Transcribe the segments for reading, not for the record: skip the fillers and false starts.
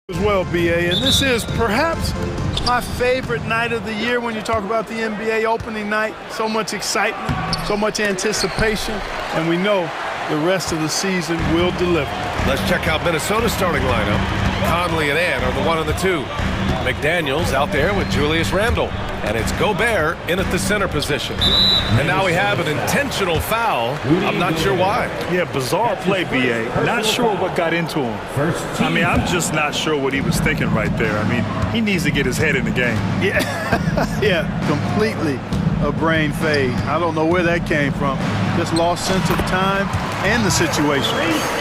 As well, BA, and this is perhaps my favorite night of the year when you talk about the NBA opening night. So much excitement, so much anticipation, and we know the rest of the season will deliver. Let's check out Minnesota's starting lineup. Conley and Ann are the 1 and the 2. McDaniels out there with Julius Randle. And it's Gobert in at the center position. And now we have an intentional foul. I'm not sure why. Yeah, bizarre play, BA. Not sure what got into him. I mean, I'm just not sure what he was thinking right there. I mean, he needs to get his head in the game. Yeah, yeah, completely a brain fade. I don't know where that came from. Just lost sense of time and the situation.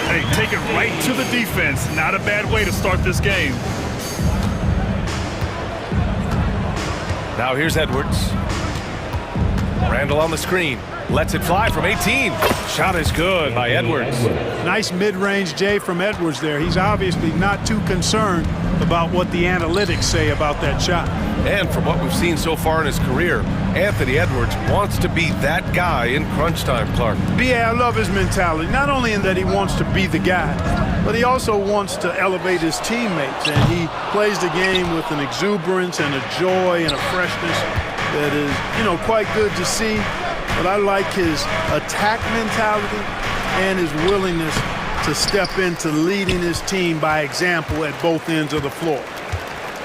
Hey, take it right to the defense. Not a bad way to start this game. Now here's Edwards. Randall on the screen. Lets it fly from 18. Shot is good by Edwards. Nice mid-range J from Edwards there. He's obviously not too concerned about what the analytics say about that shot. And from what we've seen so far in his career, Anthony Edwards wants to be that guy in crunch time, Clark. BA, I love his mentality. Not only in that he wants to be the guy, but he also wants to elevate his teammates. And he plays the game with an exuberance and a joy and a freshness that is, you know, quite good to see. But I like his attack mentality and his willingness to step into leading his team by example at both ends of the floor.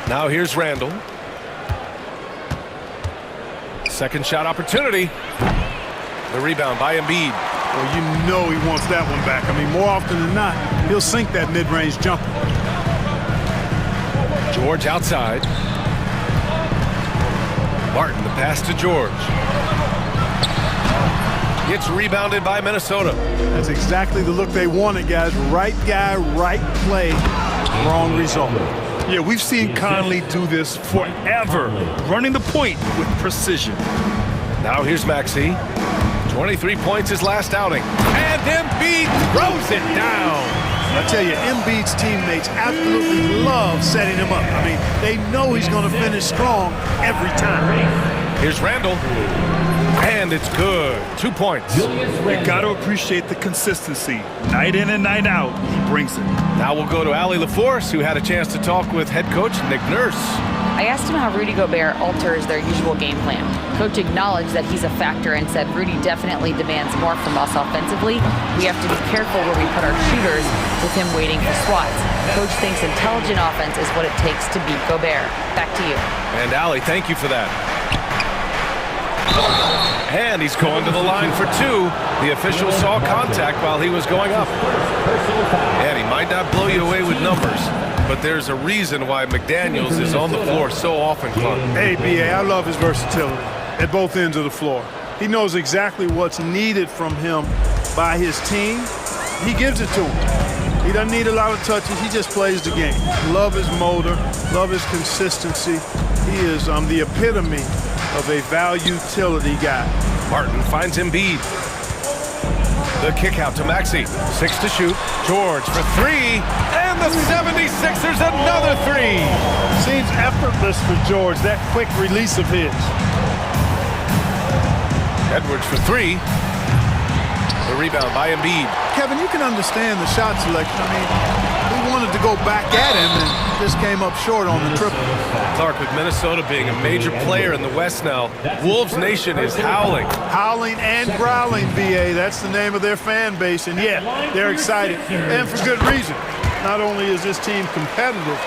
Now here's Randall. Second shot opportunity. The rebound by Embiid. Well, you know he wants that one back. I mean, more often than not, he'll sink that mid-range jumper. George outside. Martin, the pass to George. Gets rebounded by Minnesota. That's exactly the look they wanted, guys. Right guy, right play, wrong result. Yeah, we've seen Conley do this forever, running the point with precision. Now here's Maxey. 23 points his last outing. And Embiid throws it down. I tell you, Embiid's teammates absolutely love setting him up. I mean, they know he's going to finish strong every time. Here's Randall. And it's good. 2 points. You got to appreciate the consistency. Night in and night out, he brings it. Now we'll go to Allie LaForce, who had a chance to talk with head coach Nick Nurse. I asked him how Rudy Gobert alters their usual game plan. Coach acknowledged that he's a factor and said Rudy definitely demands more from us offensively. We have to be careful where we put our shooters with him waiting for swats. Coach thinks intelligent offense is what it takes to beat Gobert. Back to you. And Allie, thank you for that. And he's going to the line for 2. The official saw contact while he was going up. And he might not blow you away with numbers, but there's a reason why McDaniels is on the floor so often, Clark. Hey, BA, I love his versatility at both ends of the floor. He knows exactly what's needed from him by his team. He gives it to him. He doesn't need a lot of touches. He just plays the game. Love his motor, love his consistency. He is the epitome of a value-utility guy. Martin finds Embiid. The kick out to Maxey. 6 to shoot. George for 3. And the 76ers another 3. Seems effortless for George, that quick release of his. Edwards for 3. The rebound by Embiid. Kevin, you can understand the shot selection. I mean, we wanted to go back at him and just came up short on the triple. Clark, with Minnesota being a major player in the West now, Wolves Nation is howling. Howling and growling, BA. That's the name of their fan base. And yeah, they're excited. And for good reason. Not only is this team competitive,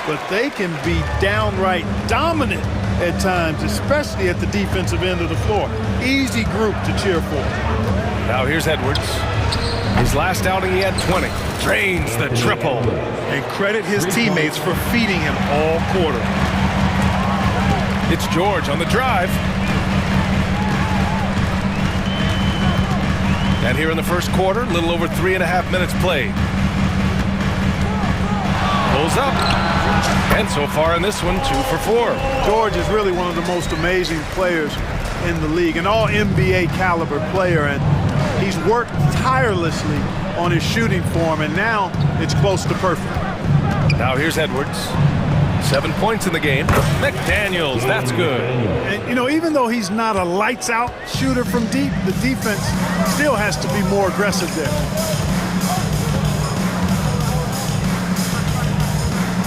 but they can be downright dominant at times, especially at the defensive end of the floor. Easy group to cheer for. Now here's Edwards. His last outing, he had 20. Drains the triple. And credit his teammates for feeding him all quarter. It's George on the drive. And here in the first quarter, a little over 3.5 minutes played. Pulls up. And so far in this one, 2 for 4. George is really one of the most amazing players in the league, an all NBA caliber player, and he's worked tirelessly on his shooting form, and now it's close to perfect. Now here's Edwards. 7 points in the game. McDaniels, that's good. And, you know, even though he's not a lights-out shooter from deep, the defense still has to be more aggressive there.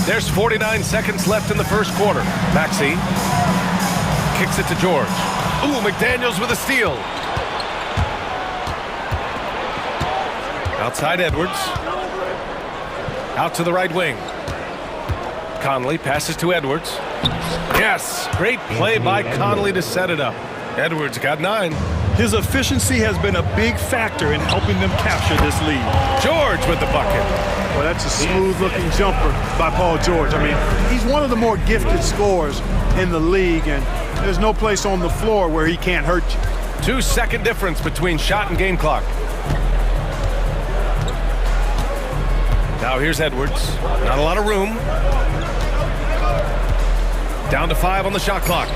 There's 49 seconds left in the first quarter. Maxey kicks it to George. Ooh, McDaniels with a steal. Outside Edwards. Out to the right wing. Conley passes to Edwards. Yes, great play by Conley to set it up. Edwards got 9. His efficiency has been a big factor in helping them capture this lead. George with the bucket. Well, that's a smooth-looking jumper by Paul George. I mean, he's one of the more gifted scorers in the league, and there's no place on the floor where he can't hurt you. 2-second difference between shot and game clock. Now here's Edwards. Not a lot of room. Down to 5 on the shot clock.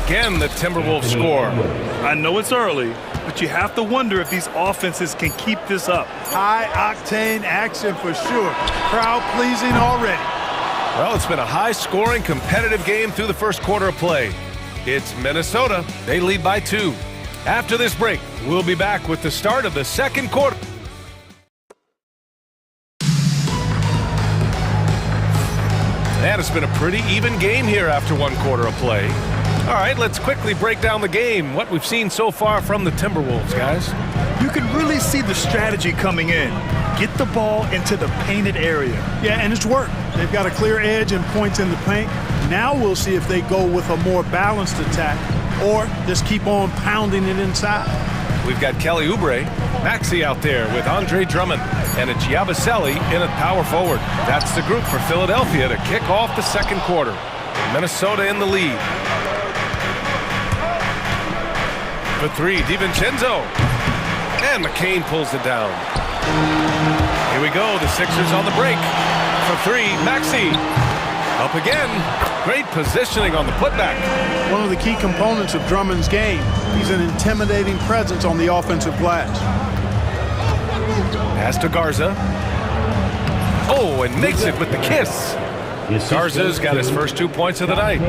Again, the Timberwolves score. I know it's early, but you have to wonder if these offenses can keep this up. High-octane action for sure. Crowd-pleasing already. Well, it's been a high-scoring, competitive game through the first quarter of play. It's Minnesota. They lead by 2. After this break, we'll be back with the start of the second quarter. And it's been a pretty even game here after one quarter of play. All right, let's quickly break down the game, what we've seen so far from the Timberwolves, guys. You can really see the strategy coming in. Get the ball into the painted area. Yeah, and it's worked. They've got a clear edge and points in the paint. Now we'll see if they go with a more balanced attack or just keep on pounding it inside. We've got Kelly Oubre, Maxey out there with Andre Drummond, and it's Yabusele in at power forward. That's the group for Philadelphia to kick off the second quarter. Minnesota in the lead. For 3, DiVincenzo. And McCain pulls it down. Here we go, the Sixers on the break. For 3, Maxey. Up again. Great positioning on the putback. One of the key components of Drummond's game. He's an intimidating presence on the offensive glass. Pass to Garza. Oh, and makes it with the kiss. Garza's got his first 2 points of the night.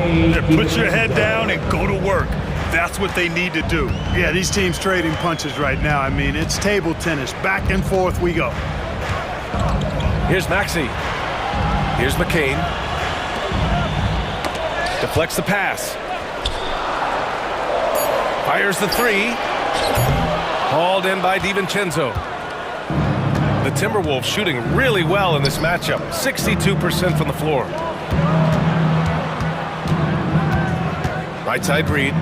Put your head down and go to work. That's what they need to do. Yeah, these teams trading punches right now. I mean, it's table tennis. Back and forth we go. Here's Maxey. Here's McCain. Deflects the pass. Fires the 3. Hauled in by DiVincenzo. The Timberwolves shooting really well in this matchup. 62% from the floor. Right side Reed.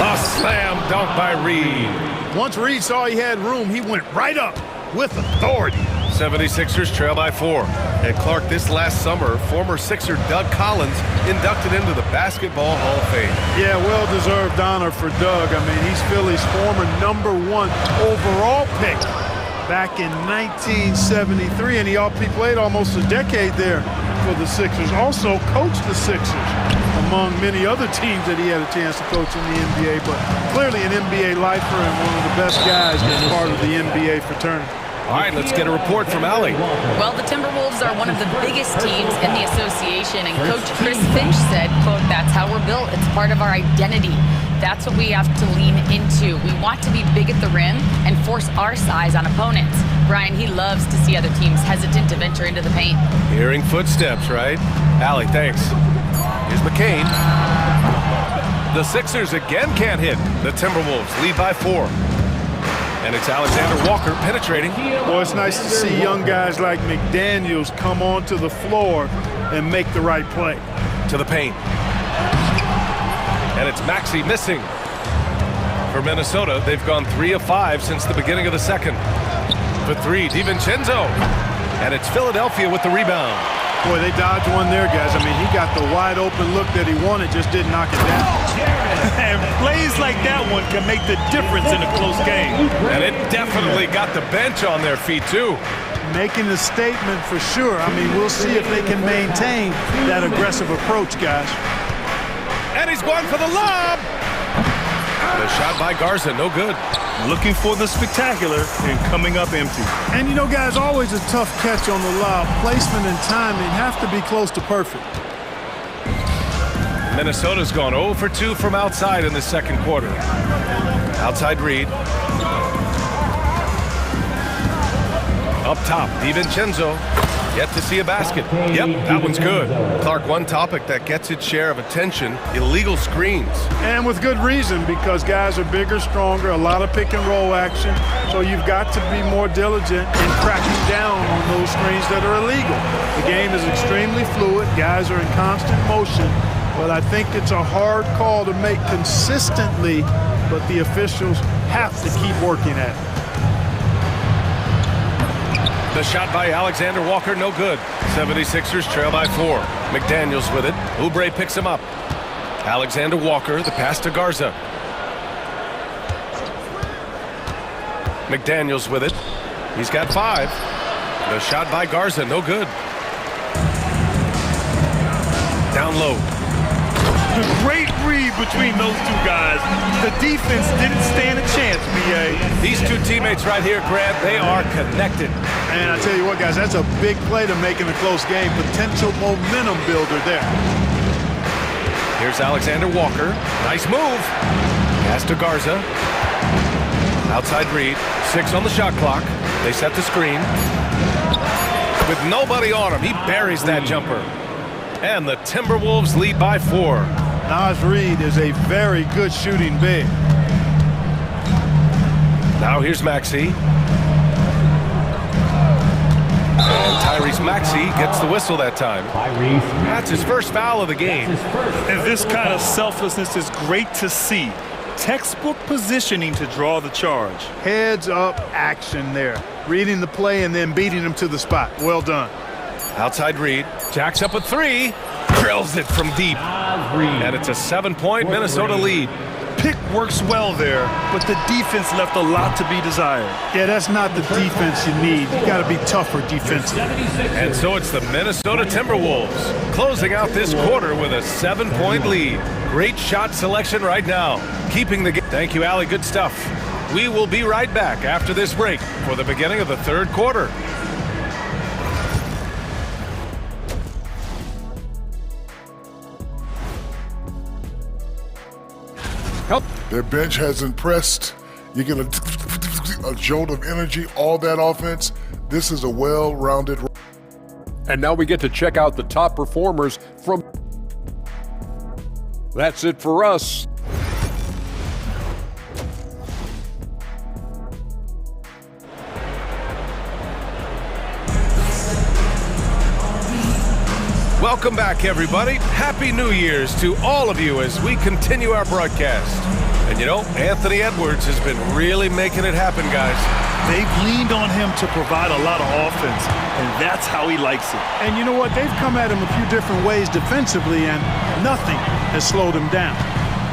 A slam dunk by Reed. Once Reed saw he had room, he went right up with authority. 76ers trail by 4. And Clark, this last summer, former Sixer Doug Collins inducted into the Basketball Hall of Fame. Yeah, well-deserved honor for Doug. I mean, he's Philly's former #1 overall pick back in 1973, and he played almost a decade there for the Sixers. Also coached the Sixers, among many other teams that he had a chance to coach in the NBA, but clearly an NBA lifer and one of the best guys that's part of the NBA fraternity. All right, let's get a report from Allie. Well, the Timberwolves are one of the biggest teams in the association, and Coach Chris Finch said, quote, "That's how we're built. It's part of our identity. That's what we have to lean into. We want to be big at the rim and force our size on opponents." Brian, he loves to see other teams hesitant to venture into the paint. Hearing footsteps, right? Allie, thanks. Here's McCain. The Sixers again can't hit. The Timberwolves lead by 4. And it's Alexander Walker penetrating. Well, it's nice to see young guys like McDaniels come onto the floor and make the right play. To the paint. And it's Maxey missing. For Minnesota, they've gone 3 of 5 since the beginning of the second. For 3, DiVincenzo. And it's Philadelphia with the rebound. Boy, they dodged one there, guys. I mean, he got the wide open look that he wanted, just didn't knock it down. And plays like that one can make the difference in a close game. And it definitely got the bench on their feet, too. Making a statement for sure. I mean, we'll see if they can maintain that aggressive approach, guys. And he's going for the lob. The shot by Garza, no good. Looking for the spectacular and coming up empty. And you know, guys, always a tough catch on the lob. Placement and timing have to be close to perfect. Minnesota's gone 0 for 2 from outside in the second quarter. Outside Reed. Up top, DiVincenzo. Yet to see a basket. Yep, that one's good. Clark, one topic that gets its share of attention, illegal screens. And with good reason, because guys are bigger, stronger, a lot of pick and roll action. So you've got to be more diligent in cracking down on those screens that are illegal. The game is extremely fluid. Guys are in constant motion. But I think it's a hard call to make consistently, but the officials have to keep working at it. The shot by Alexander Walker, no good. 76ers trail by 4. McDaniels with it. Oubre picks him up. Alexander Walker, the pass to Garza. McDaniels with it. He's got 5. The shot by Garza, no good. Down low. Great read between those two guys. The defense didn't stand a chance, B.A. These two teammates right here, Grant, they are connected. And I tell you what, guys, that's a big play to make in a close game. Potential momentum builder there. Here's Alexander Walker. Nice move. Pass to Garza. Outside read. 6 on the shot clock. They set the screen. With nobody on him, he buries that jumper. And the Timberwolves lead by 4. Naz Reid is a very good shooting big. Now here's Maxey. And Tyrese Maxey gets the whistle that time. That's his first foul of the game. And this kind of selflessness is great to see. Textbook positioning to draw the charge. Heads up action there. Reading the play and then beating him to the spot. Well done. Outside Reed. Jacks up a 3. Drills it from deep. And it's a 7-point Minnesota lead. Pick works well there, but the defense left a lot to be desired. Yeah, that's not the defense you need. You got to be tougher defensively. And so it's the Minnesota Timberwolves closing out this quarter with a 7-point lead. Great shot selection right now. Keeping the game. Thank you, Allie. Good stuff. We will be right back after this break for the beginning of the third quarter. Their bench has impressed. You get a jolt of energy, all that offense. This is a well-rounded. And now we get to check out the top performers from. That's it for us. Welcome back, everybody. Happy New Year's to all of you as we continue our broadcast. And you know, Anthony Edwards has been really making it happen, guys. They've leaned on him to provide a lot of offense, and that's how he likes it. And you know what? They've come at him a few different ways defensively, and nothing has slowed him down.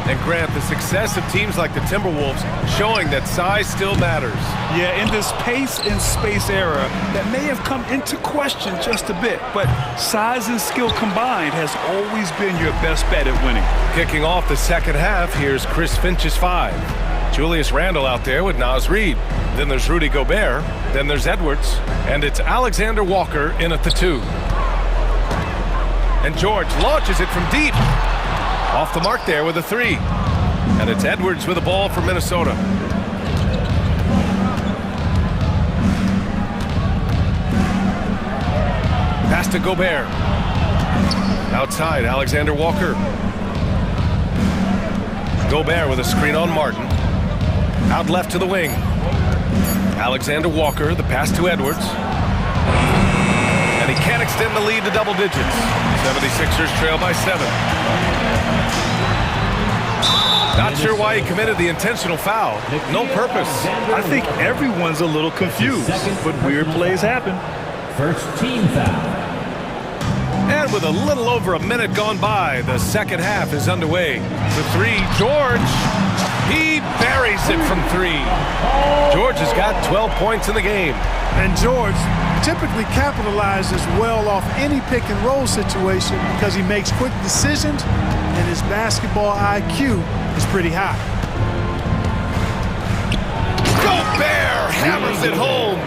And Grant, the success of teams like the Timberwolves showing that size still matters. Yeah, in this pace and space era that may have come into question just a bit, but size and skill combined has always been your best bet at winning. Kicking off the second half, here's Chris Finch's 5. Julius Randle out there with Naz Reid. Then there's Rudy Gobert. Then there's Edwards. And it's Alexander Walker in at the 2. And George launches it from deep. Off the mark there with a 3. And it's Edwards with the ball for Minnesota. Pass to Gobert. Outside, Alexander Walker. Gobert with a screen on Martin. Out left to the wing. Alexander Walker, the pass to Edwards. And he can't extend the lead to double digits. 76ers trail by 7. Not sure why he committed the intentional foul. No purpose. I think everyone's a little confused, but weird plays happen. First team foul. And with a little over a minute gone by, the second half is underway. The 3, George. He buries it from 3. George has got 12 points in the game. And George typically capitalizes well off any pick and roll situation because he makes quick decisions and his basketball IQ is pretty high. Gobert hammers it home.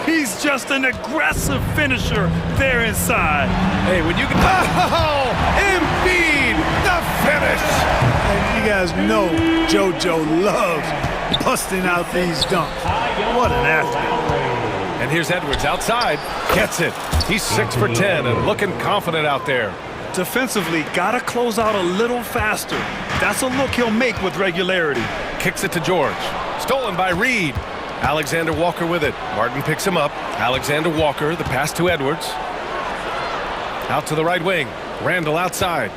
He's just an aggressive finisher there inside. Hey, when you can... Oh, Embiid, the finish. And you guys know JoJo loves busting out these dunks. What an athlete. And here's Edwards outside. Gets it. He's 6 for 10 and looking confident out there. Defensively, gotta close out a little faster. That's a look he'll make with regularity. Kicks it to George. Stolen by Reed. Alexander Walker with it. Martin picks him up. Alexander Walker, the pass to Edwards. Out to the right wing. Randall outside.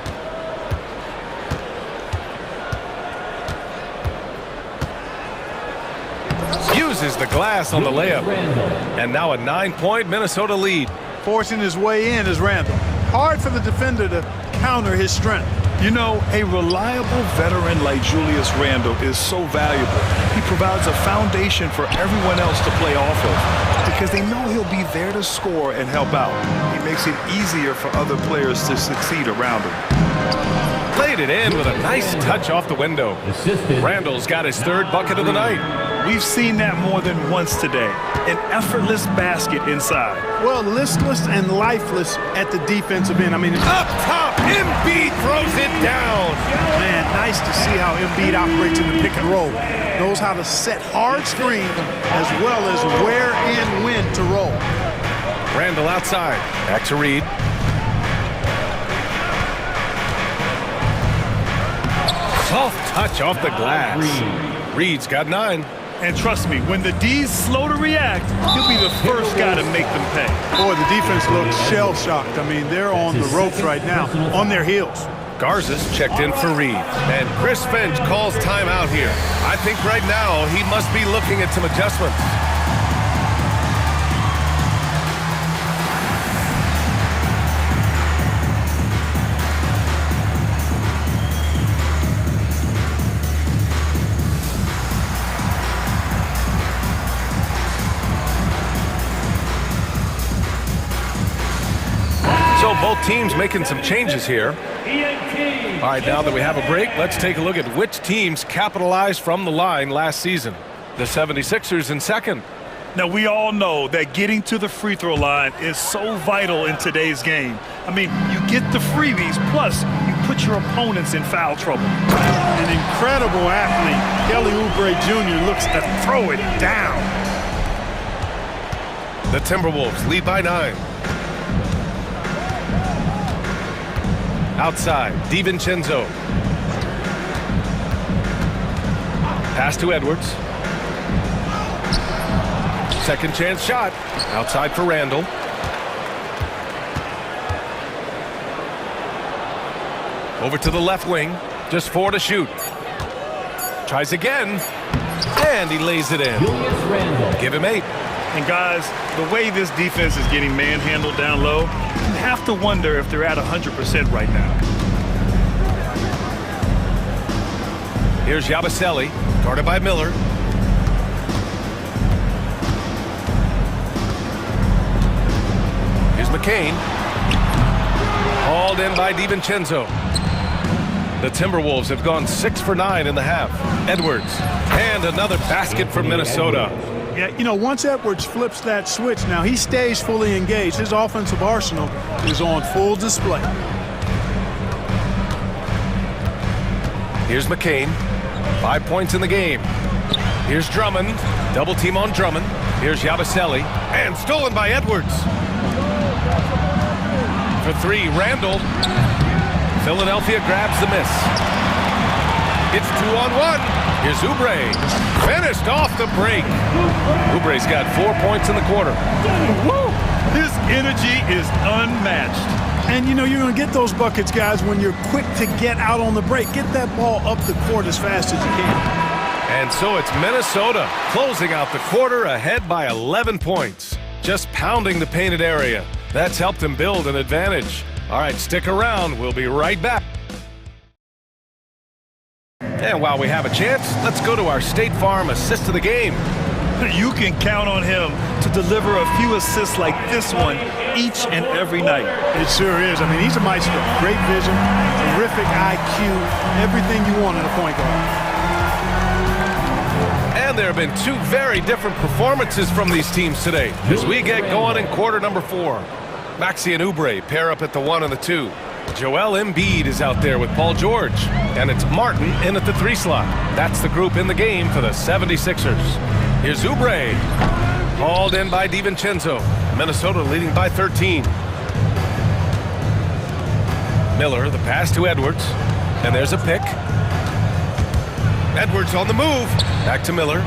Uses the glass on the layup. And now a 9-point Minnesota lead. Forcing his way in is Randall. Hard for the defender to counter his strength. You know, a reliable veteran like Julius Randle is so valuable. He provides a foundation for everyone else to play off of because they know he'll be there to score and help out. He makes it easier for other players to succeed around him. Laid it in with a nice touch off the window. Randall's got his 3rd bucket of the night. We've seen that more than once today. An effortless basket inside. Well, listless and lifeless at the defensive end. I mean, Up top, Embiid throws it down. man, nice to see how Embiid operates in the pick and roll. Knows how to set hard screen as well as where and when to roll. Randall outside. Back to Reed. Soft touch off the glass. Reed's got 9. And trust me, when the D's slow to react, he'll be the first guy to make them pay. Boy, the defense looks shell-shocked. I mean, they're on the ropes right now, on their heels. Garza's checked in for Reed. And Chris Finch calls timeout here. I think right now he must be looking at some adjustments. So both teams making some changes here. All right, now that we have a break, let's take a look at which teams capitalized from the line last season. The 76ers in second. Now, we all know that getting to the free throw line is so vital in today's game. I mean, you get the freebies, plus you put your opponents in foul trouble. An incredible athlete, Kelly Oubre Jr. looks to throw it down. The Timberwolves lead by 9. Outside, DiVincenzo. Pass to Edwards. Second chance shot. Outside for Randall. Over to the left wing. Just 4 to shoot. Tries again. And he lays it in. Give him 8. And guys, the way this defense is getting manhandled down low, you have to wonder if they're at 100% right now. Here's Yabusele, guarded by Miller. Here's McCain. Hauled in by DiVincenzo. The Timberwolves have gone 6 for 9 in the half. Edwards, and another basket for Minnesota. Yeah, you know, once Edwards flips that switch, now he stays fully engaged. His offensive arsenal is on full display. Here's McCain. 5 points in the game. Here's Drummond. Double team on Drummond. Here's Yabusele. And stolen by Edwards. For 3, Randall. Philadelphia grabs the miss. It's 2-on-1. Here's Oubre. Finished off the break. Oubre's got 4 points in the quarter. Woo! His energy is unmatched. And, you know, you're going to get those buckets, guys, when you're quick to get out on the break. Get that ball up the court as fast as you can. And so it's Minnesota closing out the quarter ahead by 11 points. Just pounding the painted area. That's helped them build an advantage. All right, stick around. We'll be right back. And while we have a chance, let's go to our State Farm assist of the game. You can count on him to deliver a few assists like this one each and every night. It sure is. I mean, he's a maestro. Great vision, terrific IQ, everything you want in a point guard. And there have been 2 very different performances from these teams today as we get going in quarter number 4. Maxey and Oubre pair up at the 1 and the 2. Joel Embiid is out there with Paul George. And it's Martin in at the 3 slot. That's the group in the game for the 76ers. Here's Oubre. Hauled in by DiVincenzo. Minnesota leading by 13. Miller, the pass to Edwards. And there's a pick. Edwards on the move. Back to Miller.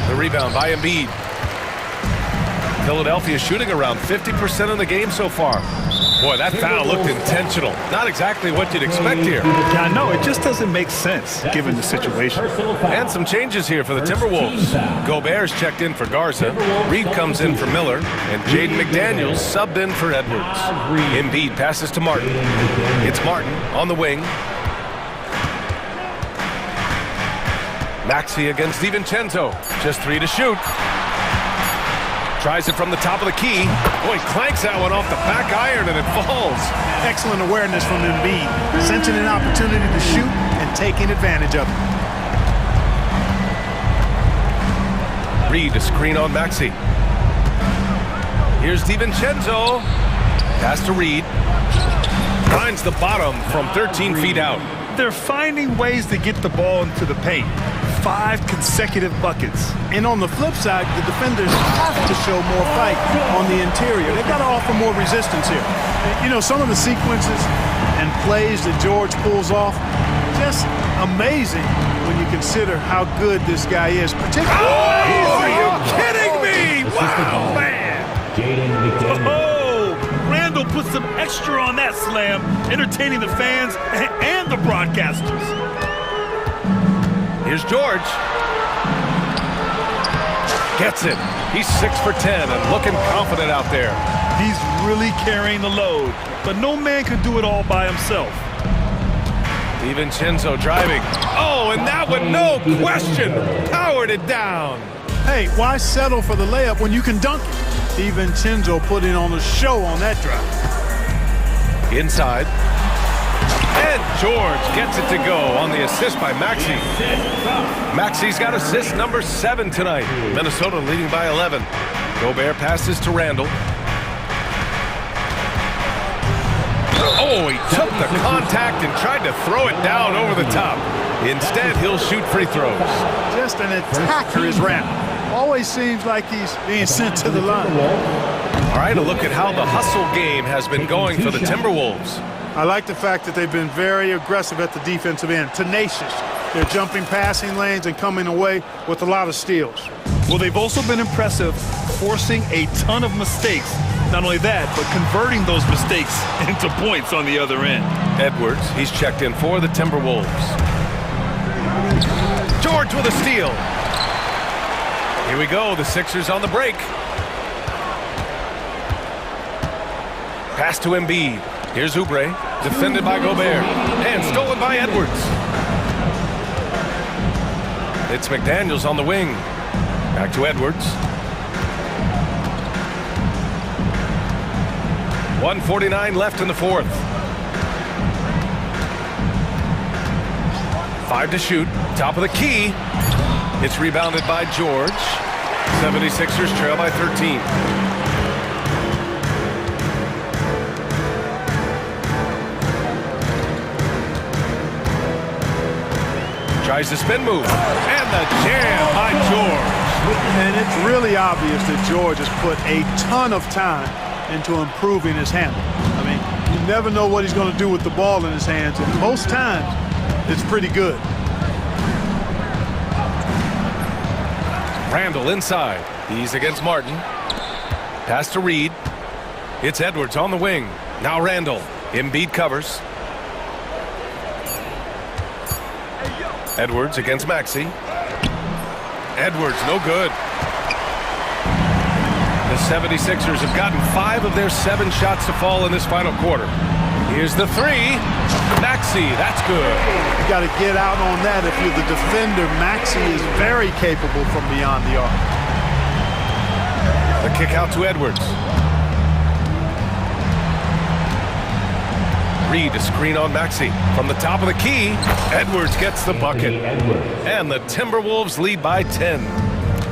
The rebound by Embiid. Philadelphia shooting around 50% in the game so far. Boy, that foul looked intentional. Not exactly what you'd expect here. Yeah, I know. It just doesn't make sense given the situation. And some changes here for the Timberwolves. Gobert's checked in for Garza. Reed comes in for Miller. And Jaden McDaniels subbed in for Edwards. Embiid passes to Martin. It's Martin on the wing. Maxey against DiVincenzo. Just 3 to shoot. Tries it from the top of the key. Boy, clanks that one off the back iron and it falls. Excellent awareness from Embiid, sensing an opportunity to shoot and taking advantage of it. Reed to screen on Maxey. Here's DiVincenzo. Pass to Reed. Finds the bottom from 13 feet out. They're finding ways to get the ball into the paint. 5 consecutive buckets. And on the flip side, the defenders have to show more fight on the interior. They've got to offer more resistance here. You know, some of the sequences and plays that George pulls off, just amazing when you consider how good this guy is. Particularly, are you kidding me? Wow, man! Oh, Randall put some extra on that slam, entertaining the fans and the broadcasters. Here's George. Gets it. He's 6 for 10 and looking confident out there. He's really carrying the load, but no man can do it all by himself. DiVincenzo driving. Oh, and that one, no question, powered it down. hey, why settle for the layup when you can dunk it? DiVincenzo putting on a show on that drive. Inside. And George gets it to go on the assist by Maxey. Maxey's got assist number 7 tonight. Minnesota leading by 11. Gobert passes to Randall. Oh, he took the contact and tried to throw it down over the top. Instead, he'll shoot free throws. Just an attacker is Randall. Always seems like he's being sent to the line. All right, a look at how the hustle game has been going for the Timberwolves. I like the fact that they've been very aggressive at the defensive end, tenacious. They're jumping passing lanes and coming away with a lot of steals. Well, they've also been impressive, forcing a ton of mistakes. Not only that, but converting those mistakes into points on the other end. Edwards, he's checked in for the Timberwolves. George with a steal. Here we go, the Sixers on the break. Pass to Embiid. Here's Oubre, defended by Gobert, and stolen by Edwards. It's McDaniels on the wing. Back to Edwards. 1:49 left in the fourth. 5 to shoot, top of the key. It's rebounded by George. 76ers trail by 13. Tries the spin move, and the jam by George. And it's really obvious that George has put a ton of time into improving his handle. I mean, you never know what he's going to do with the ball in his hands, and most times, it's pretty good. Randall inside. He's against Martin. Pass to Reed. It's Edwards on the wing. Now Randall. Embiid covers. Edwards against Maxey. Edwards, no good. The 76ers have gotten 5 of their 7 shots to fall in this final quarter. Here's the 3. Maxey, that's good. You got to get out on that if you're the defender. Maxey is very capable from beyond the arc. The kick out to Edwards. Reed to screen on Maxey. From the top of the key, Edwards gets the bucket. And the Timberwolves lead by 10.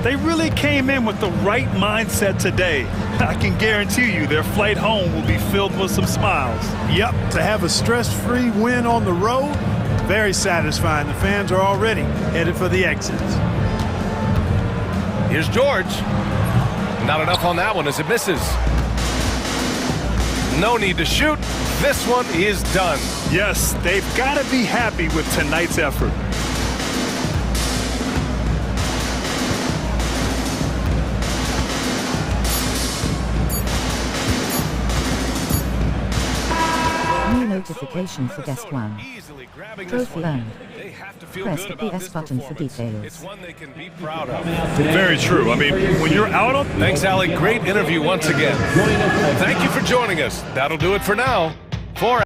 They really came in with the right mindset today. I can guarantee you their flight home will be filled with some smiles. Yep, to have a stress-free win on the road, very satisfying. The fans are already headed for the exits. Here's George. Not enough on that one as it misses. No need to shoot. This one is done. Yes, they've got to be happy with tonight's effort. New notification for guest one. Easily grabbing Trophy this one. earned. They have to feel Press good the about PS this button for performance. details. It's one they can be proud of. Very true. I mean, when you're out on... Thanks, Ali. Great interview once again. Thank you for joining us. That'll do it for now. For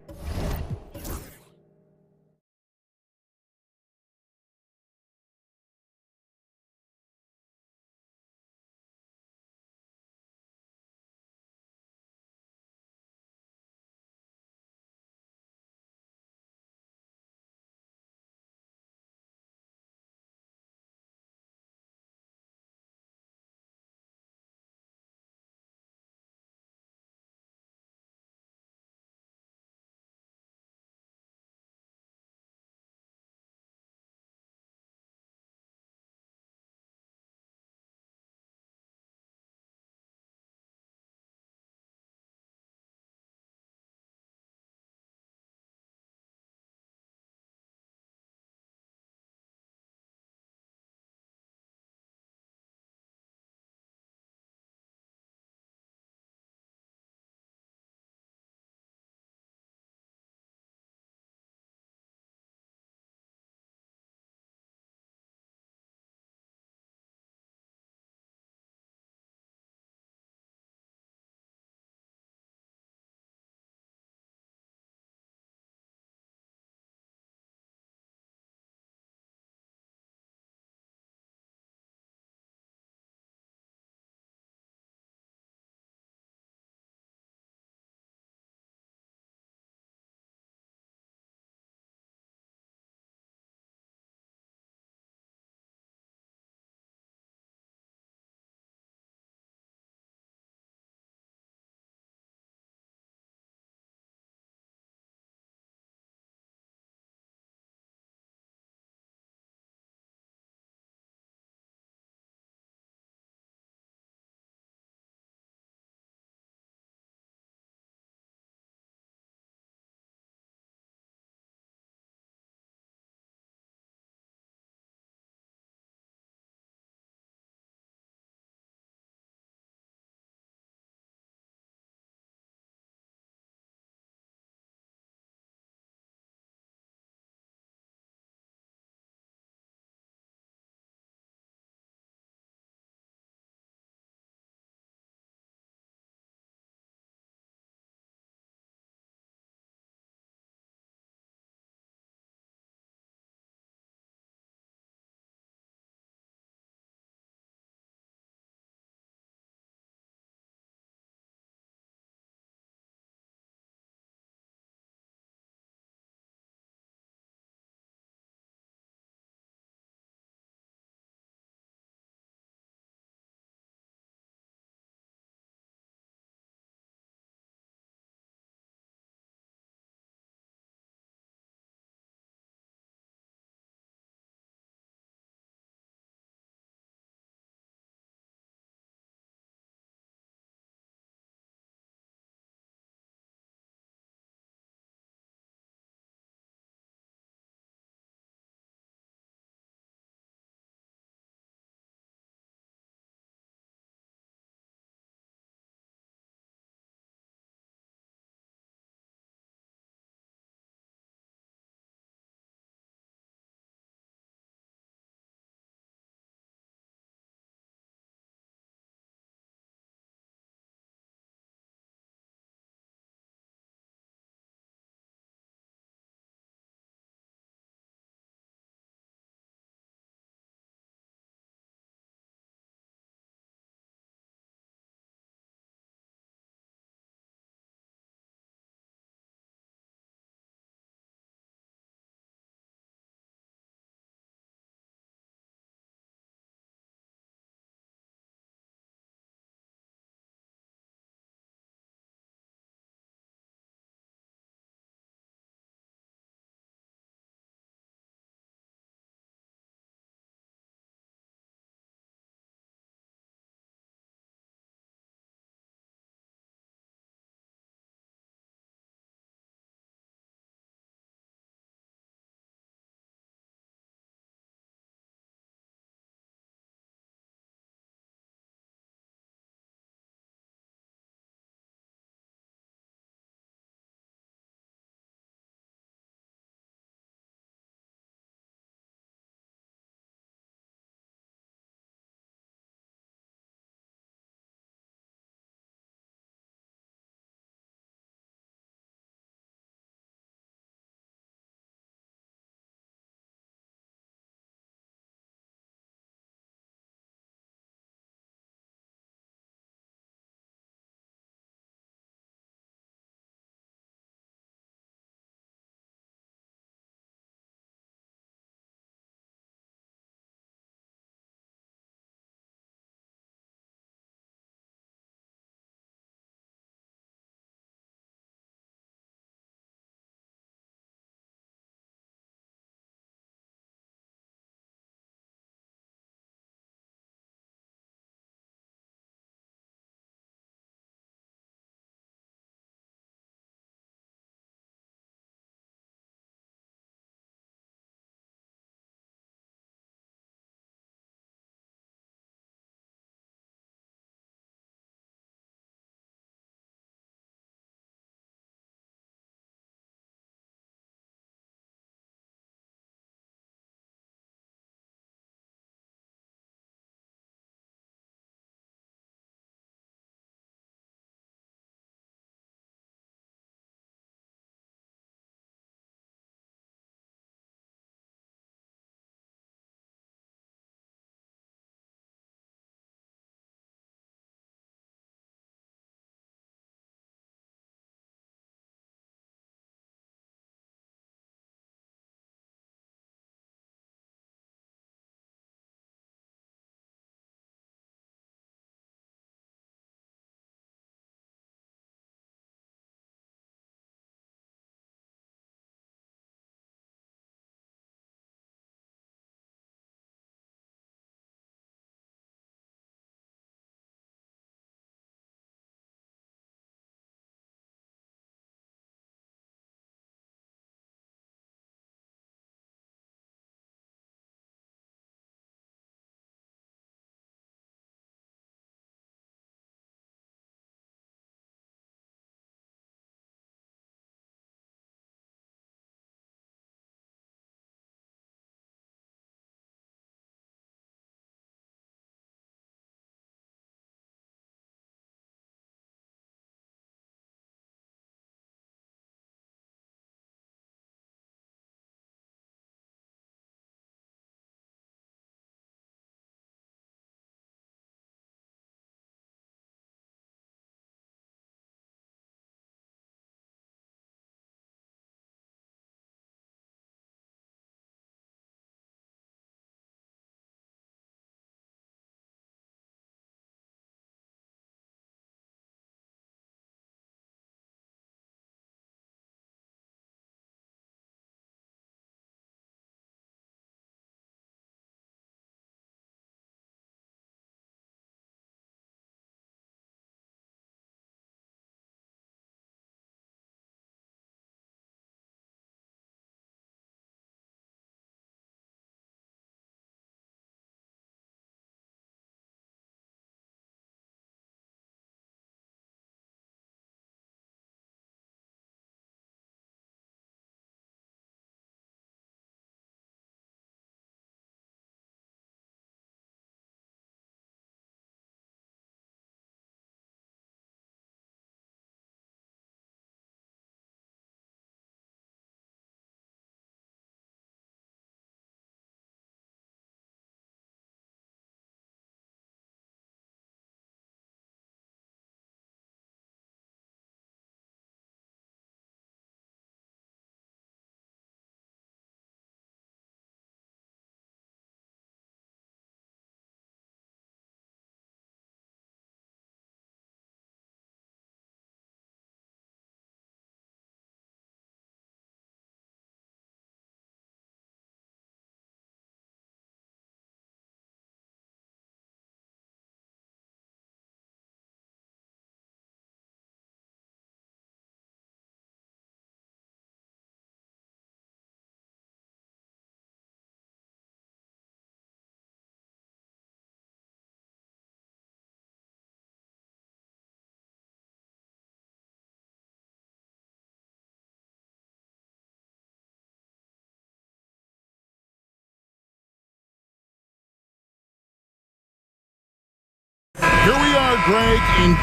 Here we are, Greg, in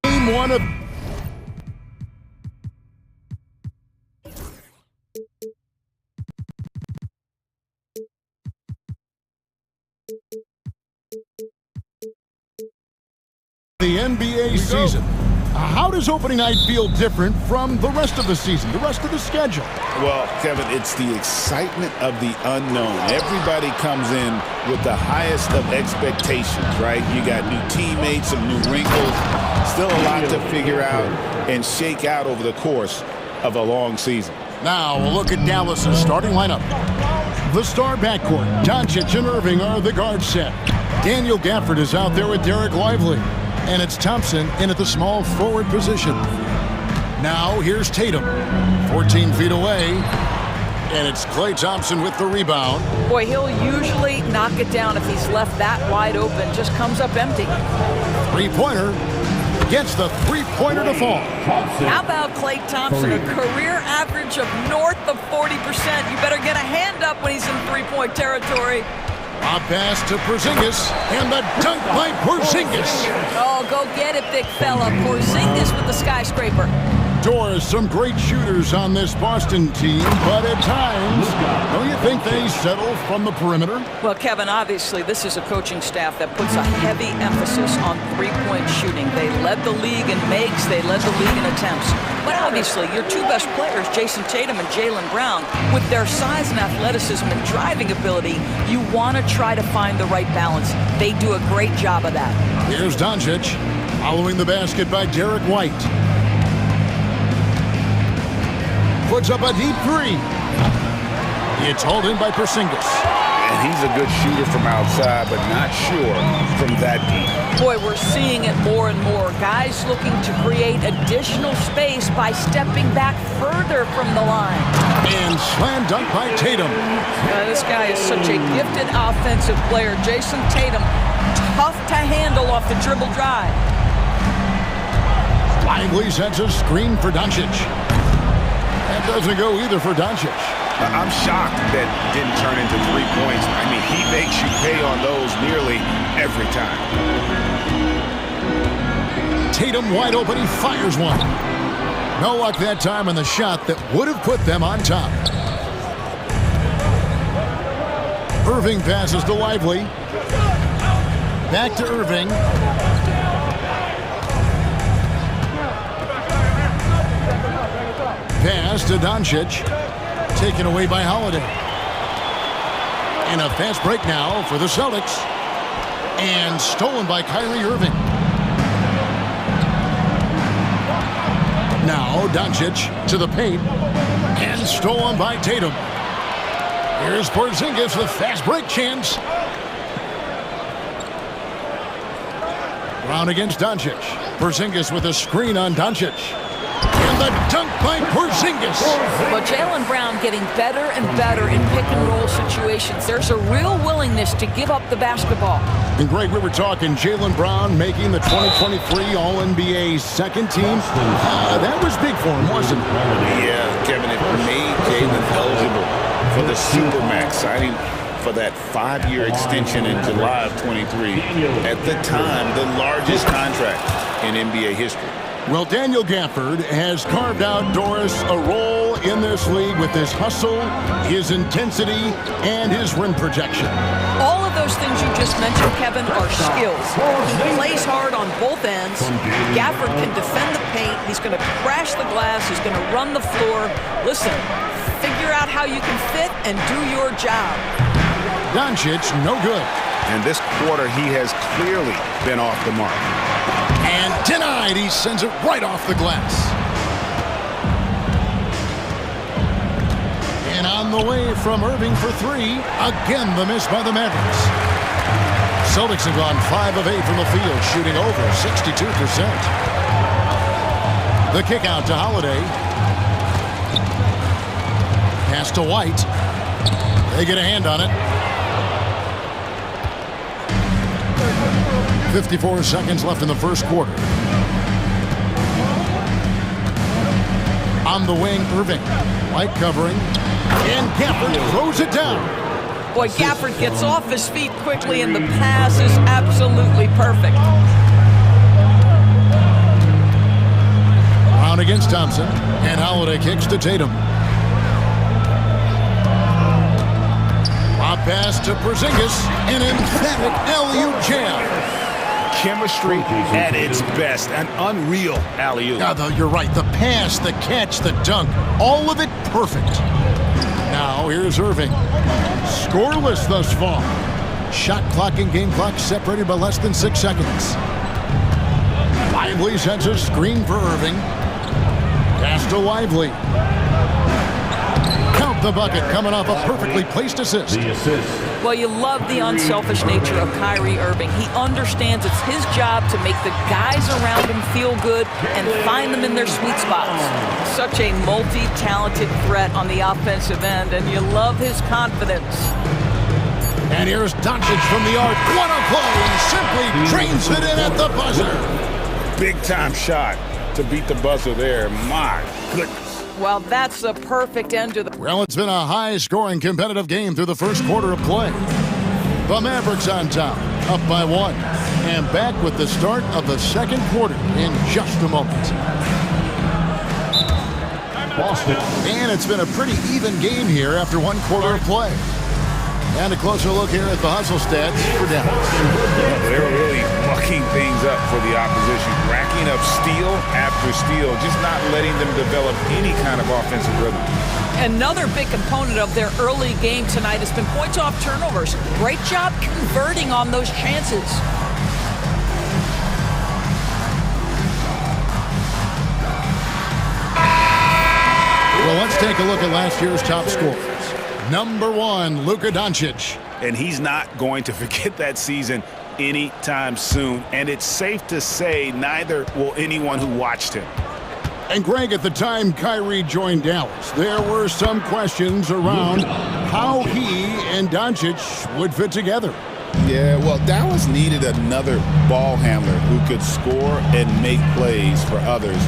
game one of the NBA season. How does opening night feel different from the rest of the season, the rest of the schedule? Well, Kevin, it's the excitement of the unknown. Everybody comes in with the highest of expectations, right? You got new teammates, some new wrinkles, still a lot to figure out and shake out over the course of a long season. Now, a look at Dallas's starting lineup. The star backcourt, Doncic and Irving are the guard set. Daniel Gafford is out there with Derek Lively. And it's Thompson in at the small forward position. Now here's Tatum, 14 feet away. And it's Klay Thompson with the rebound. Boy, he'll usually knock it down if he's left that wide open. Just comes up empty. Three-pointer. Gets the three-pointer to fall. How about Klay Thompson, a career average of north of 40%. You better get a hand up when he's in three-point territory. A pass to Porzingis, and the dunk by Porzingis. Oh, go get it, big fella. Porzingis with the skyscraper. Doris, some great shooters on this Boston team, but at times, don't you think they settle from the perimeter? Well, Kevin, obviously, this is a coaching staff that puts a heavy emphasis on three-point shooting. They led the league in makes, they led the league in attempts. But obviously, your two best players, Jason Tatum and Jaylen Brown, with their size and athleticism and driving ability, you want to try to find the right balance. They do a great job of that. Here's Doncic, following the basket by Derek White. Puts up a deep three. It's hauled in by Porzingis. And he's a good shooter from outside, but not sure from that deep. Boy, we're seeing it more and more. Guys looking to create additional space by stepping back further from the line. And slam dunk by Tatum. This guy is such a gifted offensive player. Jason Tatum, tough to handle off the dribble drive. Lively sets a screen for Doncic. That doesn't go either for Doncic. I'm shocked that didn't turn into 3 points. I mean, he makes you pay on those nearly every time. Tatum wide open, he fires one. No luck that time on the shot that would have put them on top. Irving passes to Lively. Back to Irving. Pass to Doncic. Taken away by Holiday. And a fast break now for the Celtics. And stolen by Kyrie Irving. Now Doncic to the paint. And stolen by Tatum. Here's Porzingis with fast break chance. Brown against Doncic. Porzingis with a screen on Doncic. And the dunk by Porzingis. But Jaylen Brown getting better and better in pick-and-roll situations. There's a real willingness to give up the basketball. And Greg, we were talking Jaylen Brown making the 2023 All-NBA second team. That was big for him, wasn't it? Yeah, Kevin, it made Jaylen eligible for the Supermax, signing for that 5-year extension in July of 23. At the time, the largest contract in NBA history. Well, Daniel Gafford has carved out, Doris, a role in this league with his hustle, his intensity, and his rim protection. All of those things you just mentioned, Kevin, are skills. He plays hard on both ends. Gafford can defend the paint. He's going to crash the glass. He's going to run the floor. Listen, figure out how you can fit and do your job. Doncic, no good. And this quarter, he has clearly been off the mark. And denied, he sends it right off the glass. And on the way from Irving for three, again the miss by the Mavericks. Celtics have gone 5 of 8 from the field, shooting over 62%. The kick out to Holiday. Pass to White. They get a hand on it. 54 seconds left in the first quarter. A On the wing, Irving. White covering. And Gafford throws it down. Boy, Gafford gets off his feet quickly, and the pass is absolutely perfect. Brown against Thompson. And Holiday kicks to Tatum. A pass to Porzingis. An emphatic alley-oop jam. Chemistry at its best. An unreal alley-oop. Yeah, though, you're right. The pass, the catch, the dunk. All of it perfect. Now, here's Irving. Scoreless thus far. Shot clock and game clock separated by less than 6 seconds. Lively sends a screen for Irving. Pass to Lively. Count the bucket, coming off a perfectly placed assist. Well, you love the unselfish nature of Kyrie Irving. He understands it's his job to make the guys around him feel good and find them in their sweet spots. Such a multi-talented threat on the offensive end, and you love his confidence. And here's Doncic from the arc. What a play! Simply drains it in at the buzzer. Big-time shot to beat the buzzer there. My goodness. Well, that's the perfect end to the... Well, it's been a high-scoring competitive game through the first quarter of play. The Mavericks on top, up by 1. And back with the start of the second quarter in just a moment. Boston. And it's been a pretty even game here after one quarter of play. And a closer look here at the hustle stats for Dallas. They're really mucking things up for the opposition, racking up steal after steal, just not letting them develop any kind of offensive rhythm. Another big component of their early game tonight has been points off turnovers. Great job converting on those chances. Well, let's take a look at last year's top scorers. Number 1, Luka Doncic. And he's not going to forget that season anytime soon. And it's safe to say neither will anyone who watched him. And Greg, at the time Kyrie joined Dallas, there were some questions around how he and Doncic would fit together. Yeah, well, Dallas needed another ball handler who could score and make plays for others.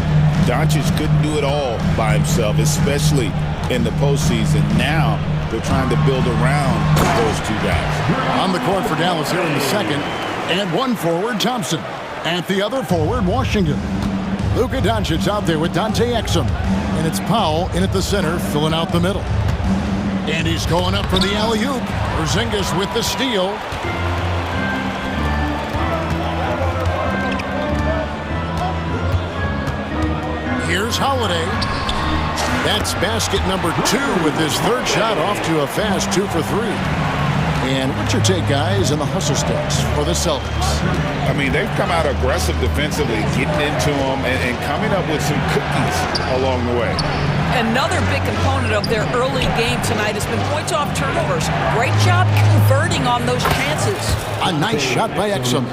Doncic couldn't do it all by himself, especially in the postseason. Now they're trying to build around those two guys. On the court for Dallas here in the second, and one forward, Thompson. At the other forward, Washington. Luka Doncic out there with Dante Exum. And it's Powell in at the center, filling out the middle. And he's going up for the alley-oop. Porzingis with the steal. Here's Holiday. That's basket number 2 with his third shot off to a fast 2 for 3. And what's your take, guys, in the hustle stats for the Celtics? I mean, they've come out aggressive defensively, getting into them and coming up with some cookies along the way. Another big component of their early game tonight has been points off turnovers. Great job converting on those chances. A nice shot by Exum.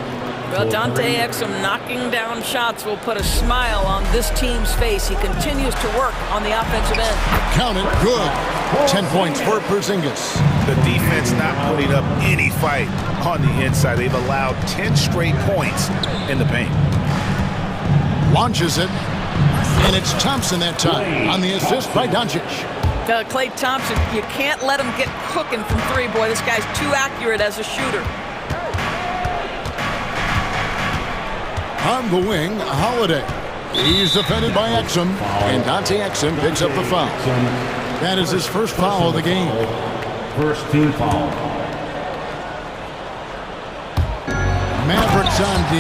Well, Dante Exum knocking down shots will put a smile on this team's face. He continues to work on the offensive end. Count it, good. 10 points for Porzingis. The defense not putting up any fight on the inside. They've allowed 10 straight points in the paint. Launches it. And it's Thompson that time on the assist by Doncic. Klay Thompson, you can't let him get cooking from 3. Boy, this guy's too accurate as a shooter. On the wing, Holiday. He's defended by Exum, and Dante Exum picks up the foul. That is his first foul of the game. First team foul. Mavericks on D.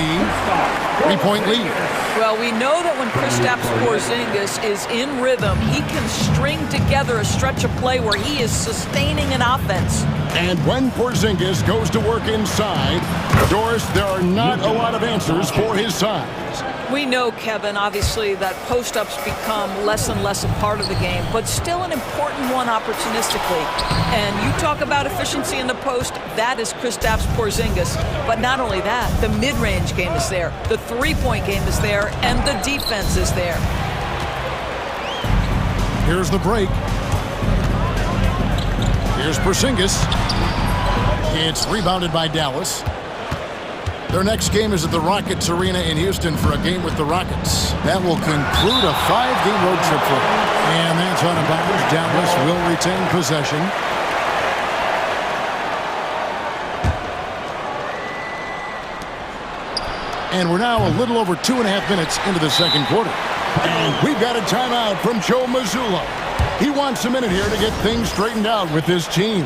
3-point lead. Well, we know that when Kristaps Porzingis is in rhythm, he can string together a stretch of play where he is sustaining an offense. And when Porzingis goes to work inside, Doris, there are not a lot of answers for his size. We know, Kevin, obviously, that post-ups become less and less a part of the game, but still an important one opportunistically. And you talk about efficiency in the post, that is Kristaps Porzingis. But not only that, the mid-range game is there, the three-point game is there, and the defense is there. Here's the break. Here's Porzingis. It's rebounded by Dallas. Their next game is at the Rockets Arena in Houston for a game with the Rockets. That will conclude a 5-game road trip for them. And that's on a bounce. Dallas will retain possession. And we're now a little over 2.5 minutes into the second quarter. And we've got a timeout from Joe Mazzulla. He wants a minute here to get things straightened out with his team.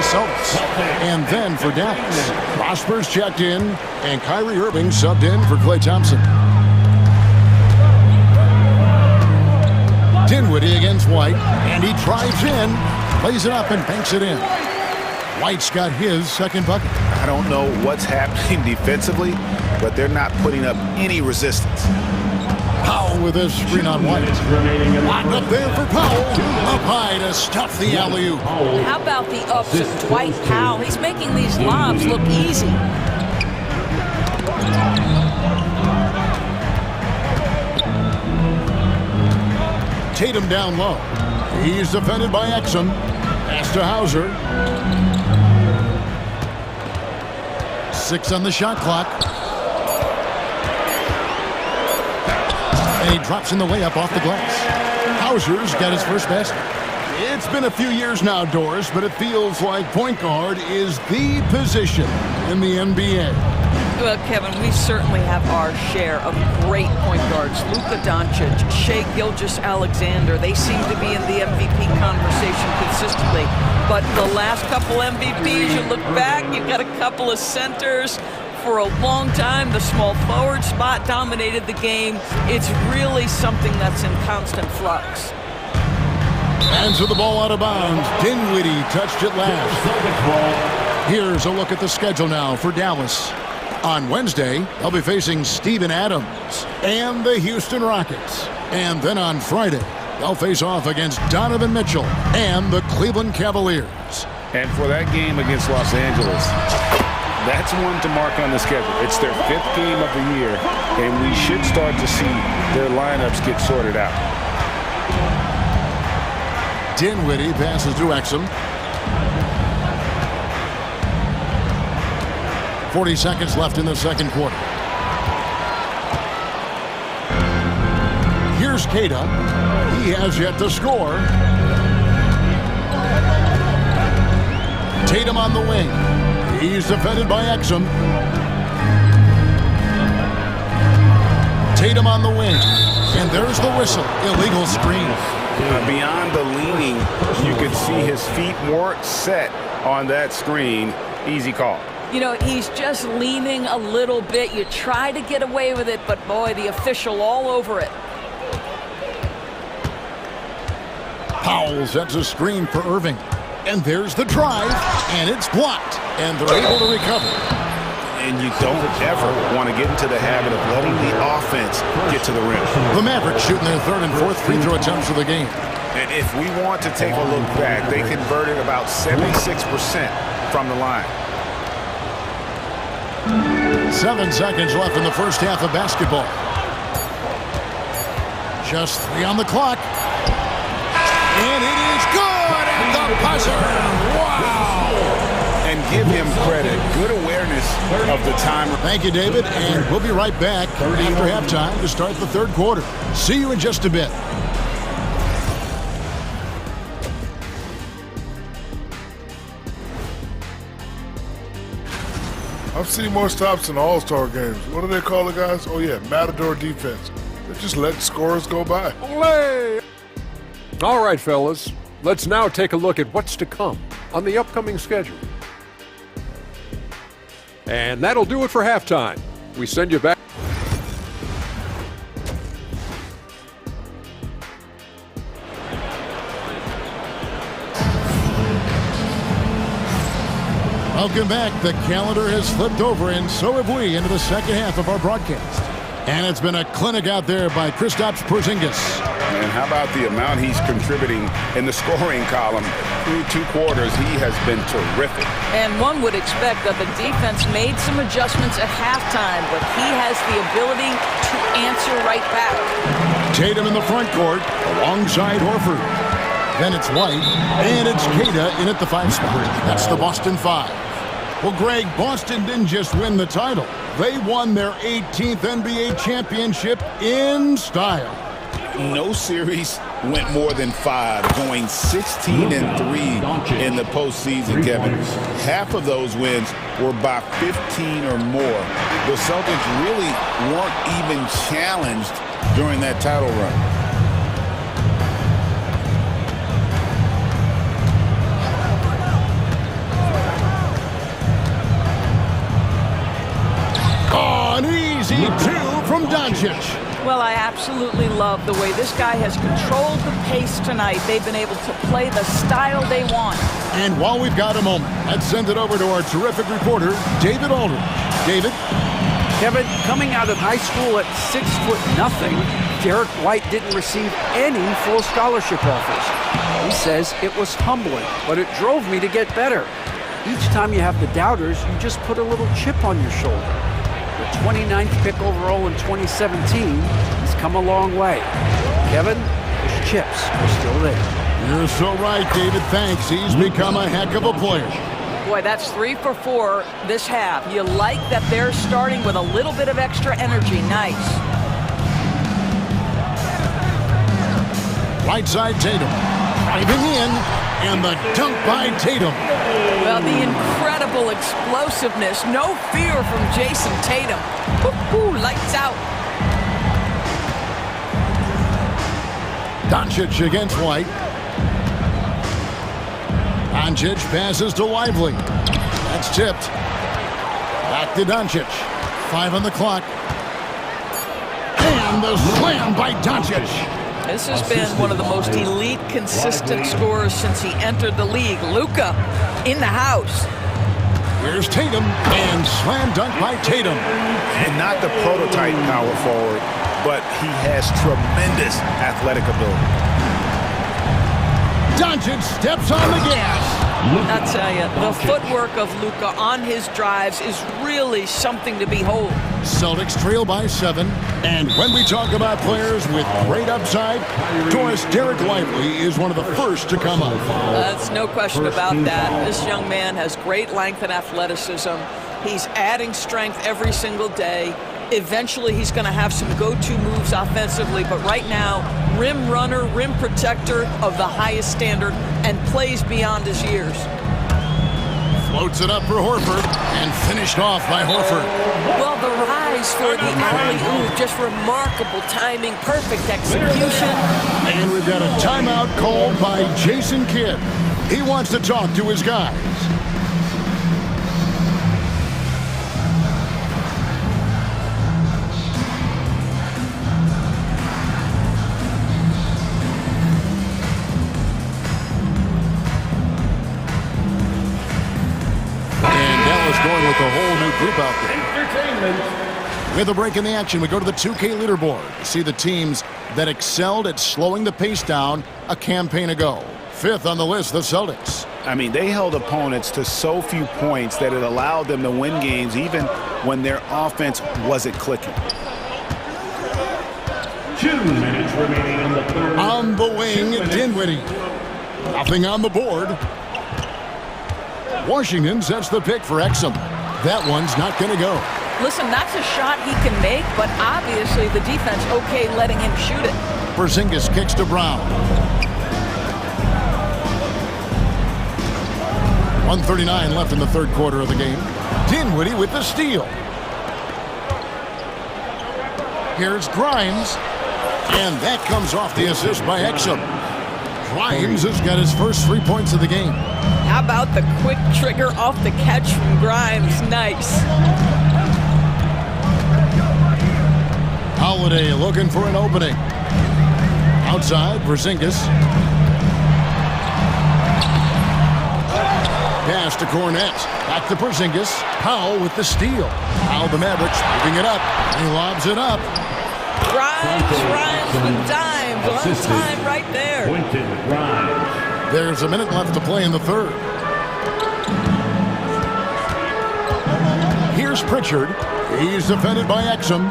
Celtics. And then for Dallas, Prosper's checked in, and Kyrie Irving subbed in for Klay Thompson. Dinwiddie against White, and he drives in, plays it up, and banks it in. White's got his second bucket. I don't know what's happening defensively, but they're not putting up any resistance. Powell with his screen on White. Locked up there for Powell. Up high to stuff the alley-oop. How about the ups of Dwight Powell? He's making these lobs look easy. Tatum down low. He's defended by Exum. Pass to Hauser. 6 on the shot clock. And he drops in the layup off the glass. Hauser's got his first basket. It's been a few years now, Doris, but it feels like point guard is the position in the NBA. Well, Kevin, we certainly have our share of great point guards. Luka Doncic, Shai Gilgeous-Alexander, they seem to be in the MVP conversation consistently. But the last couple MVPs, you look back, you've got a couple of centers. For a long time, the small forward spot dominated the game. It's really something that's in constant flux. Hands with the ball out of bounds. Dinwiddie touched it last. Here's a look at the schedule now for Dallas. On Wednesday, they'll be facing Steven Adams and the Houston Rockets. And then on Friday, they'll face off against Donovan Mitchell and the Cleveland Cavaliers. And for that game against Los Angeles, that's one to mark on the schedule. It's their 5th game of the year, and we should start to see their lineups get sorted out. Dinwiddie passes to Exum. 40 seconds left in the second quarter. Here's Keita. He has yet to score. Tatum on the wing. He's defended by Exum. Tatum on the wing. And there's the whistle. Illegal screen. Beyond the leaning, you could see his feet more set on that screen. Easy call. You know, he's just leaning a little bit. You try to get away with it, but boy, the official all over it. Powell sets a screen for Irving. And there's the drive, and it's blocked. And they're able to recover. And you don't ever want to get into the habit of letting the offense get to the rim. The Mavericks shooting their 3rd and 4th free throw attempts of the game. And if we want to take a look back, they converted about 76% from the line. 7 seconds left in the first half of basketball. Just 3 on the clock. And it is good at the buzzer. Wow! And give him credit. Good awareness of the time. Thank you, David. And we'll be right back after halftime to start the third quarter. See you in just a bit. I've seen more stops in All-Star games. What do they call it, guys? Oh, yeah, Matador defense. They just let scores go by. Olé! All right, fellas. Let's now take a look at what's to come on the upcoming schedule. And that'll do it for halftime. We send you back. Welcome back. The calendar has flipped over, and so have we, into the second half of our broadcast. And it's been a clinic out there by Kristaps Porzingis. man. How about the amount he's contributing in the scoring column through 2 quarters? He has been terrific. And one would expect that the defense made some adjustments at halftime, but he has the ability to answer right back. Tatum in the front court alongside Horford. Then it's White, and it's Queta in at the 5 spot. That's the Boston 5. Well, Greg, Boston didn't just win the title. They won their 18th NBA championship in style. No series went more than 5, going 16-3 in the postseason, Kevin. Half of those wins were by 15 or more. The Celtics really weren't even challenged during that title run. Oh, an easy 2 from Doncic. Well, I absolutely love the way this guy has controlled the pace tonight. They've been able to play the style they want. And while we've got a moment, let's send it over to our terrific reporter, David Aldridge. David? Kevin, coming out of high school at 6'0", Derek White didn't receive any full scholarship offers. He says it was humbling, but it drove me to get better. Each time you have the doubters, you just put a little chip on your shoulder. The 29th pick overall in 2017, he's come a long way. Kevin, his chips are still there. You're so right, David. Thanks. He's become a heck of a player. Boy, that's 3 for 4 this half. You like that they're starting with a little bit of extra energy. Nice. Right side Tatum. Driving in, and the dunk by Tatum. Well, the incredible explosiveness. No fear from Jason Tatum. Woo-hoo, lights out. Doncic against White. Doncic passes to Lively. That's tipped. Back to Doncic. 5 on the clock. And the slam by Doncic. This has been one of the most elite, consistent scorers since he entered the league. Luka in the house. Here's Tatum, and slam dunk by Tatum. And not the prototype power forward, but he has tremendous athletic ability. Doncic steps on the gas. I tell you, the footwork of Luka on his drives is really something to behold. Celtics trail by 7. And when we talk about players with great upside, Doris Derek Lively is one of the first to come up. That's no question about that. This young man has great length and athleticism. He's adding strength every single day. Eventually, he's going to have some go-to moves offensively, but right now, rim runner, rim protector of the highest standard, and plays beyond his years. Floats it up for Horford, and finished off by Horford. Well, the rise for the alley-oop, just remarkable timing, perfect execution. And we've got a timeout called by Jason Kidd. He wants to talk to his guys. Going with a whole new group out there. With a break in the action, we go to the 2K leaderboard to see the teams that excelled at slowing the pace down a campaign ago. 5th on the list, the Celtics. I mean, they held opponents to so few points that it allowed them to win games even when their offense wasn't clicking. 2 minutes remaining in the third. On the wing, Dinwiddie. Nothing on the board. Washington sets the pick for Exum. That one's not going to go. Listen, that's a shot he can make, but obviously the defense okay letting him shoot it. Porzingis kicks to Brown. 1:39 left in the third quarter of the game. Dinwiddie with the steal. Here's Grimes. And that comes off the assist by Exum. Grimes has got his first 3 points of the game. How about the quick trigger off the catch from Grimes? Nice. Holiday looking for an opening. Outside, Porzingis. Pass to Cornette. Back to Porzingis. Powell with the steal. Now the Mavericks moving it up. He lobs it up. Rhymes with dimes. On time right there. There's a minute left to play in the third. Here's Pritchard. He's defended by Exum.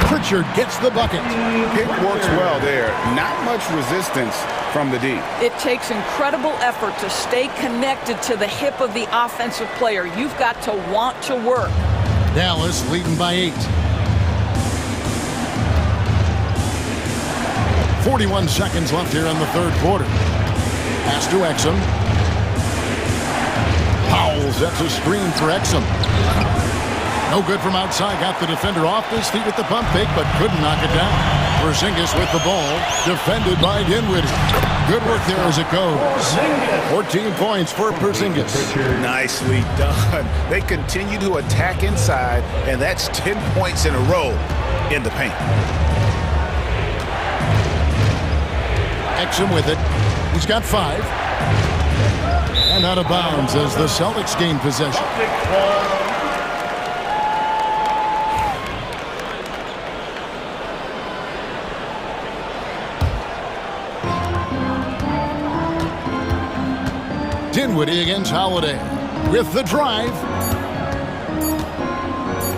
Pritchard gets the bucket. It works well there. Not much resistance from the D. It takes incredible effort to stay connected to the hip of the offensive player. You've got to want to work. Dallas leading by 8. 41 seconds left here in the third quarter. Pass to Exum. Powell sets a screen for Exum. No good from outside. Got the defender off his feet with the pump fake, but couldn't knock it down. Porzingis with the ball. Defended by Dinwiddie. Good work there as it goes. 14 points for Porzingis. Nicely done. They continue to attack inside, and that's 10 points in a row in the paint. Exum with it. He's got 5. And out of bounds as the Celtics gain possession. Dinwiddie against Holiday with the drive.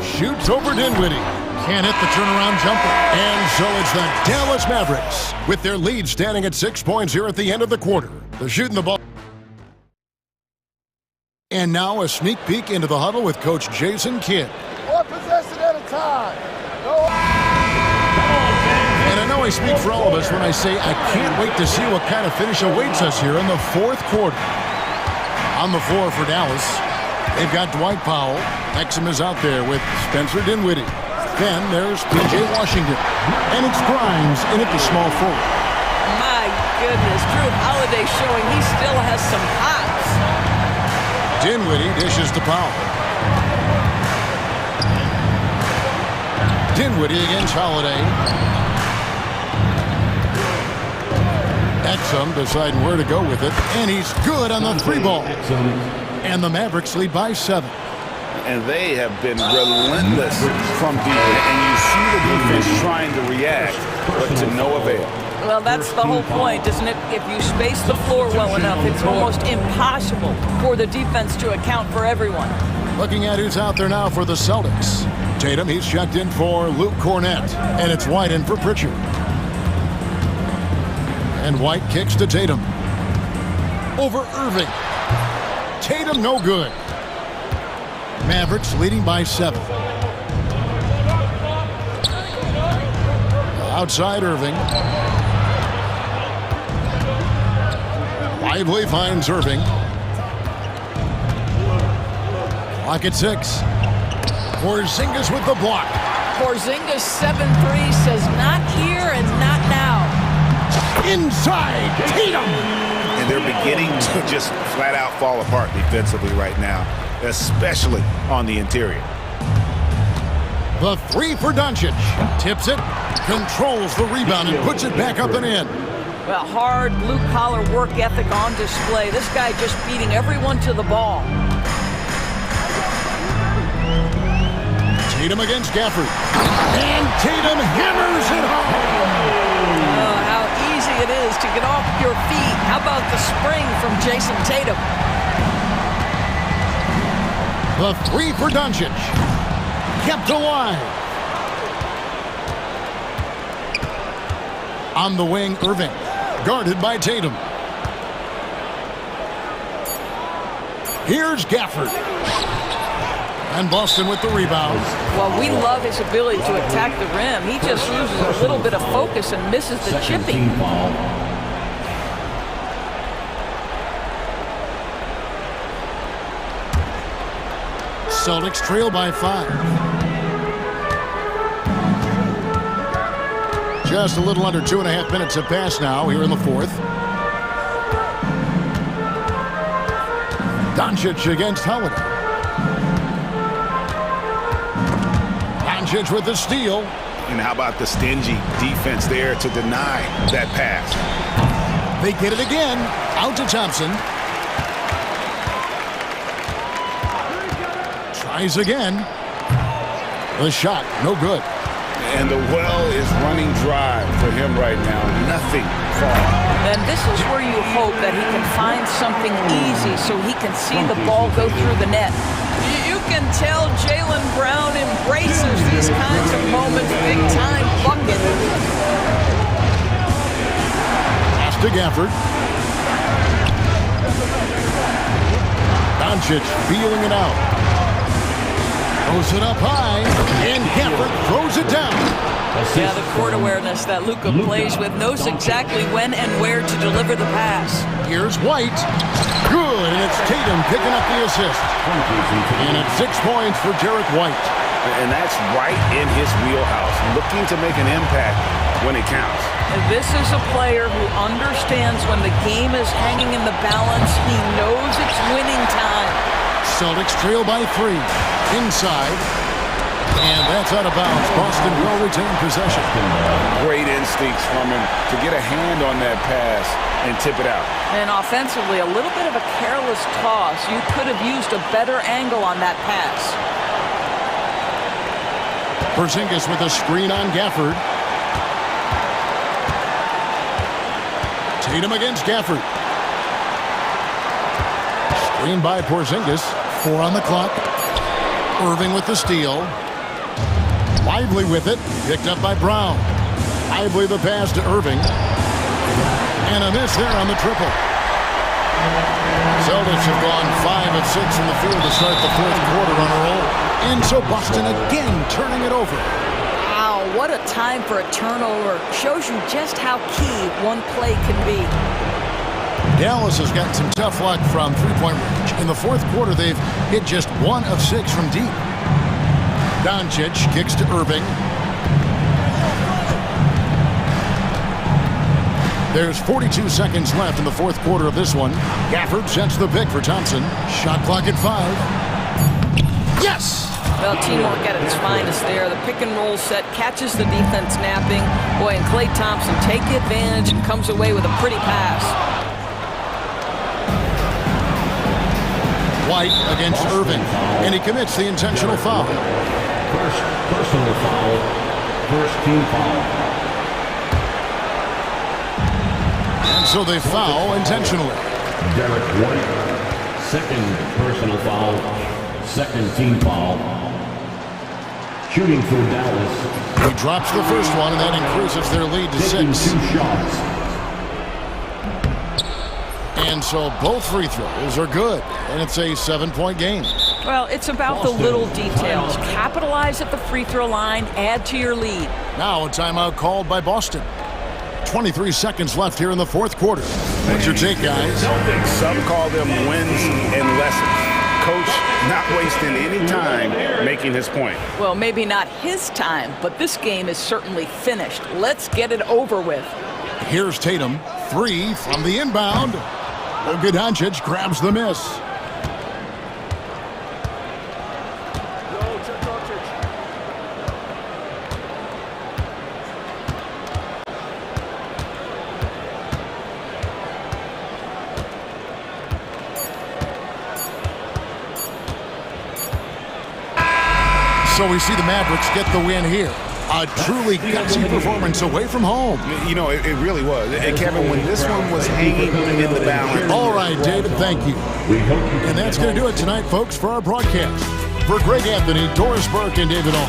Shoots over Dinwiddie. Can't hit the turnaround jumper. And so it's the Dallas Mavericks with their lead standing at 6 points here at the end of the quarter. They're shooting the ball. And now a sneak peek into the huddle with Coach Jason Kidd. One possession at a time. And I know I speak for all of us when I say I can't wait to see what kind of finish awaits us here in the fourth quarter. On the floor for Dallas, they've got Dwight Powell. Exum is out there with Spencer Dinwiddie. Then there's P.J. Washington. And it's Grimes in at the small forward. My goodness, Drew Holiday showing he still has some hops. Dinwiddie dishes to Powell. Dinwiddie against Holiday. Exum deciding where to go with it, and he's good on the 3-ball. And the Mavericks lead by 7. And they have been relentless from deep, and you see the defense trying to react, but to no avail. Well, that's the whole point, isn't it? If you space the floor well enough, it's almost impossible for the defense to account for everyone. Looking at who's out there now for the Celtics. Tatum, he's checked in for Luke Cornett, and it's White in for Pritchard. And White kicks to Tatum. Over Irving. Tatum no good. Mavericks leading by 7. Outside Irving. Lively finds Irving. Clock at 6. Porzingis with the block. Porzingis 7-3 says not here and not now. Inside Tatum. And they're beginning to just flat out fall apart defensively right now, especially on the interior. The 3 for Doncic. Tips it, controls the rebound, and puts it back up and in. Well, hard blue-collar work ethic on display. This guy just beating everyone to the ball. Tatum against Gafford. And Tatum hammers it home. Oh, how easy it is to get off your feet. How about the spring from Jason Tatum? The 3 for Doncic. Kept alive. On the wing, Irving. Guarded by Tatum. Here's Gafford. And Boston with the rebound. Well, we love his ability to attack the rim. He just loses a little bit of focus and misses the chipping. Celtics trail by 5. Just a little under 2.5 minutes have passed now here in the fourth. Doncic against Holiday. Doncic with the steal. And how about the stingy defense there to deny that pass? They get it again. Out to Thompson. Tries again. The shot, no good. And the well is running dry for him right now. Nothing falling. And this is where you hope that he can find something easy so he can see the ball go through the net. You can tell Jaylen Brown embraces these kinds of moments, big-time bucket. Pass to Gafford. Doncic feeling it out. Throws it up high, and Gafford throws it down. Yeah, the court awareness that Luka plays with, knows exactly when and where to deliver the pass. Here's White. Good, and it's Tatum picking up the assist. And it's 6 points for Derek White. And that's right in his wheelhouse, looking to make an impact when it counts. This is a player who understands when the game is hanging in the balance. He knows it's winning time. Celtics trail by 3. Inside. And that's out of bounds. Boston will retain possession. Great instincts from him to get a hand on that pass and tip it out. And offensively, a little bit of a careless toss. You could have used a better angle on that pass. Porzingis with a screen on Gafford. Tatum against Gafford. Screen by Porzingis. 4 on the clock. Irving with the steal. Lively with it. Picked up by Brown. Lively the pass to Irving. And a miss there on the triple. Celtics have gone 5 of 6 in the field to start the fourth quarter on a roll. And so Boston again turning it over. Wow, what a time for a turnover. Shows you just how key one play can be. Dallas has gotten some tough luck from three-point range. In the fourth quarter, they've hit just 1 of 6 from deep. Doncic kicks to Irving. There's 42 seconds left in the fourth quarter of this one. Gafford sets the pick for Thompson. Shot clock at 5. Yes! Well, teamwork at its finest there. The pick and roll set catches the defense napping. Boy, and Klay Thompson take advantage and comes away with a pretty pass. White against Irving, and he commits the intentional foul. First personal foul, first team foul. And so they foul intentionally. Derek White, second personal foul, second team foul. Shooting for Dallas. He drops the first one, and that increases their lead to 6. Taking 2 shots. And so both free throws are good, and it's a 7-point game. Well, it's about the little details. Capitalize at the free throw line, add to your lead. Now a timeout called by Boston. 23 seconds left here in the fourth quarter. What's your take, guys? Some call them wins and lessons. Coach not wasting any time making his point. Well, maybe not his time, but this game is certainly finished. Let's get it over with. Here's Tatum. 3 from the inbound. Luka Doncic grabs the miss. So we see the Mavericks get the win here. A truly gutsy performance away from home. You know, it really was. And Kevin, when this one was hanging in the balance. All right, David, thank you. And that's going to do it tonight, folks, for our broadcast. For Greg Anthony, Doris Burke, and David All.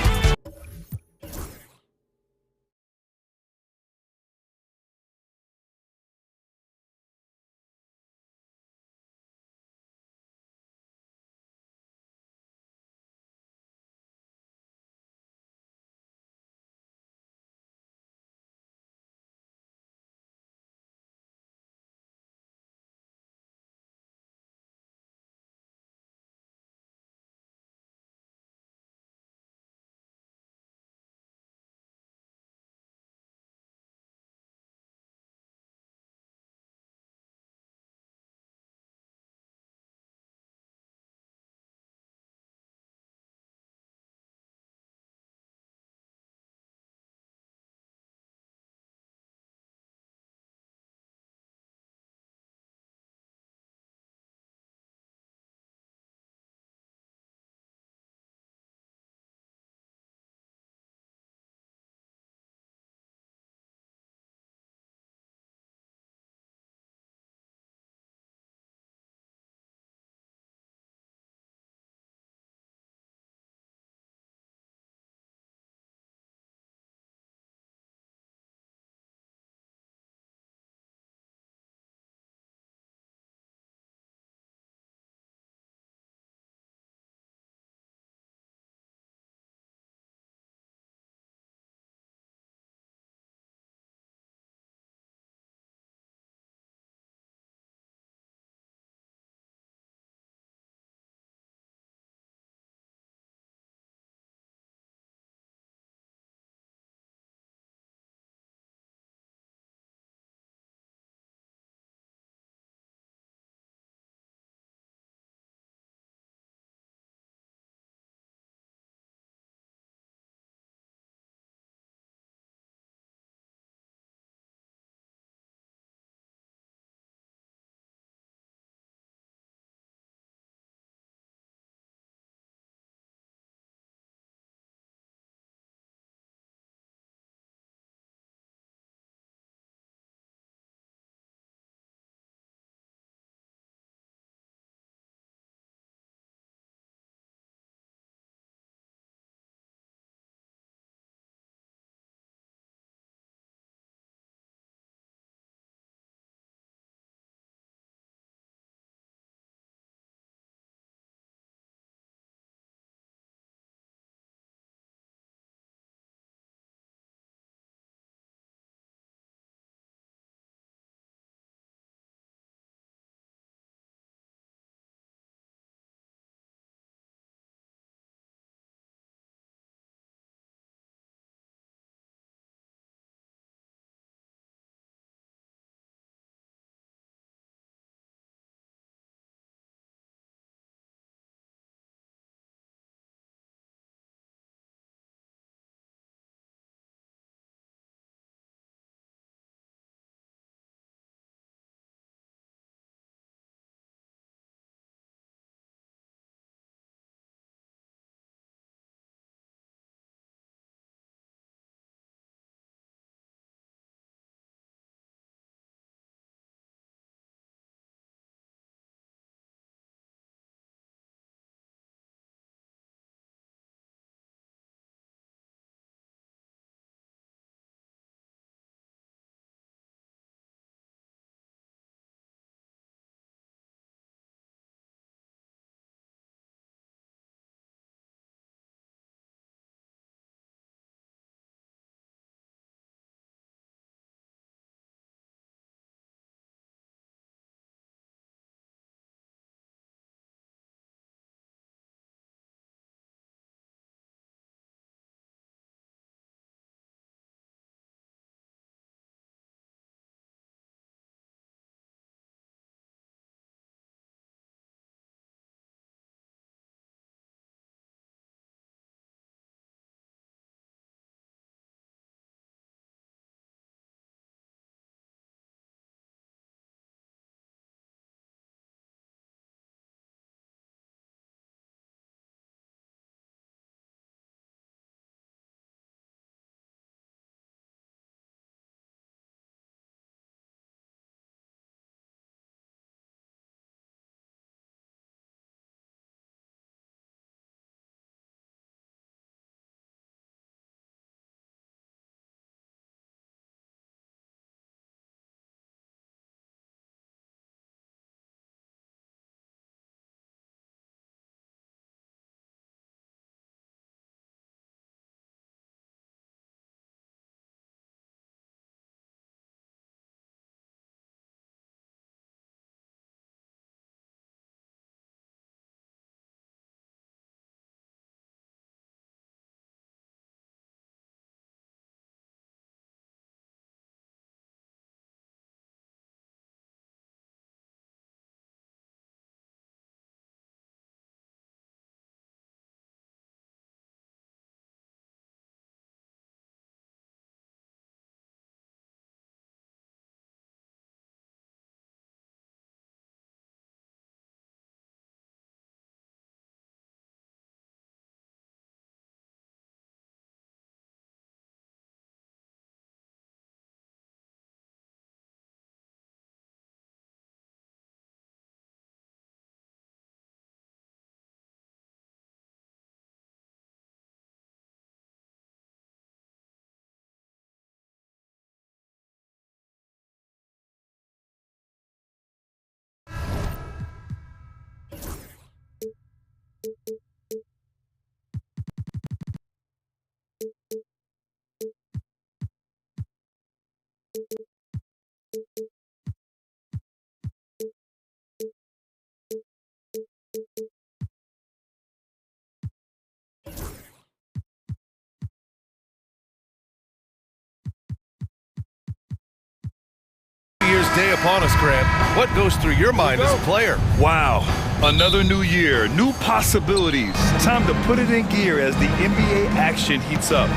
Day upon us, Grant. What goes through your mind as a player? Wow, another new year, new possibilities. Time to put it in gear as the NBA action heats up.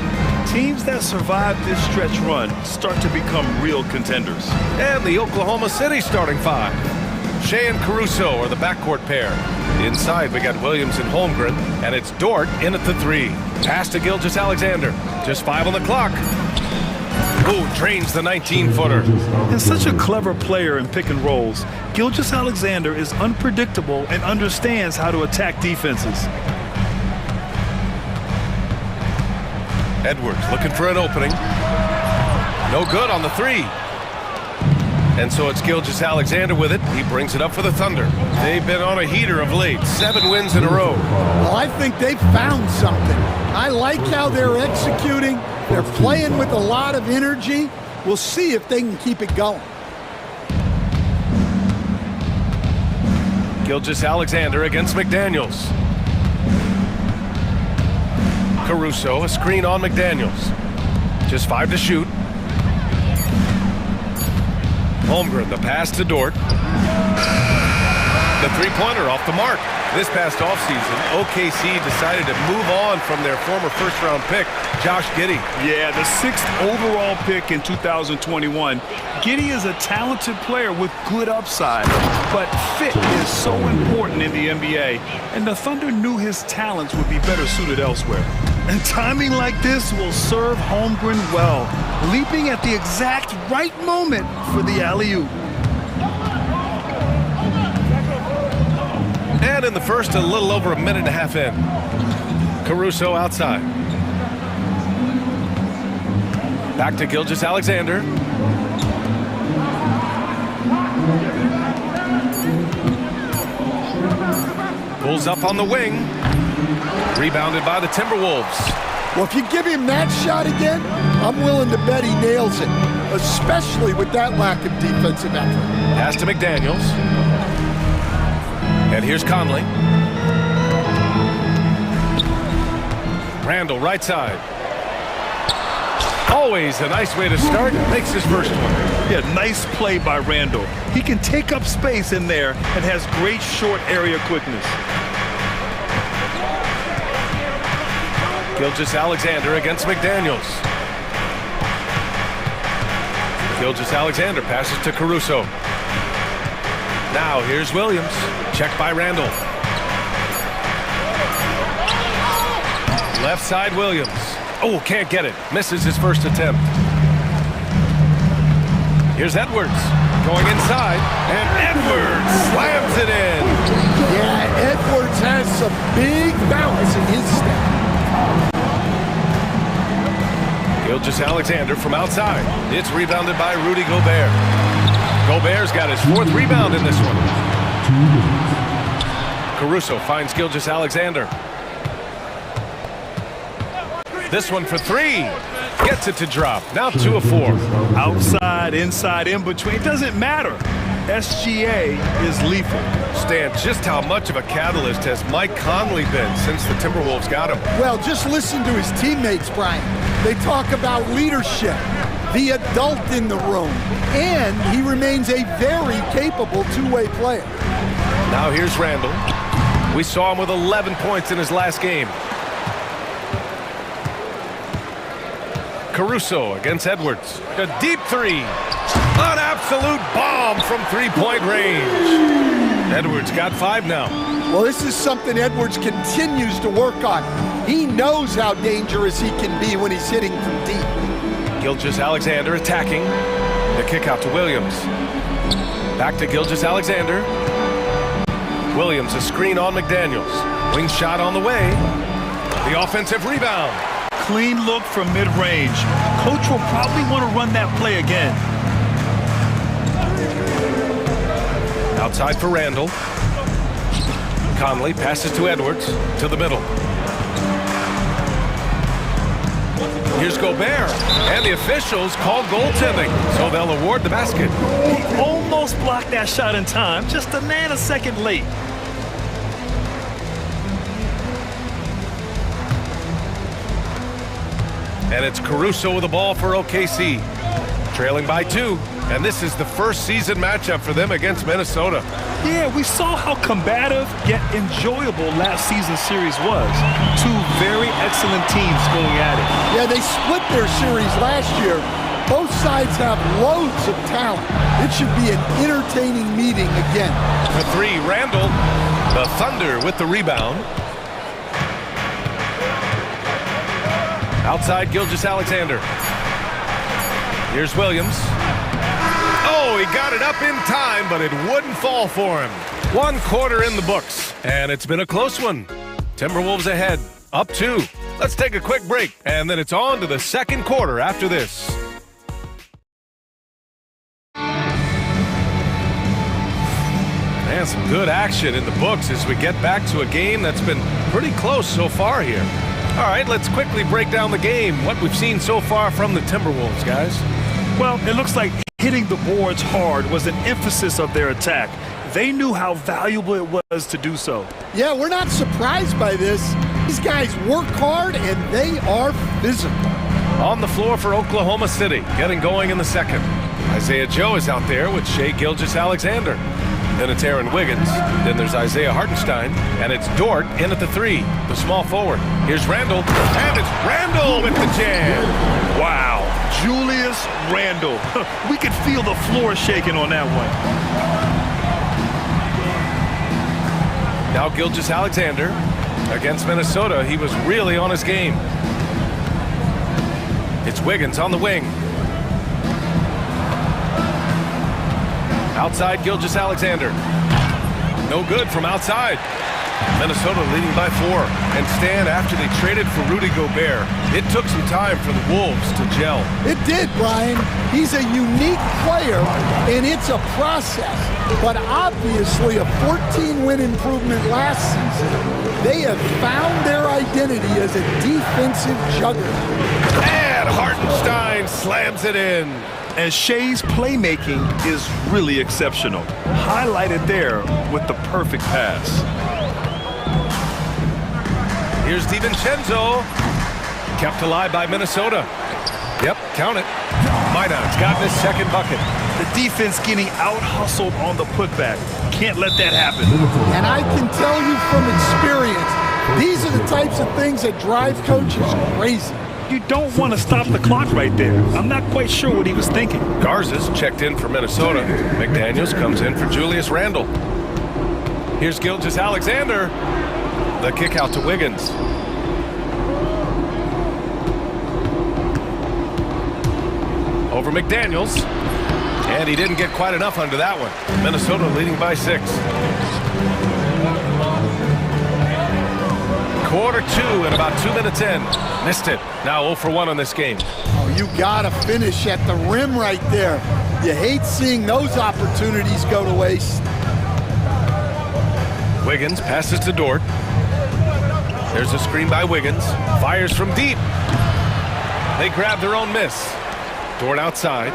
Teams that survive this stretch run start to become real contenders. And the Oklahoma City starting five. Shea and Caruso are the backcourt pair. Inside, we got Williams and Holmgren, and it's Dort in at the three. Pass to Gilgeous-Alexander. Just 5 on the clock. Ooh, drains the 19-footer. And such a clever player in pick and rolls, Gilgeous-Alexander is unpredictable and understands how to attack defenses. Edwards looking for an opening. No good on the three. And so it's Gilgeous-Alexander with it. He brings it up for the Thunder. They've been on a heater of late. 7 wins in a row. Well, I think they've found something. I like how they're executing. They're playing with a lot of energy. We'll see if they can keep it going. Gilgeous-Alexander against McDaniels. Caruso, a screen on McDaniels. Just 5 to shoot. Holmgren, the pass to Dort. The three-pointer off the mark. This past offseason, OKC decided to move on from their former first-round pick, Josh Giddey. Yeah, the 6th overall pick in 2021. Giddey is a talented player with good upside, but fit is so important in the NBA, and the Thunder knew his talents would be better suited elsewhere. And timing like this will serve Holmgren well, leaping at the exact right moment for the alley-oop. And in the first, a little over a minute and a half in. Caruso outside. Back to Gilgeous-Alexander. Pulls up on the wing. Rebounded by the Timberwolves. Well, if you give him that shot again, I'm willing to bet he nails it, especially with that lack of defensive effort. Pass to McDaniels. And here's Conley. Randall, right side. Always a nice way to start. Makes his first one. Yeah, nice play by Randall. He can take up space in there and has great short area quickness. Gilgeous-Alexander against McDaniels. Gilgeous-Alexander passes to Caruso. Now here's Williams. Checked by Randall. Left side Williams. Oh, can't get it. Misses his first attempt. Here's Edwards. Going inside. And Edwards slams it in. Yeah, Edwards has some big bounce in his step. Gilgeous-Alexander from outside. It's rebounded by Rudy Gobert. Gobert's got his 4th rebound in this one. Caruso finds Gilgeous-Alexander. This one for 3. Gets it to drop. Now 2 of 4. Outside, inside, in between. It doesn't matter. SGA is lethal. Stan, just how much of a catalyst has Mike Conley been since the Timberwolves got him? Well, just listen to his teammates, Brian. They talk about leadership, the adult in the room, and he remains a very capable two-way player. Now here's Randall. We saw him with 11 points in his last game. Caruso against Edwards. A deep 3. An absolute bomb from three-point range. Edwards got 5 now. Well, this is something Edwards continues to work on. He knows how dangerous he can be when he's hitting from deep. Gilgeous-Alexander attacking. The kick out to Williams. Back to Gilgeous-Alexander. Williams, a screen on McDaniels. Wing shot on the way. The offensive rebound. Clean look from mid-range. Coach will probably want to run that play again. Outside for Randall. Conley passes to Edwards, to the middle. Here's Gobert, and the officials call goaltending, so they'll award the basket. He almost blocked that shot in time, just a nanosecond late. And it's Caruso with the ball for OKC. Trailing by 2, and this is the first season matchup for them against Minnesota. Yeah, we saw how combative yet enjoyable last season's series was. Two very excellent teams going at it. Yeah, they split their series last year. Both sides have loads of talent. It should be an entertaining meeting again. For 3, Randall. The Thunder with the rebound. Outside, Gilgeous-Alexander. Here's Williams. Oh, he got it up in time, but it wouldn't fall for him. 1 quarter in the books, and it's been a close one. Timberwolves ahead, up 2. Let's take a quick break, and then it's on to the second quarter after this. And some good action in the books as we get back to a game that's been pretty close so far here. All right, let's quickly break down the game, what we've seen so far from the Timberwolves, guys. Well, it looks like hitting the boards hard was an emphasis of their attack. They knew how valuable it was to do so. Yeah, we're not surprised by this. These guys work hard and they are physical. On the floor for Oklahoma City, getting going in the second. Isaiah Joe is out there with Shai Gilgeous-Alexander. Then it's Aaron Wiggins. Then there's Isaiah Hartenstein. And it's Dort in at the 3, the small forward. Here's Randall. And it's Randall with the jam. Wow, Julius Randle. We could feel the floor shaking on that one. Now Gilgeous-Alexander against Minnesota. He was really on his game. It's Wiggins on the wing. Outside, Gilgeous-Alexander. No good from outside. Minnesota leading by 4. And Stan, after they traded for Rudy Gobert, it took some time for the Wolves to gel. It did, Brian. He's a unique player, and it's a process. But obviously a 14-win improvement last season. They have found their identity as a defensive juggernaut. And Hartenstein slams it in. And Shai's playmaking is really exceptional. Highlighted there with the perfect pass. Here's DiVincenzo. Kept alive by Minnesota. Yep, count it. Minot's gotten his second bucket. The defense getting out-hustled on the putback. Can't let that happen. And I can tell you from experience, these are the types of things that drive coaches crazy. You don't want to stop the clock right there. I'm not quite sure what he was thinking. Garza's checked in for Minnesota. McDaniels comes in for Julius Randle. Here's Gilgeous-Alexander. The kick out to Wiggins. Over McDaniels. And he didn't get quite enough under that one. Minnesota leading by 6. Quarter 2 and about 2 minutes in. Missed it. Now 0 for 1 on this game. Oh, you gotta finish at the rim right there. You hate seeing those opportunities go to waste. Wiggins passes to Dort. There's a screen by Wiggins. Fires from deep. They grab their own miss. Dort outside.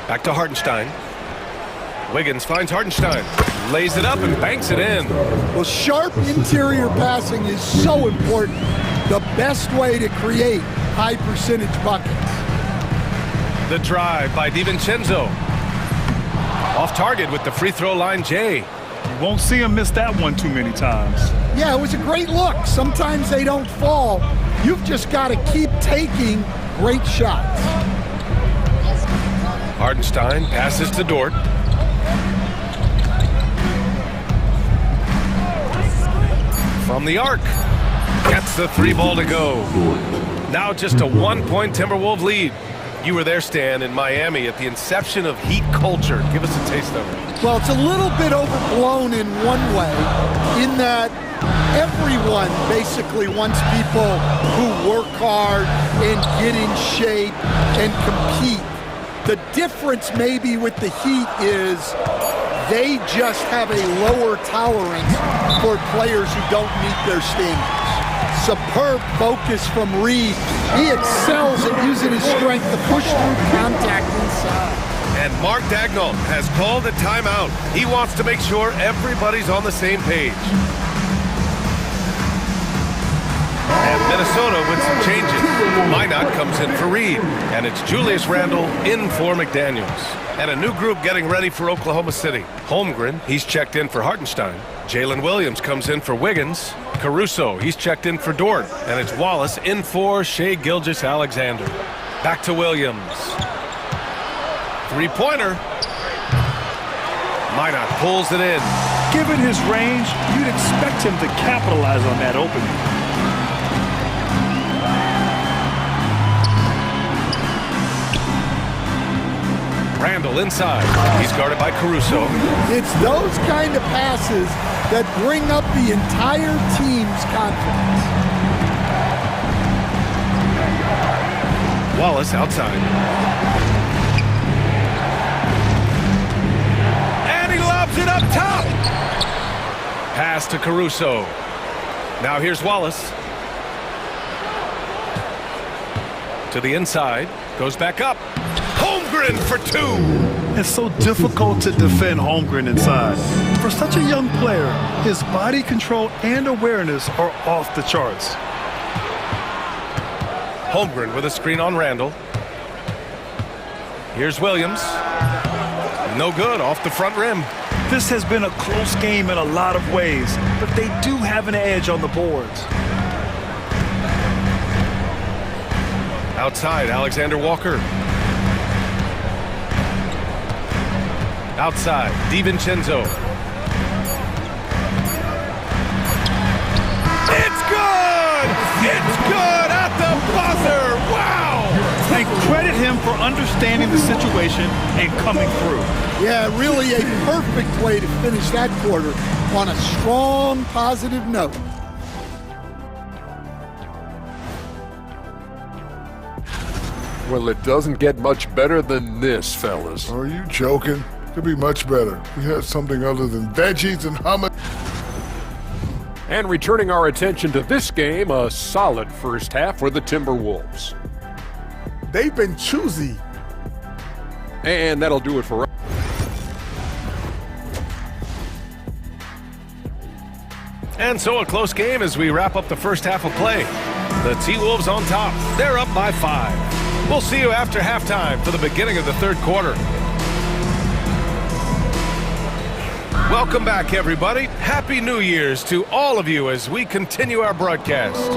Back to Hartenstein. Wiggins finds Hartenstein. Lays it up and banks it in. Well, sharp interior passing is so important. The best way to create high percentage buckets. The drive by DiVincenzo. Off target with the free throw line, Jay. You won't see him miss that one too many times. Yeah, it was a great look. Sometimes they don't fall. You've just got to keep taking great shots. Hartenstein passes to Dort. From the arc. Gets the 3 ball to go. Now just a 1-point Timberwolves lead. You were there, Stan, in Miami at the inception of Heat culture. Give us a taste of it. Well, it's a little bit overblown in one way, in that everyone basically wants people who work hard and get in shape and compete. The difference maybe with the Heat is They just have a lower tolerance for players who don't meet their standards. Superb focus from Reed. He excels at using his strength to push through contact inside. And Mark Daigneault has called a timeout. He wants to make sure everybody's on the same page. And Minnesota with some changes. Minot comes in for Reed, and it's Julius Randle in for McDaniels. And a new group getting ready for Oklahoma City. Holmgren, he's checked in for Hartenstein. Jalen Williams comes in for Wiggins. Caruso, he's checked in for Dort. And it's Wallace in for Shai Gilgeous-Alexander. Back to Williams. Three-pointer. Minot pulls it in. Given his range, you'd expect him to capitalize on that opening. Randle inside. He's guarded by Caruso. It's those kind of passes that bring up the entire team's confidence. Wallace outside. And he lobs it up top. Pass to Caruso. Now here's Wallace. To the inside. Goes back up. Holmgren for two. It's so difficult to defend Holmgren inside. For such a young player, his body control and awareness are off the charts. Holmgren with a screen on Randle. Here's Williams. No good, off the front rim. This has been a close game in a lot of ways, but they do have an edge on the boards. Outside, Alexander Walker. Outside, DiVincenzo. It's good! It's good at the buzzer! Wow! And credit him for understanding the situation and coming through. Yeah, really a perfect way to finish that quarter on a strong, positive note. Well, it doesn't get much better than this, fellas. Are you joking? Could be much better. We had something other than veggies and hummus. And returning our attention to this game, a solid first half for the Timberwolves. They've been choosy. And that'll do it for us. And so a close game as we wrap up the first half of play. The T-Wolves on top. They're up by 5. We'll see you after halftime for the beginning of the third quarter. Welcome back, everybody. Happy New Year's to all of you as we continue our broadcast.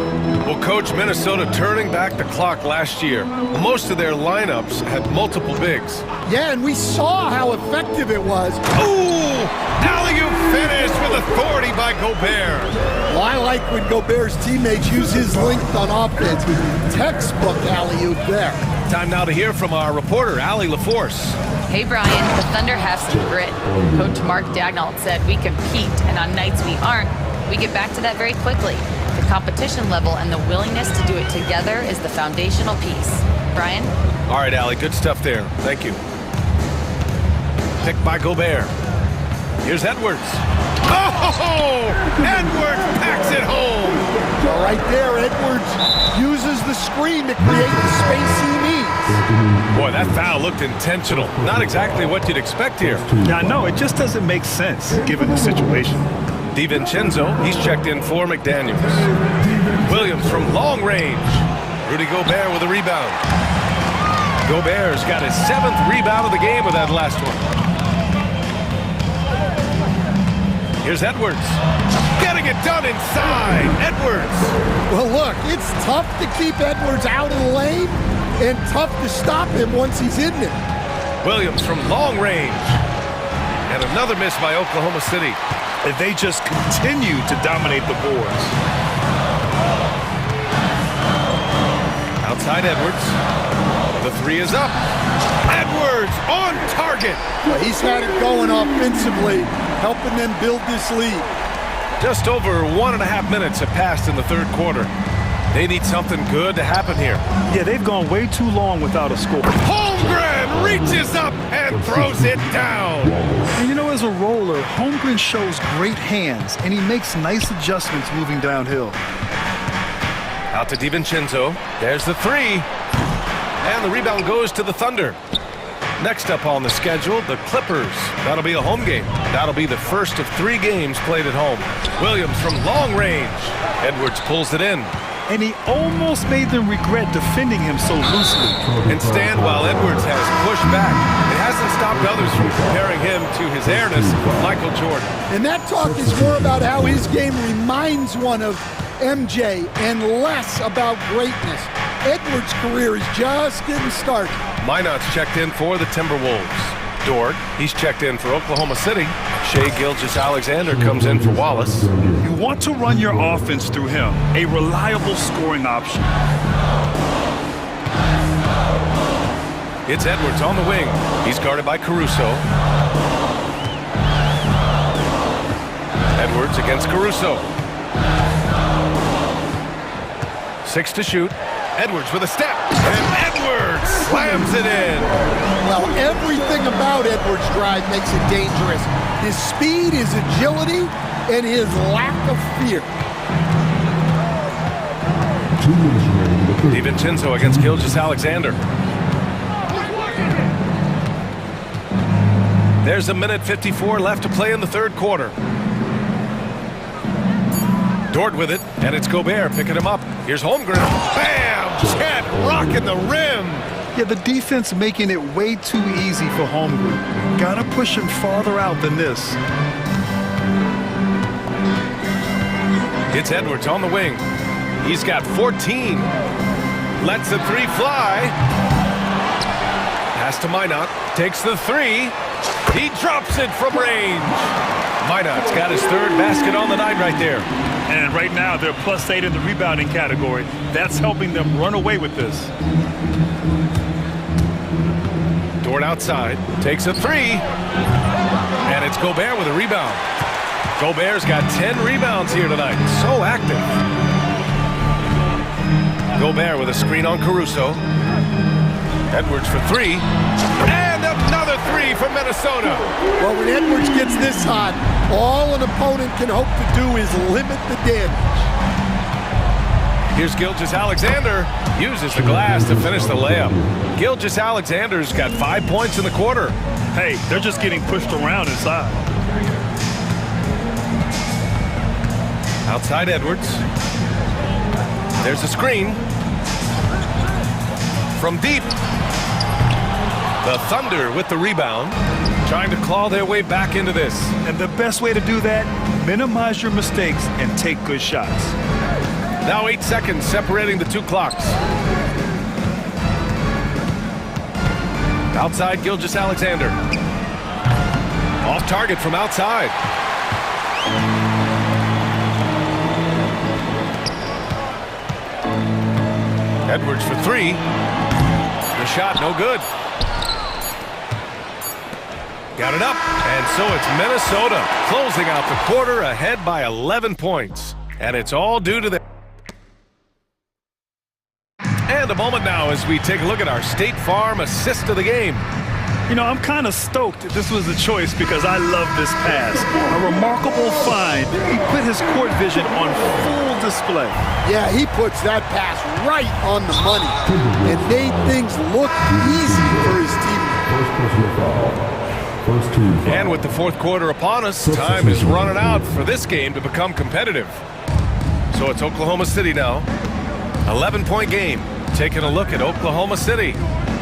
Well, Coach, Minnesota turning back the clock last year. Most of their lineups had multiple bigs. Yeah, and we saw how effective it was. Ooh! Alley-oop finish with authority by Gobert. Well, I like when Gobert's teammates use his length on offense. Textbook alley-oop there. Time now to hear from our reporter, Allie LaForce. Hey, Brian, the Thunder have some grit. Coach Mark Daigneault said we compete, and on nights we aren't, we get back to that very quickly. The competition level and the willingness to do it together is the foundational piece. Brian? All right, Allie, good stuff there. Thank you. Picked by Gobert. Here's Edwards. Oh! Edwards packs it home! Well, right there, Edwards uses the screen to create the space he needs. Boy, that foul looked intentional. Not exactly what you'd expect here. Yeah, I know. It just doesn't make sense, given the situation. DiVincenzo, he's checked in for McDaniels. Williams from long range. Rudy Gobert with a rebound. Gobert's got his 7th rebound of the game with that last one. Here's Edwards. Getting it done inside. Edwards. Well, look, it's tough to keep Edwards out of the lane and tough to stop him once he's in there. Williams from long range. And another miss by Oklahoma City. And they just continue to dominate the boards. Outside Edwards. The 3 is up. Edwards on target. Well, he's had it going offensively, helping them build this lead. Just over 1.5 minutes have passed in the third quarter. They need something good to happen here. Yeah, they've gone way too long without a score. Holmgren reaches up and throws it down. And you know, as a roller, Holmgren shows great hands, and he makes nice adjustments moving downhill. Out to DiVincenzo. There's the three. And the rebound goes to the Thunder. Next up on the schedule, the Clippers. That'll be a home game. That'll be the first of 3 games played at home. Williams from long range. Edwards pulls it in. And he almost made them regret defending him so loosely. Instead, while Edwards has pushed back, it hasn't stopped others from comparing him to his airness, Michael Jordan. And that talk is more about how his game reminds one of MJ and less about greatness. Edwards' career is just getting started. Minot's checked in for the Timberwolves. Dort, he's checked in for Oklahoma City. Shai Gilgeous-Alexander comes in for Wallace. You want to run your offense through him, a reliable scoring option. It's Edwards on the wing. He's guarded by Caruso. Edwards against Caruso. 6 to shoot. Edwards with a step, and Edwards slams it in. Well, everything about Edwards' drive makes it dangerous. His speed, his agility, and his lack of fear. DiVincenzo against Gilgeous-Alexander. There's a minute 54 left to play in the third quarter. Dort with it, and it's Gobert picking him up. Here's Holmgren. Bam! Chet rocking the rim. Yeah, the defense making it way too easy for Holmgren. Gotta push him farther out than this. It's Edwards on the wing. He's got 14. Lets the three fly. Pass to Minot. Takes the three. He drops it from range. Minot's got his third basket on the night right there. And right now, they're +8 in the rebounding category. That's helping them run away with this. Dort outside, takes a three, and it's Gobert with a rebound. Gobert's got 10 rebounds here tonight. So active. Gobert with a screen on Caruso. Edwards for three, and another three from Minnesota. Well, when Edwards gets this hot, all an opponent can hope to do is limit the damage. Here's Gilgeous-Alexander. Uses the glass to finish the layup. Gilgeous-Alexander's got 5 points in the quarter. Hey, they're just getting pushed around inside. Outside Edwards. There's a screen. From deep. The Thunder with the rebound, trying to claw their way back into this. And the best way to do that, minimize your mistakes and take good shots. Now 8 seconds separating the two clocks. Outside Gilgeous-Alexander. Off target from outside. Edwards for three. The shot no good. Got it up, and so it's Minnesota closing out the quarter ahead by 11 points. And it's all due to the... And a moment now as we take a look at our State Farm assist of the game. You know, I'm kind of stoked this was a choice because I love this pass. A remarkable find. He put his court vision on full display. Yeah, he puts that pass right on the money and made things look easy for his team. And with the fourth quarter upon us, time is running out for this game to become competitive. So it's Oklahoma City now. 11-point game. Taking a look at Oklahoma City.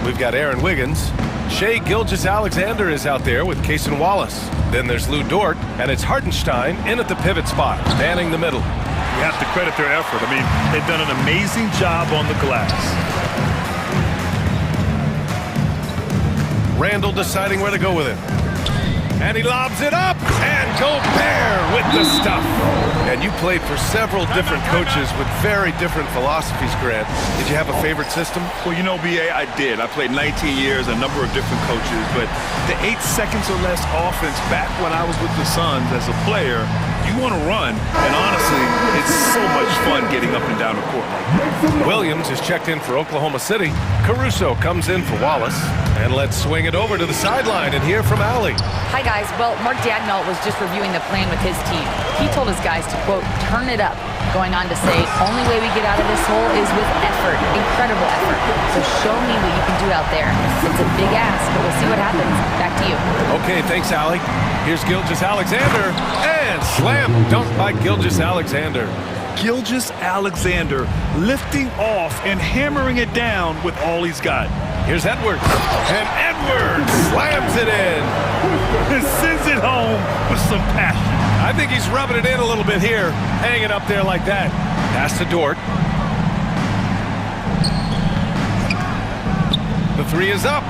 We've got Aaron Wiggins. Shai Gilgeous-Alexander is out there with Cason Wallace. Then there's Lou Dort, and it's Hartenstein in at the pivot spot, manning the middle. You have to credit their effort. I mean, they've done an amazing job on the glass. Randall deciding where to go with it. And he lobs it up, and Gobert with the stuff. And you played for several different coaches with very different philosophies, Grant. Did you have a favorite system? Well, you know, B.A., I did. I played 19 years, a number of different coaches, but the 8 seconds or less offense back when I was with the Suns as a player, You want to run, and honestly, it's so much fun getting up and down the court. Williams is checked in for Oklahoma City. Caruso comes in for Wallace. And let's swing it over to the sideline and hear from Allie. Hi, guys. Well, Mark Dagnall was just reviewing the plan with his team. He told his guys to, quote, turn it up, going on to say, only way we get out of this hole is with effort, incredible effort. So show me what you can do out there. It's a big ask, but we'll see what happens. Back to you. Okay, thanks, Allie. Here's Gilgeous-Alexander, and slam dunk by Gilgeous-Alexander. Gilgeous-Alexander lifting off and hammering it down with all he's got. Here's Edwards, and Edwards slams it in. And sends it home with some passion. I think he's rubbing it in a little bit here, hanging up there like that. Pass to Dort. The three is up.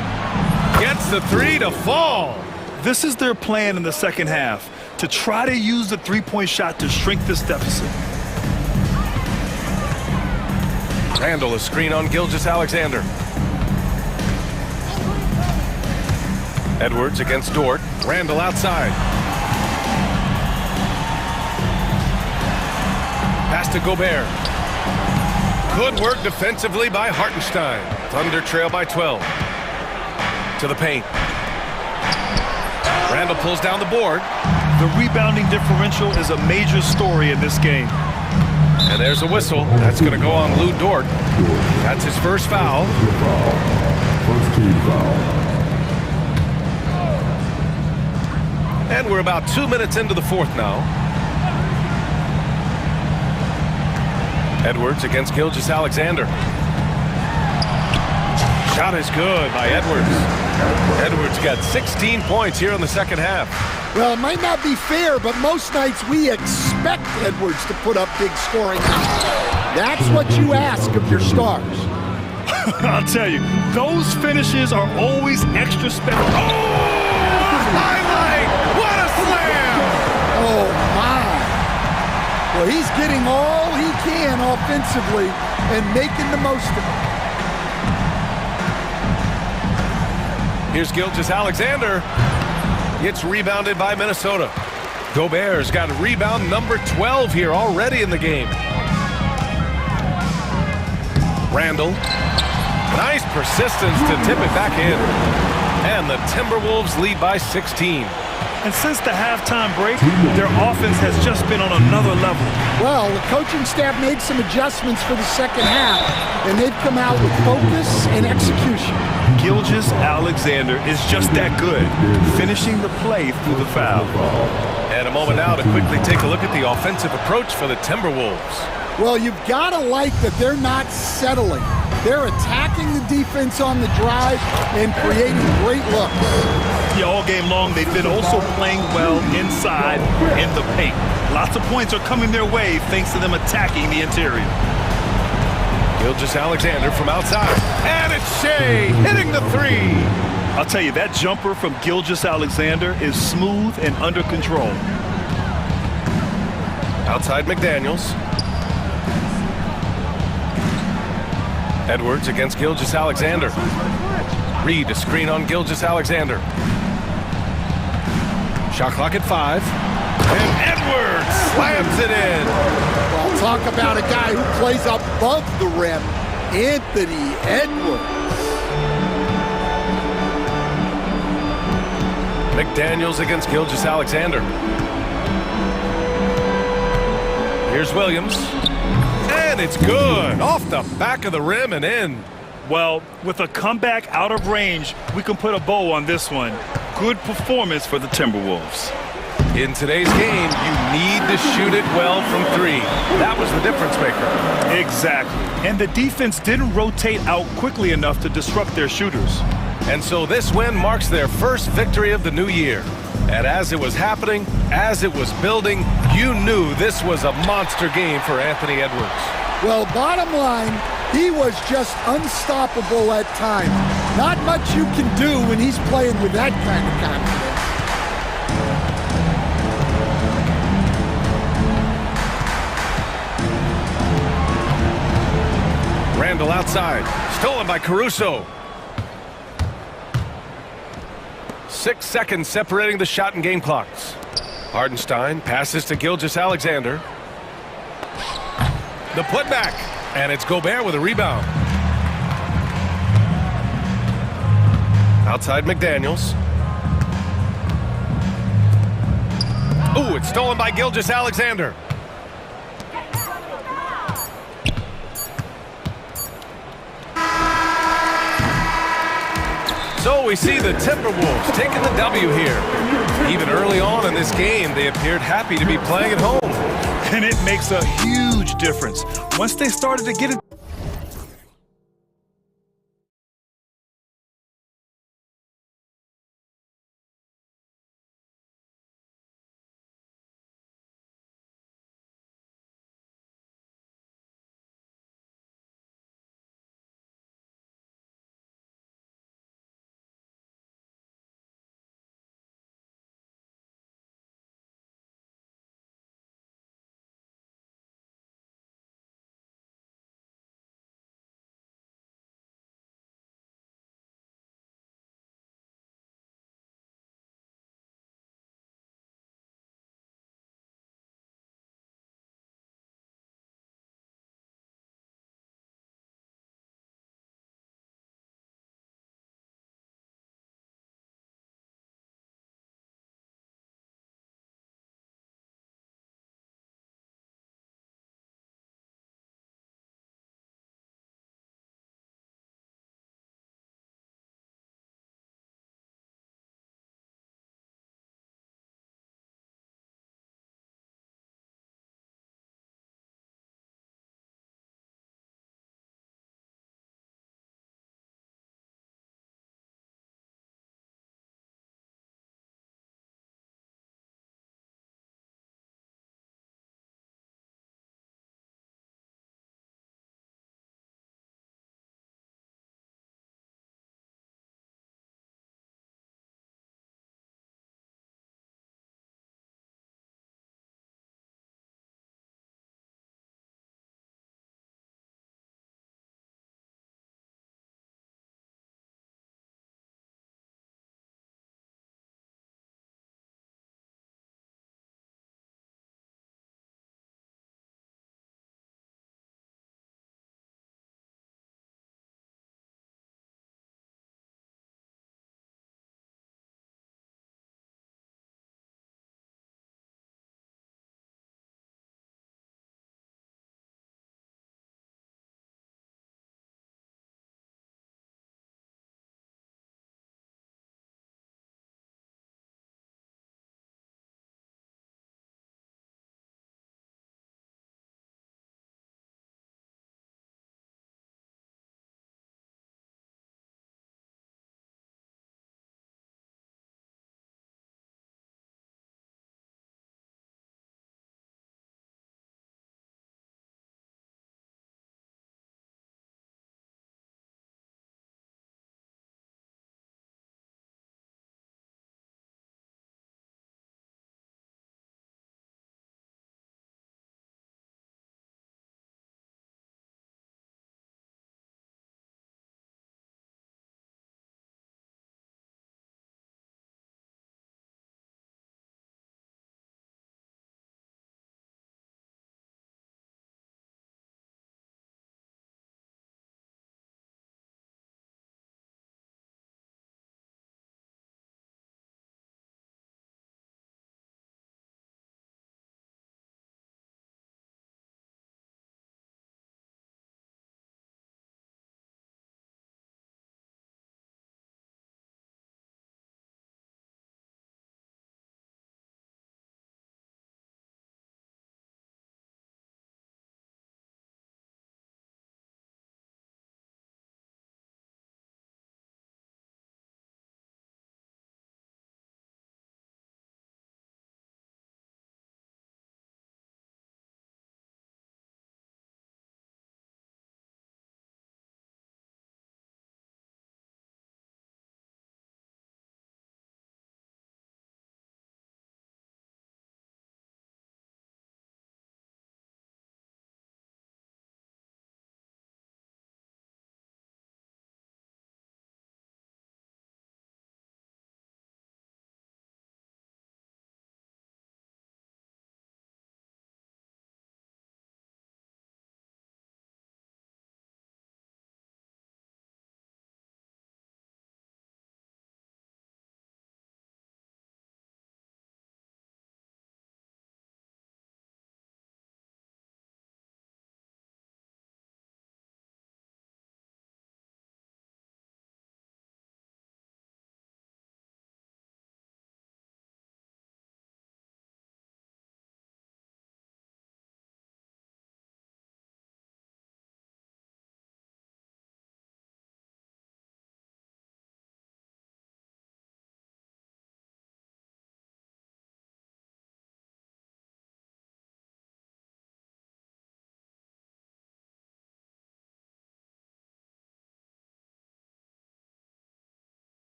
Gets the three to fall. This is their plan in the second half, to try to use the three-point shot to shrink this deficit. Randall, a screen on Gilgeous-Alexander. Edwards against Dort. Randall outside. Pass to Gobert. Good work defensively by Hartenstein. Thunder trail by 12. To the paint. Randall pulls down the board. The rebounding differential is a major story in this game. And there's a whistle. That's going to go on Lou Dort. That's his first foul. First team foul. And we're about 2 minutes into the fourth now. Edwards against Gilgeous-Alexander. Shot is good by Edwards. Edwards got 16 points here in the second half. Well, it might not be fair, but most nights we expect Edwards to put up big scoring. That's what you ask of your stars. I'll tell you, those finishes are always extra special. Oh, highlight! What a slam! Oh, my. Well, he's getting all he can offensively and making the most of it. Here's Gilgeous-Alexander. It's rebounded by Minnesota. Gobert's got rebound number 12 here already in the game. Randall. Nice persistence to tip it back in. And the Timberwolves lead by 16. And since the halftime break, their offense has just been on another level. Well, the coaching staff made some adjustments for the second half, and they've come out with focus and execution. Gilgeous-Alexander is just that good, finishing the play through the foul. And a moment now to quickly take a look at the offensive approach for the Timberwolves. Well, you've got to like that they're not settling. They're attacking the defense on the drive and creating great looks. Yeah, all game long, they've been also playing well inside in the paint. Lots of points are coming their way thanks to them attacking the interior. Gilgeous-Alexander from outside. And it's Shea hitting the three. I'll tell you, that jumper from Gilgeous-Alexander is smooth and under control. Outside McDaniels. Edwards against Gilgeous-Alexander. Reed a screen on Gilgeous-Alexander. Shot clock at 5. And Edwards slams it in. Well, talk about a guy who plays above the rim. Anthony Edwards. McDaniels against Gilgeous-Alexander. Here's Williams. And it's good. Off the back of the rim and in. Well, with a comeback out of range, we can put a bow on this one. Good performance for the Timberwolves. In today's game, you need to shoot it well from 3. That was the difference maker. Exactly. And the defense didn't rotate out quickly enough to disrupt their shooters. And so this win marks their first victory of the new year. And as it was happening, as it was building, you knew this was a monster game for Anthony Edwards. Well, bottom line, he was just unstoppable at times. Not much you can do when he's playing with that kind of confidence. Randall outside. Stolen by Caruso. 6 seconds separating the shot and game clocks. Hardenstein passes to Gilgeous-Alexander. The putback, and it's Gobert with a rebound. Outside McDaniels. Ooh, it's stolen by Gilgeous-Alexander. So we see the Timberwolves taking the W here. Even early on in this game, they appeared happy to be playing at home. And it makes a huge difference. Once they started to get it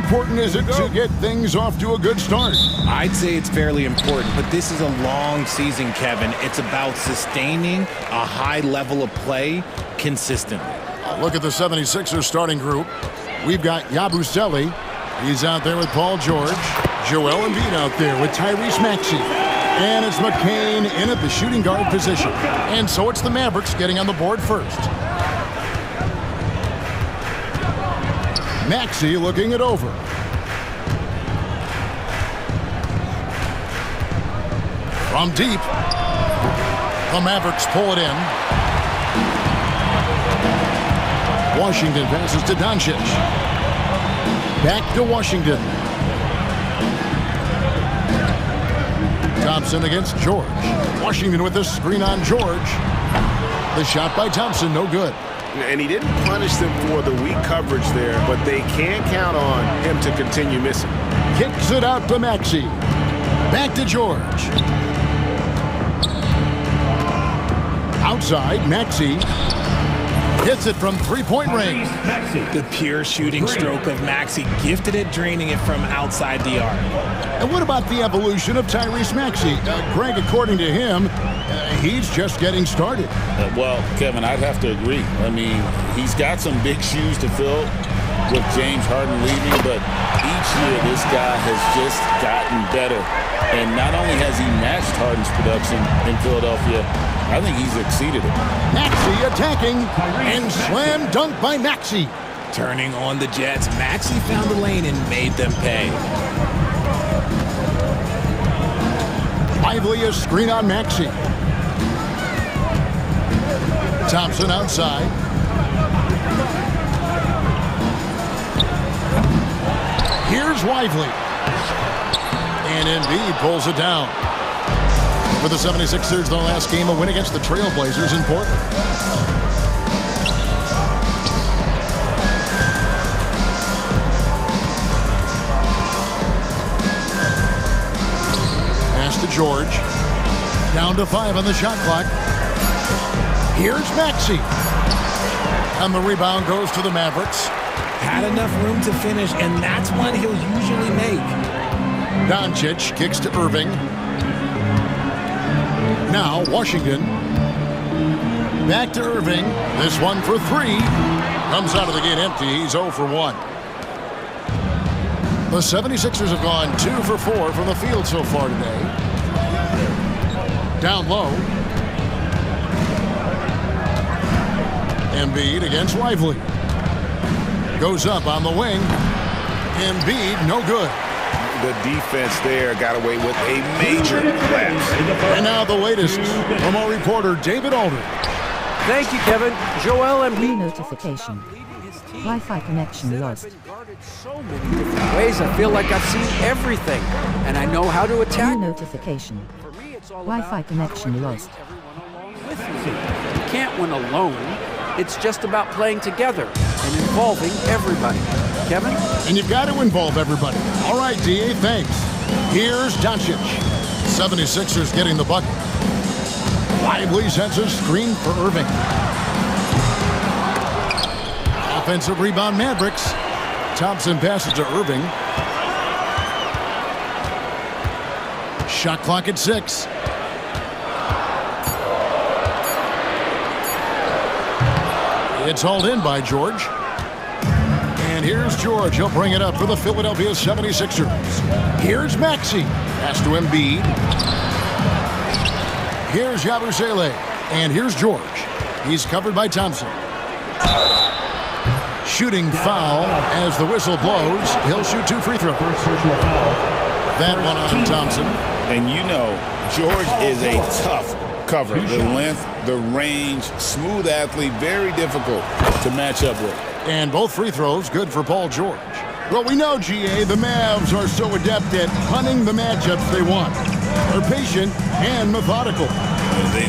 important is it to get things off to a good start? I'd say it's fairly important, but this is a long season, Kevin. It's about sustaining a high level of play consistently. Look at the 76ers starting group. We've got Yabusele. He's out there with Paul George. Joel Embiid out there with Tyrese Maxey. And it's McCain in at the shooting guard position. And so it's the Mavericks getting on the board first. Maxey looking it over. From deep, the Mavericks pull it in. Washington passes to Doncic. Back to Washington. Thompson against George. Washington with the screen on George. The shot by Thompson, no good. And he didn't punish them for the weak coverage there, but they can't count on him to continue missing. Kicks it out to Maxey. Back to George. Outside, Maxey hits it from three-point range. The pure shooting stroke of Maxey, gifted at draining it from outside the arc. And what about the evolution of Tyrese Maxey? Greg, according to him, he's just getting started. Well, Kevin, I'd have to agree. I mean, he's got some big shoes to fill with James Harden leaving, but each year this guy has just gotten better. And not only has he matched Harden's production in Philadelphia, I think he's exceeded it. Maxey attacking, and slam dunk by Maxey. Turning on the Jets, Maxey found the lane and made them pay. Lively a screen on Maxey. Thompson outside. Here's Lively. And Embiid pulls it down. For the 76ers, the last game, a win against the Trailblazers in Portland. Pass to George. Down to 5 on the shot clock. Here's Maxey. And the rebound goes to the Mavericks. Had enough room to finish, and that's one he'll usually make. Doncic kicks to Irving. Now Washington. Back to Irving. This one for 3. Comes out of the gate empty. He's 0 for 1. The 76ers have gone 2 for 4 from the field so far today. Down low. Embiid against Lively. Goes up on the wing. Embiid, no good. The defense there got away with a major lapse. And now the latest from our reporter, David Alder. Thank you, Kevin. Joel Embiid. Notification. Wi-Fi connection lost. So many different ways. I feel like I've seen everything, and I know how to attack. Notification. Wi-Fi connection lost. With me. You can't win alone. It's just about playing together and involving everybody. Kevin? And you've got to involve everybody. All right, DA, thanks. Here's Doncic. 76ers getting the bucket. Lively sets a screen for Irving. Offensive rebound, Mavericks. Thompson passes to Irving. Shot clock at 6. It's hauled in by George. And here's George. He'll bring it up for the Philadelphia 76ers. Here's Maxey. Pass to Embiid. Here's Yabusele. And here's George. He's covered by Thompson. Shooting foul as the whistle blows. He'll shoot 2 free throws. That one on Thompson. And you know, George is a tough cover. The length, the range, smooth athlete, very difficult to match up with. And both free throws good for Paul George. Well, we know, GA, the Mavs are so adept at hunting the matchups they want. They're patient and methodical.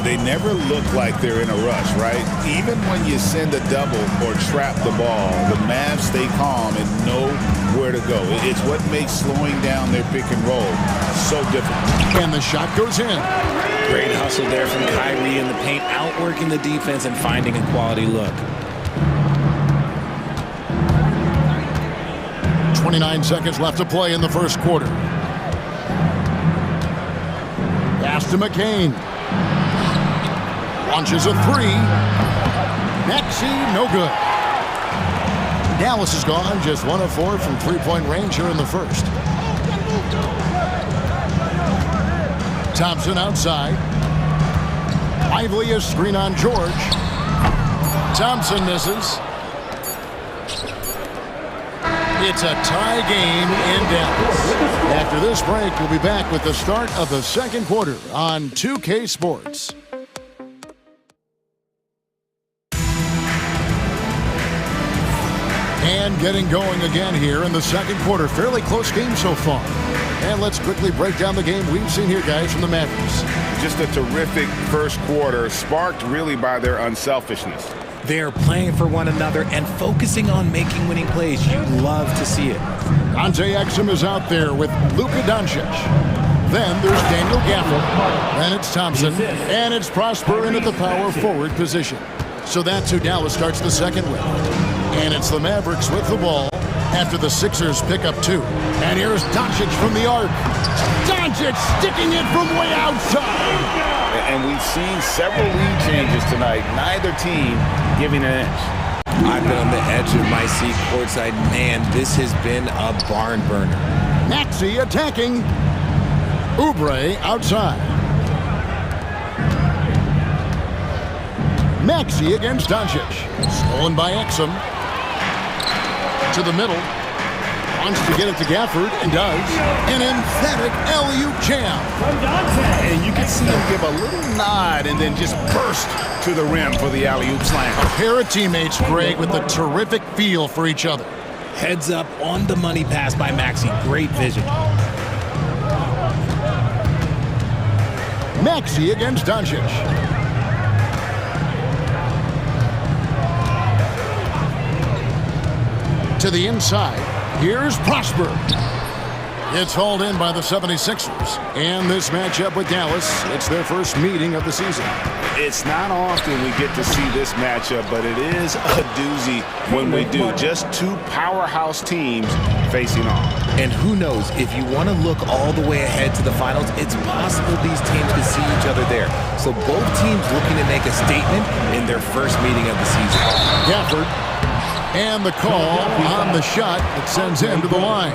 They never look like they're in a rush, right? Even when you send a double or trap the ball, the Mavs stay calm and know where to go. It's what makes slowing down their pick and roll so difficult. And the shot goes in. Great hustle there from Kyrie in the paint, outworking the defense and finding a quality look. 29 seconds left to play in the first quarter. Pass to McCain. Launches a three. Maxey, no good. Dallas is gone, just 1 of 4 from three-point range here in the first. Thompson outside. Lively a screen on George. Thompson misses. It's a tie game in Dallas. After this break, we'll be back with the start of the second quarter on 2K Sports. And getting going again here in the second quarter. Fairly close game so far. And let's quickly break down the game we've seen here, guys, from the Mavericks. Just a terrific first quarter, sparked really by their unselfishness. They're playing for one another and focusing on making winning plays. You love to see it. Dante Exum is out there with Luka Doncic. Then there's Daniel Gafford. Then it's Thompson. And it's Prosper in at the power forward position. So that's who Dallas starts the second with. And it's the Mavericks with the ball after the Sixers pick up 2. And here's Doncic from the arc. Doncic sticking it from way outside. And we've seen several lead changes tonight. Neither team giving an inch. I've been on the edge of my seat courtside. Man, this has been a barn burner. Maxey attacking. Oubre outside. Maxey against Doncic. Stolen by Exum. To the middle. Wants to get it to Gafford, and does. An emphatic alley-oop jam. And you can see him give a little nod and then just burst to the rim for the alley-oop slam. A pair of teammates, Greg, with a terrific feel for each other. Heads up on the money pass by Maxey. Great vision. Maxey against Doncic. To the inside. Here's Prosper. It's hauled in by the 76ers. And this matchup with Dallas, it's their first meeting of the season. It's not often we get to see this matchup, but it is a doozy when we do. Just 2 powerhouse teams facing off. And who knows, if you want to look all the way ahead to the finals, it's possible these teams could see each other there. So both teams looking to make a statement in their first meeting of the season. Gafford. And the call on the shot that sends him to the line.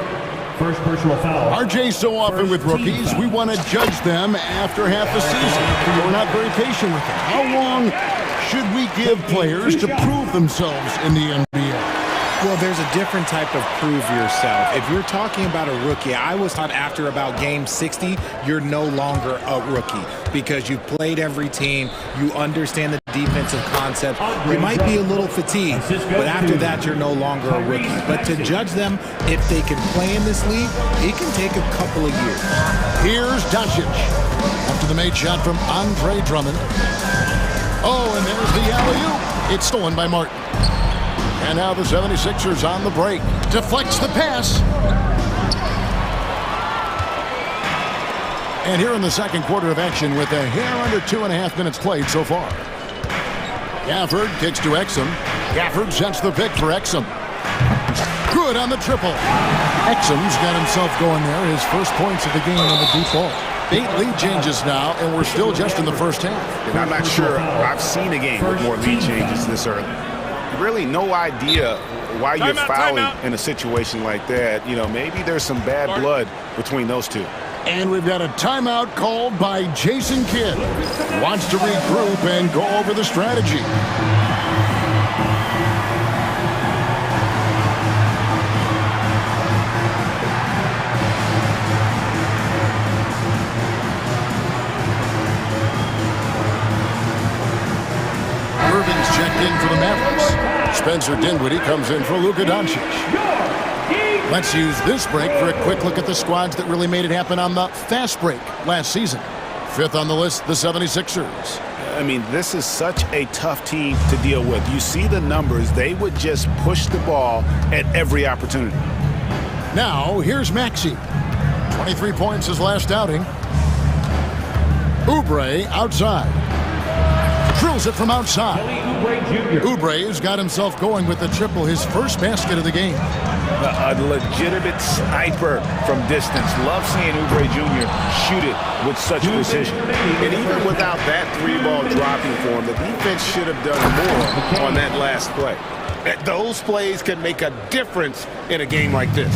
First personal foul. RJ, so often with rookies, we want to judge them after half a season. We're not very patient with them. How long should we give players to prove themselves in the NBA? Well, there's a different type of prove yourself. If you're talking about a rookie, I was taught after about game 60, you're no longer a rookie because you've played every team, you understand the defensive concept. You might be a little fatigued, but after that, you're no longer a rookie. But to judge them, if they can play in this league, it can take a couple of years. Here's Doncic. After the made shot from Andre Drummond. Oh, and there's the alley-oop. It's stolen by Martin. And now the 76ers on the break. Deflects the pass. And here in the second quarter of action with a hair under 2.5 minutes played so far. Gafford kicks to Exum. Gafford sets the pick for Exum. Good on the triple. Exum's got himself going there. His first points of the game on the deep ball. 8 lead changes now, and we're still just in the first half. And I'm not sure I've seen a game with more lead changes this early. Really no idea why you're fouling in a situation like that. You know, maybe there's some bad blood between those two. And we've got a timeout called by Jason Kidd. Wants to regroup and go over the strategy. Irving's checked in for the Mavericks. Spencer Dinwiddie comes in for Luka Doncic. Let's use this break for a quick look at the squads that really made it happen on the fast break last season. 5th on the list, the 76ers. I mean, this is such a tough team to deal with. You see the numbers. They would just push the ball at every opportunity. Now, here's Maxey. 23 points his last outing. Oubre outside. Drills it from outside. Oubre's got himself going with the triple, his first basket of the game. A legitimate sniper from distance. Love seeing Oubre Jr. shoot it with such precision. And even without that three-ball dropping for him, the defense should have done more on that last play. Those plays can make a difference in a game like this.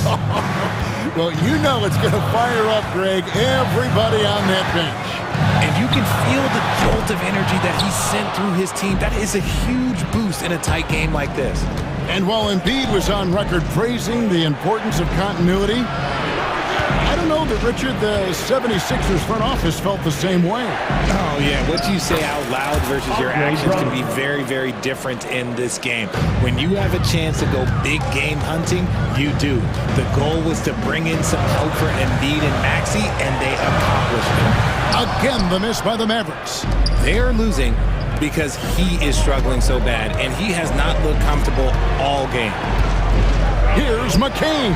Well, you know it's going to fire up, Greg, everybody on that bench. And you can feel the jolt of energy that he sent through his team. That is a huge boost in a tight game like this. And while Embiid was on record praising the importance of continuity, I don't know that, Richard, the 76ers front office felt the same way. Oh, yeah. What you say out loud versus your actions can be very, very different in this game. When you have a chance to go big game hunting, you do. The goal was to bring in some help for Embiid and Maxey, and they accomplished it. Again, the miss by the Mavericks. They are losing because he is struggling so bad, and he has not looked comfortable all game. Here's McCain.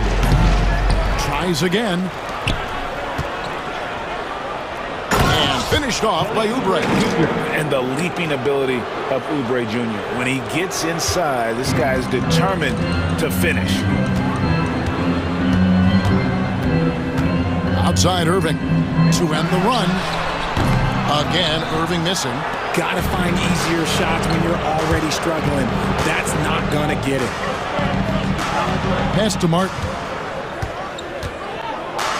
Tries again. And finished off by Oubre. And the leaping ability of Oubre Jr. When he gets inside, this guy is determined to finish. Outside Irving to end the run. Again, Irving missing. Gotta find easier shots when you're already struggling. That's not gonna get it. Pass to Martin.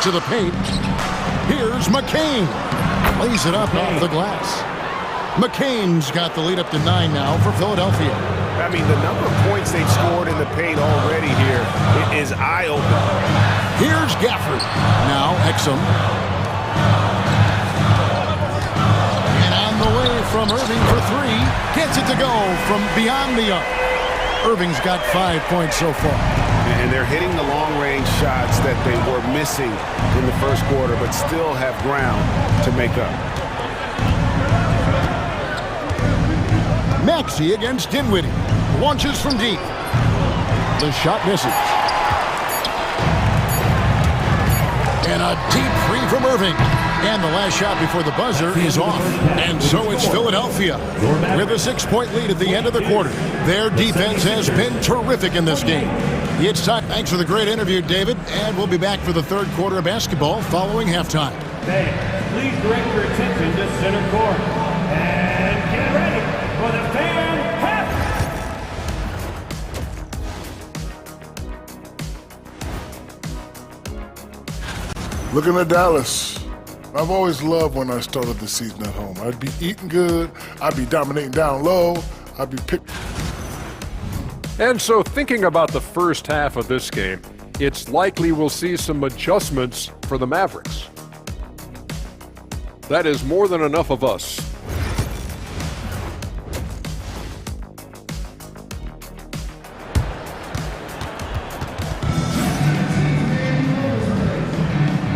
To the paint. Here's McCain. Lays it up off the glass. McCain's got the lead up to 9 now for Philadelphia. I mean, the number of points they've scored in the paint already here is eye-opening. Here's Gafford. Now Exum. And on the way from Irving for 3. Gets it to go from beyond the arc. Irving's got 5 points so far. And they're hitting the long-range shots that they were missing in the first quarter, but still have ground to make up. Maxey against Dinwiddie. Launches from deep. The shot misses. And a deep three from Irving. And the last shot before the buzzer is off. And so it's Philadelphia with a 6-point lead at the end of the quarter. Their defense has been terrific in this game. It's time. Thanks for the great interview, David. And we'll be back for the third quarter of basketball following halftime. Please direct your attention to center court. And get ready for the fan half. Looking at Dallas. I've always loved when I started the season at home. I'd be eating good. I'd be dominating down low. I'd be picked. And so thinking about the first half of this game, it's likely we'll see some adjustments for the Mavericks. That is more than enough of us.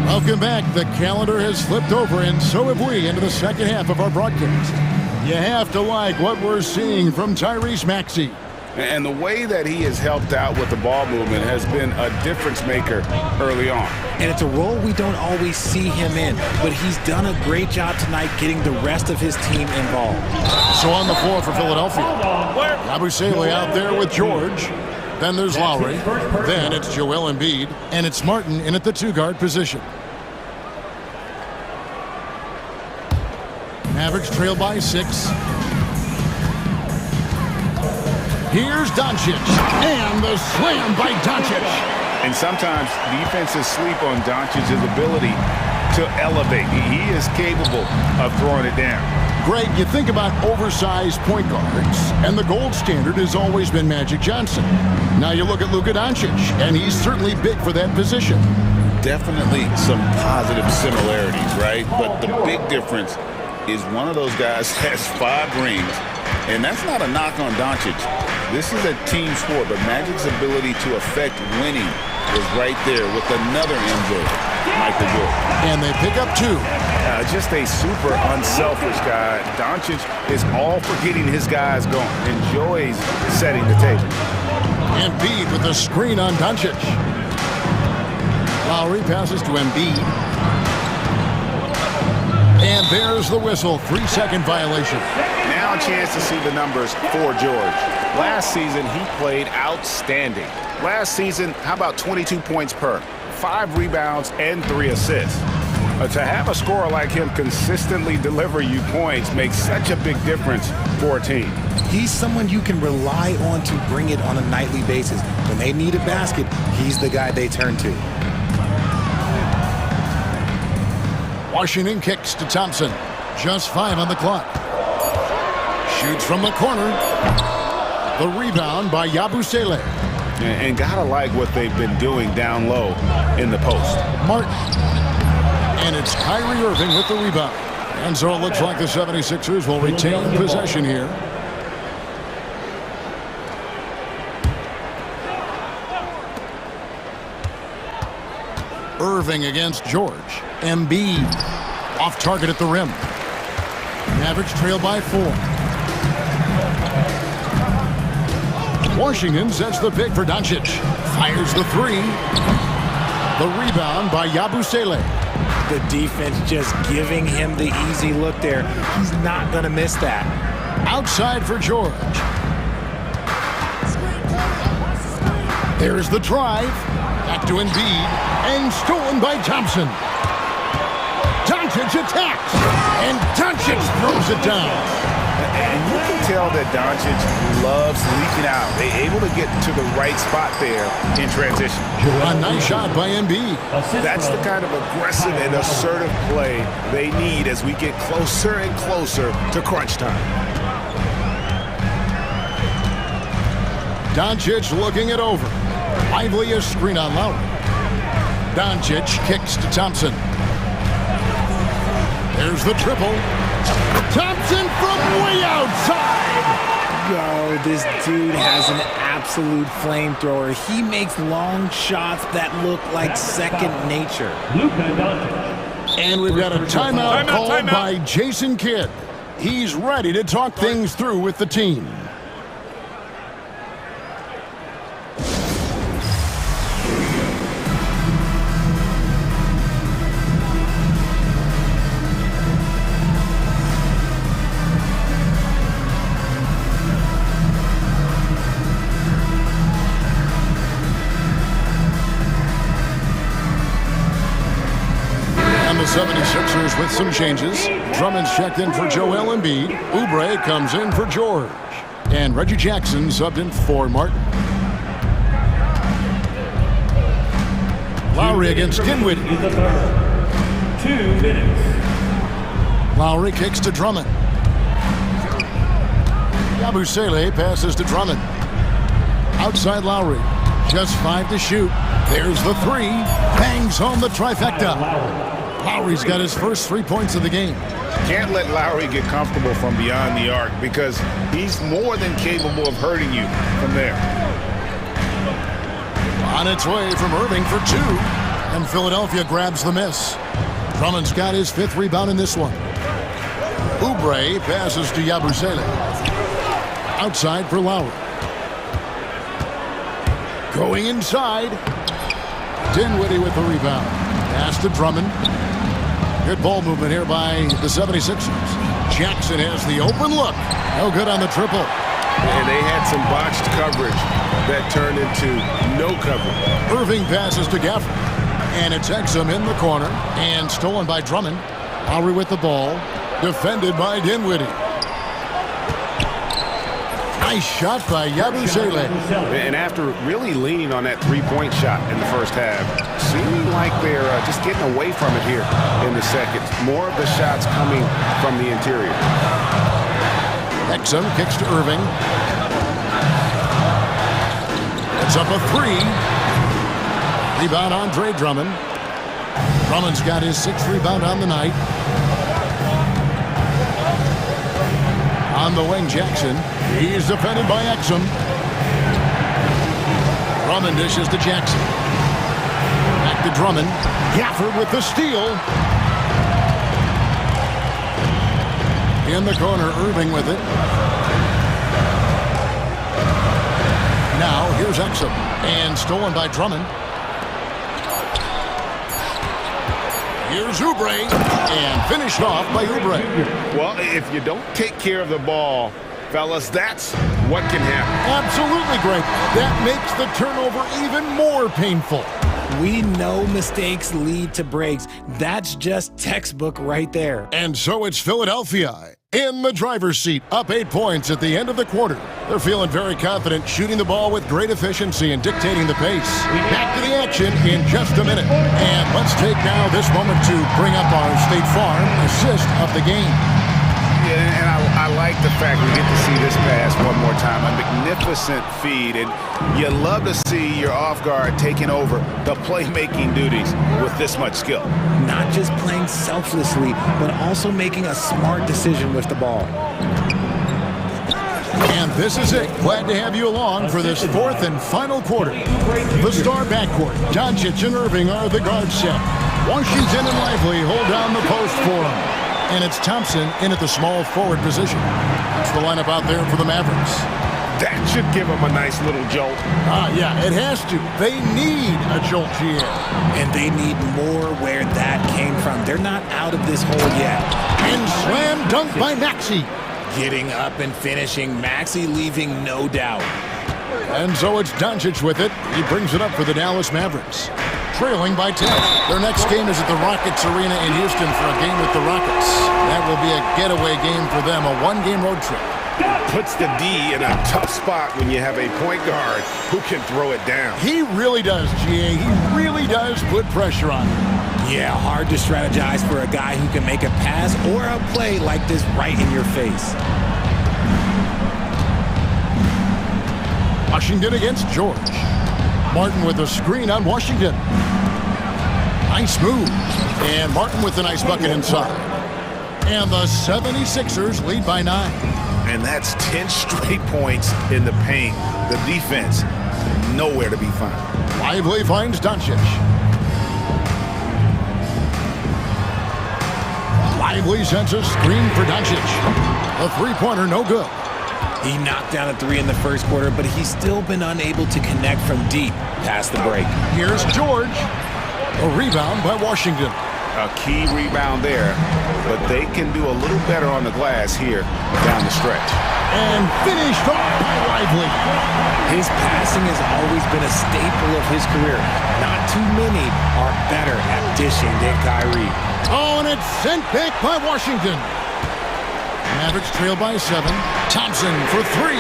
Welcome back. The calendar has flipped over, and so have we, into the second half of our broadcast. You have to like what we're seeing from Tyrese Maxey. And the way that he has helped out with the ball movement has been a difference maker early on. And it's a role we don't always see him in, but he's done a great job tonight getting the rest of his team involved. So on the floor for Philadelphia, Yabusele out there with George. Then there's Lowry. Then it's Joel Embiid. And it's Martin in at the 2-guard position. Mavericks trail by 6. Here's Doncic, and the slam by Doncic. And sometimes defenses sleep on Doncic's ability to elevate. He is capable of throwing it down. Greg, you think about oversized point guards, and the gold standard has always been Magic Johnson. Now you look at Luka Doncic, and he's certainly big for that position. Definitely some positive similarities, right? But the big difference is one of those guys has 5 rings, and that's not a knock on Doncic. This is a team sport, but Magic's ability to affect winning is right there with another MJ, Michael Jordan. And they pick up 2. Just a super unselfish guy. Doncic is all for getting his guys going. Enjoys setting the table. Embiid with the screen on Doncic. Lowry passes to Embiid. And there's the whistle. 3-second violation. Now now a chance to see the numbers for George. Last season, he played outstanding. Last season, how about 22 points per, 5 rebounds, and 3 assists? To have a scorer like him consistently deliver you points makes such a big difference for a team. He's someone you can rely on to bring it on a nightly basis. When they need a basket, he's the guy they turn to. Washington kicks to Thompson. Just 5 on the clock. Shoots from the corner. The rebound by Yabusele. And gotta like what they've been doing down low in the post. Martin. And it's Kyrie Irving with the rebound. And so it looks like the 76ers will retain possession here. Irving against George. Embiid off target at the rim. Mavericks trail by 4. Washington sets the pick for Doncic. Fires the 3. The rebound by Yabusele. The defense just giving him the easy look there. He's not going to miss that. Outside for George. There's the drive. Back to Embiid. And stolen by Thompson. Doncic attacks. And Doncic throws it down. And you can tell that Doncic loves leaking out. They're able to get to the right spot there in transition. A nice shot by Embiid. That's the kind of aggressive and assertive play they need as we get closer and closer to crunch time. Doncic looking it over. Lively a screen on Lowry. Doncic kicks to Thompson. There's the triple. Thompson from way outside. Yo, this dude has an absolute flamethrower. He makes long shots that look like second nature. And we've got a timeout called by Jason Kidd. He's ready to talk things through with the team. The 76ers with some changes. Drummond's checked in for Joel Embiid. Oubre comes in for George. And Reggie Jackson subbed in for Martin. Lowry against Dinwiddie. 2 minutes. Lowry kicks to Drummond. Yabusele passes to Drummond. Outside Lowry. Just 5 to shoot. There's the 3. Bangs home the trifecta. Lowry's got his first 3 points of the game. Can't let Lowry get comfortable from beyond the arc because he's more than capable of hurting you from there. On its way from Irving for 2. And Philadelphia grabs the miss. Drummond's got his 5th rebound in this one. Oubre passes to Yabusele. Outside for Lowry. Going inside. Dinwiddie with the rebound. Pass to Drummond. Good ball movement here by the 76ers. Jackson has the open look. No good on the triple. And they had some botched coverage that turned into no coverage. Irving passes to Gafford. And it's Exum in the corner. And stolen by Drummond. Lowry with the ball. Defended by Dinwiddie. Nice shot by Yabusele. And after really leaning on that 3-point shot in the first half, seeming like they're just getting away from it here in the second. More of the shots coming from the interior. Exum kicks to Irving. It's up a 3. Rebound Andre Drummond. Drummond's got his 6th rebound on the night. On the wing, Jackson. He's defended by Exum. Drummond dishes to Jackson. Back to Drummond. Gafford with the steal. In the corner, Irving with it. Now, here's Exum. And stolen by Drummond. Here's Oubre, and finished off by Oubre. Well, if you don't take care of the ball, fellas, that's what can happen. Absolutely, Greg. That makes the turnover even more painful. We know mistakes lead to breaks. That's just textbook right there. And so it's Philadelphia in the driver's seat, up 8 points at the end of the quarter. They're feeling very confident, shooting the ball with great efficiency and dictating the pace. Back to the action in just a minute. And let's take now this moment to bring up our State Farm assist of the game. Yeah, and I like the fact we get to see this pass one more time. A magnificent feed, and you love to see your off guard taking over the playmaking duties with this much skill. Not just playing selflessly, but also making a smart decision with the ball. And this is it. Glad to have you along for this fourth and final quarter. The star backcourt, Doncic and Irving are the guard set. Washington and Lively hold down the post for him. And it's Thompson in at the small forward position. It's the lineup out there for the Mavericks. That should give them a nice little jolt. Yeah, it has to. They need a jolt here. And they need more where that came from. They're not out of this hole yet. And slam dunk by Maxey. Getting up and finishing. Maxey leaving no doubt. And so it's Doncic with it. He brings it up for the Dallas Mavericks. Trailing by 10. Their next game is at the Rockets Arena in Houston for a game with the Rockets. That will be a getaway game for them, a one-game road trip. Puts the D in a tough spot when you have a point guard who can throw it down. He really does, GA. He really does put pressure on him. Yeah, hard to strategize for a guy who can make a pass or a play like this right in your face. Washington against George. Martin with a screen on Washington. Nice move. And Martin with a nice bucket inside. And the 76ers lead by 9. And that's 10 straight points in the paint. The defense, nowhere to be found. Lively finds Doncic. Lively sends a screen for Doncic. A three-pointer, no good. He knocked down a 3 in the first quarter, but he's still been unable to connect from deep past the break. Here's George. A rebound by Washington. A key rebound there, but they can do a little better on the glass here down the stretch. And finished off by Lively. His passing has always been a staple of his career. Not too many are better at dishing than Kyrie. Oh, and it's sent back by Washington. Mavericks trail by 7. Thompson for 3.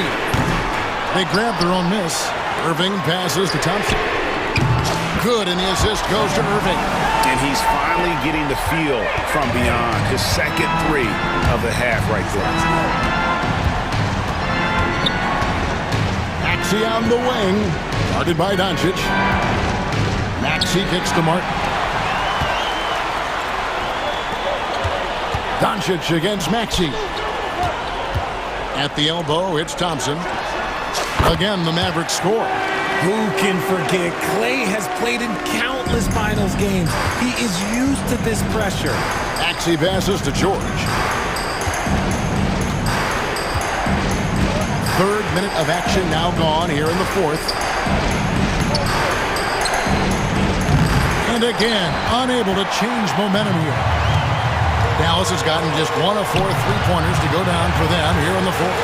They grab their own miss. Irving passes to Thompson. Good, and the assist goes to Irving. And he's finally getting the feel from beyond. His second 3 of the half right there. Maxey on the wing. Guarded by Doncic. Maxey kicks to Martin. Doncic against Maxey. At the elbow, it's Thompson. Again, the Mavericks score. Who can forget? Clay has played in countless finals games. He is used to this pressure. Maxey passes to George. Third minute of action now gone here in the fourth. And again, unable to change momentum here. Dallas has gotten just 1 of 4 three-pointers to go down for them here in the fourth.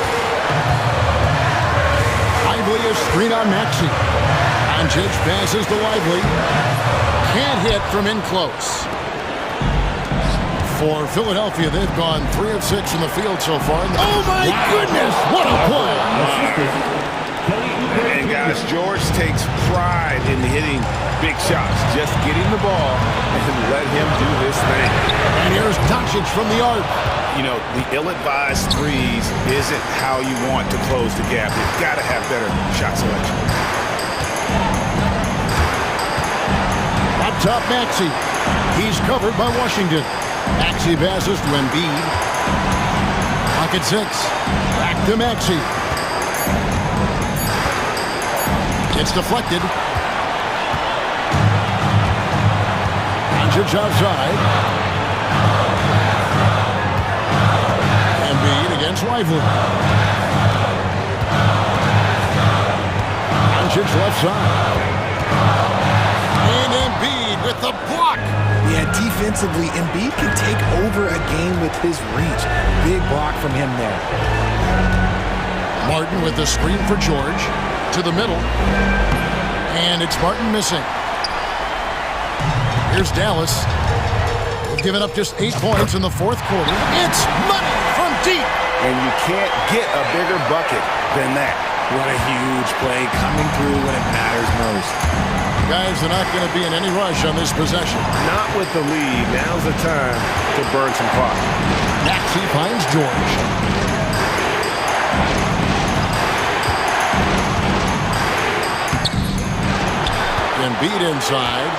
Lively a screen on Maxey. Doncic passes to Lively. Can't hit from in close. For Philadelphia, they've gone 3 of 6 from the field so far. Oh my goodness, what a play! And guys, George takes pride in hitting big shots. Just getting the ball and let him do his thing. And here's Doncic from the arc. You know, the ill-advised threes isn't how you want to close the gap. You've got to have better shot selection. Up top, Maxey. He's covered by Washington. Maxey passes to Embiid. Pocket 6. Back to Maxey. It's deflected. Doncic outside. Embiid against Lively. Doncic left side. And Embiid with the block. Yeah, Yeah, defensively, Embiid can take over a game with his reach. Big block from him there. Martin with the screen for George. To the middle. And it's Martin missing. Here's Dallas. They've given up just 8 points in the fourth quarter. It's money from deep. And you can't get a bigger bucket than that. What a huge play coming through when it matters most. Guys are not going to be in any rush on this possession. Not with the lead. Now's the time to burn some clock. Maxey finds George. Embiid inside.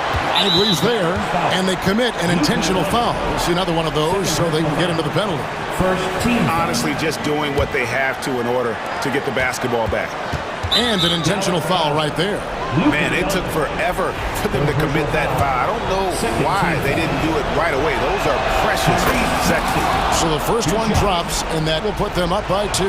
Lively's there, and they commit an intentional foul. We'll see another one of those so they can get into the penalty. Honestly, just doing what they have to in order to get the basketball back. And an intentional foul right there. Man, it took forever for them to commit that foul. I don't know why they didn't do it right away. Those are precious seconds. So the first one drops, and that will put them up by 2.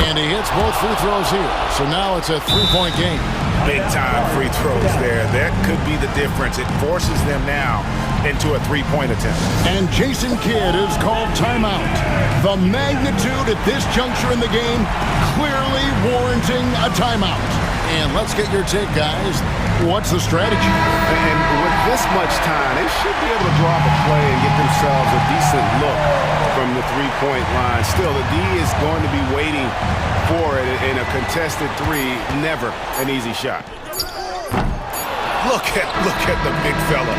And he hits both free throws here. So now it's a 3-point game. Big-time free throws there. That could be the difference. It forces them now into a 3-point attempt. And Jason Kidd is called timeout. The magnitude at this juncture in the game clearly warranting a timeout. And let's get your take, guys. What's the strategy? And with this much time, they should be able to draw up a play and get themselves a decent look from the 3-point line. Still, the D is going to be waiting for it in a contested 3. Never an easy shot. Look at the big fella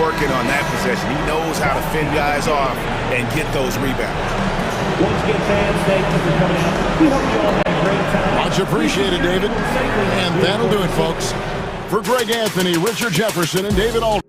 working on that possession. He knows how to fend guys off and get those rebounds. Once again, fans, thank you for coming out. We hope you all had a great time. Much appreciated, David. And that'll do it, folks. For Greg Anthony, Richard Jefferson, and David Aldridge.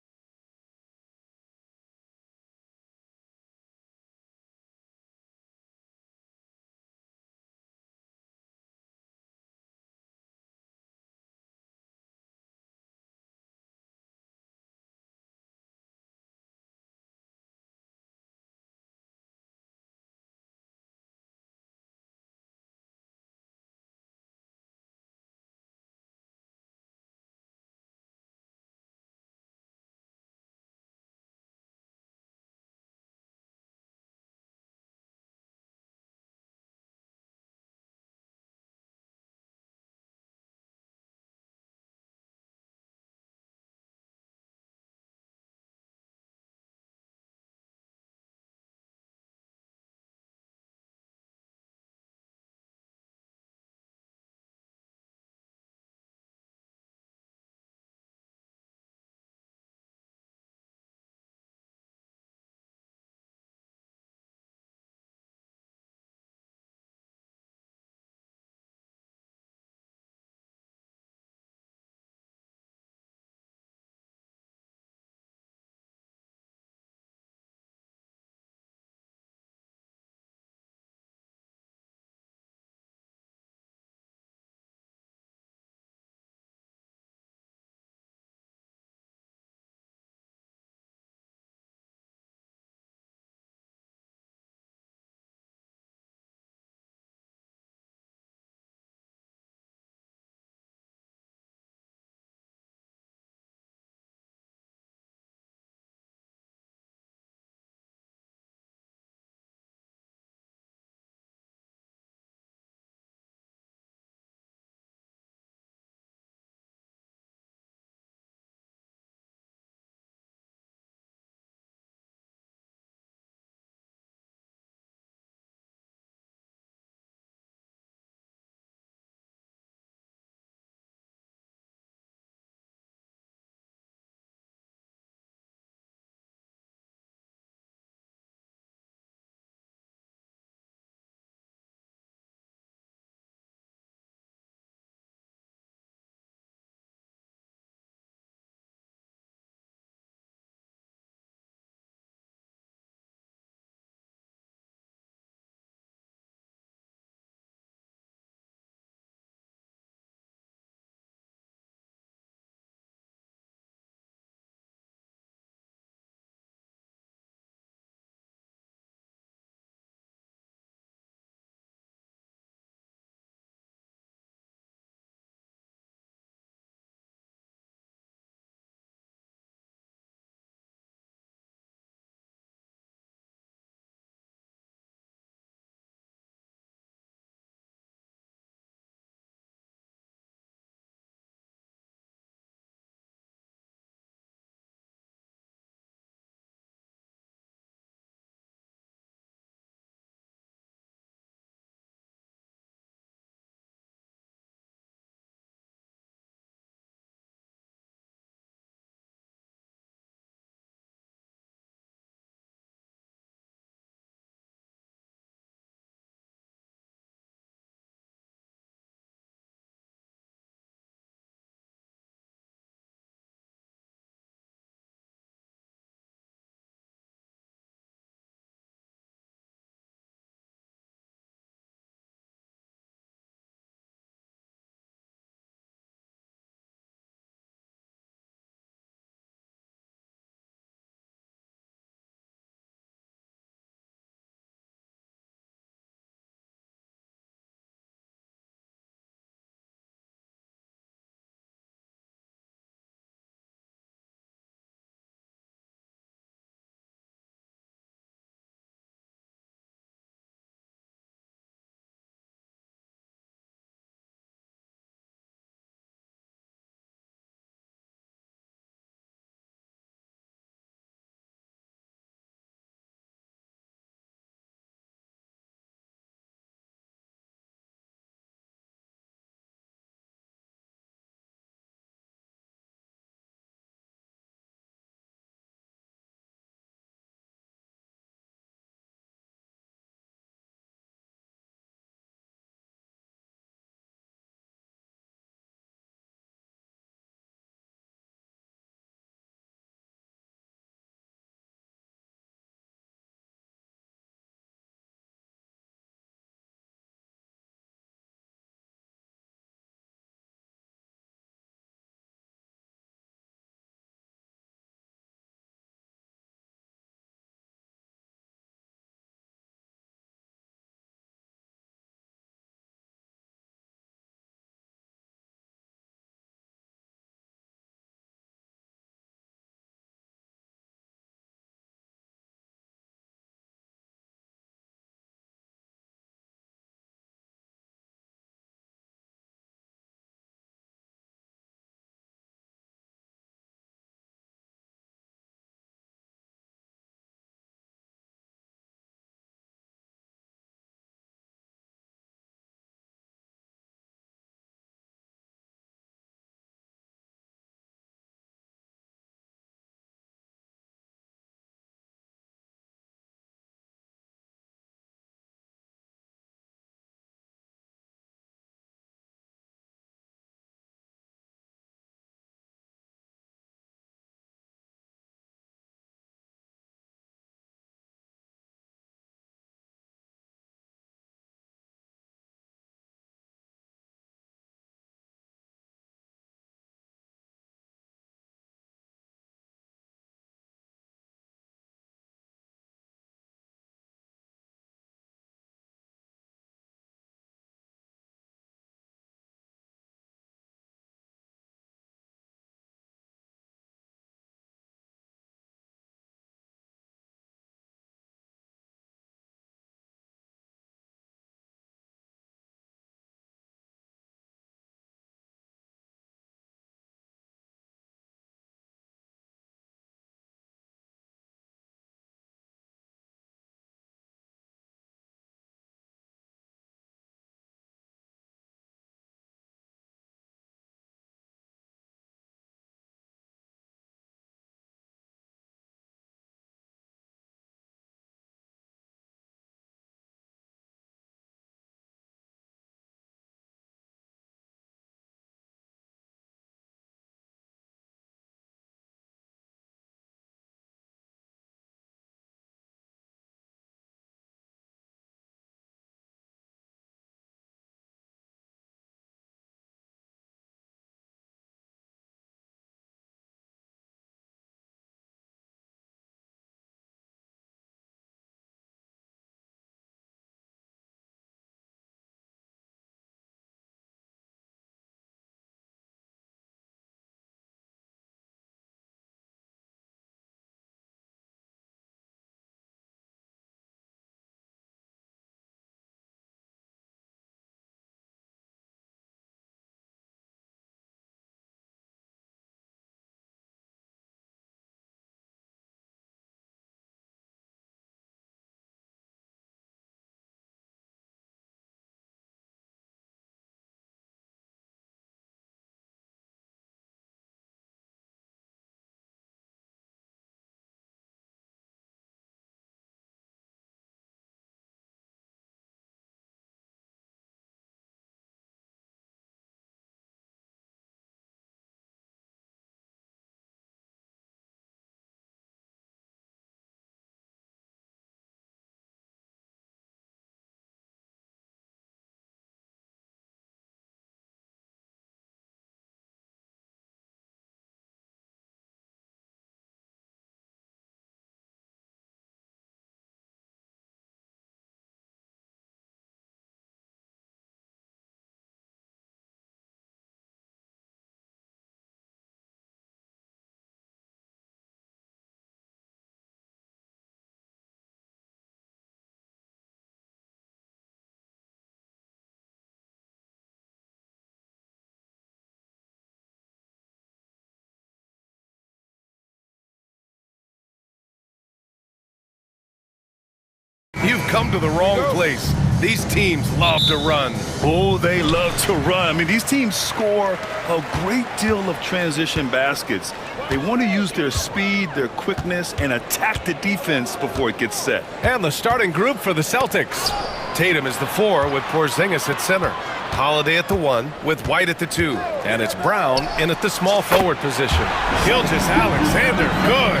You've come to the wrong place. These teams love to run. Oh, they love to run. I mean, these teams score a great deal of transition baskets. They want to use their speed, their quickness, and attack the defense before it gets set. And the starting group for the Celtics. Tatum is the 4 with Porzingis at center. Holiday at the 1 with White at the 2. And it's Brown in at the small forward position. Gilgeous-Alexander, good.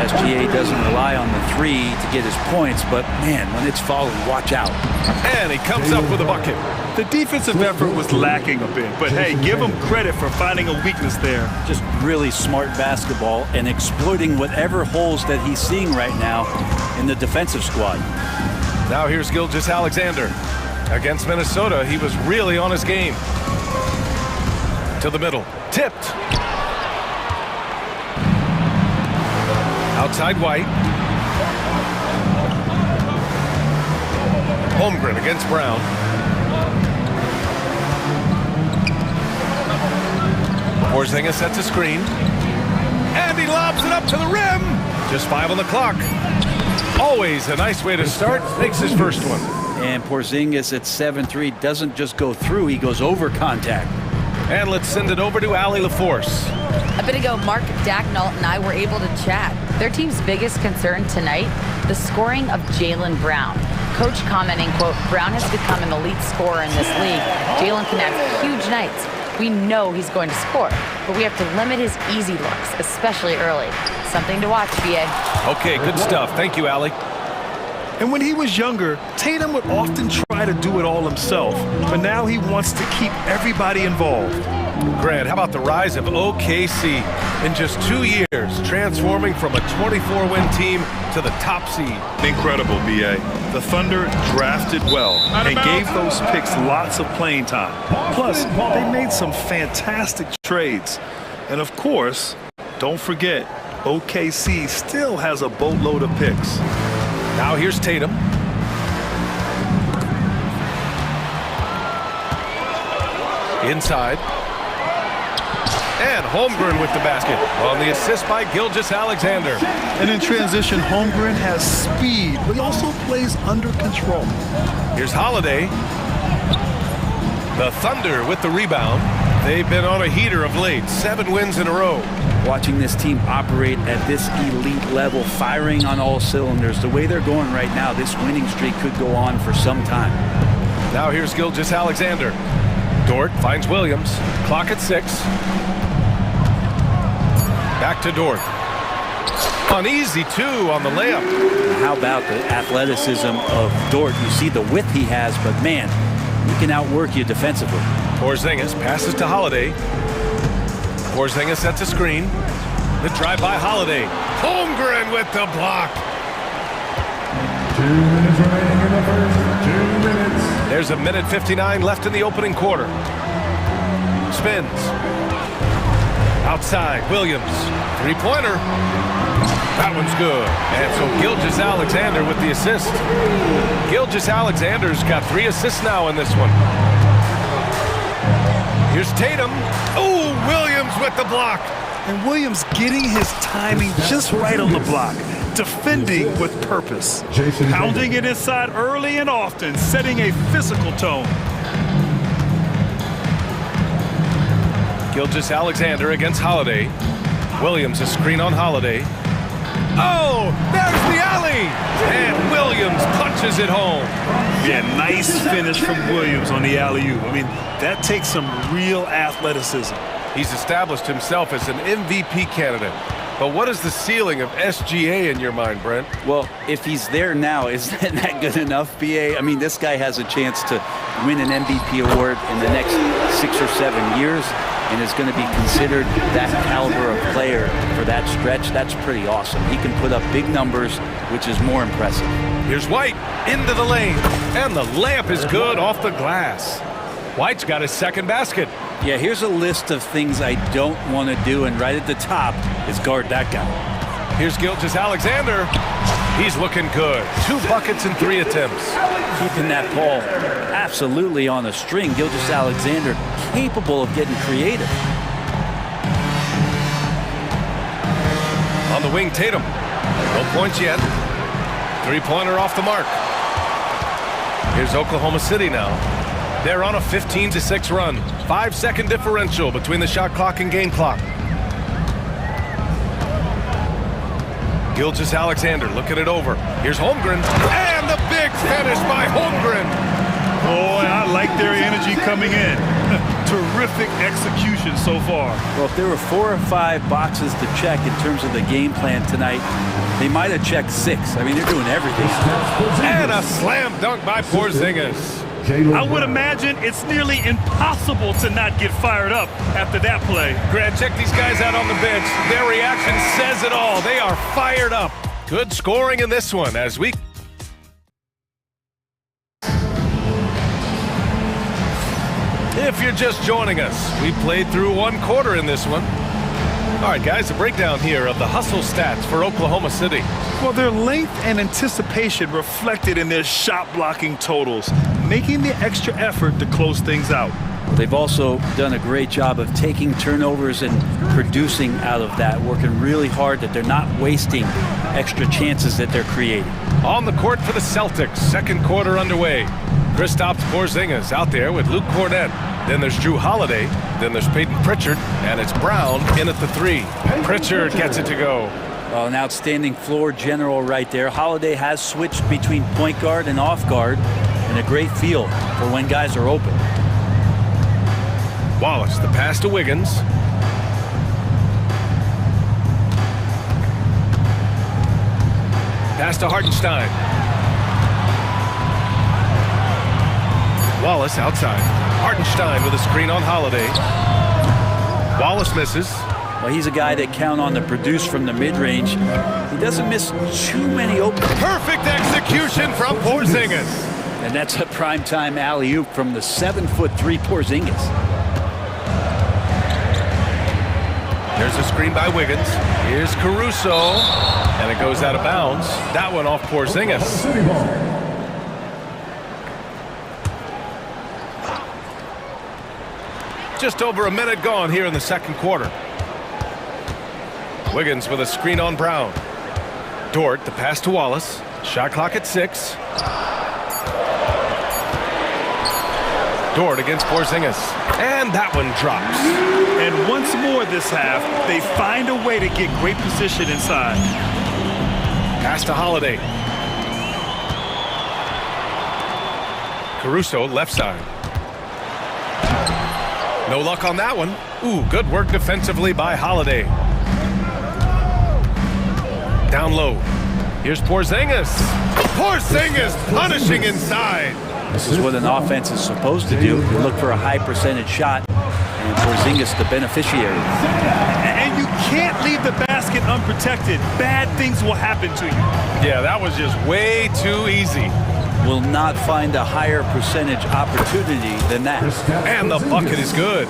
SGA doesn't rely on the 3 to get his points, but man, when it's falling, watch out. And he comes up with a bucket. The defensive effort was lacking a bit, but hey, give him credit for finding a weakness there. Just really smart basketball and exploiting whatever holes that he's seeing right now in the defensive squad. Now here's Gilgeous-Alexander. Against Minnesota, he was really on his game. To the middle. Tipped. Outside White. Holmgren against Brown. Porzingis sets a screen. And he lobs it up to the rim. Just 5 on the clock. Always a nice way to start. Makes his first one. And Porzingis at 7-3 doesn't just go through, he goes over contact. And let's send it over to Allie LaForce. A bit ago, Mark Dacknault and I were able to chat. Their team's biggest concern tonight, the scoring of Jaylen Brown. Coach commenting, quote, Brown has become an elite scorer in this league. Jaylen can have huge nights. We know he's going to score, but we have to limit his easy looks, especially early. Something to watch, BA. Okay, good stuff. Thank you, Allie. And when he was younger, Tatum would often try to do it all himself, but now he wants to keep everybody involved. Grant, how about the rise of OKC? In just 2 years, transforming from a 24-win team to the top seed. Incredible, B.A. The Thunder drafted well and gave those picks lots of playing time. Plus, they made some fantastic trades. And of course, don't forget, OKC still has a boatload of picks. Now here's Tatum. Inside. And Holmgren with the basket on the assist by Gilgeous-Alexander. And in transition, Holmgren has speed, but he also plays under control. Here's Holiday. The Thunder with the rebound. They've been on a heater of late. 7 wins in a row. Watching this team operate at this elite level, firing on all cylinders, the way they're going right now, this winning streak could go on for some time. Now here's Gilgeous-Alexander. Dort finds Williams. Clock at 6. Back to Dort. Uneasy, too, on the layup. How about the athleticism of Dort? You see the width he has, but man, he can outwork you defensively. Porzingis passes to Holiday. Porzingis sets a screen. The drive by Holiday. Holmgren with the block. 2 minutes remaining in the first. 2 minutes. There's a minute 59 left in the opening quarter. Spins. Outside, Williams. Three-pointer. That one's good. And so Gilgeous-Alexander with the assist. Gilgeous-Alexander's got 3 assists now in this one. Here's Tatum. Oh, Williams with the block. And Williams getting his timing just right on the block. Defending with purpose. Pounding it inside early and often, setting a physical tone. Gilgeous-Alexander against Holiday. Williams a screen on Holiday. Oh, there's the alley! And Williams punches it home. Yeah, nice finish from Williams on the alley-oop. I mean, that takes some real athleticism. He's established himself as an MVP candidate. But what is the ceiling of SGA in your mind, Brent? Well, if he's there now, is that good enough, BA? I mean, this guy has a chance to win an MVP award in the next 6 or 7 years and is going to be considered that caliber of player for that stretch. That's pretty awesome. He can put up big numbers, which is more impressive. Here's White into the lane, and the layup is good off the glass. White's got his second basket. Yeah, here's a list of things I don't want to do, and right at the top is guard that guy. Here's Gilgeous-Alexander. He's looking good. 2 buckets in 3 attempts. Keeping that ball absolutely on a string. Gilgeous-Alexander capable of getting creative. On the wing, Tatum. No points yet. 3-pointer off the mark. Here's Oklahoma City now. They're on a 15-6 run. 5-second differential between the shot clock and game clock. Gilgeous-Alexander looking it over. Here's Holmgren. And the big finish by Holmgren. Boy, I like their energy coming in. Terrific execution so far. Well, if there were 4 or 5 boxes to check in terms of the game plan tonight, they might have checked 6. I mean, they're doing everything. And a slam dunk by Porzingis. I would imagine it's nearly impossible to not get fired up after that play. Grant, check these guys out on the bench. Their reaction says it all. They are fired up. Good scoring in this one as we... If you're just joining us, we played through 1 quarter in this one. All right, guys, a breakdown here of the hustle stats for Oklahoma City. Well, their length and anticipation reflected in their shot blocking totals, making the extra effort to close things out. They've also done a great job of taking turnovers and producing out of that, working really hard that they're not wasting extra chances that they're creating. On the court for the Celtics, second quarter underway. Kristaps Porzingis out there with Luke Cornett. Then there's Drew Holiday. Then there's Peyton Pritchard. And it's Brown in at the 3. Pritchard gets it to go. Well, an outstanding floor general right there. Holiday has switched between point guard and off guard, and a great feel for when guys are open. Wallace, the pass to Wiggins. Pass to Hartenstein. Wallace outside. Hartenstein with a screen on Holiday. Wallace misses. Well, he's a guy that count on to produce from the mid-range. He doesn't miss too many open. Perfect execution from Porzingis. And that's a primetime alley-oop from the 7'3" Porzingis. There's a screen by Wiggins. Here's Caruso. And it goes out of bounds. That one off Porzingis. Just over a minute gone here in the second quarter. Wiggins with a screen on Brown. Dort, the pass to Wallace. Shot clock at 6. Dort against Porzingis. And that one drops. And once more this half, they find a way to get great position inside. Pass to Holiday. Caruso, left side. No luck on that one. Ooh, good work defensively by Holiday. Down low. Here's Porzingis. Porzingis punishing inside. This is what an offense is supposed to do. You look for a high percentage shot, and Porzingis the beneficiary. And you can't leave the basket unprotected. Bad things will happen to you. Yeah, that was just way too easy. Will not find a higher percentage opportunity than that. And the bucket is good.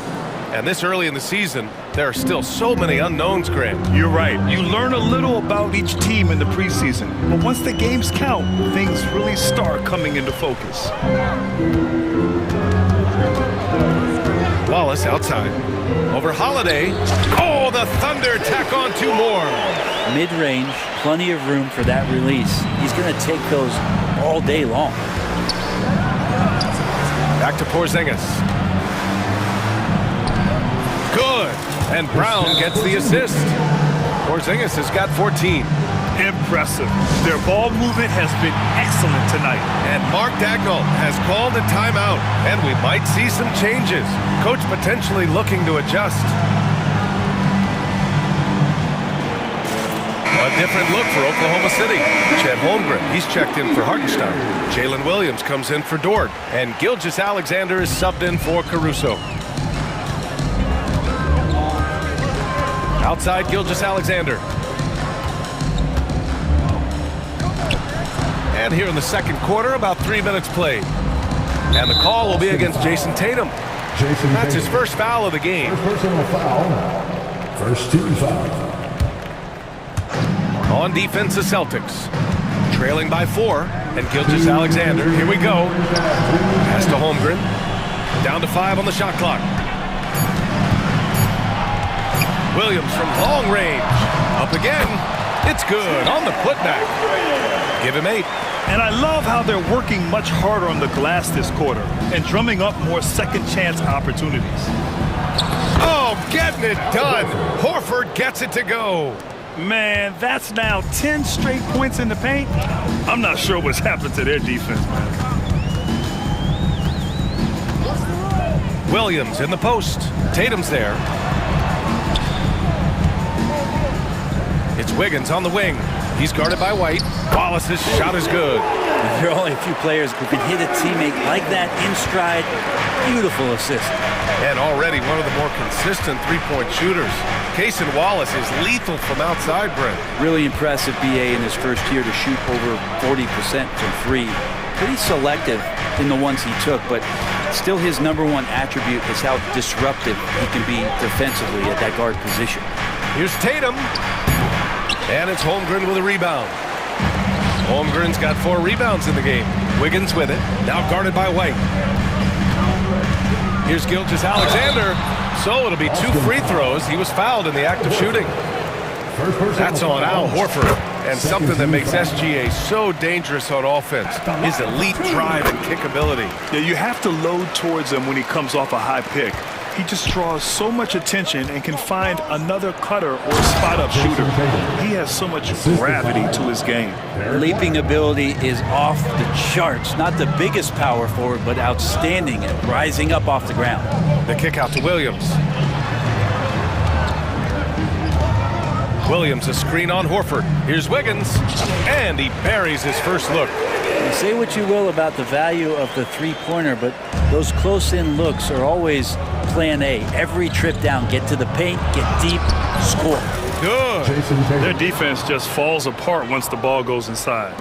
And this early in the season, there are still so many unknowns, Grant. You're right. You learn a little about each team in the preseason. But once the games count, things really start coming into focus. Wallace outside. Over Holiday. Oh, the Thunder tack on 2 more. Mid-range, plenty of room for that release. He's going to take those all day long. Back to Porzingis. Good. And Brown gets the assist. Porzingis has got 14. Impressive. Their ball movement has been excellent tonight. And Mark Dagnall has called a timeout. And we might see some changes. Coach potentially looking to adjust. A different look for Oklahoma City. Chet Holmgren, he's checked in for Hartenstein. Jalen Williams comes in for Dort. And Gilgeous-Alexander is subbed in for Caruso. Outside Gilgeous-Alexander. And here in the second quarter, about 3 minutes played. And the call will be against Jason Tatum. That's his first foul of the game. Personal foul. First team foul. On defense, the Celtics. Trailing by 4. And Gilgeous-Alexander, here we go. Pass to Holmgren. Down to 5 on the shot clock. Williams from long range. Up again. It's good on the putback. Give him 8. And I love how they're working much harder on the glass this quarter and drumming up more second chance opportunities. Oh, getting it done. Horford gets it to go. Man, that's now 10 straight points in the paint. I'm not sure what's happened to their defense, man. Williams in the post. Tatum's there. It's Wiggins on the wing. He's guarded by White. Wallace's shot is good. There are only a few players who can hit a teammate like that in stride. Beautiful assist. And already one of the more consistent three-point shooters. Cason Wallace is lethal from outside, Brent. Really impressive BA in his first year to shoot over 40% from three. Pretty selective in the ones he took, but still his number one attribute is how disruptive he can be defensively at that guard position. Here's Tatum. And it's Holmgren with a rebound. Holmgren's got 4 rebounds in the game. Wiggins with it. Now guarded by White. Here's Gilgeous-Alexander. So it'll be 2 free throws. He was fouled in the act of shooting. That's on Al Horford. And something that makes SGA so dangerous on offense. His elite drive and kick ability. Yeah, you have to load towards him when he comes off a high pick. He just draws so much attention and can find another cutter or spot-up shooter. He has so much gravity to his game. Leaping ability is off the charts. Not the biggest power forward, but outstanding at rising up off the ground. The kick out to Williams. Williams a screen on Horford. Here's Wiggins, and he buries his first look. You say what you will about the value of the three-pointer, but those close-in looks are always plan A. Every trip down, get to the paint, get deep, score. Good. Their defense just falls apart once the ball goes inside.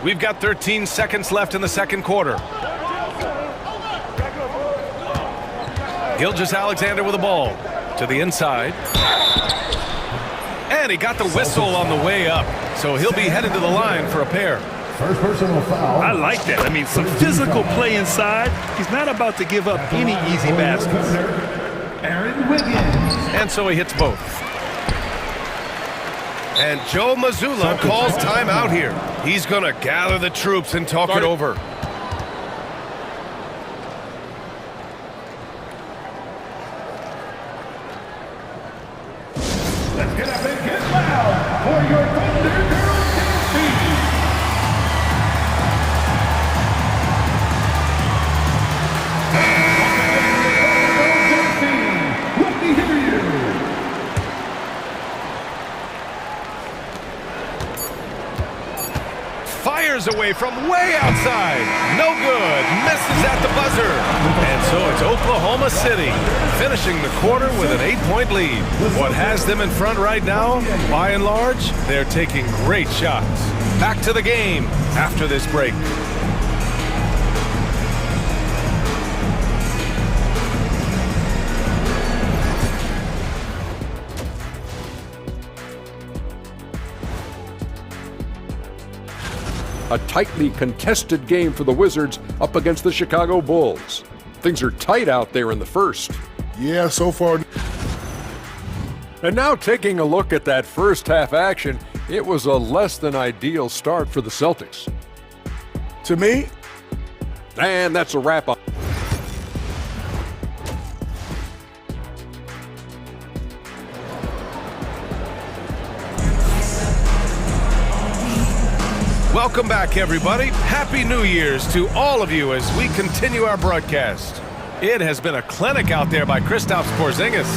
We've got 13 seconds left in the second quarter. Gilgeous-Alexander with the ball to the inside. And he got the whistle on the way up, so he'll be headed to the line for a pair. First personal foul. I like that. I mean, some physical play inside. He's not about to give up any easy baskets. Aaron Wiggins. And so he hits both. And Joe Mazzulla calls timeout here. He's going to gather the troops and talk it over. Let's get up and get loud for your Thunder Girls team. Let me hear you. Fires away from way outside. No good. Misses at the buzzer. And so it's Oklahoma City finishing the quarter with an 8-point lead. What has them in front right now? By and large, they're taking great shots. Back to the game after this break. A tightly contested game for the Wizards up against the Chicago Bulls. Things are tight out there in the first. Yeah, so far. And now taking a look at that first half action, it was a less than ideal start for the Celtics. To me. And that's a wrap up. Welcome back, everybody. Happy New Year's to all of you as we continue our broadcast. It has been a clinic out there by Kristaps Porzingis.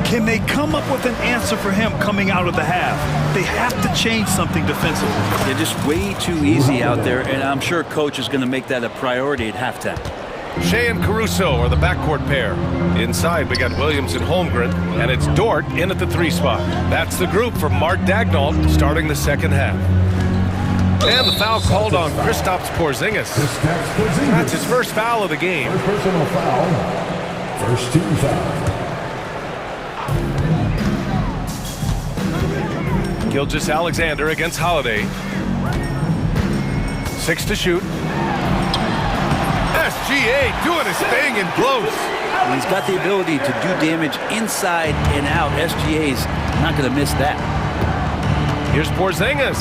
Can they come up with an answer for him coming out of the half? They have to change something defensively. They're just way too easy out there, and I'm sure coach is going to make that a priority at halftime. Shea and Caruso are the backcourt pair. Inside, we got Williams and Holmgren, and it's Dort in at the 3 spot. That's the group for Mark Daigneault starting the second half. And the foul called on Kristaps Porzingis. That's his first foul of the game. First personal foul. First team foul. Gilgeous-Alexander against Holiday. 6 to shoot. SGA doing his thing in close. He's got the ability to do damage inside and out. SGA's not going to miss that. Here's Porzingis.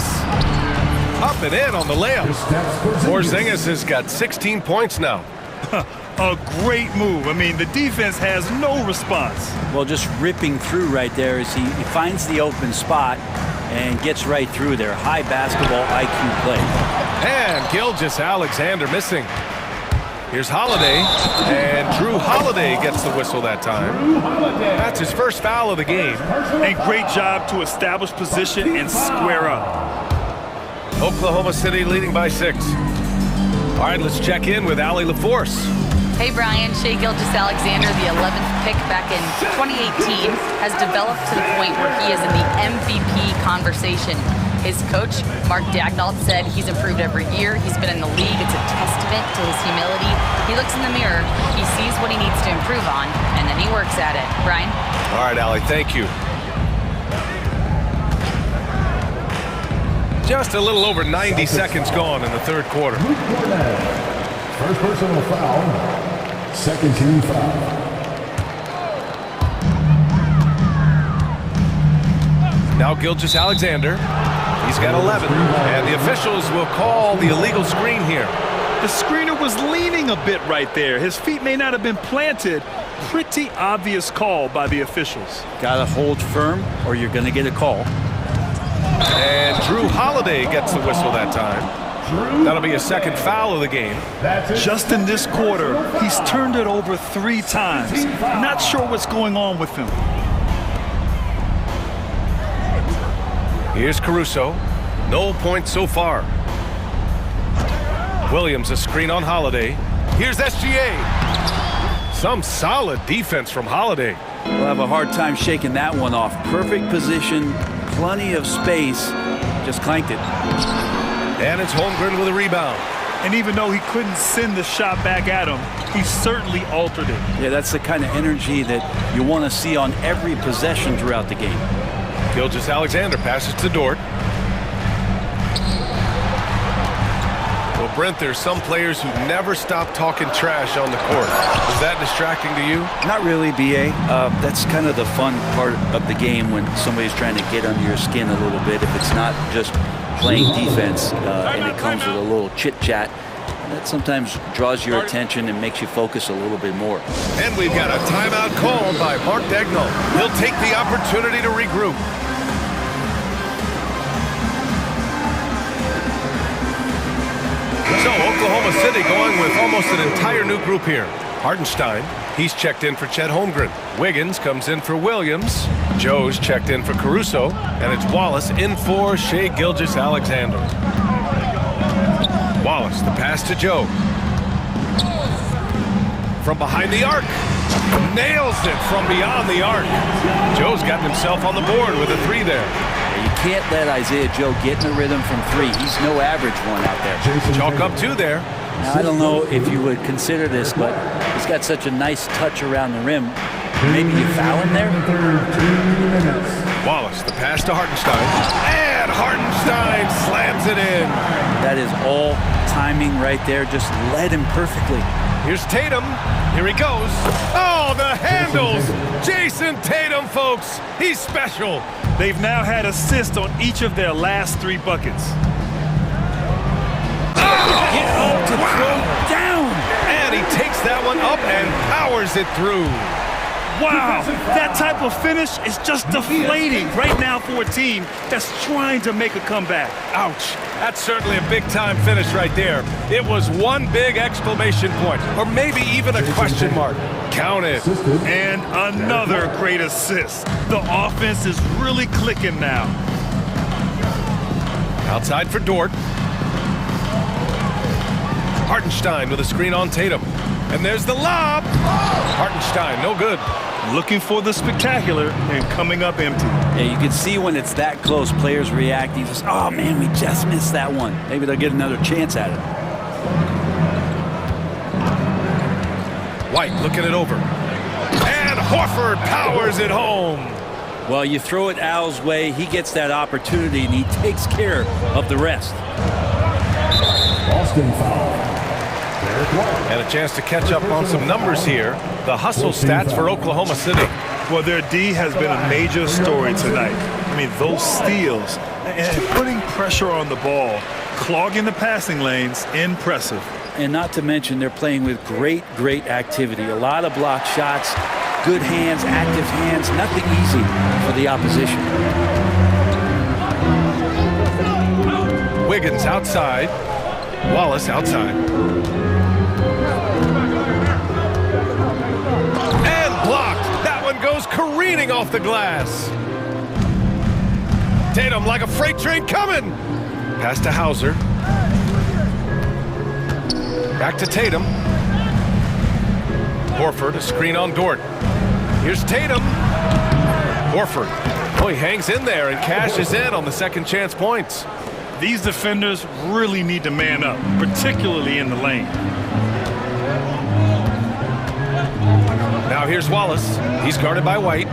Up and in on the layup. Porzingis has got 16 points now. A great move. I mean, the defense has no response. Well, just ripping through right there as he finds the open spot and gets right through there. High basketball IQ play. And Gilgeous-Alexander missing. Here's Holiday, and Drew Holiday gets the whistle that time. That's his first foul of the game. And great job to establish position and square up. Oklahoma City leading by 6. All right, let's check in with Allie LaForce. Hey, Brian. Shai Gilgeous-Alexander, the 11th pick back in 2018, has developed to the point where he is in the MVP conversation. His coach, Mark Daignault, said he's improved every year. He's been in the league. It's a testament to his humility. He looks in the mirror, he sees what he needs to improve on, and then he works at it. Brian? All right, Allie, thank you. Just a little over 90 seconds gone in the third quarter. First personal foul, second team foul. Now Gilgeous-Alexander, he's got 11, and the officials will call the illegal screen here. The screener was leaning a bit right there. His feet may not have been planted. Pretty obvious call by the officials. Gotta hold firm or you're gonna get a call. And Drew Holiday gets the whistle that time. That'll be a second foul of the game. Just in this quarter, he's turned it over 3 times. Not sure what's going on with him. Here's Caruso. No points so far. Williams, a screen on Holiday. Here's SGA. Some solid defense from Holiday. We'll have a hard time shaking that one off. Perfect position, plenty of space. Just clanked it. And it's Holmgren with a rebound. And even though he couldn't send the shot back at him, he certainly altered it. Yeah, that's the kind of energy that you want to see on every possession throughout the game. Gilgeous-Alexander passes to Dort. Well, Brent, there's some players who never stop talking trash on the court. Is that distracting to you? Not really, B.A. That's kind of the fun part of the game when somebody's trying to get under your skin a little bit. If it's not just playing defense and it comes with a little chit-chat, that sometimes draws your attention and makes you focus a little bit more. And we've got a timeout called by Mark Daignault. He'll take the opportunity to regroup. So Oklahoma City going with almost an entire new group here. Hartenstein, he's checked in for Chet Holmgren. Wiggins comes in for Williams. Joe's checked in for Caruso. And it's Wallace in for Shai Gilgeous-Alexander. Wallace, the pass to Joe. From behind the arc. Nails it from beyond the arc. Joe's gotten himself on the board with a 3 there. You can't let Isaiah Joe get in the rhythm from 3. He's no average one out there. Chalk up 2 there. Now, I don't know if you would consider this, but he's got such a nice touch around the rim. Maybe you foul him there? Wallace, the pass to Hartenstein. And Hartenstein slams it in. That is all timing right there. Just led him perfectly. Here's Tatum. Here he goes. Oh, the handles. Jason Tatum, folks. He's special. They've now had assists on each of their last 3 buckets. To throw down. And he takes that one up and powers it through. Wow, that type of finish is just deflating right now for a team that's trying to make a comeback. Ouch. That's certainly a big-time finish right there. It was one big exclamation point, or maybe even a question mark. Count it. And another great assist. The offense is really clicking now. Outside for Dort. Hartenstein with a screen on Tatum. And there's the lob. Hartenstein, no good. Looking for the spectacular and coming up empty. Yeah, you can see when it's that close, players reacting. Just, oh, man, we just missed that one. Maybe they'll get another chance at it. White looking it over. And Horford powers it home. Well, you throw it Al's way, he gets that opportunity, and he takes care of the rest. Boston foul. And a chance to catch up on some numbers here. The hustle stats for Oklahoma City. Well, their D has been a major story tonight. I mean, those steals and putting pressure on the ball Clogging the passing lanes, impressive. And not to mention, they're playing with great activity. A lot of block shots, good hands, active hands, nothing easy for the opposition. Wiggins outside. Wallace outside. And blocked. That one goes careening off the glass. Tatum like a freight train coming. Pass to Hauser. Back to Tatum. Horford, a screen on Dort. Here's Tatum. Horford. Oh, he hangs in there and cashes in on the second chance points. These defenders really need to man up, particularly in the lane. Now here's Wallace. He's guarded by White.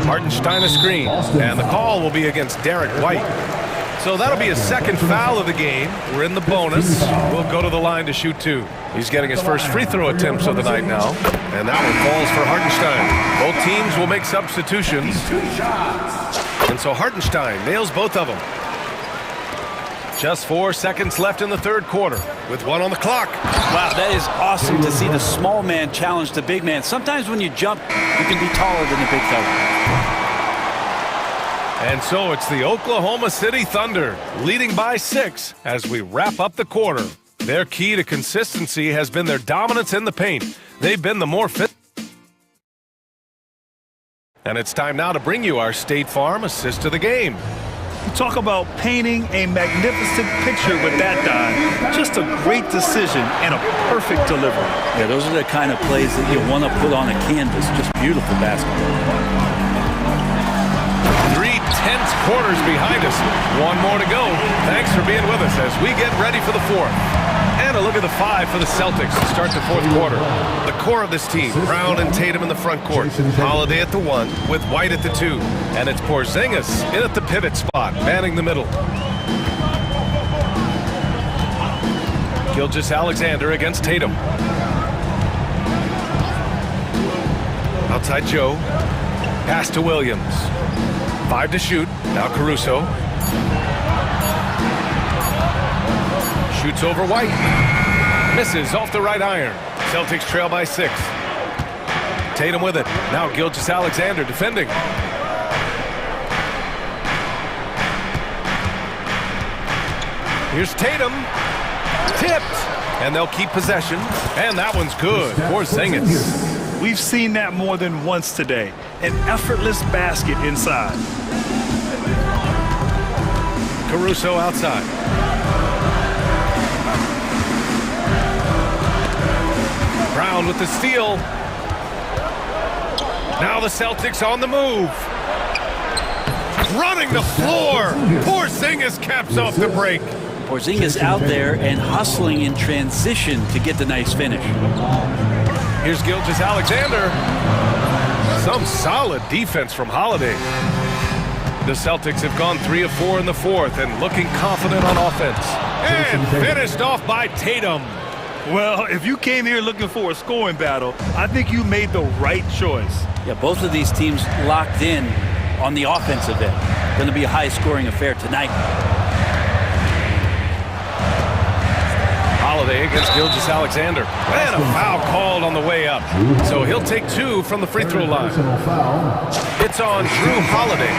Hartenstein a screen. And the call will be against Derek White. So that'll be his second foul of the game. We're in the bonus. We'll go to the line to shoot two. He's getting his first free throw attempts of the night now. And that one falls for Hartenstein. Both teams will make substitutions. And so Hartenstein nails both of them. Just 4 seconds left in the third quarter with one on the clock. Wow, that is awesome to see the small man challenge the big man. Sometimes when you jump, you can be taller than the big fella. And so it's the Oklahoma City Thunder leading by 6 as we wrap up the quarter. Their key to consistency has been their dominance in the paint. They've been the more fit. And it's time now to bring you our State Farm assist of the game. You talk about painting a magnificent picture with that dive. Just a great decision and a perfect delivery. Yeah, those are the kind of plays that you want to put on a canvas. Just beautiful basketball. 3 tense quarters behind us. One more to go. Thanks for being with us as we get ready for the fourth. And a look at the 5 for the Celtics to start the fourth quarter. The core of this team, Brown and Tatum in the front court. Holiday at the 1 with White at the 2. And it's Porzingis in at the pivot spot, manning the middle. Gilgeous-Alexander against Tatum. Outside Joe. Pass to Williams. 5 to shoot. Now Caruso. Shoots over White. Misses off the right iron. Celtics trail by 6. Tatum with it. Now Gilgeous-Alexander defending. Here's Tatum. Tipped. And they'll keep possession. And that one's good. Porzingis. We've seen that more than once today. An effortless basket inside. Caruso outside. Brown with the steal. Now the Celtics on the move. Running the floor. Porzingis caps off the break. Porzingis out there and hustling in transition to get the nice finish. Here's Gilgeous-Alexander. Some solid defense from Holiday. The Celtics have gone 3 of 4 in the fourth and looking confident on offense. And finished off by Tatum. Well, if you came here looking for a scoring battle, I think you made the right choice. Yeah, both of these teams locked in on the offensive end. Going to be a high-scoring affair tonight. Holiday against Gilgeous-Alexander. And a foul called on the way up. So he'll take 2 from the free throw line. It's on Drew Holiday.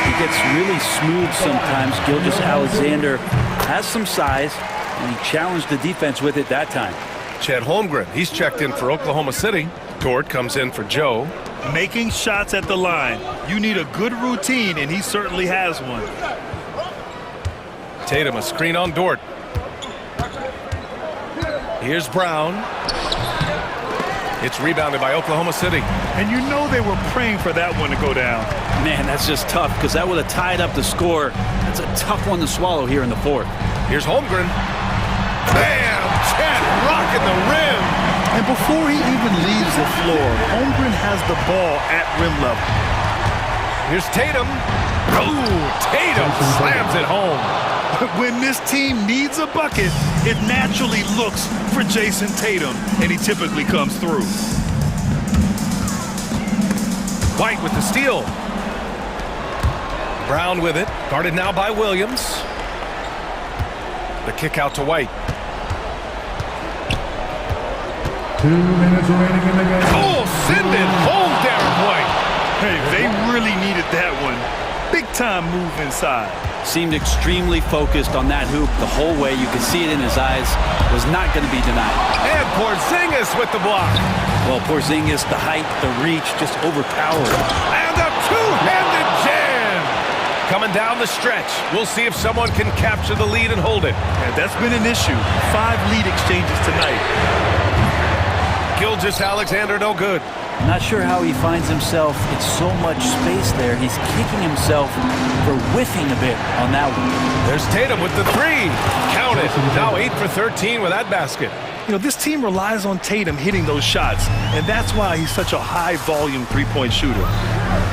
He gets really smooth sometimes. Gilgeous-Alexander has some size, and he challenged the defense with it that time. Chet Holmgren, he's checked in for Oklahoma City. Dort comes in for Joe. Making shots at the line. You need a good routine, and he certainly has one. Tatum, a screen on Dort. Here's Brown. It's rebounded by Oklahoma City. And you know they were praying for that one to go down. Man, that's just tough because that would have tied up the score. That's a tough one to swallow here in the fourth. Here's Holmgren. Bam! Chet rocking the rim. And before he even leaves the floor, Holmgren has the ball at rim level. Here's Tatum. Oh, Tatum slams it home. When this team needs a bucket, it naturally looks for Jason Tatum, and he typically comes through. White with the steal. Brown with it, guarded now by Williams. The kick out to White. 2 minutes remaining in the game. Oh, send it home, Derek White. Hey, they really needed that one. Big time move inside. Seemed extremely focused on that hoop the whole way. You could see it in his eyes. Was not going to be denied. And Porzingis with the block. Well, Porzingis, the height, the reach, just overpowered. And a two-handed jam. Coming down the stretch. We'll see if someone can capture the lead and hold it. And that's been an issue. 5 lead exchanges tonight. Gilgeous-Alexander no good. Not sure how he finds himself in so much space there. He's kicking himself for whiffing a bit on that one. There's Tatum with the three. Count it. Now 8 for 13 with that basket. You know, this team relies on Tatum hitting those shots, and that's why he's such a high-volume three-point shooter.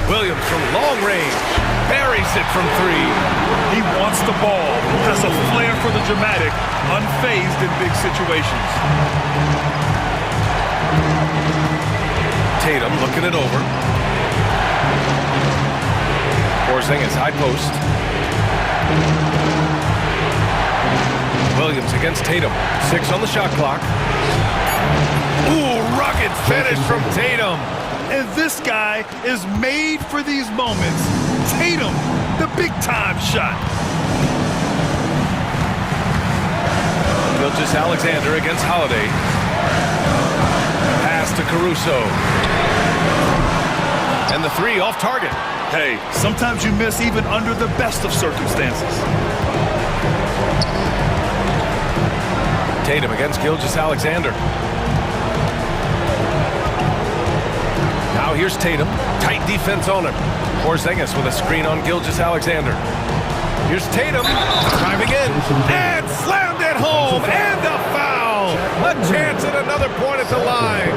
Williams from long range. Buries it from 3. He wants the ball. Has a flair for the dramatic, unfazed in big situations. Tatum looking it over. Porzingis high post. Williams against Tatum. 6 on the shot clock. Ooh, rugged finish from Tatum. And this guy is made for these moments. Tatum, the big-time shot. Gilgeous-Alexander against Holiday. Pass to Caruso. And the 3 off target. Hey, sometimes you miss even under the best of circumstances. Tatum against Gilgeous-Alexander. Now here's Tatum. Tight defense on him. Porzingis with a screen on Gilgeous-Alexander. Here's Tatum. Driving in. And slammed it home. And a foul. A chance at another point at the line.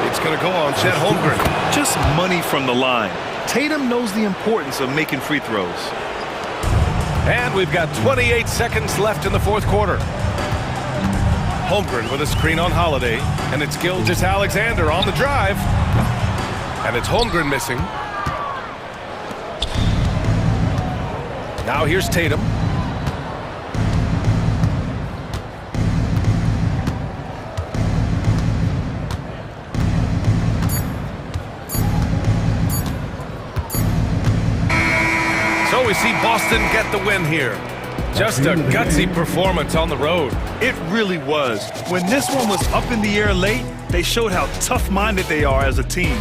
It's going to go on Chet Holmgren. Just money from the line. Tatum knows the importance of making free throws. And we've got 28 seconds left in the fourth quarter. Holmgren with a screen on Holiday. And it's Gilgeous-Alexander on the drive. And it's Holmgren missing. Now here's Tatum. So we see Boston get the win here. Just a gutsy performance on the road. It really was. When this one was up in the air late, they showed how tough-minded they are as a team.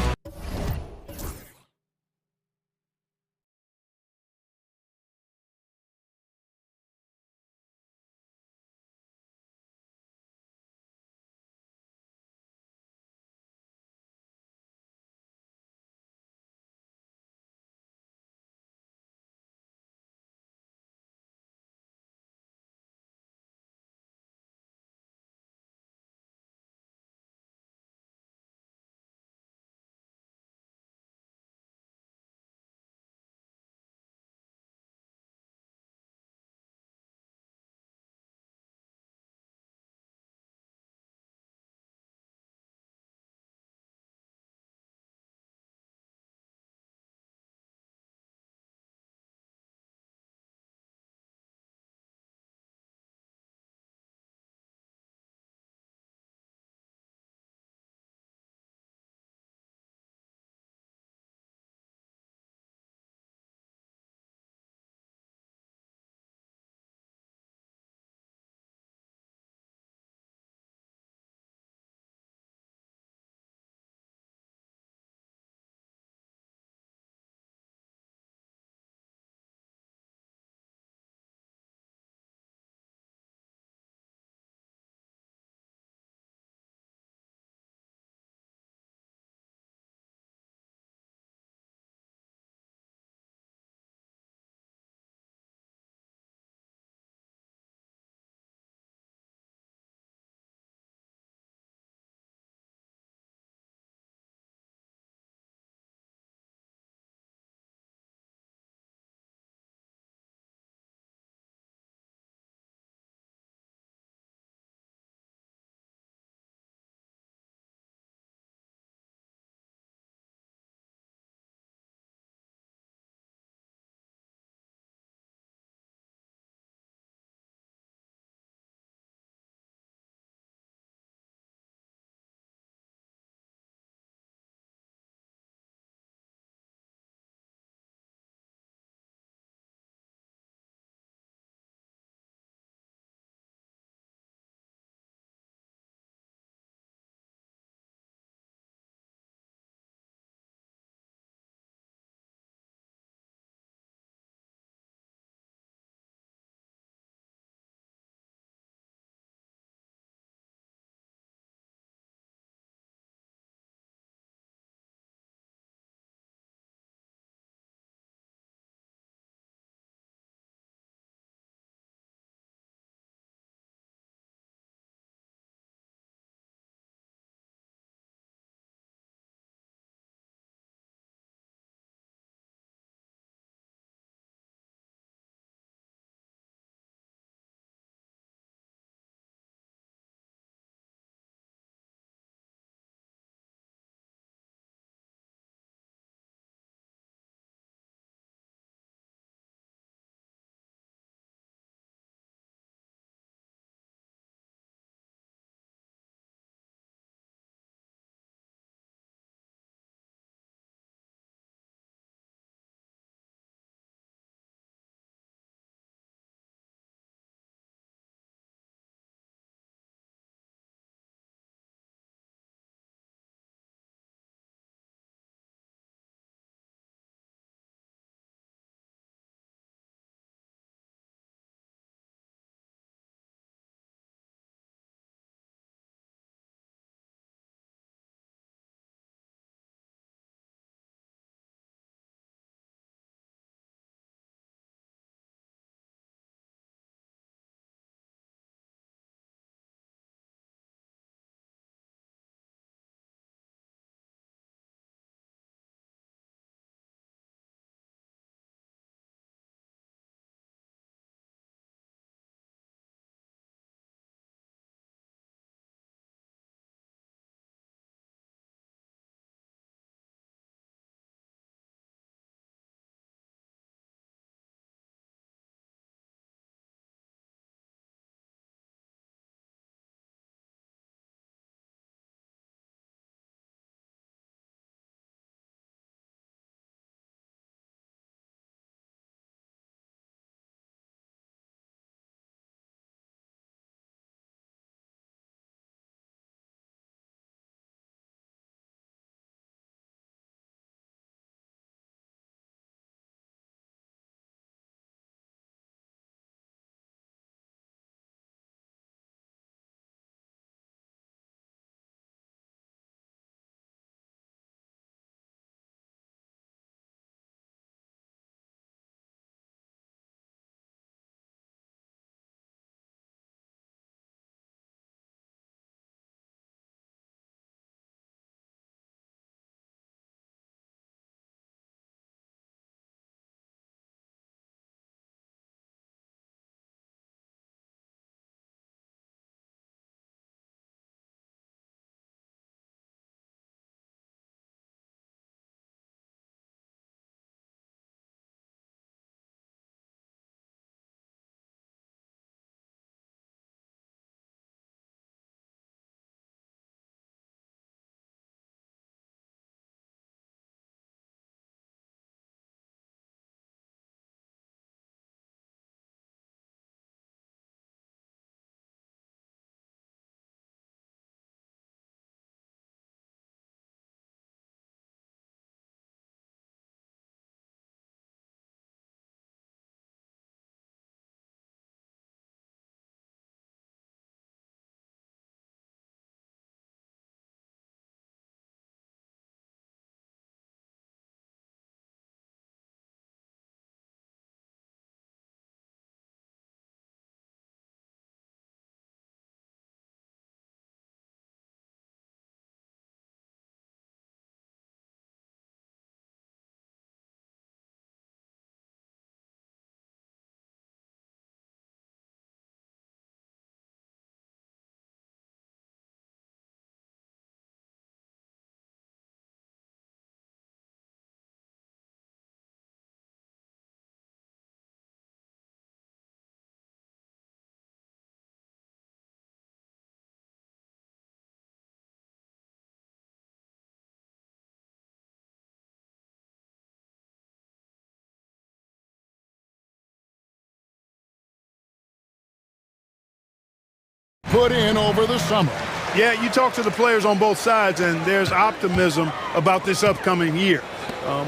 put in over the summer. Yeah, you talk to the players on both sides, and there's optimism about this upcoming year.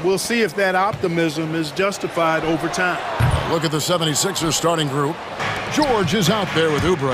We'll see if that optimism is justified over time. Look at the 76ers starting group. George is out there with Oubre.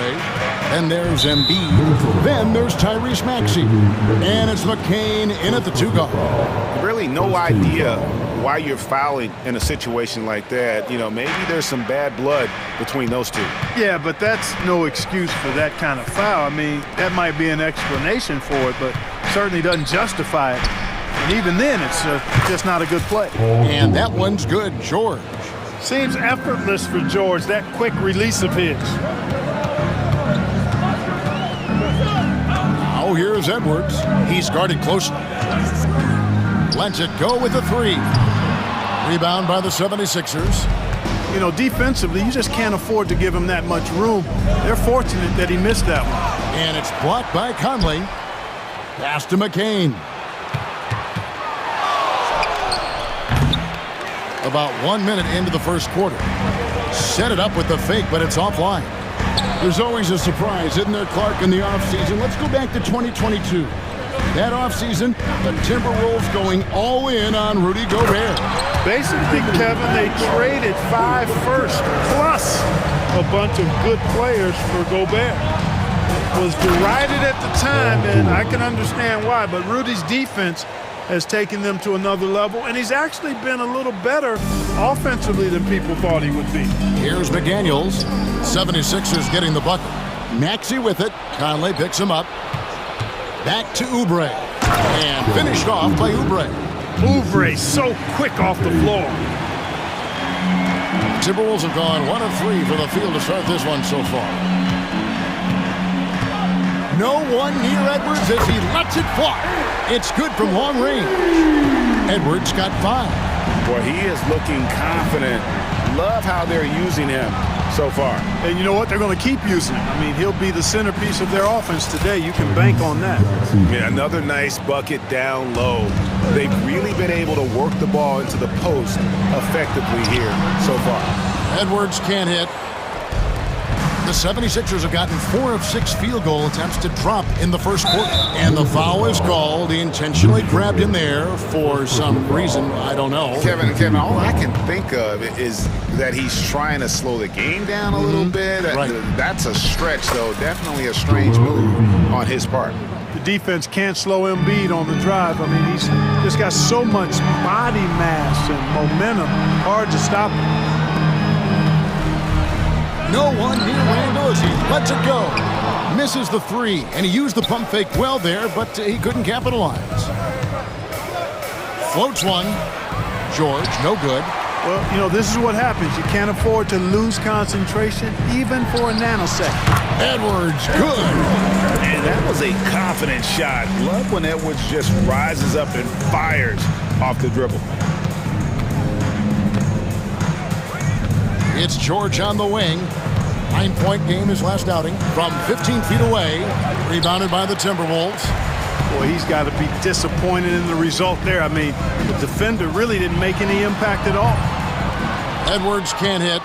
And there's Embiid. Then there's Tyrese Maxey. And it's McCain in at the 2 guard. Really no idea why you're fouling in a situation like that. You know, maybe there's some bad blood between those two. Yeah, but that's no excuse for that kind of foul. I mean, that might be an explanation for it, but certainly doesn't justify it. And even then, it's just not a good play. And that one's good, George. Seems effortless for George, that quick release of his. Now here's Edwards. He's guarded closely. Lets it go with the 3. Rebound by the 76ers. You know, defensively, you just can't afford to give him that much room. They're fortunate that he missed that one. And it's blocked by Conley. Pass to McCain. About 1 minute into the first quarter. Set it up with the fake, but it's offline. There's always a surprise, isn't there, Clark, in the offseason? Let's go back to 2022. That offseason, the Timberwolves going all in on Rudy Gobert. Basically, Kevin, they traded 5 firsts plus a bunch of good players for Gobert. It was derided at the time, and I can understand why, but Rudy's defense has taken them to another level, and he's actually been a little better offensively than people thought he would be. Here's McDaniels. 76ers getting the bucket. Maxey with it. Conley picks him up. Back to Oubre. And finished off by Oubre. Oubre so quick off the floor. Timberwolves have gone 1 of 3 for the field to start this one so far. No one near Edwards as he lets it fly. It's good from long range. Edwards got 5. Boy, he is looking confident. Love how they're using him so far. And you know what? They're going to keep using him. I mean, he'll be the centerpiece of their offense today. You can bank on that. Yeah, another nice bucket down low. They've really been able to work the ball into the post effectively here so far. Edwards can't hit. The 76ers have gotten 4 of 6 field goal attempts to drop in the first quarter. And the foul is called. He intentionally grabbed in there for some reason. I don't know. Kevin, all I can think of is that he's trying to slow the game down a little bit. Right. That's a stretch, though. Definitely a strange move on his part. The defense can't slow Embiid on the drive. I mean, he's just got so much body mass and momentum. Hard to stop him. No one near Randall as he lets it go. Misses the 3, and he used the pump fake well there, but he couldn't capitalize. Floats one. George, no good. Well, you know, this is what happens. You can't afford to lose concentration even for a nanosecond. Edwards, good. And that was a confident shot. Love when Edwards just rises up and fires off the dribble. It's George on the wing. 9-point game his last outing from 15 feet away. Rebounded by the Timberwolves. Boy, he's got to be disappointed in the result there. I mean, the defender really didn't make any impact at all. Edwards can't hit.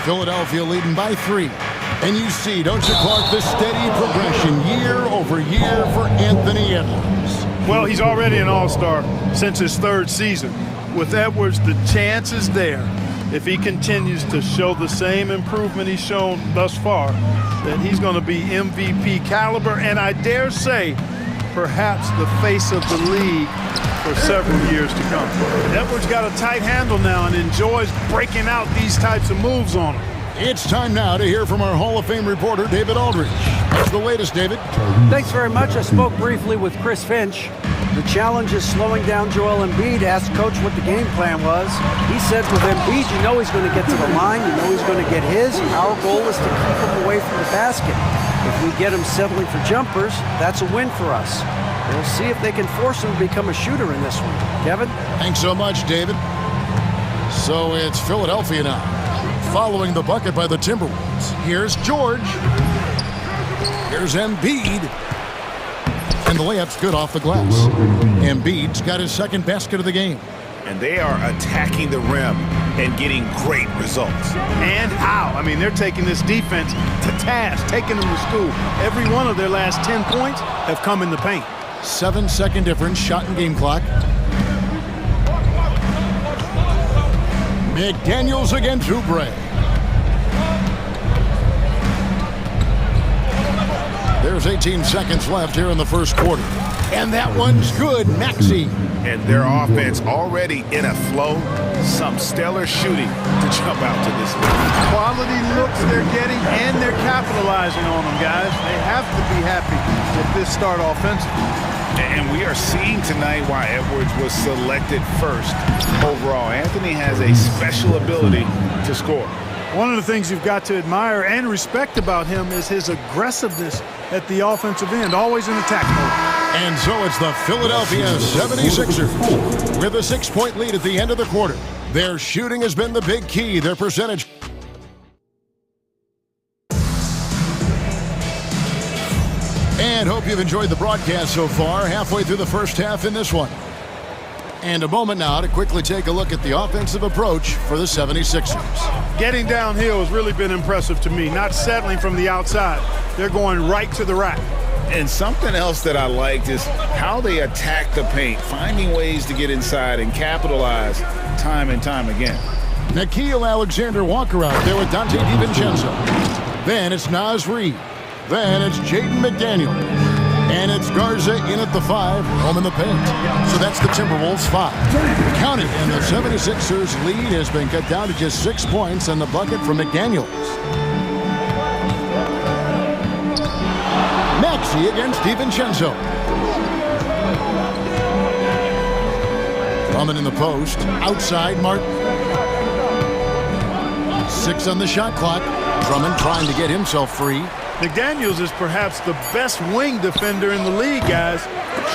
Philadelphia leading by 3. And you see, don't you, Clark, the steady progression year over year for Anthony Edwards. Well, he's already an all-star since his 3rd season. With Edwards, the chance is there. If he continues to show the same improvement he's shown thus far, then he's going to be MVP caliber, and I dare say, perhaps the face of the league for several years to come. Edwards got a tight handle now and enjoys breaking out these types of moves on him. It's time now to hear from our Hall of Fame reporter, David Aldridge. What's the latest, David? Thanks very much. I spoke briefly with Chris Finch. The challenge is slowing down Joel Embiid. Asked Coach what the game plan was. He said with Embiid, you know he's going to get to the line. You know he's going to get his. Our goal is to keep him away from the basket. If we get him settling for jumpers, that's a win for us. We'll see if they can force him to become a shooter in this one. Kevin? Thanks so much, David. So it's Philadelphia now, following the bucket by the Timberwolves. Here's George. Here's Embiid. And the layup's good off the glass. Embiid's got his 2nd basket of the game. And they are attacking the rim and getting great results. And how? I mean, they're taking this defense to task, taking them to school. Every one of their last 10 points have come in the paint. 7-second difference, shot and game clock. McDaniels against Oubre. There's 18 seconds left here in the first quarter. And that one's good, Maxey. And their offense already in a flow. Some stellar shooting to jump out to this league. Quality looks they're getting, and they're capitalizing on them, guys. They have to be happy with this start offensively. And we are seeing tonight why Edwards was selected first overall. Anthony has a special ability to score. One of the things you've got to admire and respect about him is his aggressiveness at the offensive end, always in attack mode. And so it's the Philadelphia 76ers with a 6-point lead at the end of the quarter. Their shooting has been the big key, their percentage. And hope you've enjoyed the broadcast so far, halfway through the first half in this one. And a moment now to quickly take a look at the offensive approach for the 76ers. Getting downhill has really been impressive to me, not settling from the outside. They're going right to the rack. And something else that I liked is how they attack the paint, finding ways to get inside and capitalize time and time again. Nickeil Alexander-Walker out there with Dante DiVincenzo. Then it's Naz Reid. Then it's Jaden McDaniel. And it's Garza in at the 5, home in the paint. So that's the Timberwolves 5. Count it, and the 76ers lead has been cut down to just 6 points on the bucket from McDaniels. Maxey against DiVincenzo. Drummond in the post. Outside, Martin. 6 on the shot clock. Drummond trying to get himself free. McDaniels is perhaps the best wing defender in the league, guys,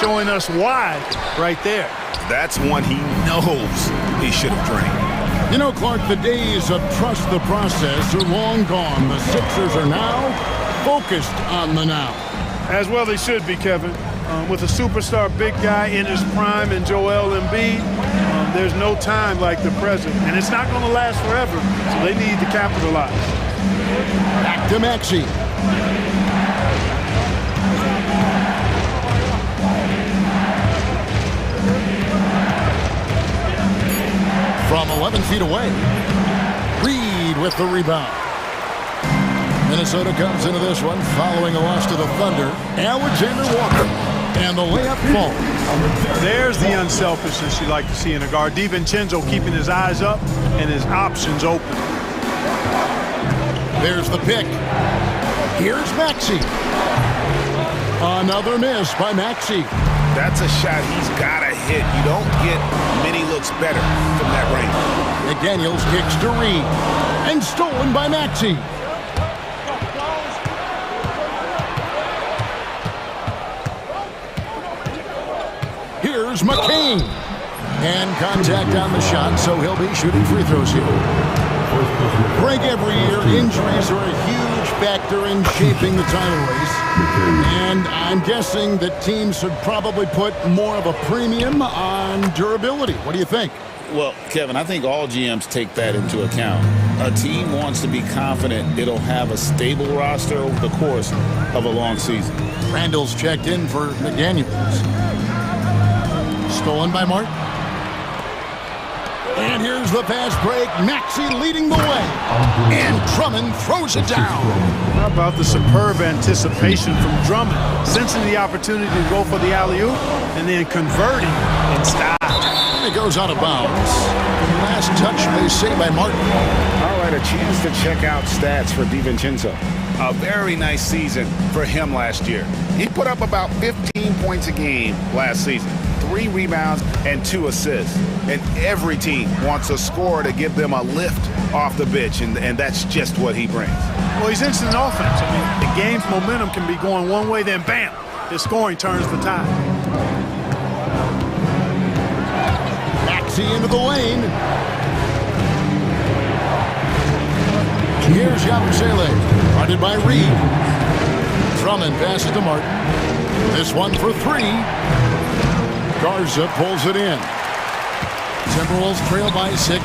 showing us why right there. That's one he knows he should have drained. You know, Clark, the days of trust the process are long gone. The Sixers are now focused on the now. As well they should be, Kevin. With a superstar big guy in his prime in Joel Embiid, there's no time like the present. And it's not going to last forever, so they need to capitalize. Back to Maxey. From 11 feet away, Reid with the rebound. Minnesota comes into this one following a loss to the Thunder. Alexander Walker, and the layup falls. There's the unselfishness you like to see in a guard. DiVincenzo keeping his eyes up and his options open. There's the pick. Here's Maxey. Another miss by Maxey. That's a shot he's got to hit. You don't get many looks better from that range. McDaniels kicks to Reid. And stolen by Maxey. Here's McCain. And contact on the shot, so he'll be shooting free throws here. Break every year, injuries are a huge factor in shaping the title race. And I'm guessing that teams should probably put more of a premium on durability. What do you think? Well, Kevin, I think all GMs take that into account. A team wants to be confident it'll have a stable roster over the course of a long season. Randall's checked in for McDaniels. Stolen by Martin. And here's the fast break. Maxey leading the way. And Drummond throws it down. How about the superb anticipation from Drummond, sensing the opportunity to go for the alley-oop and then converting in style. And it goes out of bounds. Last touch, they say, by Martin. All right, a chance to check out stats for DiVincenzo. A very nice season for him last year. He put up about 15 points a game last season. 3 rebounds and 2 assists. And every team wants a scorer to give them a lift off the bench, and that's just what he brings. Well, he's instant offense. I mean, the game's momentum can be going one way, then bam, his scoring turns the tide. Maxey into the lane. Here's Yabusele, guarded by Reid. Drummond passes to Martin. This one for 3. Garza pulls it in. Timberwolves trail by 6.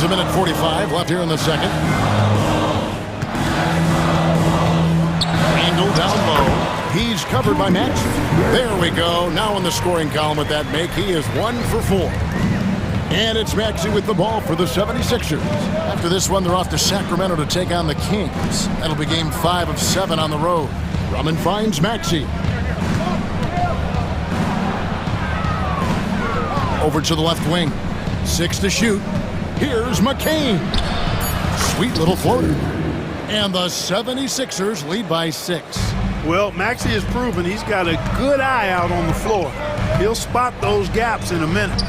There's a minute 45 left here in the second. Randall down low. He's covered by Max. There we go. Now in the scoring column with that make, he is 1 for 4. And it's Maxey with the ball for the 76ers. After this one, they're off to Sacramento to take on the Kings. That'll be game 5 of 7 on the road. Drummond finds Maxey. Over to the left wing. 6 to shoot. Here's McCain. Sweet little floater. And the 76ers lead by 6. Well, Maxey has proven he's got a good eye out on the floor. He'll spot those gaps in a minute.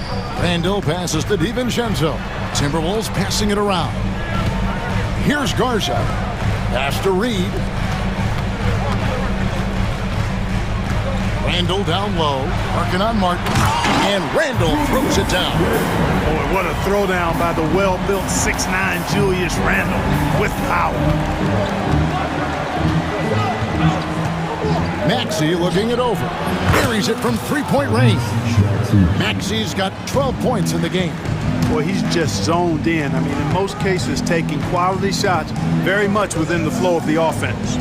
Randall passes to DiVincenzo. Timberwolves passing it around. Here's Garza. Pass to Reed. Randall down low. Working on Martin. And Randall throws it down. Boy, what a throwdown by the well-built 6'9" Julius Randle with power. Maxey looking it over. Buries it from three-point range. Maxey's got 12 points in the game. Boy, he's just zoned in. I mean, in most cases, taking quality shots very much within the flow of the offense.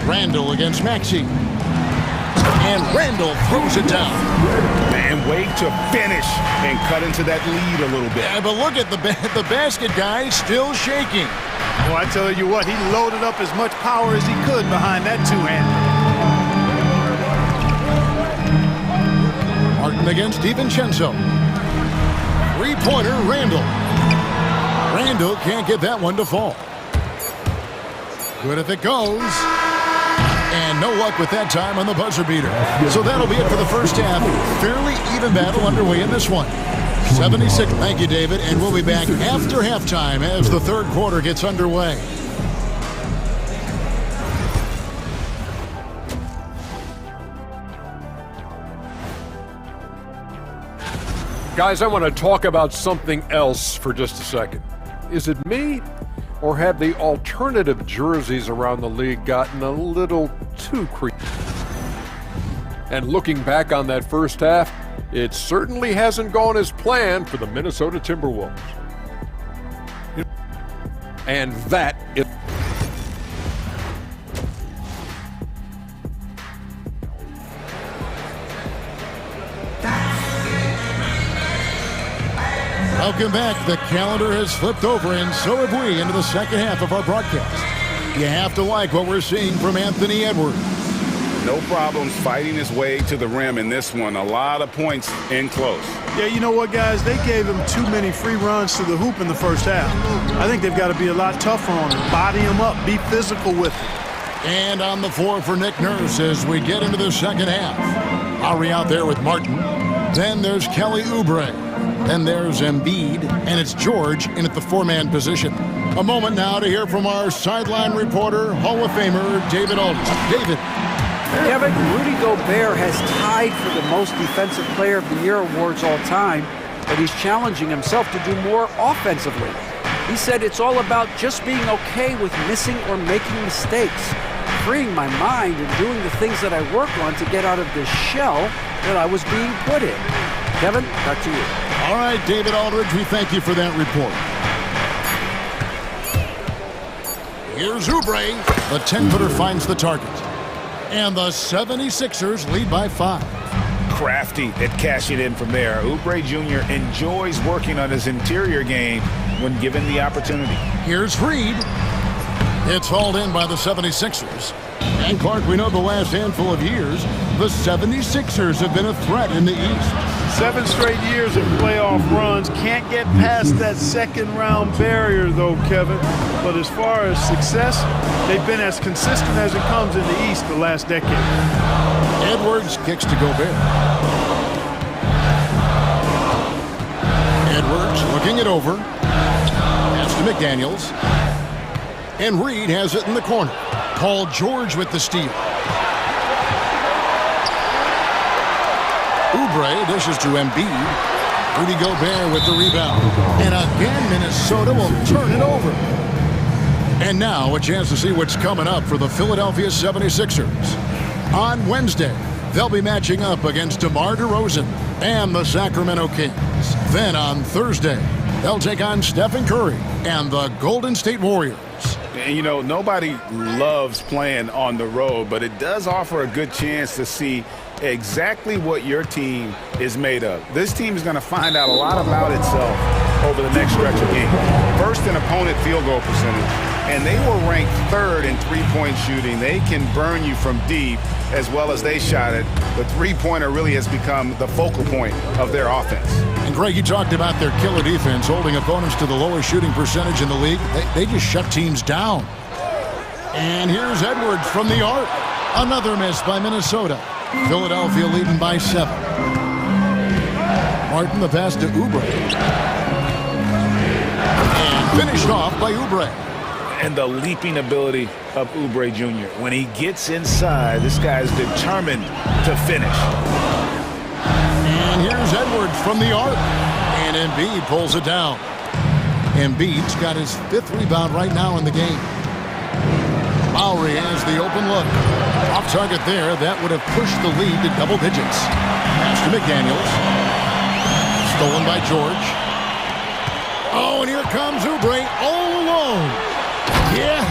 Randall against Maxey. And Randall throws it down. Man, way to finish and cut into that lead a little bit. Yeah, but look at the basket guy still shaking. Well, I tell you what, he loaded up as much power as he could behind that two-hander. Martin against DiVincenzo. Three-pointer, Randall. Randall can't get that one to fall. Good if it goes. And no luck with that time on the buzzer beater. So that'll be it for the first half. Fairly even battle underway in this one. 76. Thank you, David. And we'll be back after halftime as the third quarter gets underway. Guys, I want to talk about something else for just a second. Is it me, or have the alternative jerseys around the league gotten a little too creepy? And looking back on that first half, it certainly hasn't gone as planned for the Minnesota Timberwolves. And that is... Welcome back. The calendar has flipped over, and so have we, into the second half of our broadcast. You have to like what we're seeing from Anthony Edwards. No problems fighting his way to the rim in this one. A lot of points in close. Yeah, you know what, guys? They gave him too many free runs to the hoop in the first half. I think they've got to be a lot tougher on him. Body him up. Be physical with him. And on the floor for Nick Nurse as we get into the second half. Lowry out there with Martin. Then there's Kelly Oubre. Then there's Embiid. And it's George in at the four-man position. A moment now to hear from our sideline reporter, Hall of Famer, David Aldridge. David. Kevin, Rudy Gobert has tied for the most defensive player of the year awards all time, but he's challenging himself to do more offensively. He said it's all about just being okay with missing or making mistakes, freeing my mind and doing the things that I work on to get out of this shell that I was being put in. Kevin, back to you. All right, David Aldridge, we thank you for that report. Here's Oubre. The 10-footer finds the target. And the 76ers lead by 5. Crafty at cashing in from there. Oubre Jr. enjoys working on his interior game when given the opportunity. Here's Reed. It's hauled in by the 76ers. And Clark, we know the last handful of years, the 76ers have been a threat in the East. 7 straight years of playoff runs. Can't get past that second-round barrier, though, Kevin. But as far as success, they've been as consistent as it comes in the East the last decade. Edwards kicks to Gobert. Edwards looking it over. Pass to McDaniels. And Reed has it in the corner. Paul George with the steal. Oubre dishes to Embiid. Rudy Gobert with the rebound. And again, Minnesota will turn it over. And now a chance to see what's coming up for the Philadelphia 76ers. On Wednesday, They'll be matching up against DeMar DeRozan and the Sacramento Kings. Then on Thursday, they'll take on Stephen Curry and the Golden State Warriors. And you know, nobody loves playing on the road, but it does offer a good chance to see exactly what your team is made of. This team is going to find out a lot about itself over the next stretch of games. First in opponent field goal percentage, and they were ranked third in three-point shooting. They can burn you from deep as well as they shot it. The three-pointer really has become the focal point of their offense. And Greg, you talked about their killer defense, holding opponents to the lowest shooting percentage in the league. They just shut teams down. And here's Edwards from the arc. Another miss by Minnesota. Philadelphia leading by 7. Martin the pass to Oubre. And finished off by Oubre. And the leaping ability of Oubre Jr. When he gets inside, this guy's determined to finish. And here's Edwards from the arc. And Embiid pulls it down. Embiid's got his 5th rebound right now in the game. Lowry has the open look. Off target there. That would have pushed the lead to double digits. Pass to McDaniels. Stolen by George. Oh, and here comes Oubre all alone. Yeah,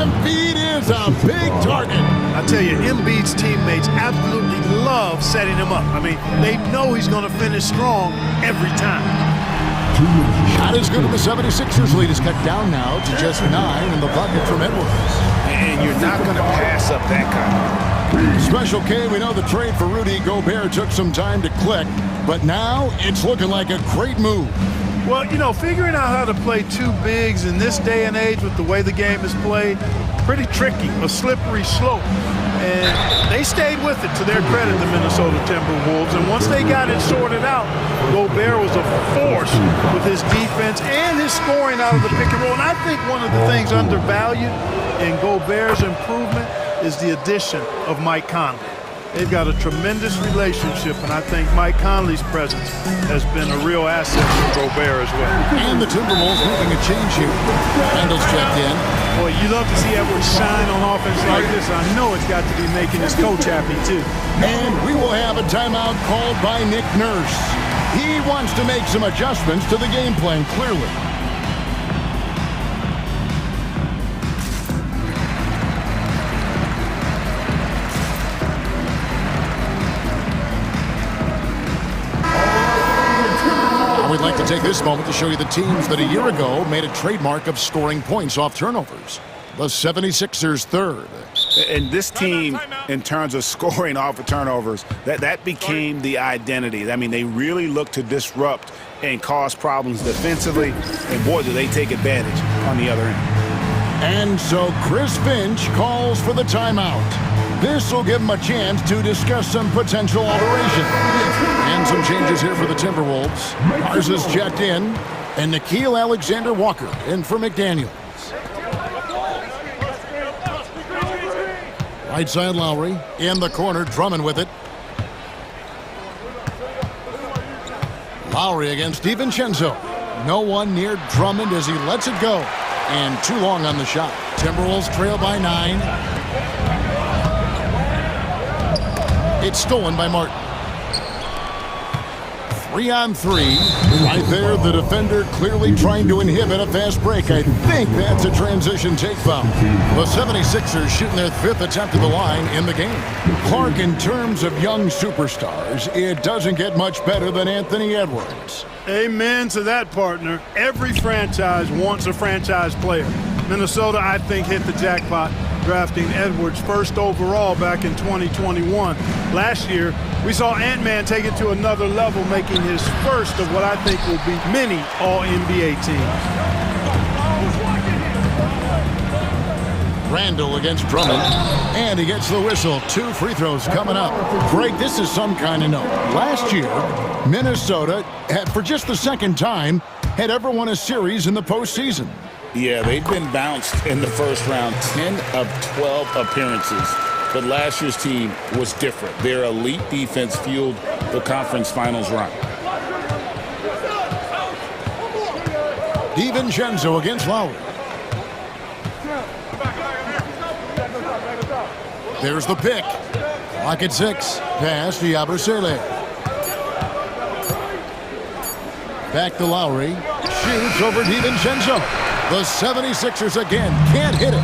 Embiid is a big target. I tell you, Embiid's teammates absolutely love setting him up. I mean, they know he's going to finish strong every time. Not as good as the 76ers lead is cut down now to just 9 in the bucket from Edwards. And you're not going to pass up that kind. Special K, we know the trade for Rudy Gobert took some time to click, but now it's looking like a great move. Well, you know, figuring out how to play two bigs in this day and age with the way the game is played, pretty tricky, a slippery slope. And they stayed with it, to their credit, the Minnesota Timberwolves. And once they got it sorted out, Gobert was a force with his defense and his scoring out of the pick and roll. And I think one of the things undervalued in Gobert's improvement is the addition of Mike Conley. They've got a tremendous relationship, and I think Mike Conley's presence has been a real asset for Gobert as well. And the Timberwolves making a change here. Randall's checked in. Boy, you love to see Edwards shine on offense like this. I know it's got to be making his coach happy, too. And we will have a timeout called by Nick Nurse. He wants to make some adjustments to the game plan, clearly. We'd like to take this moment to show you the teams that a year ago made a trademark of scoring points off turnovers. The 76ers third. And this team, in terms of scoring off of turnovers, that became the identity. I mean, they really look to disrupt and cause problems defensively, and boy, do they take advantage on the other end. And so Chris Finch calls for the timeout. This will give him a chance to discuss some potential alteration. And some changes here for the Timberwolves. Mars is checked in, and Nickeil Alexander-Walker in for McDaniels. Right side Lowry, in the corner, Drummond with it. Lowry against DiVincenzo. No one near Drummond as he lets it go. And too long on the shot. Timberwolves trail by 9. It's stolen by Martin. 3-on-3. Right there, the defender clearly trying to inhibit a fast break. I think that's a transition take foul. The 76ers shooting their 5th attempt at the line in the game. Clark, in terms of young superstars, it doesn't get much better than Anthony Edwards. Amen to that, partner. Every franchise wants a franchise player. Minnesota, I think, hit the jackpot drafting Edwards first overall back in 2021. Last year, we saw Ant-Man take it to another level, making his first of what I think will be many All-NBA teams. Randall against Drummond, and he gets the whistle. 2 free throws coming up. Greg, this is some kind of note. Last year, Minnesota, for just the second time, had ever won a series in the postseason. Yeah, they've been bounced in the first round, 10 of 12 appearances. But last year's team was different. Their elite defense fueled the conference finals run. DiVincenzo against Lowry. There's the pick. Clock at 6. Pass to Yabusele. Back to Lowry. Shoots over DiVincenzo. The 76ers again can't hit it.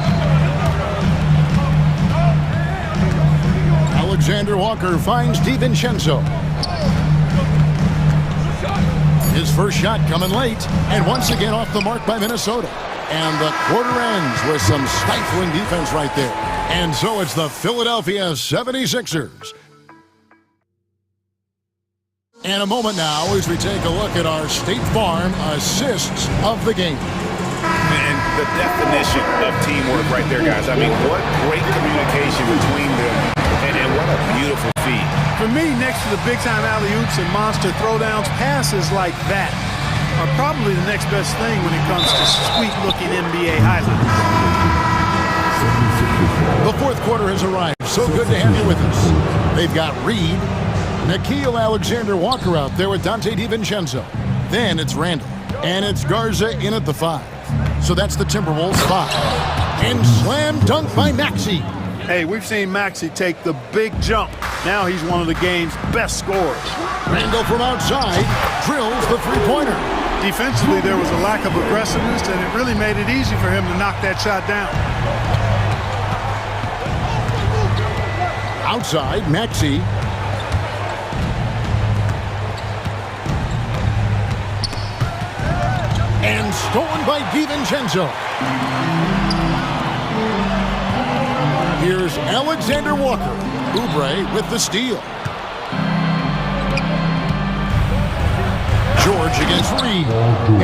Alexander Walker finds DiVincenzo. His first shot coming late, and once again off the mark by Minnesota. And the quarter ends with some stifling defense right there. And so it's the Philadelphia 76ers. And a moment now as we take a look at our State Farm assists of the game. And the definition of teamwork right there, guys. I mean, what great communication between them, and what a beautiful feat. For me, next to the big-time alley-oops and monster throwdowns, passes like that are probably the next best thing when it comes to sweet-looking NBA highlights. The fourth quarter has arrived. So good to have you with us. They've got Reed, Nickeil Alexander-Walker out there with Dante DiVincenzo. Then it's Randall. And it's Garza in at the 5. So that's the Timberwolves 5. And slam dunk by Maxey. Hey, we've seen Maxey take the big jump. Now he's one of the game's best scorers. Randall from outside drills the three-pointer. Defensively, there was a lack of aggressiveness, and it really made it easy for him to knock that shot down. Outside, Maxey. And stolen by DiVincenzo. Here's Alexander Walker. Oubre with the steal. George against Reed.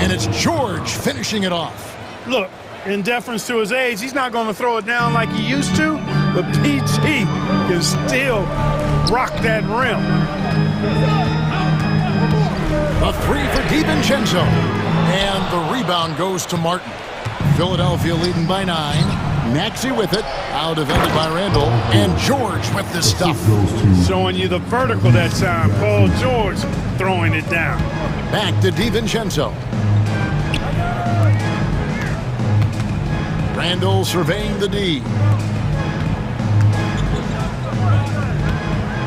And it's George finishing it off. Look, in deference to his age, he's not going to throw it down like he used to, but PG can still rock that rim. A 3 for DiVincenzo. And the rebound goes to Martin. Philadelphia leading by 9. Maxey with it. Out defended by Randall. And George with the stuff. Showing you the vertical that time. Paul George throwing it down. Back to DiVincenzo. Randall surveying the D.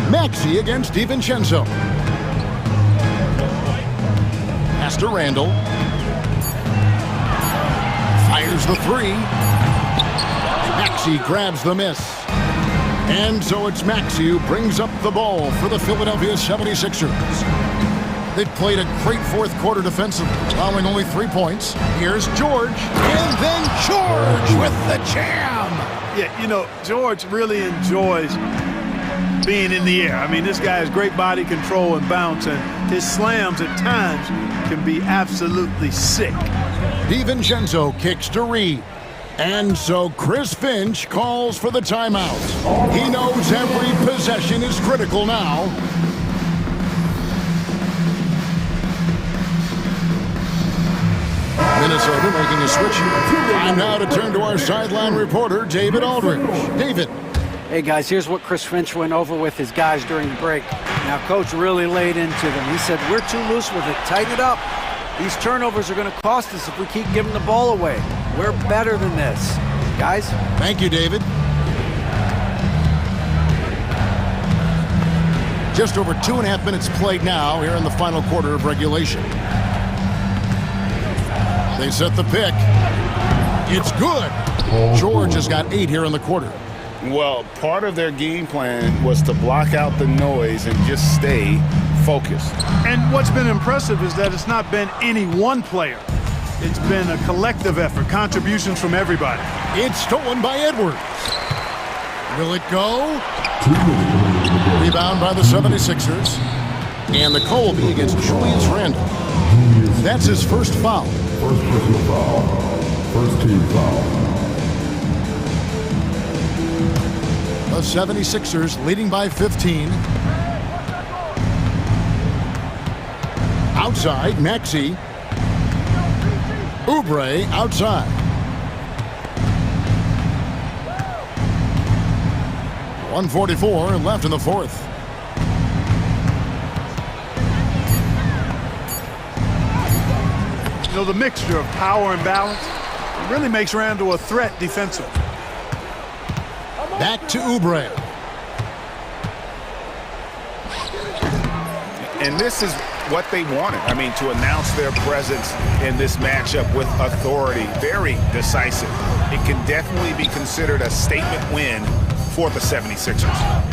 Maxey against DiVincenzo. Pass to Randall. Fires the 3. Maxey grabs the miss. And so it's Maxey who brings up the ball for the Philadelphia 76ers. They've played a great fourth quarter defensively, allowing only 3 points. Here's George. And then George with the jam. Yeah, you know, George really enjoys being in the air. I mean, this guy has great body control and bounce, and his slams at times can be absolutely sick. DiVincenzo kicks to Reed. And so Chris Finch calls for the timeout. He knows every possession is critical now. Minnesota making a switch here. Time now to turn to our sideline reporter, David Aldridge. David. Hey, guys, here's what Chris Finch went over with his guys during the break. Now, Coach really laid into them. He said, we're too loose with it. Tighten it up. These turnovers are going to cost us if we keep giving the ball away. We're better than this. Guys? Thank you, David. Just over 2.5 minutes played now here in the final quarter of regulation. They set the pick. It's good. George has got 8 here in the quarter. Well, part of their game plan was to block out the noise and just stay focused. And what's been impressive is that it's not been any one player. It's been a collective effort, contributions from everybody. It's stolen by Edwards. Will it go? Rebound by the 76ers. And the call will be against Julius Randle. That's his first foul. First personal foul. First team foul. The 76ers leading by 15. Outside, Maxey. Oubre outside. .144 left in the fourth. You know, the mixture of power and balance really makes Randall a threat defensively. Back to Oubre. And this is what they wanted. I mean, to announce their presence in this matchup with authority, very decisive. It can definitely be considered a statement win for the 76ers.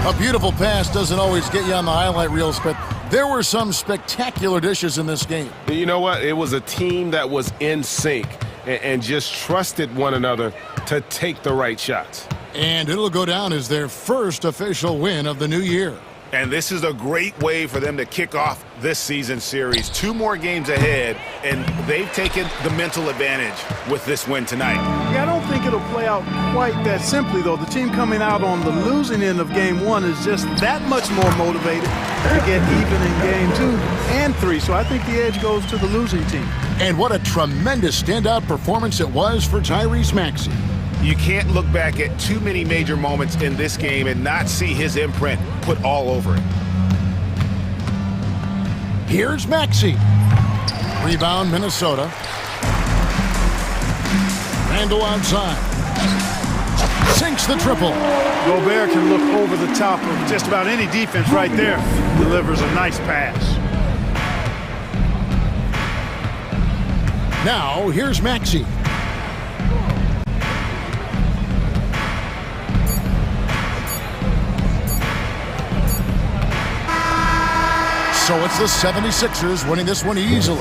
A beautiful pass doesn't always get you on the highlight reels, but there were some spectacular dishes in this game. You know what? It was a team that was in sync and just trusted one another to take the right shots. And it'll go down as their first official win of the new year. And this is a great way for them to kick off this season series. 2 more games ahead, and they've taken the mental advantage with this win tonight. Yeah, I don't think it'll play out quite that simply, though. The team coming out on the losing end of game 1 is just that much more motivated to get even in game 2 and 3. So I think the edge goes to the losing team. And what a tremendous standout performance it was for Tyrese Maxey. You can't look back at too many major moments in this game and not see his imprint put all over it. Here's Maxey. Rebound, Minnesota. Randle outside. Sinks the triple. Gobert can look over the top of just about any defense right there. Delivers a nice pass. Now, here's Maxey. So it's the 76ers winning this one easily.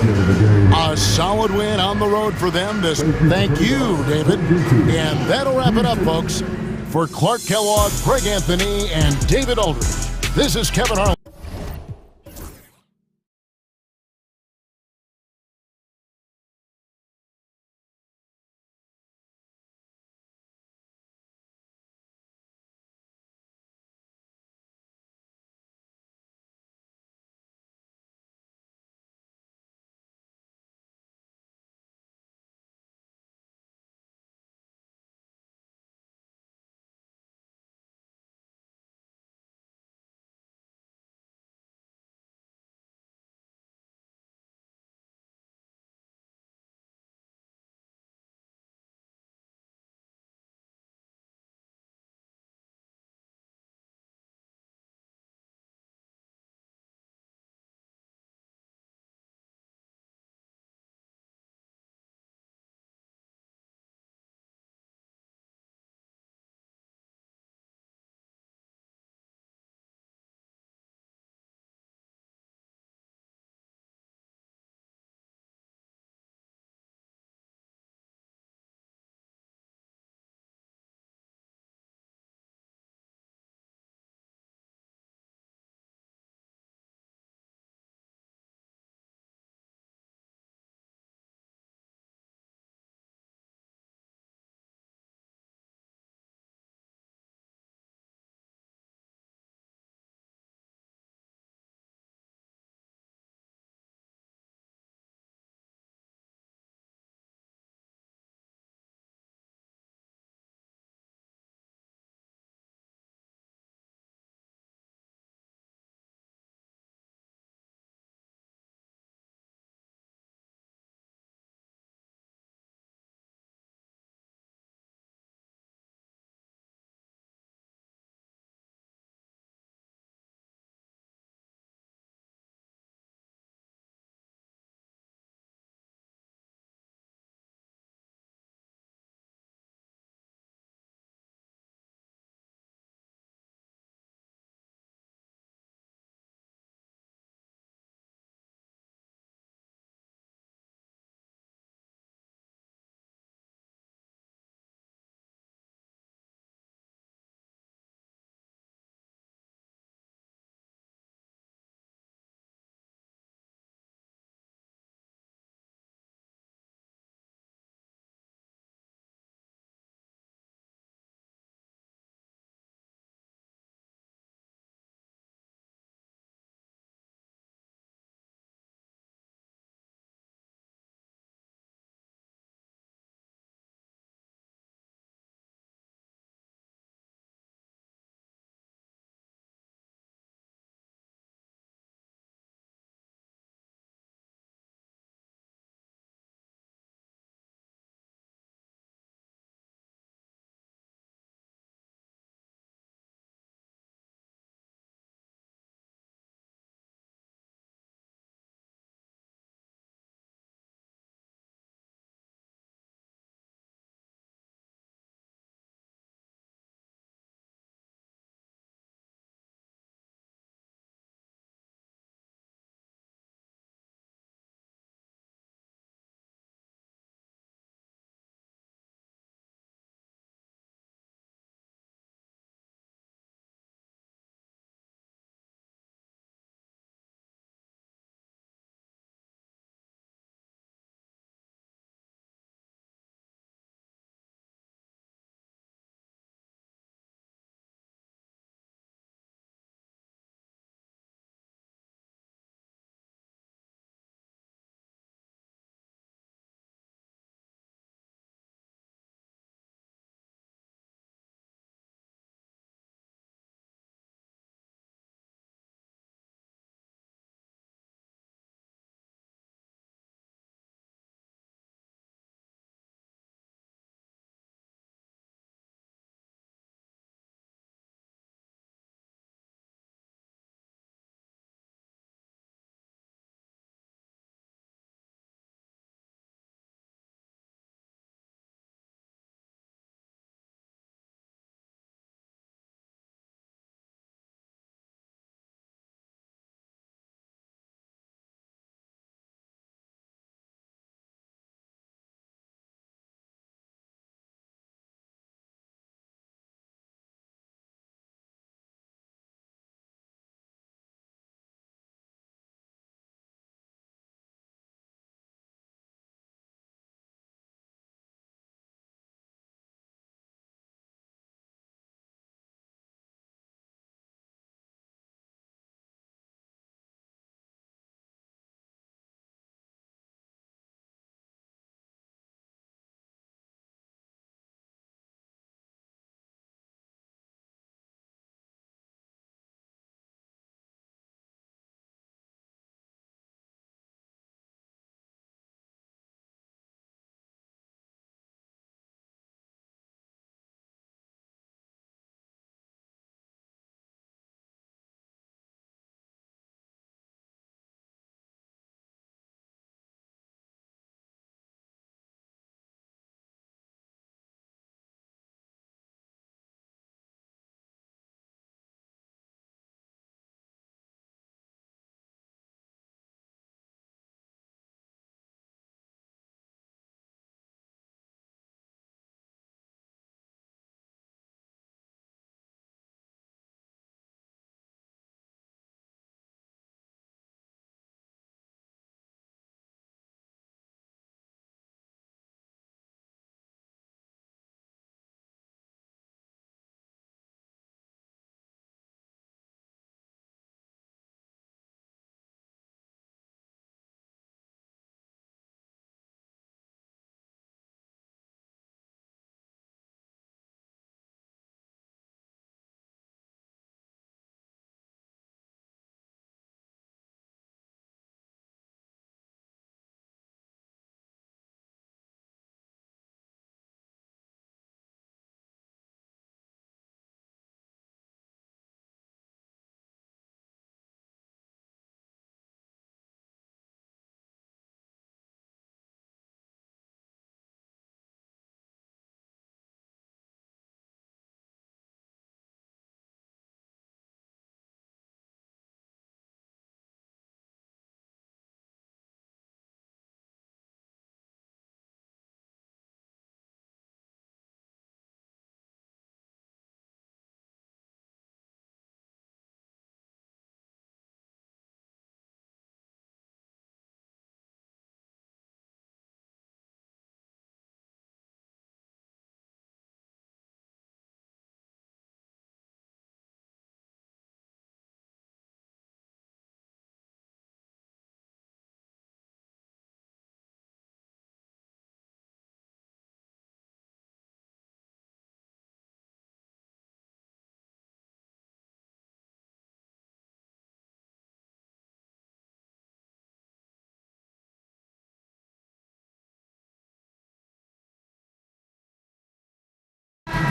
A solid win on the road for them. Thank you, David. And that'll wrap it up, folks. For Clark Kellogg, Greg Anthony, and David Aldridge, this is Kevin Harlan.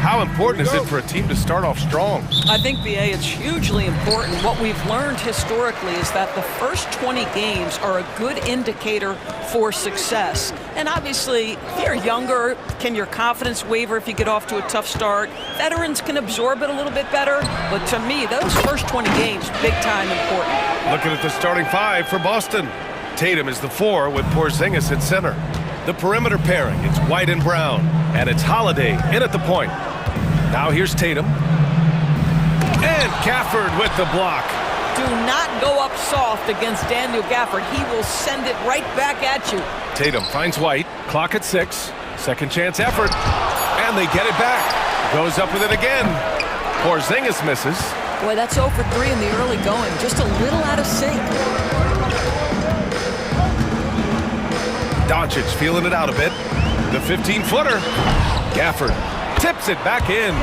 How important is it for a team to start off strong? I think, BA, it's hugely important. What we've learned historically is that the first 20 games are a good indicator for success. And obviously, if you're younger, can your confidence waver if you get off to a tough start? Veterans can absorb it a little bit better. But to me, those first 20 games, big time important. Looking at the starting five for Boston. Tatum is the 4 with Porzingis at center. The perimeter pairing, it's White and Brown. And it's Holiday in at the point. Now here's Tatum. And Gafford with the block. Do not go up soft against Daniel Gafford. He will send it right back at you. Tatum finds White. Clock at 6. Second chance effort. And they get it back. Goes up with it again. Porzingis misses. Boy, that's 0 for 3 in the early going. Just a little out of sync. Doncic feeling it out a bit. The 15-footer. Gafford tips it back in.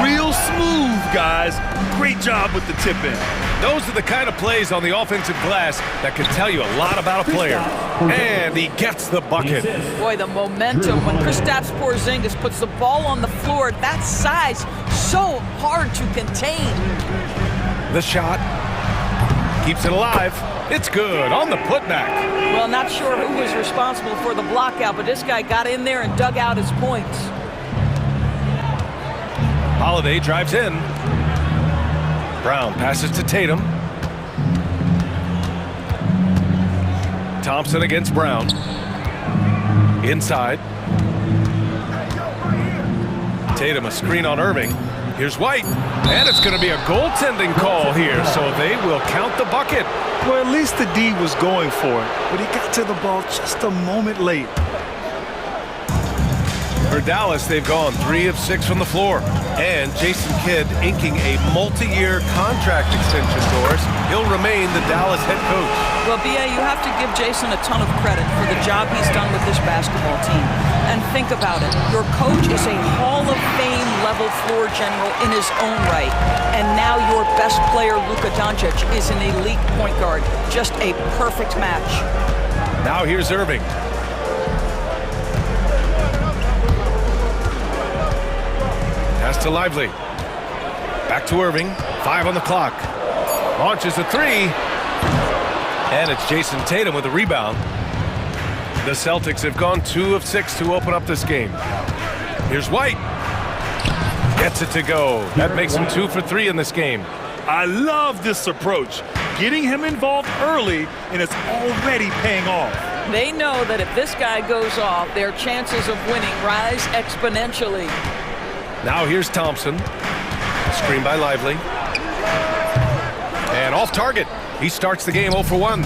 Real smooth, guys. Great job with the tip in. Those are the kind of plays on the offensive glass that can tell you a lot about a player. And he gets the bucket. Boy, the momentum when Kristaps Porzingis puts the ball on the floor, that size, so hard to contain. The shot keeps it alive. It's good on the putback. Well, not sure who was responsible for the block out, but this guy got in there and dug out his points. Holiday drives in. Brown passes to Tatum. Thompson against Brown. Inside. Tatum a screen on Irving. Here's White. And it's going to be a goaltending call here, so they will count the bucket. Well, at least the D was going for it, but he got to the ball just a moment late. For Dallas, they've gone 3 of 6 from the floor. And Jason Kidd inking a multi-year contract extension, Doris. He'll remain the Dallas head coach. Well, BA, you have to give Jason a ton of credit for the job he's done with this basketball team. And think about it. Your coach is a Hall of Fame level floor general in his own right. And now your best player, Luka Doncic, is an elite point guard. Just a perfect match. Now here's Irving. Pass to Lively. Back to Irving. 5 on the clock. Launches a 3. And it's Jason Tatum with a rebound. The Celtics have gone 2 of 6 to open up this game. Here's White. Gets it to go. That makes him 2 for 3 in this game. I love this approach. Getting him involved early, and it's already paying off. They know that if this guy goes off, their chances of winning rise exponentially. Now here's Thompson. Screen by Lively. And off target. He starts the game 0 for 1.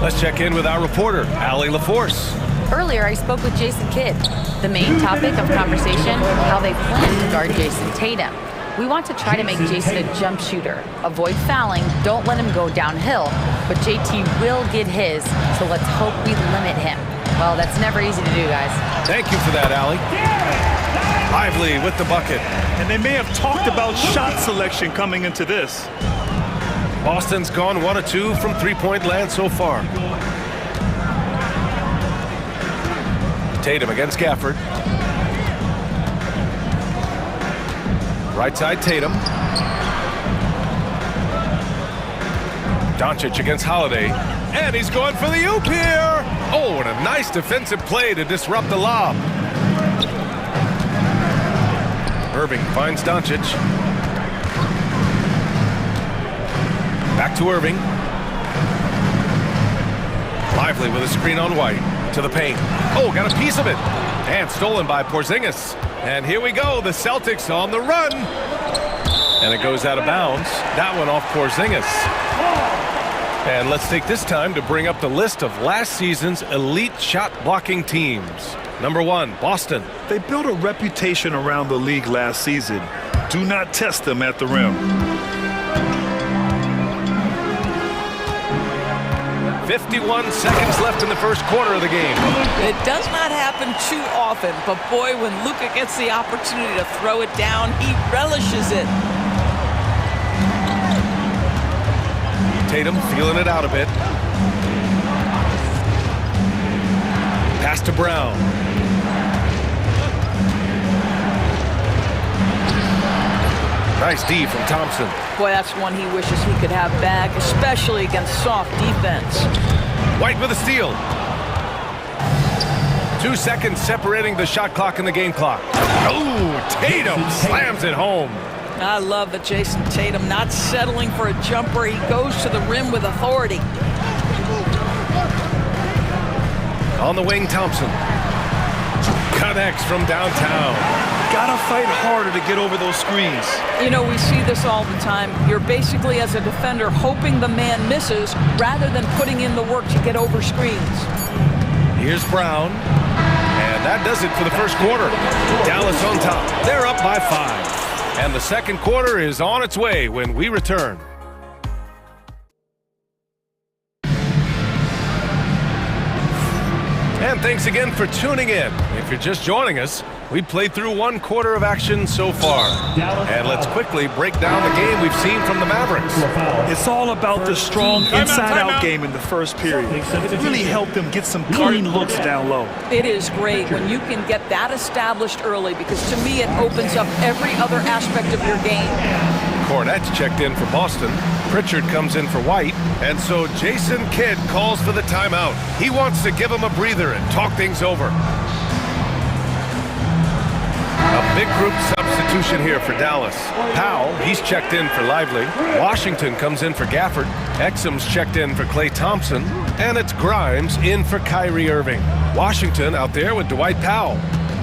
Let's check in with our reporter, Allie LaForce. Earlier, I spoke with Jason Kidd. The main topic of conversation, how they plan to guard Jason Tatum. We want to try to make Jason a jump shooter. Avoid fouling, don't let him go downhill, but JT will get his, so let's hope we limit him. Well, that's never easy to do, guys. Thank you for that, Allie. Lively with the bucket. And they may have talked about shot selection coming into this. Boston's gone 1 of 2 from three-point land so far. Tatum against Gafford. Right side Tatum. Doncic against Holiday. And he's going for the oop here. Oh, and a nice defensive play to disrupt the lob. Irving finds Doncic. Back to Irving. Lively with a screen on White. To the paint. Oh, got a piece of it. And stolen by Porzingis. And here we go. The Celtics on the run. And it goes out of bounds. That one off Porzingis. And let's take this time to bring up the list of last season's elite shot blocking teams. Number 1, Boston. They built a reputation around the league last season. Do not test them at the rim. 51 seconds left in the first quarter of the game. It does not happen too often, but boy, when Luka gets the opportunity to throw it down, he relishes it. Tatum feeling it out a bit. Pass to Brown. Nice D from Thompson. Boy, that's one he wishes he could have back, especially against soft defense. White with a steal. 2 seconds separating the shot clock and the game clock. Oh, Tatum slams it home. I love that Jason Tatum not settling for a jumper. He goes to the rim with authority. On the wing, Thompson. Connects from downtown. Gotta fight harder to get over those screens. You know, we see this all the time. You're basically, as a defender, hoping the man misses rather than putting in the work to get over screens. Here's Brown. And that does it for the first quarter. Dallas on top. They're up by 5. And the second quarter is on its way when we return. And thanks again for tuning in. If you're just joining us, we played through 1 quarter of action so far. And let's quickly break down the game we've seen from the Mavericks. It's all about the strong inside-out game in the first period. It really helped them get some clean looks down low. It is great when you can get that established early, because to me it opens up every other aspect of your game. Cornette's checked in for Boston. Pritchard comes in for White. And so Jason Kidd calls for the timeout. He wants to give him a breather and talk things over. A big group substitution here for Dallas. Powell, he's checked in for Lively. Washington comes in for Gafford. Exum's checked in for Klay Thompson. And it's Grimes in for Kyrie Irving. Washington out there with Dwight Powell.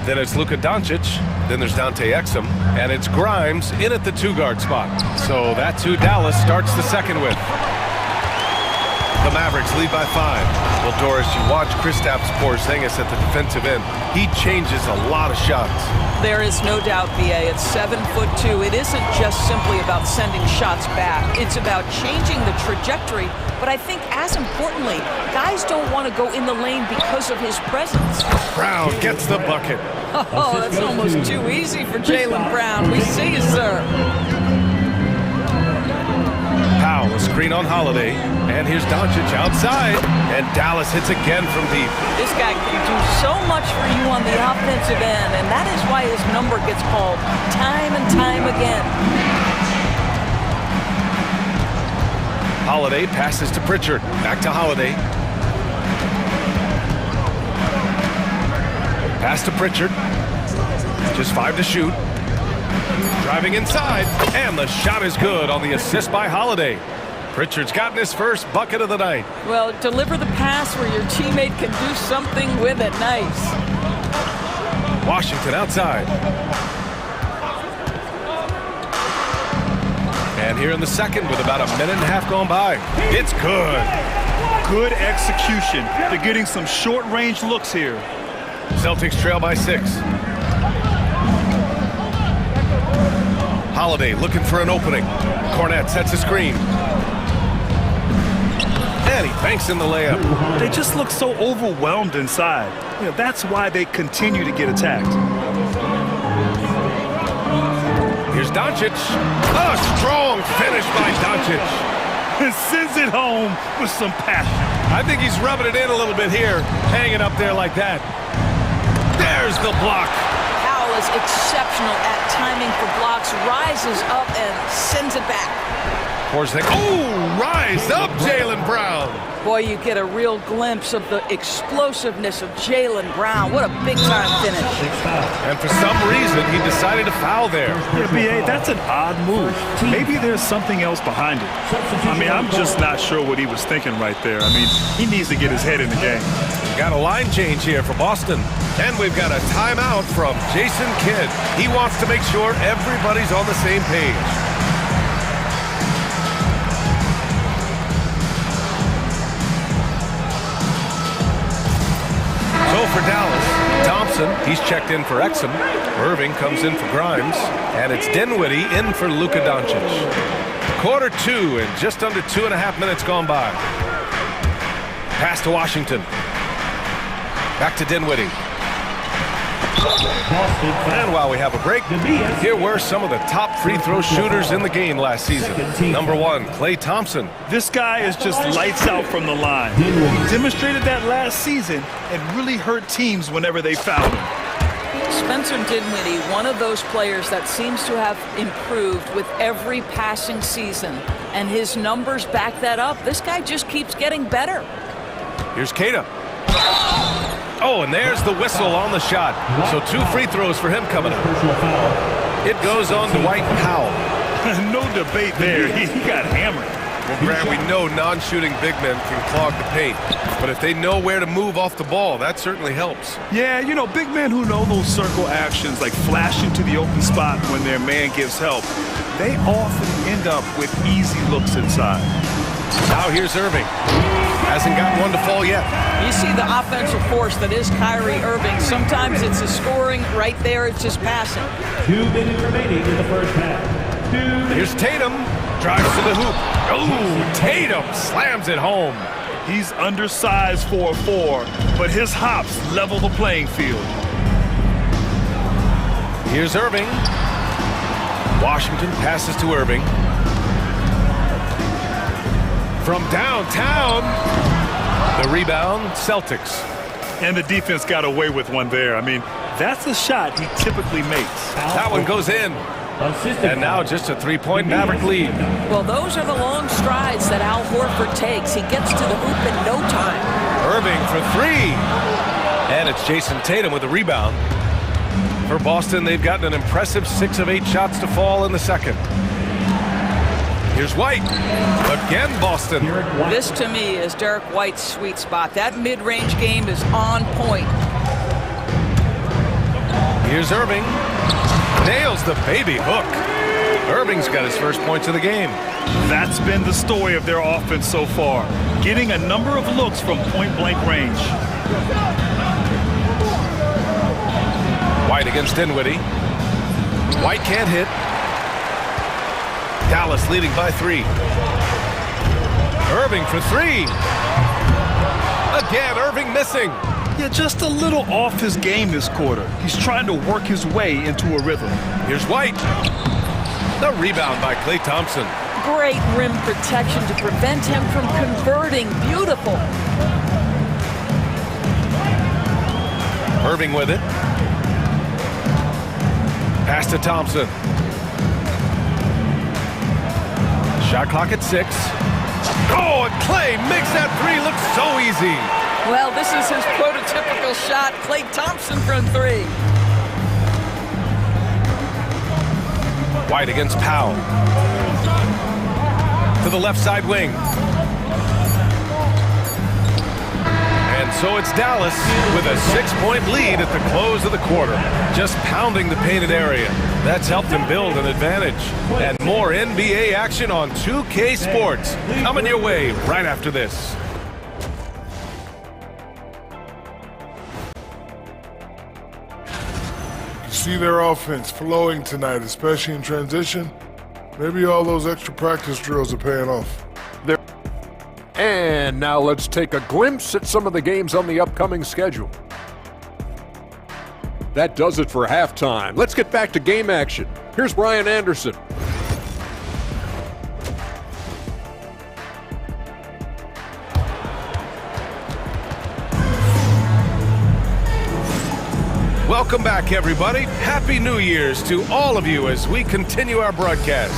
Then it's Luka Doncic. Then there's Dante Exum. And it's Grimes in at the 2-guard spot. So that's who Dallas starts the second with. The Mavericks lead by 5. Well, Doris, you watch Kristaps Porzingis at the defensive end. He changes a lot of shots. There is no doubt, BA. It's 7'2". It isn't just simply about sending shots back. It's about changing the trajectory. But I think, as importantly, guys don't want to go in the lane because of his presence. Brown gets the bucket. Oh, that's almost too easy for Jaylen Brown. We see you, sir. Powell, a screen on Holiday. And here's Doncic outside. And Dallas hits again from deep. This guy can do so much for you on the offensive end, and that is why his number gets called time and time again. Holiday passes to Pritchard. Back to Holiday. Pass to Pritchard. Just 5 to shoot. Driving inside. And the shot is good on the assist by Holiday. Pritchard's gotten his first bucket of the night. Well, deliver the pass where your teammate can do something with it. Nice. Washington outside. And here in the second with about a minute and a half gone by. It's good. Good execution. They're getting some short-range looks here. Celtics trail by 6. Holiday looking for an opening. Cornette sets a screen. And he banks in the layup. They just look so overwhelmed inside. You know, that's why they continue to get attacked. Here's Doncic. A strong finish by Doncic. And sends it home with some passion. I think he's rubbing it in a little bit here, hanging up there like that. There's the block. Powell is exceptional at timing for blocks, rises up and sends it back. Porzingis. Oh, rise up, Jaylen Brown. Boy, you get a real glimpse of the explosiveness of Jaylen Brown. What a big-time finish. And for some reason, he decided to foul there. Yeah, B.A., that's an odd move. Maybe there's something else behind it. I mean, I'm just not sure what he was thinking right there. I mean, he needs to get his head in the game. Got a line change here for Boston. And we've got a timeout from Jason Kidd. He wants to make sure everybody's on the same page. So for Dallas, Thompson, he's checked in for Exum. Irving comes in for Grimes. And it's Dinwiddie in for Luka Doncic. Quarter 2 and just under 2.5 minutes gone by. Pass to Washington. Back to Dinwiddie. And while we have a break, here were some of the top free throw shooters in the game last season. Number 1, Klay Thompson. This guy is just lights out from the line. He demonstrated that last season and really hurt teams whenever they fouled him. Spencer Dinwiddie, one of those players that seems to have improved with every passing season, and his numbers back that up. This guy just keeps getting better. Here's Kata. Oh, and there's the whistle on the shot. So 2 free throws for him coming up. It goes on Dwight Powell. No debate there. He got hammered. Well, Grant, we know non-shooting big men can clog the paint, but if they know where to move off the ball, that certainly helps. Yeah, you know, big men who know those circle actions, like flashing to the open spot when their man gives help, they often end up with easy looks inside. Now here's Irving. Hasn't got one to fall yet. You see the offensive force that is Kyrie Irving. Sometimes it's a scoring. Right there, it's just passing. 2 minutes remaining in the first half. Here's Tatum. Drives to the hoop. Oh, Tatum slams it home. He's undersized for a 4, but his hops level the playing field. Here's Irving. Washington passes to Irving. From downtown, the rebound, Celtics. And the defense got away with one there. I mean, that's a shot he typically makes. That one goes in. And now just a 3-point Maverick lead. Well, those are the long strides that Al Horford takes. He gets to the hoop in no time. Irving for 3. And it's Jason Tatum with the rebound. For Boston, they've gotten an impressive 6 of 8 shots to fall in the second. Here's White. Again, Boston. This, to me, is Derek White's sweet spot. That mid-range game is on point. Here's Irving. Nails the baby hook. Irving's got his first points of the game. That's been the story of their offense so far, getting a number of looks from point-blank range. White against Dinwiddie. White can't hit. Dallas leading by 3. Irving for 3. Again, Irving missing. Yeah, just a little off his game this quarter. He's trying to work his way into a rhythm. Here's White. The rebound by Klay Thompson. Great rim protection to prevent him from converting. Beautiful. Irving with it. Pass to Thompson. Shot clock at 6. Oh, and Klay makes that 3 look so easy. Well, this is his prototypical shot. Klay Thompson from 3. White against Powell. To the left side wing. And so it's Dallas with a 6-point lead at the close of the quarter. Just pounding the painted area. That's helped him build an advantage. And more NBA action on 2K Sports. Coming your way right after this. See their offense flowing tonight, especially in transition. Maybe all those extra practice drills are paying off. And now let's take a glimpse at some of the games on the upcoming schedule. That does it for halftime. Let's get back to game action. Here's Brian Anderson. Welcome back, everybody. Happy New Year's to all of you as we continue our broadcast.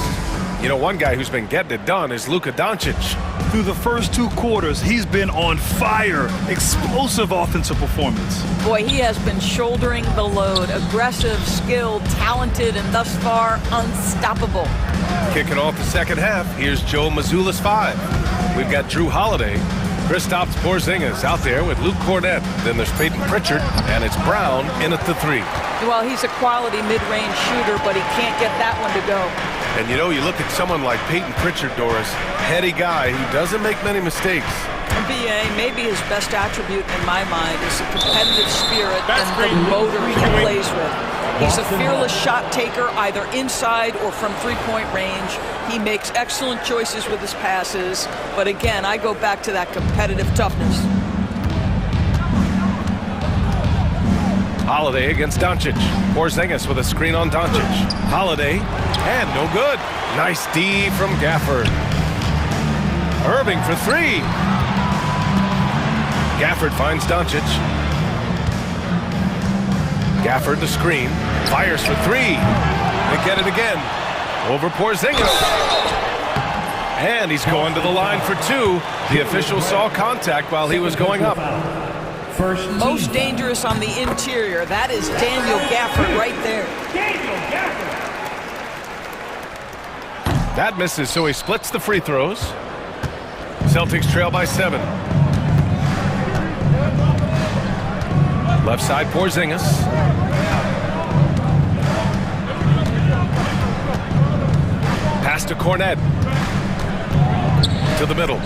You know, one guy who's been getting it done is Luka Doncic. Through the first 2 quarters, he's been on fire. Explosive offensive performance. Boy, he has been shouldering the load. Aggressive, skilled, talented, and thus far, unstoppable. Kicking off the second half, here's Joe Mazzulla's 5. We've got Drew Holiday. Kristaps Porzingis out there with Luke Cornett. Then there's Peyton Pritchard, and it's Brown in at the 3. Well, he's a quality mid-range shooter, but he can't get that one to go. And you know, you look at someone like Peyton Pritchard, Doris, heady guy who doesn't make many mistakes. BA, maybe his best attribute in my mind is the competitive spirit and the motor he plays with. He's a fearless shot taker, either inside or from 3-point range. He makes excellent choices with his passes. But again, I go back to that competitive toughness. Holiday against Doncic. Porzingis with a screen on Doncic. Holiday, and no good. Nice D from Gafford. Irving for 3. Gafford finds Doncic. Gafford the screen. Fires for three. They get it again. Over Porzingis. And he's going to the line for two. The official saw contact while he was going up. Most dangerous on the interior. That is Daniel Gafford right there. That misses, so he splits the free throws. Celtics trail by 7. Left side, Porzingis. Pass to Cornet. To the middle.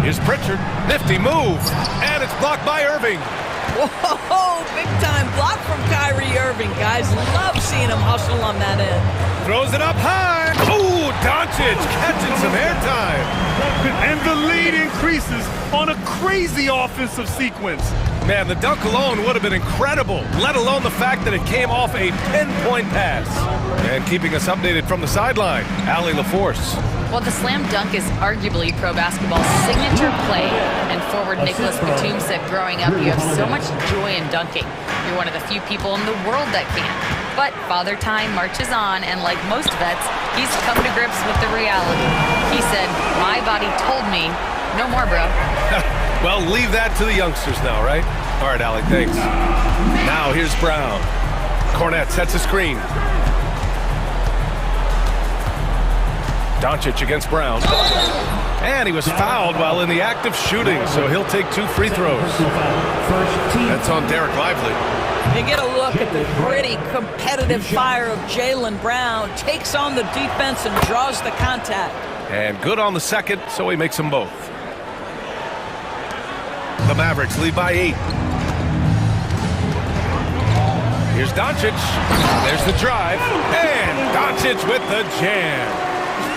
Here's Pritchard. Nifty move. And it's blocked by Irving. Whoa, big time block from Kyrie Irving. Guys, love seeing him hustle on that end. Throws it up high. Ooh, Doncic catching some airtime. And the lead increases on a crazy offensive sequence. Man, the dunk alone would have been incredible, let alone the fact that it came off a pinpoint pass. And keeping us updated from the sideline, Allie LaForce. Well, the slam dunk is arguably pro basketball's signature play, and forward Nicholas Batum said growing up, you have so much joy in dunking. You're one of the few people in the world that can. But Father Time marches on, and like most vets, he's come to grips with the reality. He said, my body told me, no more, bro. Well, leave that to the youngsters now, right? All right, Allie, thanks. Now here's Brown. Cornet sets a screen. Doncic against Brown. And he was fouled while in the act of shooting, so he'll take 2 free throws. That's on Derek Lively. You get a look at the gritty, competitive fire of Jaylen Brown. Takes on the defense and draws the contact. And good on the second, so he makes them both. The Mavericks lead by 8. Here's Doncic. There's the drive. And Doncic with the jam.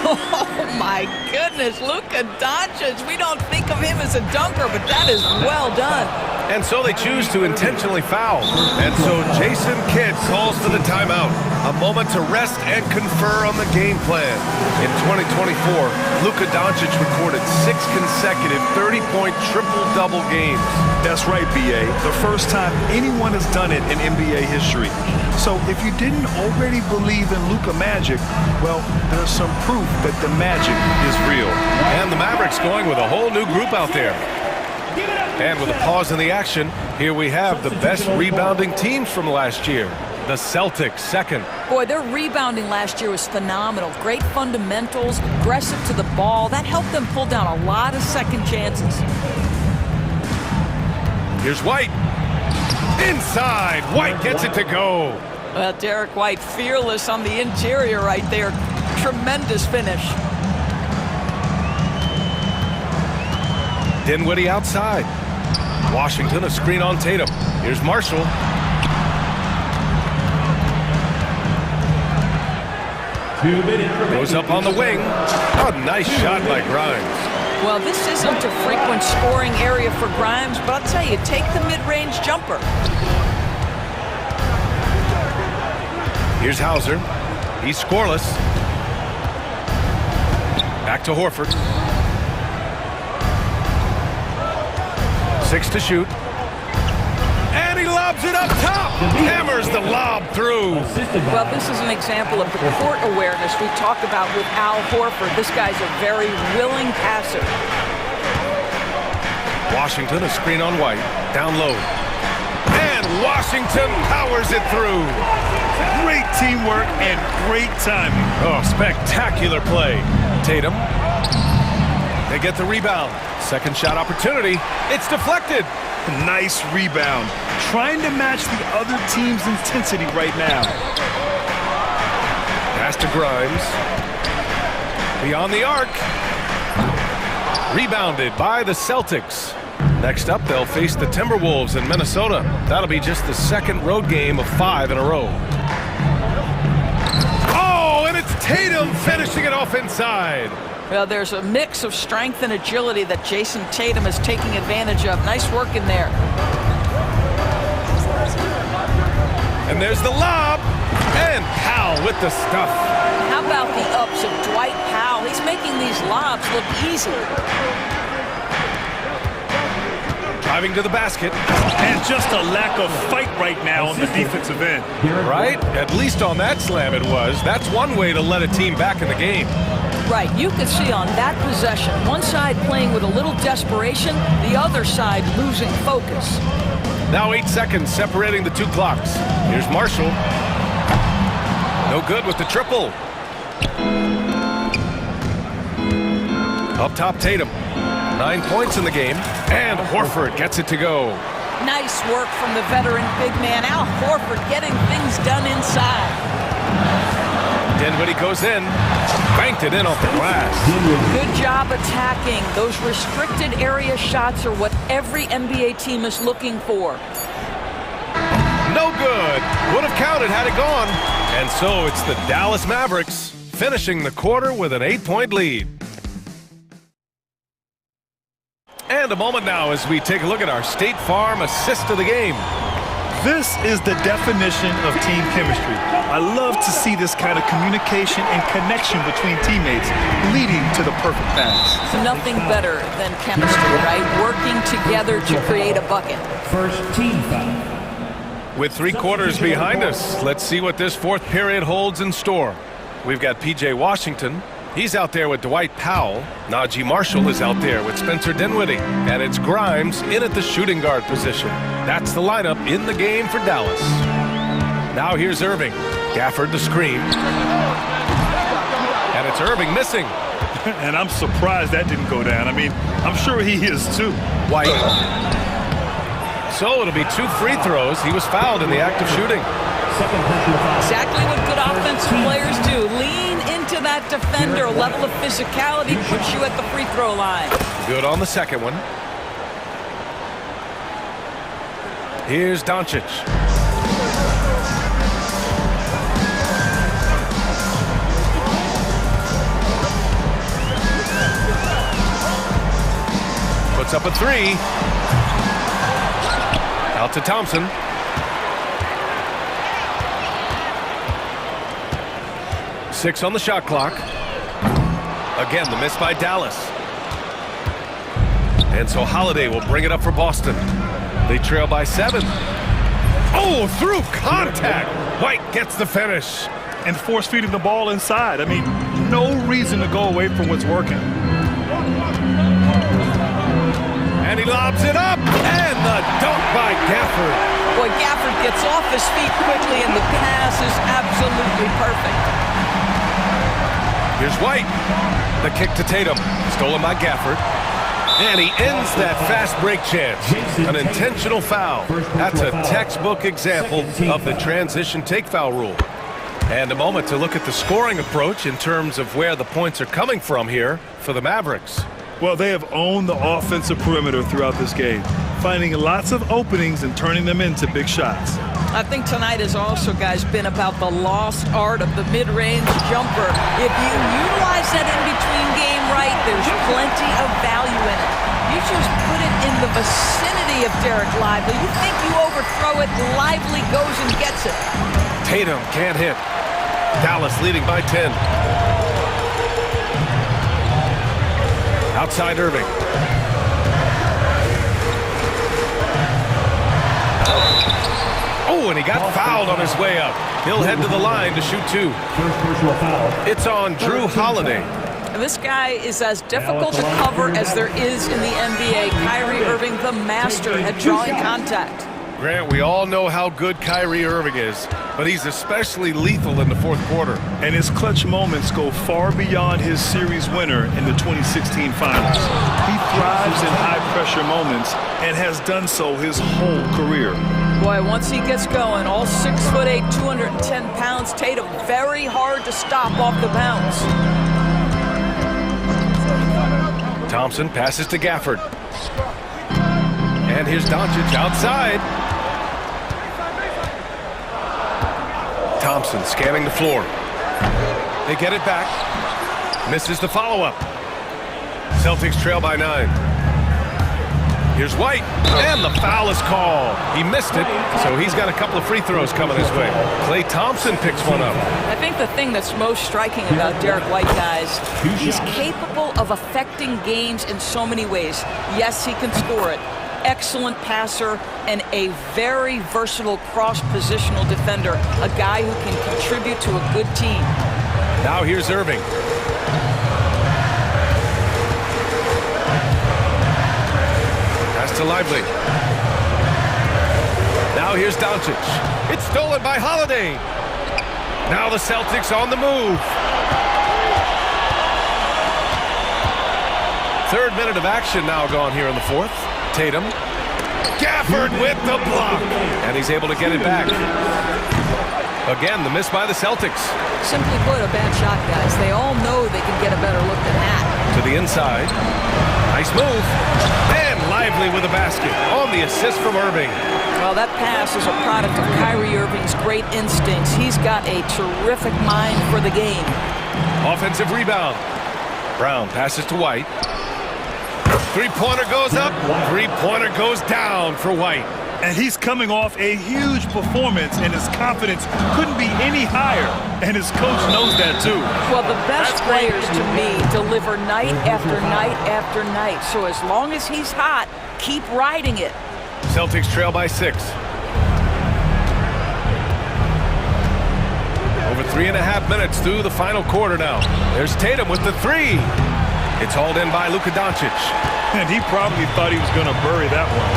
Oh my goodness, Luka Doncic. We don't think of him as a dunker, but that is well done. And so they choose to intentionally foul. And so Jason Kidd calls for the timeout. A moment to rest and confer on the game plan. In 2024, Luka Doncic recorded 6 consecutive 30-point triple-double games. That's right, B.A. The first time anyone has done it in NBA history. So if you didn't already believe in Luka Magic, well, there's some proof that the magic is real. And the Mavericks going with a whole new group out there. And with a pause in the action, here we have the best rebounding teams from last year. The Celtics second. Boy, their rebounding last year was phenomenal. Great fundamentals, aggressive to the ball. That helped them pull down a lot of second chances. Here's White. Inside. White gets it to go. Well, Derek White fearless on the interior right there. Tremendous finish. Dinwiddie outside. Washington a screen on Tatum. Here's Marshall. Goes up on the wing. A nice shot by Grimes. Well, this isn't a frequent scoring area for Grimes, but I'll tell you, take the mid-range jumper. Here's Hauser. He's scoreless. Back to Horford. 6 to shoot. And he lobs it up top. Hammers the lob through. Well, this is an example of the court awareness we talk about with Al Horford. This guy's a very willing passer. Washington a screen on White. Down low. And Washington powers it through. Great teamwork and great timing. Oh, spectacular play. Tatum. They get the rebound. Second shot opportunity. It's deflected. Nice rebound. Trying to match the other team's intensity right now. Pass to Grimes. Beyond the arc. Rebounded by the Celtics. Next up, they'll face the Timberwolves in Minnesota. That'll be just the second road game of 5 in a row. Oh, and it's Tatum finishing it off inside. Well, there's a mix of strength and agility that Jason Tatum is taking advantage of. Nice work in there. And there's the lob. And Powell with the stuff. How about the ups of Dwight Powell? He's making these lobs look easy. Driving to the basket. And just a lack of fight right now on the defensive end. Right? At least on that slam it was. That's one way to let a team back in the game. Right, you could see on that possession, one side playing with a little desperation, the other side losing focus. Now 8 seconds separating the two clocks. Here's Marshall. No good with the triple. Up top, Tatum. 9 points in the game, and Horford gets it to go. Nice work from the veteran big man. Al Horford getting things done inside. Dinwiddie goes in, banked it in off the glass. Good job attacking. Those restricted area shots are what every NBA team is looking for. No good. Would have counted had it gone. And so it's the Dallas Mavericks finishing the quarter with an 8-point lead. And a moment now as we take a look at our State Farm assist of the game. This is the definition of team chemistry. I love to see this kind of communication and connection between teammates leading to the perfect pass. Nothing better than chemistry, right? Working together to create a bucket. First team foul. With 3 quarters behind us, let's see what this fourth period holds in store. We've got P.J. Washington. He's out there with Dwight Powell. Najee Marshall is out there with Spencer Dinwiddie. And it's Grimes in at the shooting guard position. That's the lineup in the game for Dallas. Now here's Irving. Gafford the screen. And it's Irving missing. And I'm surprised that didn't go down. I mean, I'm sure he is too. White. So it'll be 2 free throws. He was fouled in the act of shooting. Exactly what good offensive players do. Lean into that defender. A level of physicality puts you at the free throw line. Good on the second one. Here's Doncic. Puts up a 3. Out to Thompson. Six on the shot clock. Again, the miss by Dallas. And so Holiday will bring it up for Boston. They trail by 7. Oh, through contact. White gets the finish. And force feeding the ball inside. I mean, no reason to go away from what's working. And he lobs it up. And the dunk by Gafford. Boy, Gafford gets off his feet quickly, and the pass is absolutely perfect. Here's White. The kick to Tatum. Stolen by Gafford. And he ends that fast break chance. An intentional foul. That's a textbook example of the transition take foul rule. And a moment to look at the scoring approach in terms of where the points are coming from here for the Mavericks. Well, they have owned the offensive perimeter throughout this game, finding lots of openings and turning them into big shots. I think tonight has also, guys, been about the lost art of the mid-range jumper. If you utilize that in-between game right, there's plenty of value in it. You just put it in the vicinity of Derek Lively. You think you overthrow it, Lively goes and gets it. Tatum can't hit. Dallas leading by 10. Outside Irving. Oh, and he got fouled on his way up. He'll head to the line to shoot 2. It's on Drew Holiday. This guy is as difficult to cover as there is in the NBA. Kyrie Irving, the master at drawing contact. Grant, we all know how good Kyrie Irving is, but he's especially lethal in the fourth quarter. And his clutch moments go far beyond his series winner in the 2016 finals. He thrives in high-pressure moments and has done so his whole career. Boy, once he gets going, all 6'8", 210 pounds, Tatum very hard to stop off the bounce. Thompson passes to Gafford. And here's Doncic outside. Thompson scanning the floor. They get it back. Misses the follow-up. Celtics trail by 9. Here's White, and the foul is called. He missed it, so he's got a couple of free throws coming his way. Klay Thompson picks one up. I think the thing that's most striking about Derek White, guys, he's capable of affecting games in so many ways. Yes, he can score it, excellent passer, and a very versatile cross-positional defender, a guy who can contribute to a good team. Now here's Irving. Pass to Lively. Now here's Doncic. It's stolen by Holiday. Now the Celtics on the move. Third minute of action now gone here in the fourth. Tatum. Gafford with the block. And he's able to get it back. Again, the miss by the Celtics. Simply put, a bad shot, guys. They all know they can get a better look than that. To the inside. Nice move. And Lively with a basket on the assist from Irving. Well, that pass is a product of Kyrie Irving's great instincts. He's got a terrific mind for the game. Offensive rebound. Brown passes to White. Three-pointer goes up. Three-pointer goes down for White. And he's coming off a huge performance, and his confidence couldn't be any higher. And his coach knows that, too. Well, the best players, to me, deliver night after night after night. So as long as he's hot, keep riding it. Celtics trail by 6. Over 3.5 minutes through the final quarter now. There's Tatum with the three. It's hauled in by Luka Doncic. And he probably thought he was going to bury that one.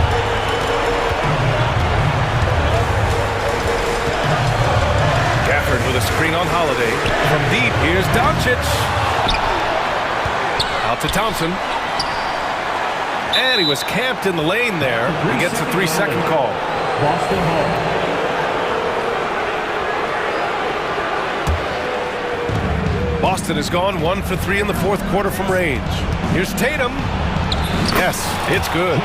Gafford with a screen on Holiday. From deep, here's Doncic. Out to Thompson. And he was camped in the lane there. He gets a 3-second call. Boston Hall. Boston has gone 1 for 3 in the fourth quarter from range. Here's Tatum. Yes, it's good.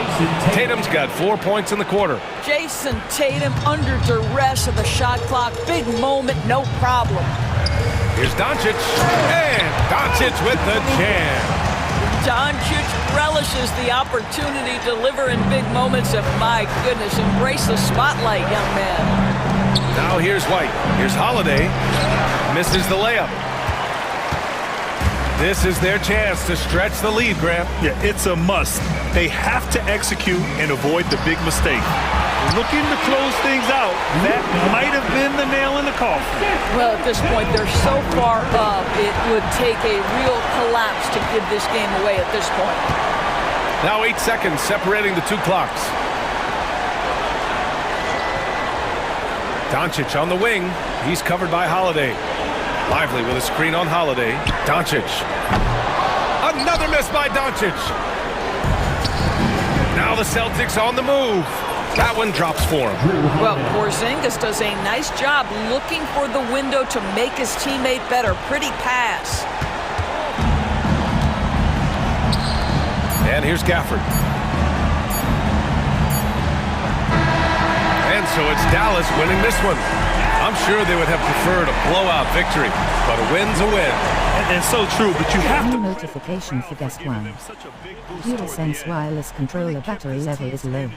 Tatum's got 4 points in the quarter. Jason Tatum under duress of the shot clock. Big moment, no problem. Here's Doncic. And Doncic with the jam. Doncic relishes the opportunity to deliver in big moments, and my goodness, embrace the spotlight, young man. Now here's White. Here's Holiday. Misses the layup. This is their chance to stretch the lead, Graham. Yeah, it's a must. They have to execute and avoid the big mistake. Looking to close things out, that might have been the nail in the coffin. Well, at this point, they're so far up, it would take a real collapse to give this game away at this point. Now 8 seconds separating the two clocks. Doncic on the wing. He's covered by Holiday. Lively with a screen on Holiday. Doncic. Another miss by Doncic. Now the Celtics on the move. That one drops for him. Well, Porzingis does a nice job looking for the window to make his teammate better. Pretty pass. And here's Gafford. And so it's Dallas winning this one. I'm sure they would have preferred a blowout victory, but a win's a win. And so true, but you have to... New notification for guest one. DualSense wireless controller battery level is low.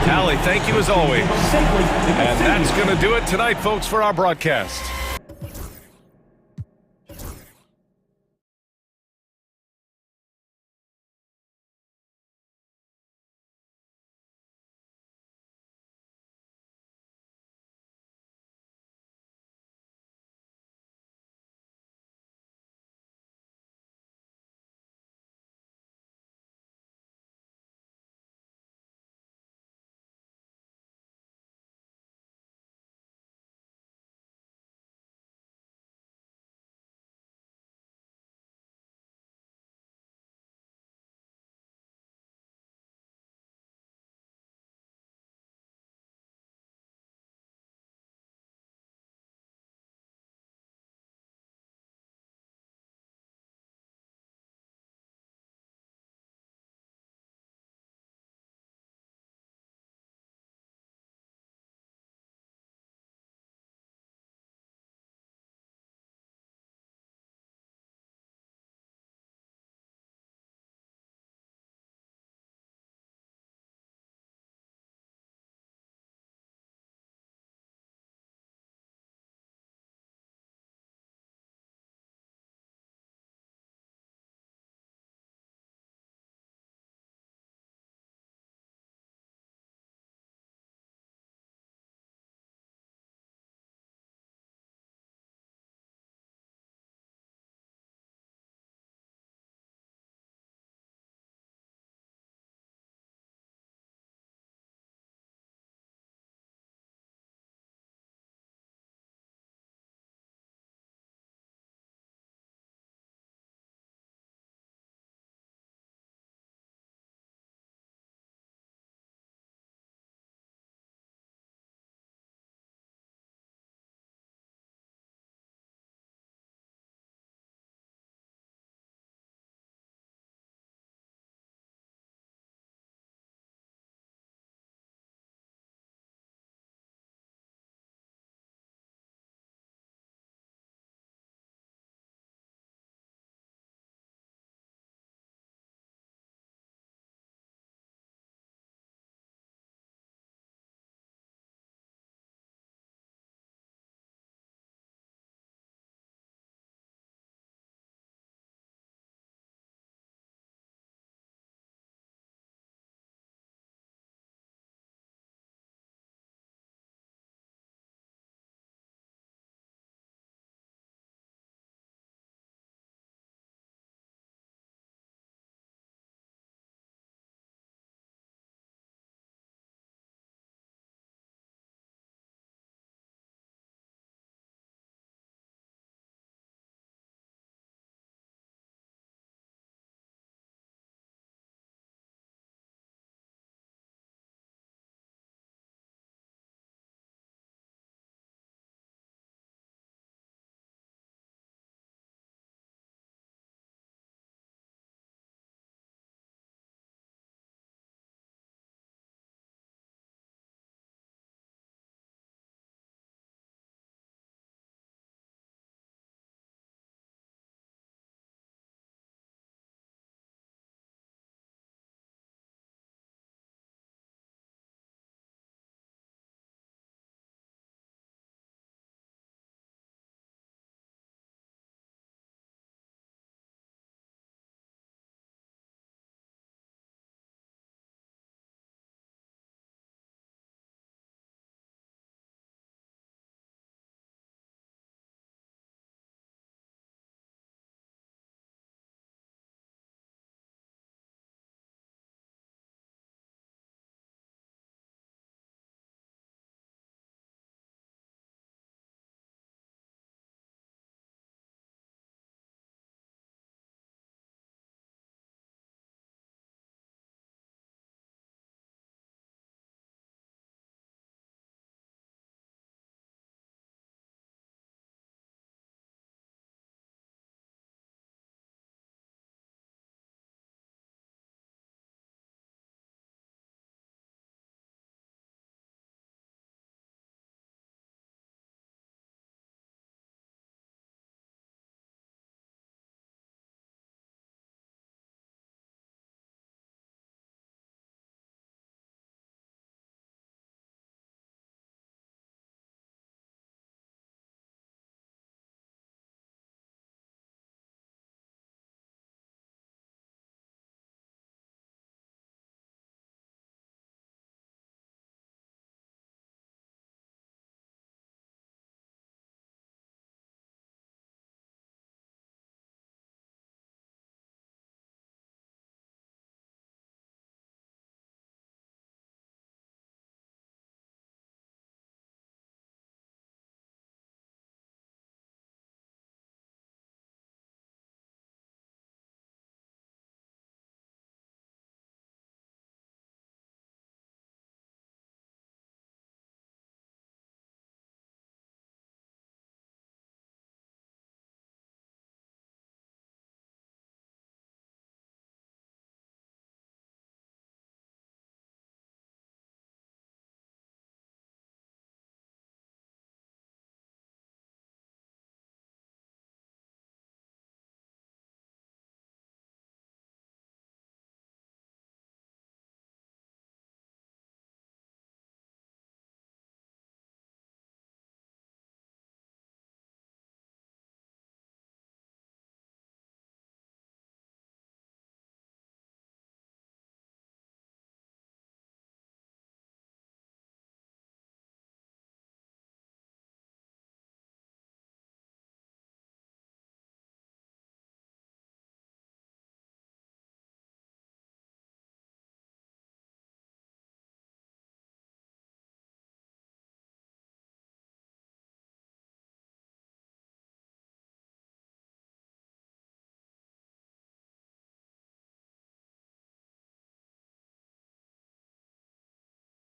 Allie, thank you as always. And that's going to do it tonight, folks, for our broadcast.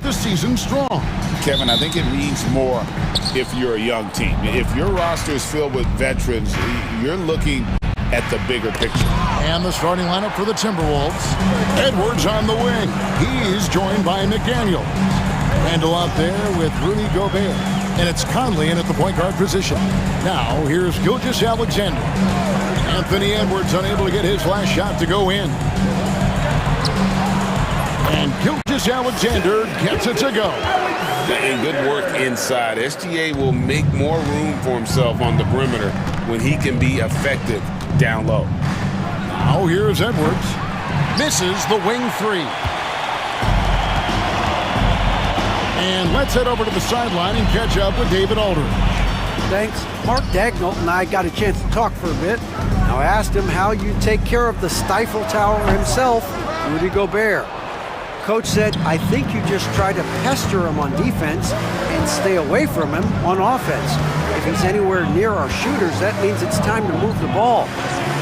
the season strong. Kevin, I think it means more if you're a young team. If your roster is filled with veterans, you're looking at the bigger picture. And the starting lineup for the Timberwolves. Edwards on the wing. He's joined by McDaniel. Randall out there with Rudy Gobert. And it's Conley in at the point guard position. Now, here's Gilgeous-Alexander. Anthony Edwards unable to get his last shot to go in. And Gilgeous-Alexander gets it to go. And good work inside. SGA will make more room for himself on the perimeter when he can be effective down low. Now here's Edwards. Misses the wing three. And let's head over to the sideline and catch up with David Aldridge. Thanks. Mark Dagnall and I got a chance to talk for a bit. Now I asked him how you take care of the Stifle Tower himself, Rudy Gobert. Coach said, I think you just try to pester him on defense and stay away from him on offense. If he's anywhere near our shooters, that means it's time to move the ball.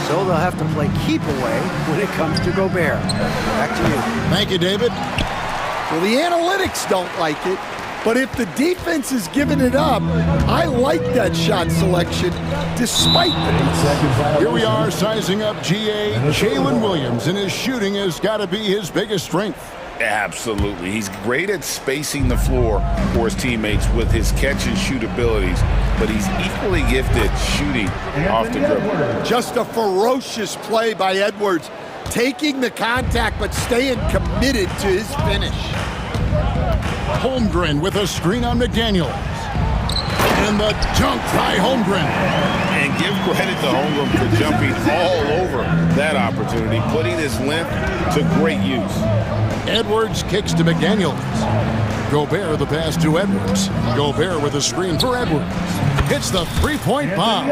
So they'll have to play keep away when it comes to Gobert. Back to you. Thank you, David. Well, the analytics don't like it, but if the defense is giving it up, I like that shot selection despite the defense. Here we are sizing up GA. Jalen Williams, and his shooting has got to be his biggest strength. Absolutely. He's great at spacing the floor for his teammates with his catch and shoot abilities, but he's equally gifted shooting off the dribble. Just a ferocious play by Edwards, taking the contact but staying committed to his finish. Holmgren with a screen on McDaniels. And the dunk by Holmgren. And give credit to Holmgren for jumping all over that opportunity, putting his length to great use. Edwards kicks to McDaniels. Gobert the pass to Edwards. Gobert with a screen for Edwards. Hits the three-point bomb.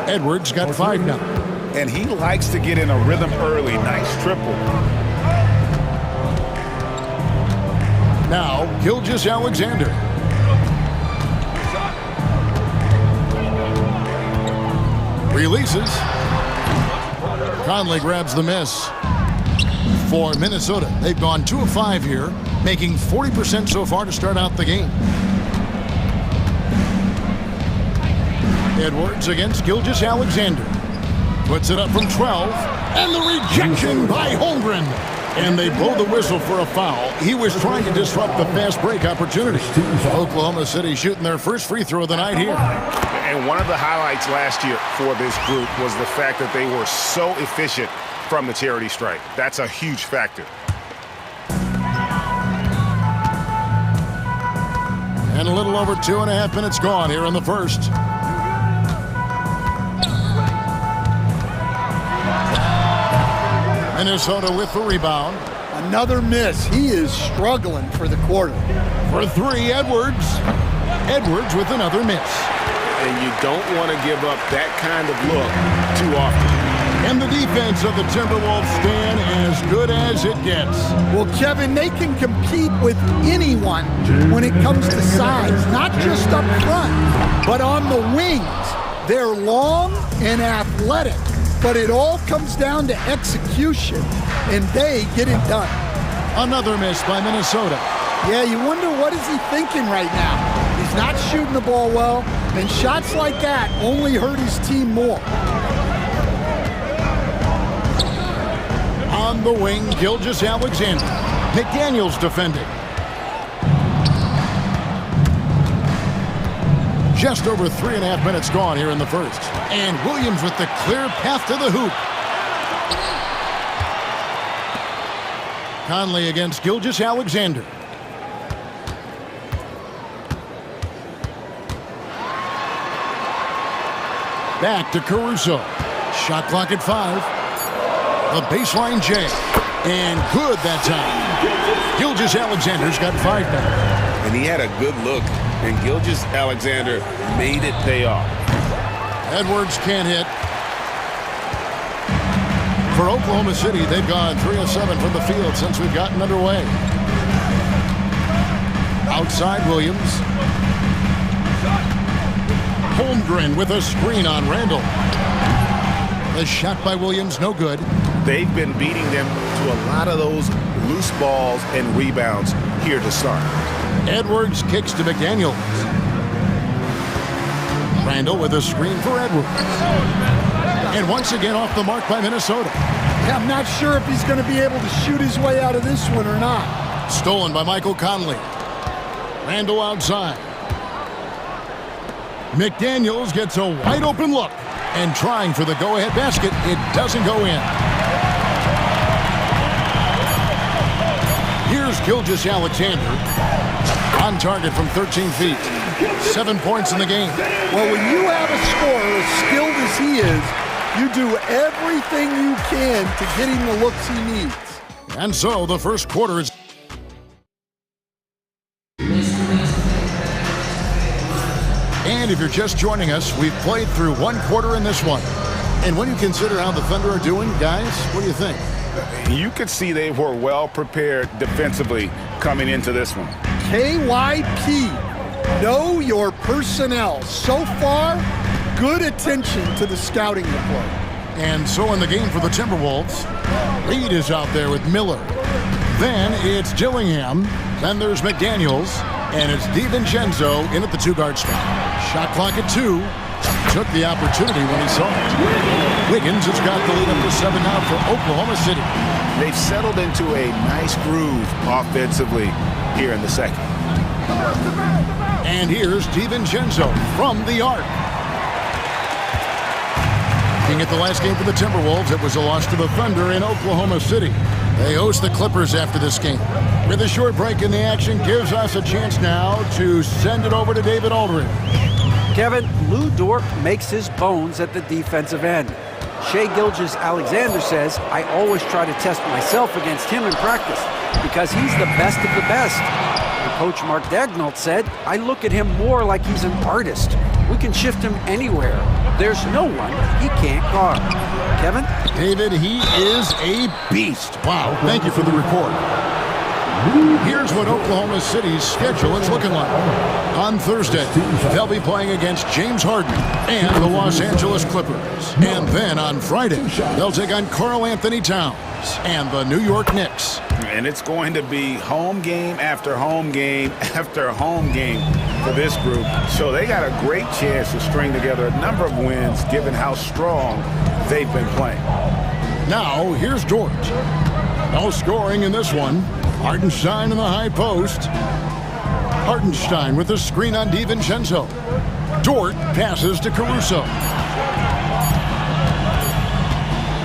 Edwards got 5 now. And he likes to get in a rhythm early. Nice triple. Now, Gilgeous-Alexander. Releases. Conley grabs the miss. For Minnesota, they've gone 2 of 5 here, making 40% so far to start out the game. Edwards against Gilgeous-Alexander. Puts it up from 12, and the rejection by Holmgren. And they blow the whistle for a foul. He was trying to disrupt the fast break opportunity. Oklahoma City shooting their first free throw of the night here. And one of the highlights last year for this group was the fact that they were so efficient from the charity stripe. That's a huge factor. And a little over 2.5 minutes gone here in the first. Minnesota with the rebound. Another miss. He is struggling for the quarter. For 3, Edwards. Edwards with another miss. And you don't want to give up that kind of look too often. And the defense of the Timberwolves stand as good as it gets. Well, Kevin, they can compete with anyone when it comes to size, not just up front, but on the wings. They're long and athletic, but it all comes down to execution, and they get it done. Another miss by Minnesota. Yeah, you wonder what is he thinking right now. He's not shooting the ball well, and shots like that only hurt his team more. On the wing, Gilgeous-Alexander. McDaniels defending. Just over 3.5 minutes gone here in the first. And Williams with the clear path to the hoop. Conley against Gilgeous-Alexander. Back to Caruso. Shot clock at 5. The baseline J. And good that time. Gilgeous-Alexander's got 5 now. And he had a good look, and Gilgeous-Alexander made it pay off. Edwards can't hit. For Oklahoma City, they've gone 3 of 7 from the field since we've gotten underway. Outside Williams. Holmgren with a screen on Randall. The shot by Williams, no good. they've been beating them to a lot of those loose balls and rebounds here to start. Edwards kicks to McDaniels. Randall with a screen for Edwards. And once again off the mark by Minnesota. Yeah, I'm not sure if he's going to be able to shoot his way out of this one or not. Stolen by Michael Conley. Randall outside. McDaniels gets a wide open look. And trying for the go-ahead basket, it doesn't go in. Here's Gilgeous-Alexander. On target from 13 feet. 7 points in the game. Well, when you have a scorer as skilled as he is, you do everything you can to get him the looks he needs. And so the first quarter is... And if you're just joining us, we've played through one quarter in this one. And when you consider how the Thunder are doing, guys, what do you think? You could see they were well prepared defensively coming into this one. KYP, know your personnel. So far, good attention to the scouting report. And so in the game for the Timberwolves, Reed is out there with Miller. Then it's Gillingham. Then there's McDaniels. And it's DiVincenzo in at the two-guard spot. Shot clock at 2. Took the opportunity when he saw it. Wiggins has got the lead up to 7 now for Oklahoma City. They've settled into a nice groove offensively here in the second. And here's DiVincenzo from the arc. Looking at the last game for the Timberwolves, it was a loss to the Thunder in Oklahoma City. They host the Clippers after this game. With a short break in the action, gives us a chance now to send it over to David Aldridge. Kevin, Lou Dort makes his bones at the defensive end. Shai Gilgeous-Alexander says, I always try to test myself against him in practice because he's the best of the best. And Coach Mark Daigneault said, I look at him more like he's an artist. We can shift him anywhere. There's no one he can't guard. Kevin? David, he is a beast. Wow, thank you for the report. Here's what Oklahoma City's schedule is looking like. On Thursday, they'll be playing against James Harden and the Los Angeles Clippers. And then on Friday, they'll take on Karl Anthony Towns and the New York Knicks. And it's going to be home game after home game after home game for this group. So they got a great chance to string together a number of wins given how strong they've been playing. Now, here's George. No scoring in this one. Hartenstein in the high post. Hartenstein with the screen on DiVincenzo. Dort passes to Caruso.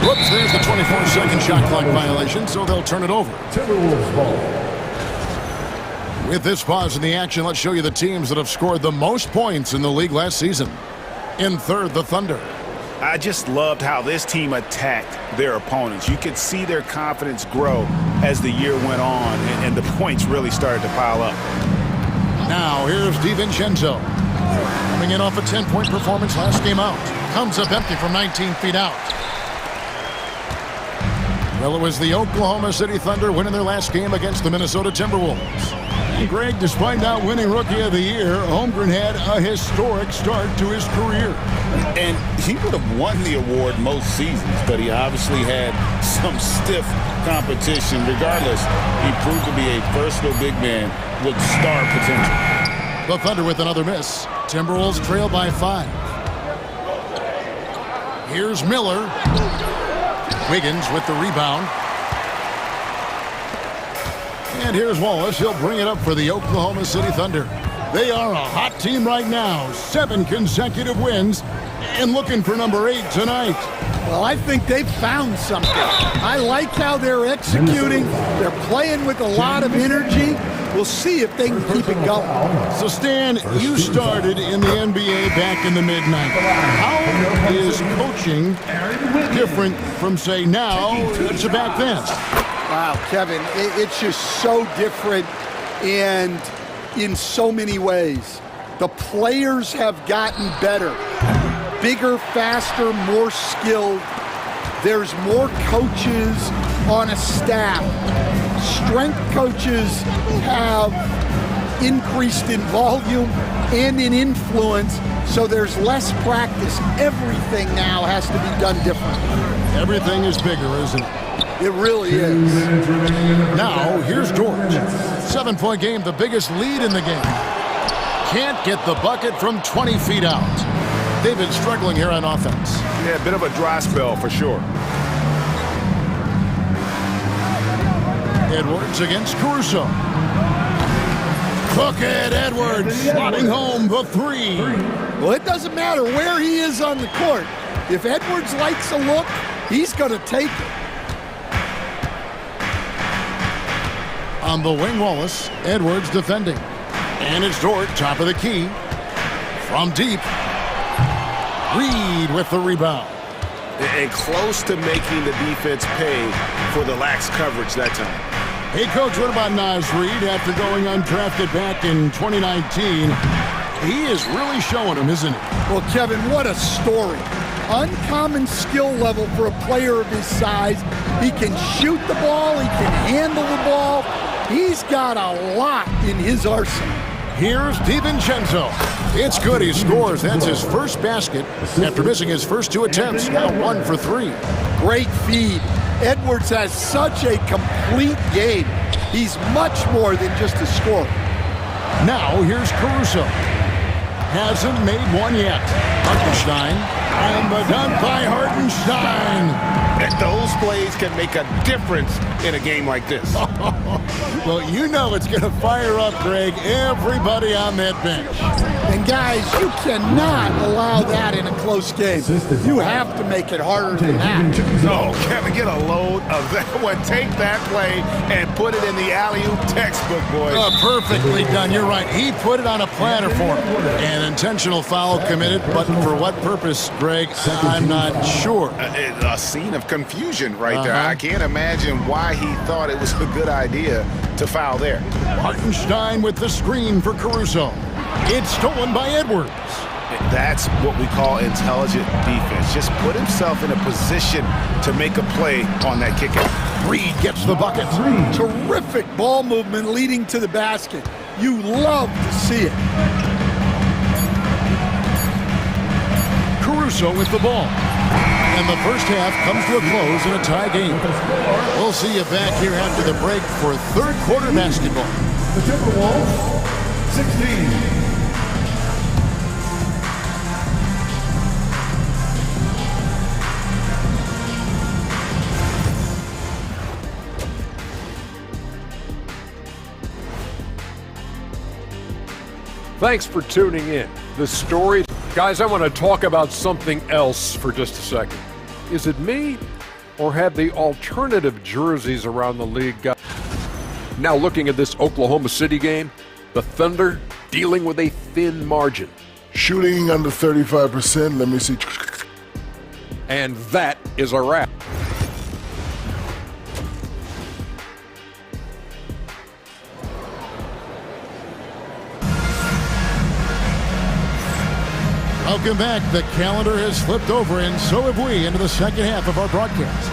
Whoops, there's the 24-second shot clock violation, so they'll turn it over. With this pause in the action, let's show you the teams that have scored the most points in the league last season. In third, the Thunder. I just loved how this team attacked their opponents. You could see their confidence grow as the year went on, and the points really started to pile up. Now, here's DiVincenzo. Coming in off a 10-point performance last game out. Comes up empty from 19 feet out. Well, it was the Oklahoma City Thunder winning their last game against the Minnesota Timberwolves. And Greg, despite not winning Rookie of the Year, Holmgren had a historic start to his career. And he would have won the award most seasons, but he obviously had some stiff competition. Regardless, he proved to be a versatile big man with star potential. The Thunder with another miss. Timberwolves trail by 5. Here's Miller. Wiggins with the rebound. And here's Wallace. He'll bring it up for the Oklahoma City Thunder. They are a hot team right now. 7 consecutive wins and looking for number 8 tonight. Well, I think they've found something. I like how they're executing. They're playing with a lot of energy. We'll see if they can keep it going. So, Stan, you started in the NBA back in the mid-90s. How is coaching different from, say, now to back then? Wow, Kevin, it's just so different and in so many ways. The players have gotten better. Bigger, faster, more skilled. There's more coaches on a staff. Strength coaches have increased in volume and in influence, so there's less practice. Everything now has to be done differently. Everything is bigger, isn't it? It really is. Now, here's George. 7-point game, the biggest lead in the game. Can't get the bucket from 20 feet out. They've been struggling here on offense. Yeah, a bit of a dry spell for sure. Edwards against Caruso. Look at Edwards slotting home the three. Well, it doesn't matter where he is on the court. If Edwards likes a look, he's going to take it. On the wing, Wallace. Edwards defending. And it's Dort, top of the key. From deep. Reed with the rebound. And close to making the defense pay for the lax coverage that time. Hey, Coach, what about Naz Reid after going undrafted back in 2019? He is really showing him, isn't he? Well, Kevin, what a story. Uncommon skill level for a player of his size. He can shoot the ball. He can handle the ball. He's got a lot in his arsenal. Here's DiVincenzo. It's good. He scores. That's his first basket after missing his first 2 attempts. Now 1 for 3. Great feed. Edwards has such a complete game. He's much more than just a scorer. Now here's Caruso. Hasn't made one yet. Hartenstein. And the dunk by Hartenstein. And those plays can make a difference in a game like this. Well, you know it's going to fire up, Greg, everybody on that bench. And guys, you cannot allow that in a close game. You have to make it harder than that. No, Kevin, get a load of that one. Take that play and put it in the alley-oop textbook, boys. Perfectly done. You're right. He put it on a platter for him. An intentional foul committed, but for what purpose, Greg, I'm not sure. A scene of confusion right there. I can't imagine why he thought it was a good idea to foul there. Hartenstein with the screen for Caruso. It's stolen by Edwards. That's what we call intelligent defense. Just put himself in a position to make a play on that kick out. Reed gets the bucket. Terrific ball movement leading to the basket. You love to see it. Caruso with the ball. And the first half comes to a close in a tie game. We'll see you back here after the break for third quarter basketball. The Timberwolves, 16. Thanks for tuning in. The story. Guys, I want to talk about something else for just a second. Is it me, or have the alternative jerseys around the league got... Now looking at this Oklahoma City game, the Thunder dealing with a thin margin. Shooting under 35%. Let me see. And that is a wrap. Welcome back. The calendar has flipped over, and so have we, into the second half of our broadcast.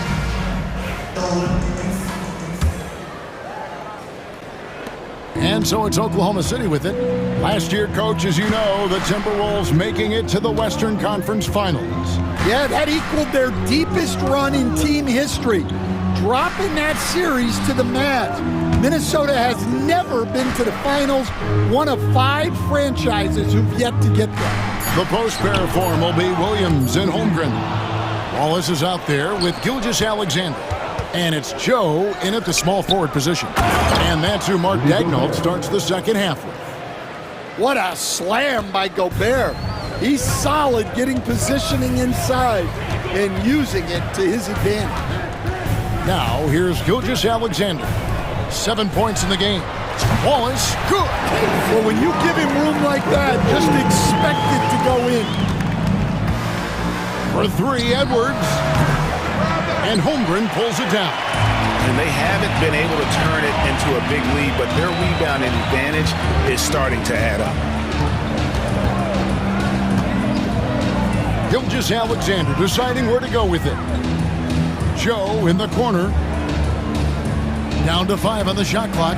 And so it's Oklahoma City with it. Last year, Coach, as you know, the Timberwolves making it to the Western Conference Finals. Yeah, that equaled their deepest run in team history, dropping that series to the Mavs. Minnesota has never been to the finals, one of 5 franchises who've yet to get there. The post pair form will be Williams and Holmgren. Wallace is out there with Gilgeous-Alexander. And it's Joe in at the small forward position. And that's who Mark Daigneault starts the second half with. What a slam by Gobert. He's solid getting positioning inside and using it to his advantage. Now here's Gilgeous-Alexander. 7 points in the game. Wallace, good. Well, when you give him room like that, just expect it to go in. For 3, Edwards. And Holmgren pulls it down. And they haven't been able to turn it into a big lead, but their rebounding advantage is starting to add up. Gilgeous-Alexander deciding where to go with it. Joe in the corner. Down to 5 on the shot clock.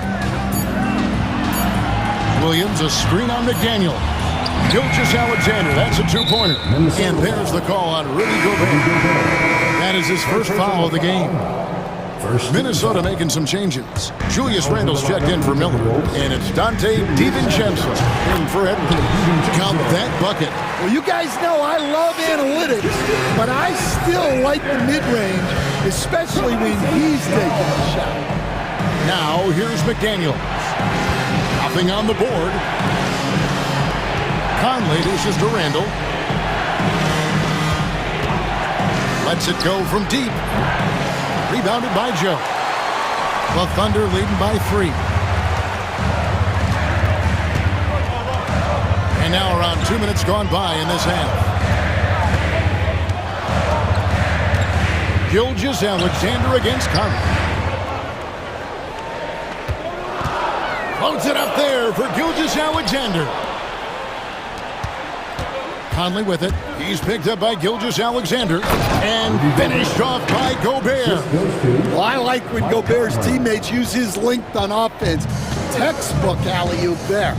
Williams, a screen on McDaniel. Gilgeous-Alexander, that's a 2-pointer. And there's the call on Rudy Gobert. That is his first foul of the game. Minnesota making some changes. Julius Randle's checked in for Miller, and it's Dante DiVincenzo in for Edwards. Count that bucket. Well, you guys know I love analytics, but I still like the mid-range, especially when he's taking the shot. Now, here's McDaniels. Nothing on the board. Conley dishes to Randle. Lets it go from deep. Rebounded by Joe. The Thunder leading by 3. And now around 2 minutes gone by in this half. Gilgeous-Alexander against Conley. Floats it up there for Gilgeous-Alexander. Conley with it. He's picked up by Gilgeous-Alexander and finished off by Gobert. Well, I like when Gobert's teammates use his length on offense. Textbook alley-oop there.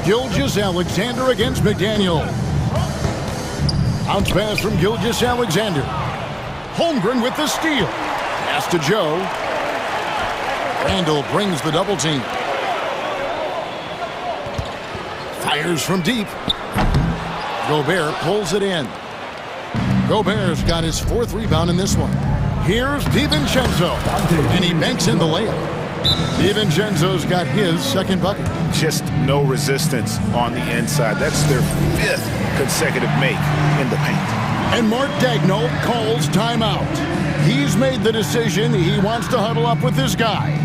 Gilgeous-Alexander against McDaniel. Bounce pass from Gilgeous-Alexander. Holmgren with the steal. Pass to Joe. Randle brings the double team. Fires from deep. Gobert pulls it in. Gobert's got his 4th rebound in this one. Here's DiVincenzo, and he banks in the layup. DiVincenzo's got his 2nd bucket. Just no resistance on the inside. That's their 5th consecutive make in the paint. And Mark Daigneault calls timeout. He's made the decision he wants to huddle up with his guys.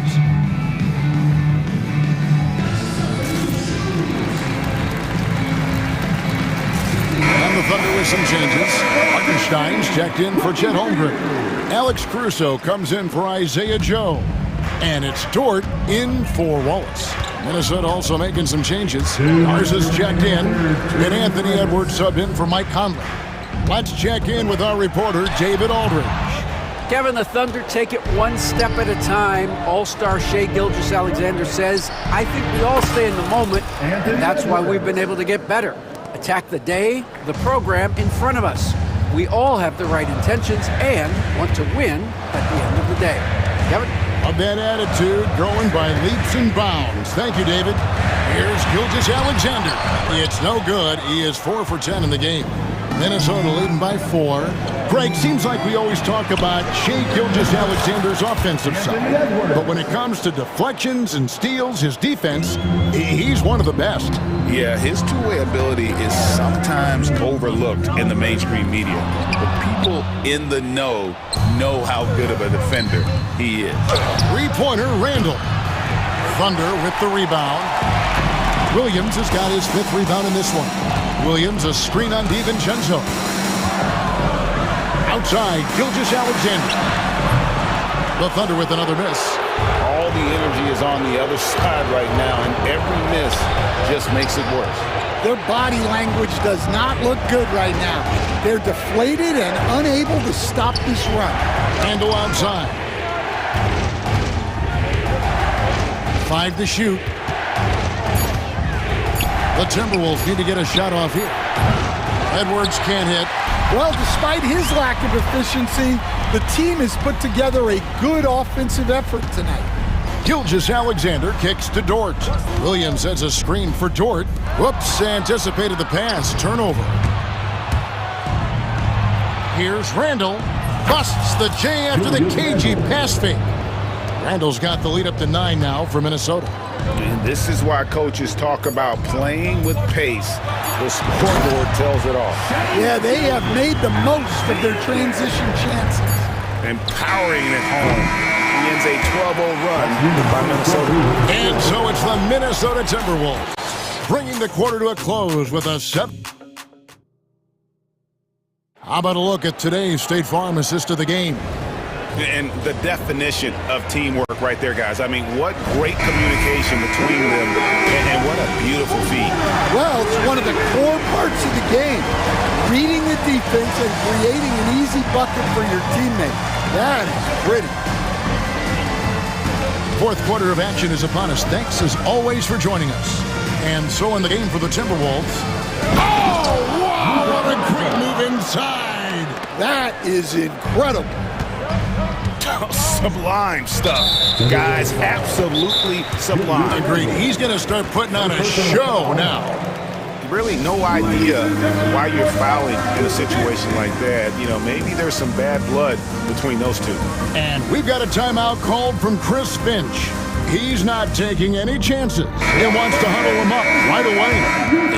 And the Thunder with some changes. Hartenstein's checked in for Chet Holmgren. Alex Caruso comes in for Isaiah Joe. And it's Dort in for Wallace. Minnesota also making some changes. Garza's checked in. And Anthony Edwards subbed in for Mike Conley. Let's check in with our reporter, David Aldridge. Kevin, the Thunder take it one step at a time. All-star Shai Gilgeous-Alexander says, I think we all stay in the moment, and that's why we've been able to get better. Attack the day, the program in front of us. We all have the right intentions and want to win at the end of the day. Kevin? A bad attitude growing by leaps and bounds. Thank you, David. Here's Gilgeous-Alexander. It's no good. He is 4 for 10 in the game. Minnesota leading by 4. Greg, seems like we always talk about Shai Gilgeous-Alexander's offensive side. But when it comes to deflections and steals, his defense, he's one of the best. Yeah, his two-way ability is sometimes overlooked in the mainstream media. But people in the know how good of a defender he is. Three-pointer, Randle. Thunder with the rebound. Williams has got his 5th rebound in this one. Williams, a screen on DiVincenzo. Outside, Gilgeous-Alexander. The Thunder with another miss. All the energy is on the other side right now, and every miss just makes it worse. Their body language does not look good right now. They're deflated and unable to stop this run. Randle outside. 5 to shoot. The Timberwolves need to get a shot off here. Edwards can't hit. Well, despite his lack of efficiency, the team has put together a good offensive effort tonight. Gilgeous-Alexander kicks to Dort. Williams sets a screen for Dort. Whoops, anticipated the pass. Turnover. Here's Randle. Busts the J after the cagey pass fake. Randle's got the lead up to 9 now for Minnesota. And this is why coaches talk about playing with pace. The scoreboard tells it all. Yeah, they have made the most of their transition chances. Empowering it home. He ends a 12-0 run by Minnesota. And so it's the Minnesota Timberwolves bringing the quarter to a close with a 7. How about a look at today's State Farm assist of the game? And the definition of teamwork right there, guys. I mean, what great communication between them, and what a beautiful feat. Well, it's one of the core parts of the game. Reading the defense and creating an easy bucket for your teammate. That is pretty. 4th quarter of action is upon us. Thanks, as always, for joining us. And so in the game for the Timberwolves. Oh, what Oh, what a quick move inside. That is incredible. Sublime stuff. Guys, absolutely sublime. Agreed. He's going to start putting on a show now. Really no idea why you're fouling in a situation like that. You know, maybe there's some bad blood between those two. And we've got a timeout called from Chris Finch. He's not taking any chances. He wants to huddle them up right away.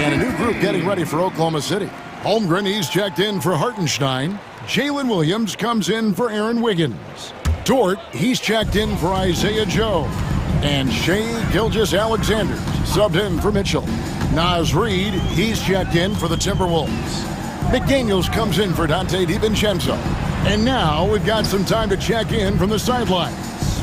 And a new group getting ready for Oklahoma City. Holmgren, he's checked in for Hartenstein. Jalen Williams comes in for Aaron Wiggins. Dort, he's checked in for Isaiah Joe. And Shea Gilgeous-Alexander subbed in for Mitchell. Naz Reid, he's checked in for the Timberwolves. McDaniels comes in for Dante DiVincenzo. And now we've got some time to check in from the sidelines.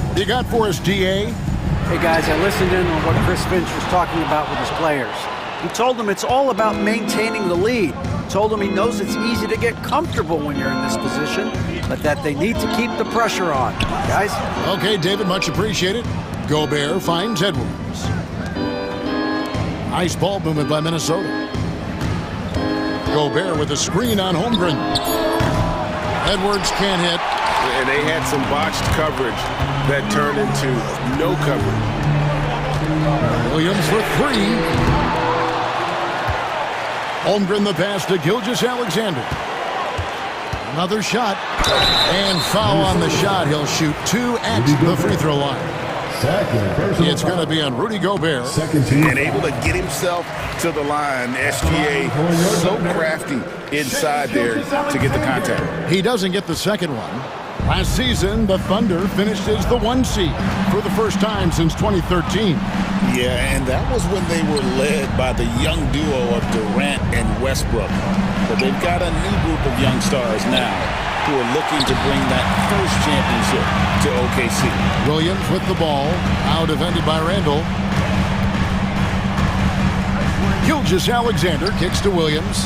What do you got for us, DA? Hey guys, I listened in on what Chris Finch was talking about with his players. He told them it's all about maintaining the lead. He told them he knows it's easy to get comfortable when you're in this position, but that they need to keep the pressure on. Guys? Okay, David, much appreciated. Gobert finds Edwards. Nice ball movement by Minnesota. Gobert with a screen on Holmgren. Edwards can't hit. And they had some botched coverage that turned into no coverage. Williams for three. Holmgren the pass to Gilgeous-Alexander. Another shot. And foul on the shot. He'll shoot two at the free throw line. It's going to be on Rudy Gobert. And able to get himself to the line. SGA so crafty inside there to get the contact. He doesn't get the second one. Last season, the Thunder finished as the 1 seed for the first time since 2013. Yeah, and that was when they were led by the young duo of Durant and Westbrook. But they've got a new group of young stars now who are looking to bring that first championship to OKC. Williams with the ball, now defended by Randall. Gilgeous-Alexander kicks to Williams.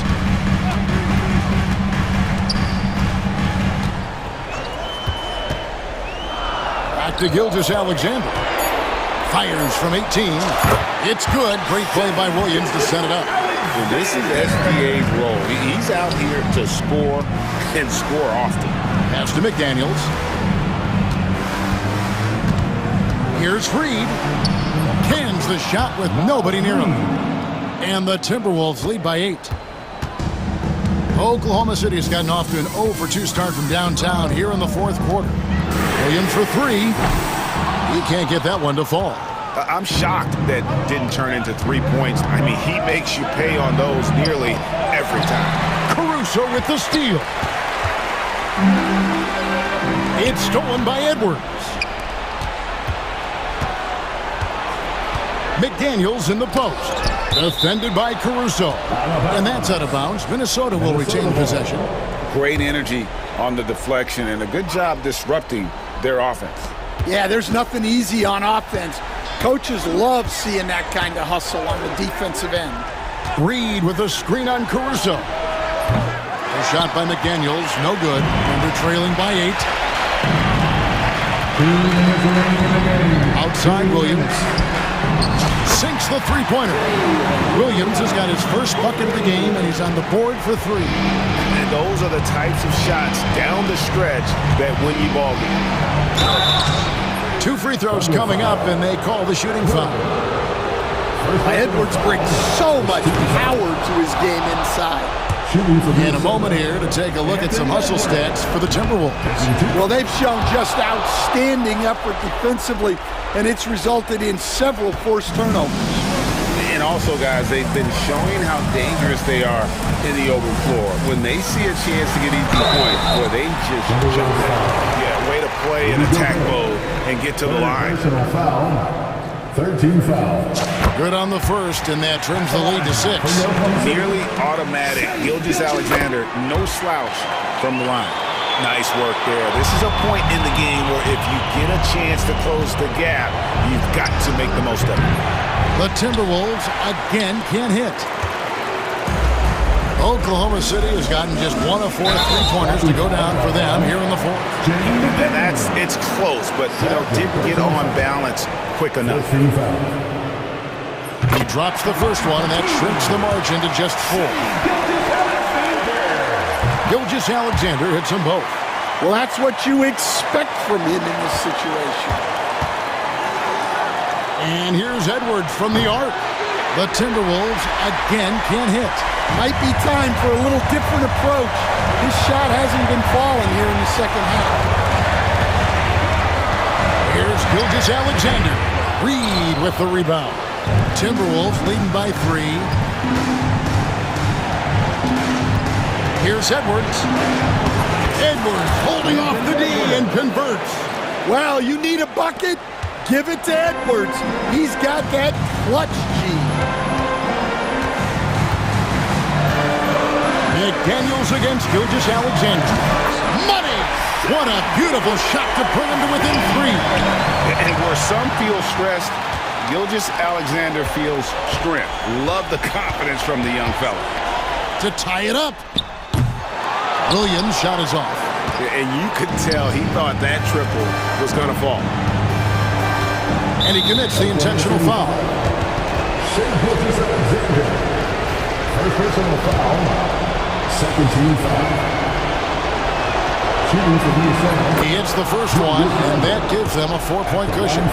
Back to Gilgeous-Alexander. Fires from 18. It's good. Great play by Williams to set it up. And this is SGA's role. He's out here to score and score often. Pass to McDaniels. Here's Reid. Cans the shot with nobody near him. And the Timberwolves lead by 8. Oklahoma City has gotten off to an 0-for-2 start from downtown here in the fourth quarter. Williams for three. He can't get that one to fall. I'm shocked that didn't turn into 3 points. I mean, he makes you pay on those nearly every time. Caruso with the steal. It's stolen by Edwards. McDaniels in the post. Defended by Caruso. And that's out of bounds. Minnesota will retain possession. Great energy on the deflection and a good job disrupting their offense. Yeah, there's nothing easy on offense. Coaches love seeing that kind of hustle on the defensive end. Reid with a screen on Caruso. A shot by McDaniels, no good. And they're trailing by 8. Outside Williams. Sinks the three-pointer. Williams has got his first bucket of the game, and he's on the board for 3. And those are the types of shots down the stretch that win you ball games. 2 free throws coming up, and they call the shooting foul. Edwards brings so much power to his game inside. In a moment here to take a look at some hustle stats for the Timberwolves. Well, they've shown just outstanding effort defensively, and it's resulted in several forced turnovers. And also, guys, they've been showing how dangerous they are in the open floor. When they see a chance to get easy points, boy, they just jump in. Yeah, way to play in attack mode and get to the line. 13 fouls. Good on the first, and that trims the lead to 6. Nearly automatic. Gilgeous-Alexander, no slouch from the line. Nice work there. This is a point in the game where if you get a chance to close the gap, you've got to make the most of it. The Timberwolves again can't hit. Oklahoma City has gotten just 1 of 4 3-pointers to go down for them here in the fourth. And it's close, but didn't get on balance quick enough. He drops the first one, and that shrinks the margin to just 4. Gilgeous-Alexander hits them both. Well, that's what you expect from him in this situation. And here's Edwards from the arc. The Timberwolves again can't hit. Might be time for a little different approach. His shot hasn't been falling here in the second half. Here's Gilgeous-Alexander. Reed with the rebound. Timberwolves leading by 3. Here's Edwards. Edwards holding off the D and converts. Well, you need a bucket? Give it to Edwards. He's got that clutch gene. McDaniels against Gilgeous-Alexander. Money! What a beautiful shot to bring him to within 3. And where some feel stressed, Gilgeous-Alexander feels strength. Love the confidence from the young fella. To tie it up. Williams' shot is off. And you could tell he thought that triple was going to fall. And he commits the intentional foul. First personal foul. Second team foul. Shooting for the He hits the first one, and that gives them a 4-point cushion.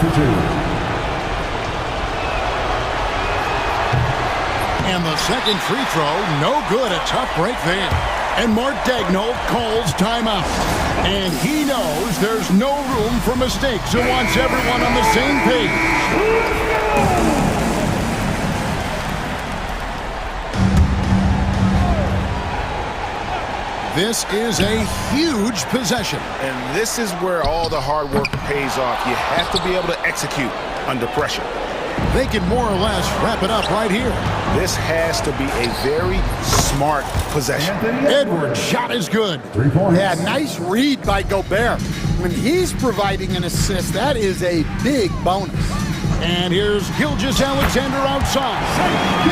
And the second free throw, no good. A tough break there. And Mark Daigneault calls timeout. And he knows there's no room for mistakes and wants everyone on the same page. This is a huge possession. And this is where all the hard work pays off. You have to be able to execute under pressure. They can more or less wrap it up right here. This has to be a very smart possession. Edwards' shot is good. Yeah, nice read by Gobert. When he's providing an assist, that is a big bonus. And here's Gilgeous-Alexander outside.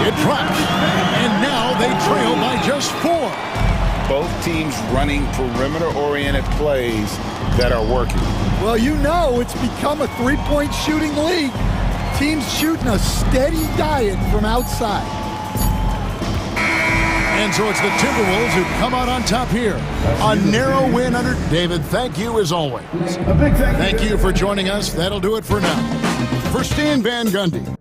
It drops. And now they trail by just 4. Both teams running perimeter-oriented plays that are working. Well, you know it's become a three-point shooting league. Teams shooting a steady diet from outside. And so it's the Timberwolves who come out on top here. A narrow win under David. Thank you as always. Thank you for joining us. That'll do it for now. For Stan Van Gundy.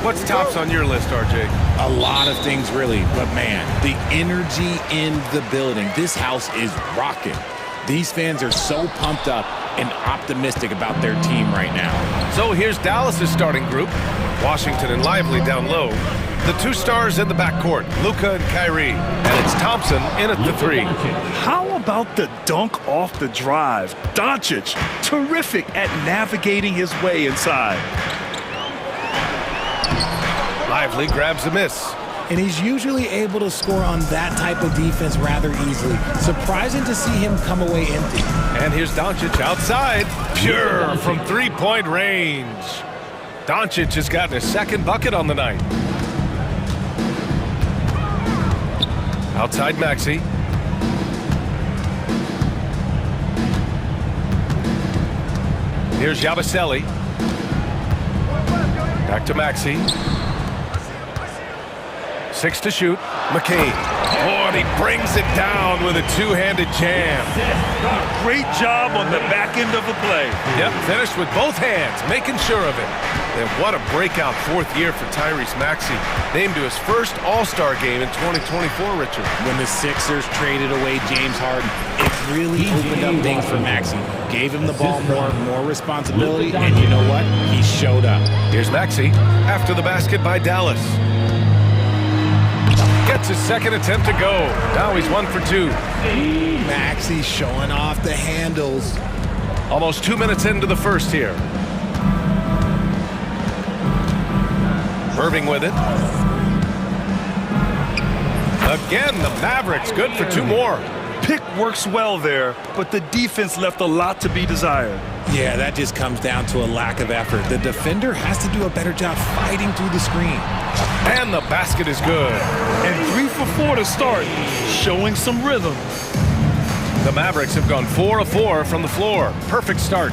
What's tops on your list, RJ? A lot of things, really. But, man, the energy in the building. This house is rocking. These fans are so pumped up and optimistic about their team right now. So here's Dallas's starting group. Washington and Lively down low. The two stars in the backcourt, Luka and Kyrie. And it's Thompson in at the 3. How about the dunk off the drive? Doncic, terrific at navigating his way inside. Lively grabs a miss. And he's usually able to score on that type of defense rather easily. Surprising to see him come away empty. And here's Doncic outside. Pure from three-point range. Doncic has gotten his second bucket on the night. Outside Maxey. Here's Yabusele. Back to Maxey. 6 to shoot. McCain. Oh, and he brings it down with a two-handed jam. Great job on the back end of the play. Yep, finished with both hands, making sure of it. And what a breakout fourth year for Tyrese Maxey. Named to his first All-Star game in 2024, Richard. When the Sixers traded away James Harden, it really opened up things for Maxey. Gave him the ball more responsibility, and you know what? He showed up. Here's Maxey after the basket by Dallas. Gets his second attempt to go. Now he's 1 for 2. Maxey showing off the handles. Almost 2 minutes into the first here. Irving with it. Again, the Mavericks good for 2 more. Pick works well there, but the defense left a lot to be desired. Yeah, that just comes down to a lack of effort. The defender has to do a better job fighting through the screen. And the basket is good. And 3 for 4 to start, showing some rhythm. The Mavericks have gone 4 of 4 from the floor. Perfect start.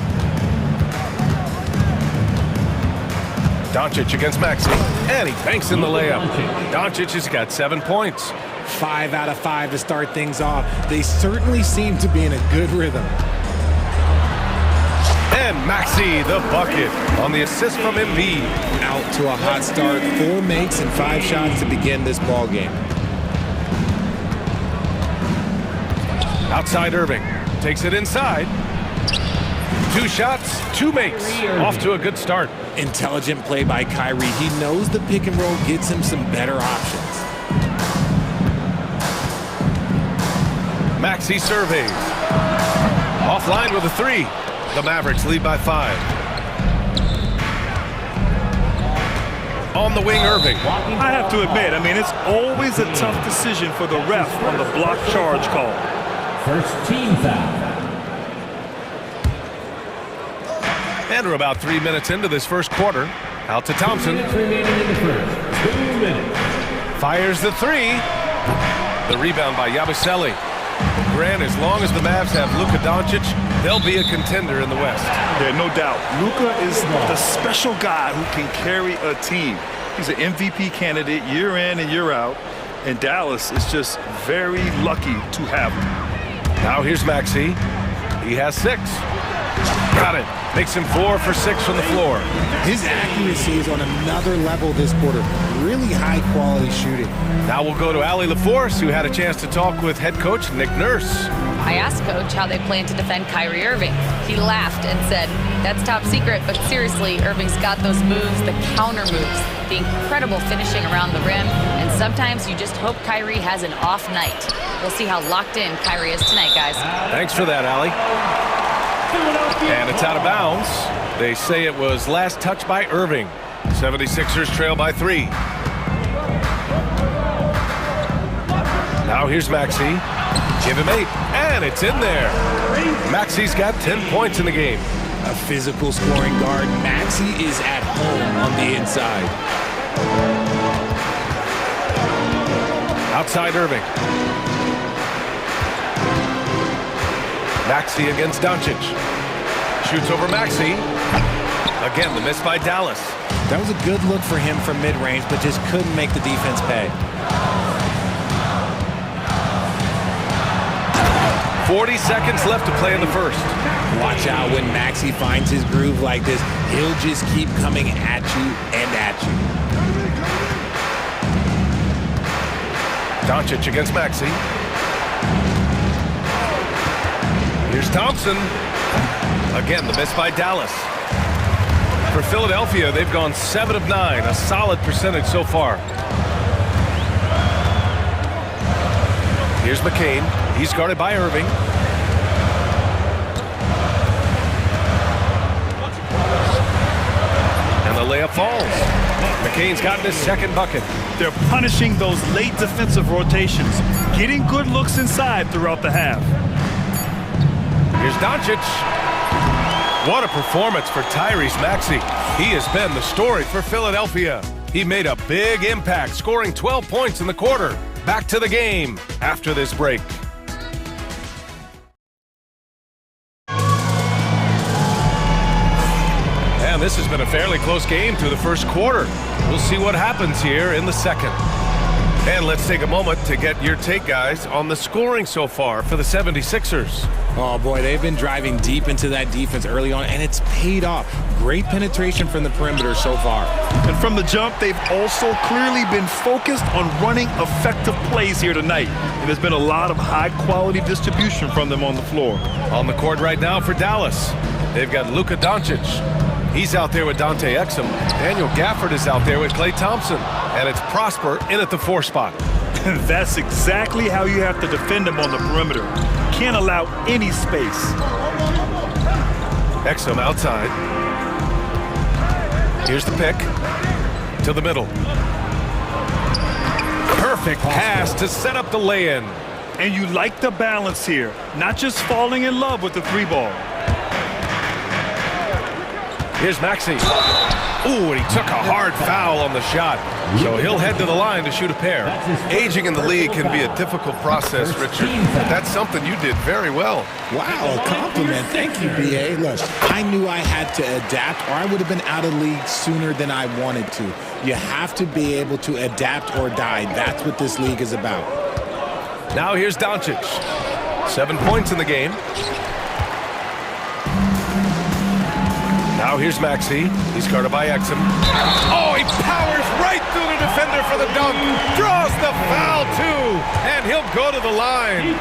Doncic against Maxey, and he banks in the layup. Doncic has got 7 points. 5 out of 5 to start things off. They certainly seem to be in a good rhythm. And Maxey, the bucket, on the assist from Embiid. Out to a hot start. 4 makes and 5 shots to begin this ball game. Outside Irving, takes it inside. 2 shots, 2 makes. Off to a good start. Intelligent play by Kyrie. He knows the pick and roll gets him some better options. Maxey surveys. Offline with a 3. The Mavericks lead by 5. On the wing, Irving. I have to admit, it's always a tough decision for the ref on the block charge call. First team foul. And we're about 3 minutes into this first quarter. Out to Thompson. 2 minutes remaining in the first. 2 minutes. Fires the 3. The rebound by Yabusele. Grant, as long as the Mavs have Luka Doncic, they'll be a contender in the West. Yeah, no doubt. Luka is the special guy who can carry a team. He's an MVP candidate year in and year out. And Dallas is just very lucky to have him. Now here's Maxey. He has 6. Got it. Makes him 4 for 6 from the floor. His accuracy is on another level this quarter. Really high quality shooting. Now we'll go to Allie LaForce, who had a chance to talk with head coach Nick Nurse. I asked Coach how they plan to defend Kyrie Irving. He laughed and said, "That's top secret, but seriously, Irving's got those moves, the counter moves, the incredible finishing around the rim, and sometimes you just hope Kyrie has an off night." We'll see how locked in Kyrie is tonight, guys. Thanks for that, Allie. And it's out of bounds. They say it was last touched by Irving. 76ers trail by 3. Now here's Maxey. Give him 8, and it's in there. Maxey's got 10 points in the game. A physical scoring guard. Maxey is at home on the inside. Outside Irving. Maxey against Doncic. Shoots over Maxey. Again, the miss by Dallas. That was a good look for him from mid-range, but just couldn't make the defense pay. 40 seconds left to play in the first. Watch out when Maxey finds his groove like this. He'll just keep coming at you and at you. Doncic against Maxey. Here's Thompson. Again, the miss by Dallas. For Philadelphia, they've gone 7 of 9, a solid percentage so far. Here's McCain. He's guarded by Irving. And the layup falls. McCain's gotten his second bucket. They're punishing those late defensive rotations, getting good looks inside throughout the half. Here's Doncic. What a performance for Tyrese Maxey. He has been the story for Philadelphia. He made a big impact, scoring 12 points in the quarter. Back to the game after this break. And this has been a fairly close game through the first quarter. We'll see what happens here in the second. And let's take a moment to get your take, guys, on the scoring so far for the 76ers. Oh, boy, they've been driving deep into that defense early on, and it's paid off. Great penetration from the perimeter so far. And from the jump, they've also clearly been focused on running effective plays here tonight. And there's been a lot of high-quality distribution from them on the floor. On the court right now for Dallas, they've got Luka Doncic. He's out there with Dante Exum. Daniel Gafford is out there with Klay Thompson. And it's Prosper in at the 4 spot. That's exactly how you have to defend him on the perimeter. Can't allow any space. Exum outside. Here's the pick. To the middle. Perfect pass to set up the lay-in. And you like the balance here. Not just falling in love with the 3-ball. Here's Maxey. Ooh, and he took a hard foul on the shot. So he'll head to the line to shoot a pair. Aging in the league can be a difficult process, Richard. But that's something you did very well. Wow, a compliment. Thank you, B.A. Look, I knew I had to adapt or I would have been out of league sooner than I wanted to. You have to be able to adapt or die. That's what this league is about. Now here's Doncic. 7 points in the game. Now here's Maxey. He's guarded by Exum. Oh, he powers right through the defender for the dunk. Draws the foul, too. And he'll go to the line.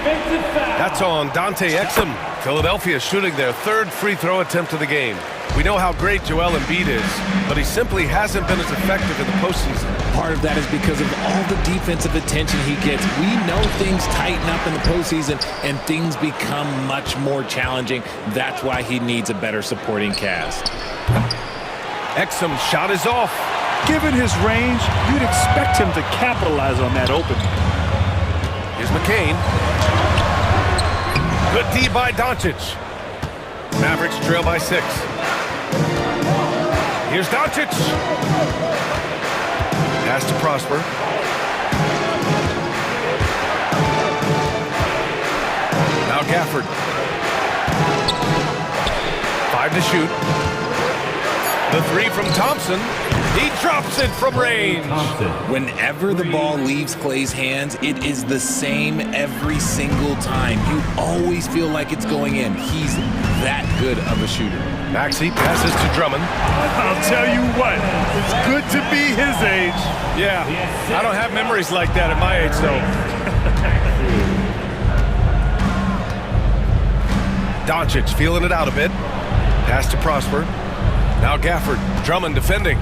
That's on Dante Exum. Philadelphia shooting their 3rd free throw attempt of the game. We know how great Joel Embiid is, but he simply hasn't been as effective in the postseason. Part of that is because of all the defensive attention he gets. We know things tighten up in the postseason and things become much more challenging. That's why he needs a better supporting cast. Exum's shot is off. Given his range, you'd expect him to capitalize on that opening. Here's McCain. Good D by Doncic. Mavericks trail by 6. Here's Doncic. Pass to Prosper. Now Gafford. 5 to shoot. The 3 from Thompson. He drops it from range. Whenever the ball leaves Klay's hands, it is the same every single time. You always feel like it's going in. He's that good of a shooter. Maxey passes to Drummond. I'll tell you what, it's good to be his age. Yeah, I don't have memories like that at my age, though. Doncic feeling it out a bit. Pass to Prosper. Now Gafford. Drummond defending.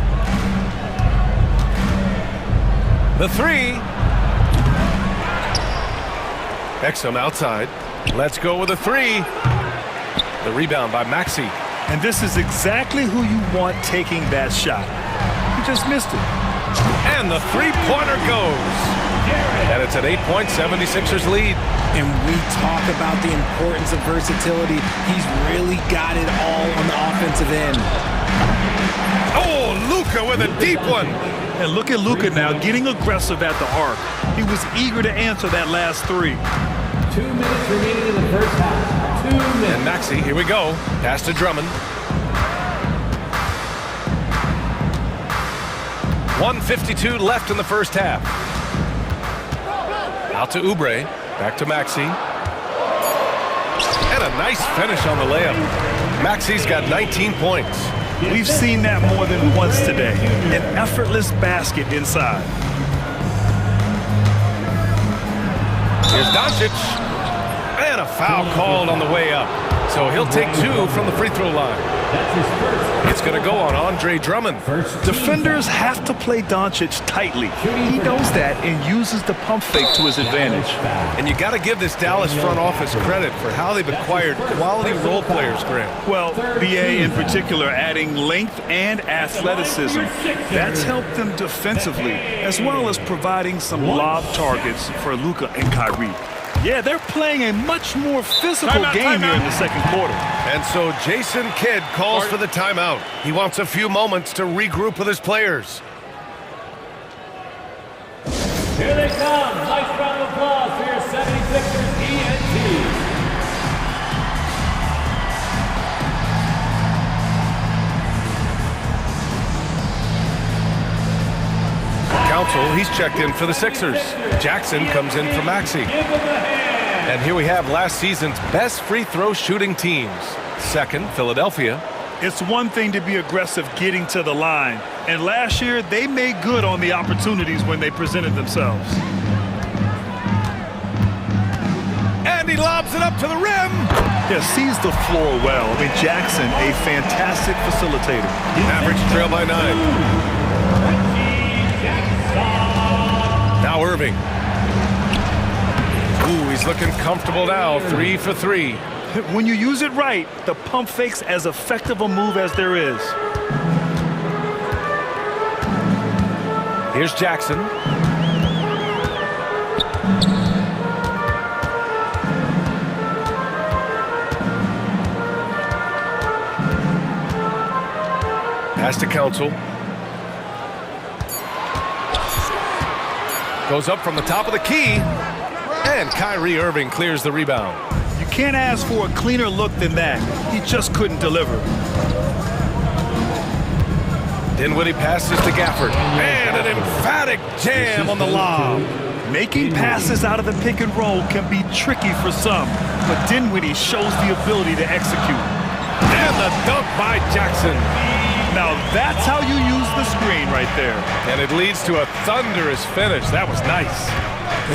The 3. Exum outside. Let's go with a 3. The rebound by Maxey. And this is exactly who you want taking that shot. He just missed it. And the 3-pointer goes. And it's an 8-point 76ers lead. And we talk about the importance of versatility. He's really got it all on the offensive end. Oh, Luka with a deep one. And look at Luka now getting aggressive at the arc. He was eager to answer that last 3. 2 minutes remaining in the first half. 2 minutes. And Maxey, here we go. Pass to Drummond. 1:52 left in the first half. Out to Oubre. Back to Maxey. And a nice finish on the layup. Maxi's got 19 points. We've seen that more than once today. An effortless basket inside. Here's Doncic. And a foul called on the way up. So he'll take 2 from the free throw line. It's going to go on Andre Drummond. Defenders have to play Doncic tightly. He knows that and uses the pump fake to his advantage. And you got to give this Dallas front office credit for how they've acquired quality role players, Graham. Well, BA in particular adding length and athleticism. That's helped them defensively, as well as providing some lob targets for Luka and Kyrie. Yeah, they're playing a much more physical game here in the second quarter. And so Jason Kidd calls for the timeout. He wants a few moments to regroup with his players. Here they come. Nice round of applause for your 76ers ENT. Council, he's checked in for the Sixers. Jackson comes in for Maxey. And here we have last season's best free throw shooting teams. Second, Philadelphia. It's one thing to be aggressive getting to the line. And last year, they made good on the opportunities when they presented themselves. And he lobs it up to the rim. Yeah, sees the floor well. I mean, Jackson, a fantastic facilitator. Mavericks trail by 9. Now Irving. Ooh, he's looking comfortable now. 3 for 3. When you use it right, the pump fake's as effective a move as there is. Here's Jackson. Pass to Council. Goes up from the top of the key. And Kyrie Irving clears the rebound. You can't ask for a cleaner look than that. He just couldn't deliver. Dinwiddie passes to Gafford. And an emphatic jam on the lob. Making passes out of the pick and roll can be tricky for some, but Dinwiddie shows the ability to execute. And the dunk by Jackson. Now that's how you use the screen right there. And it leads to a thunderous finish. That was nice.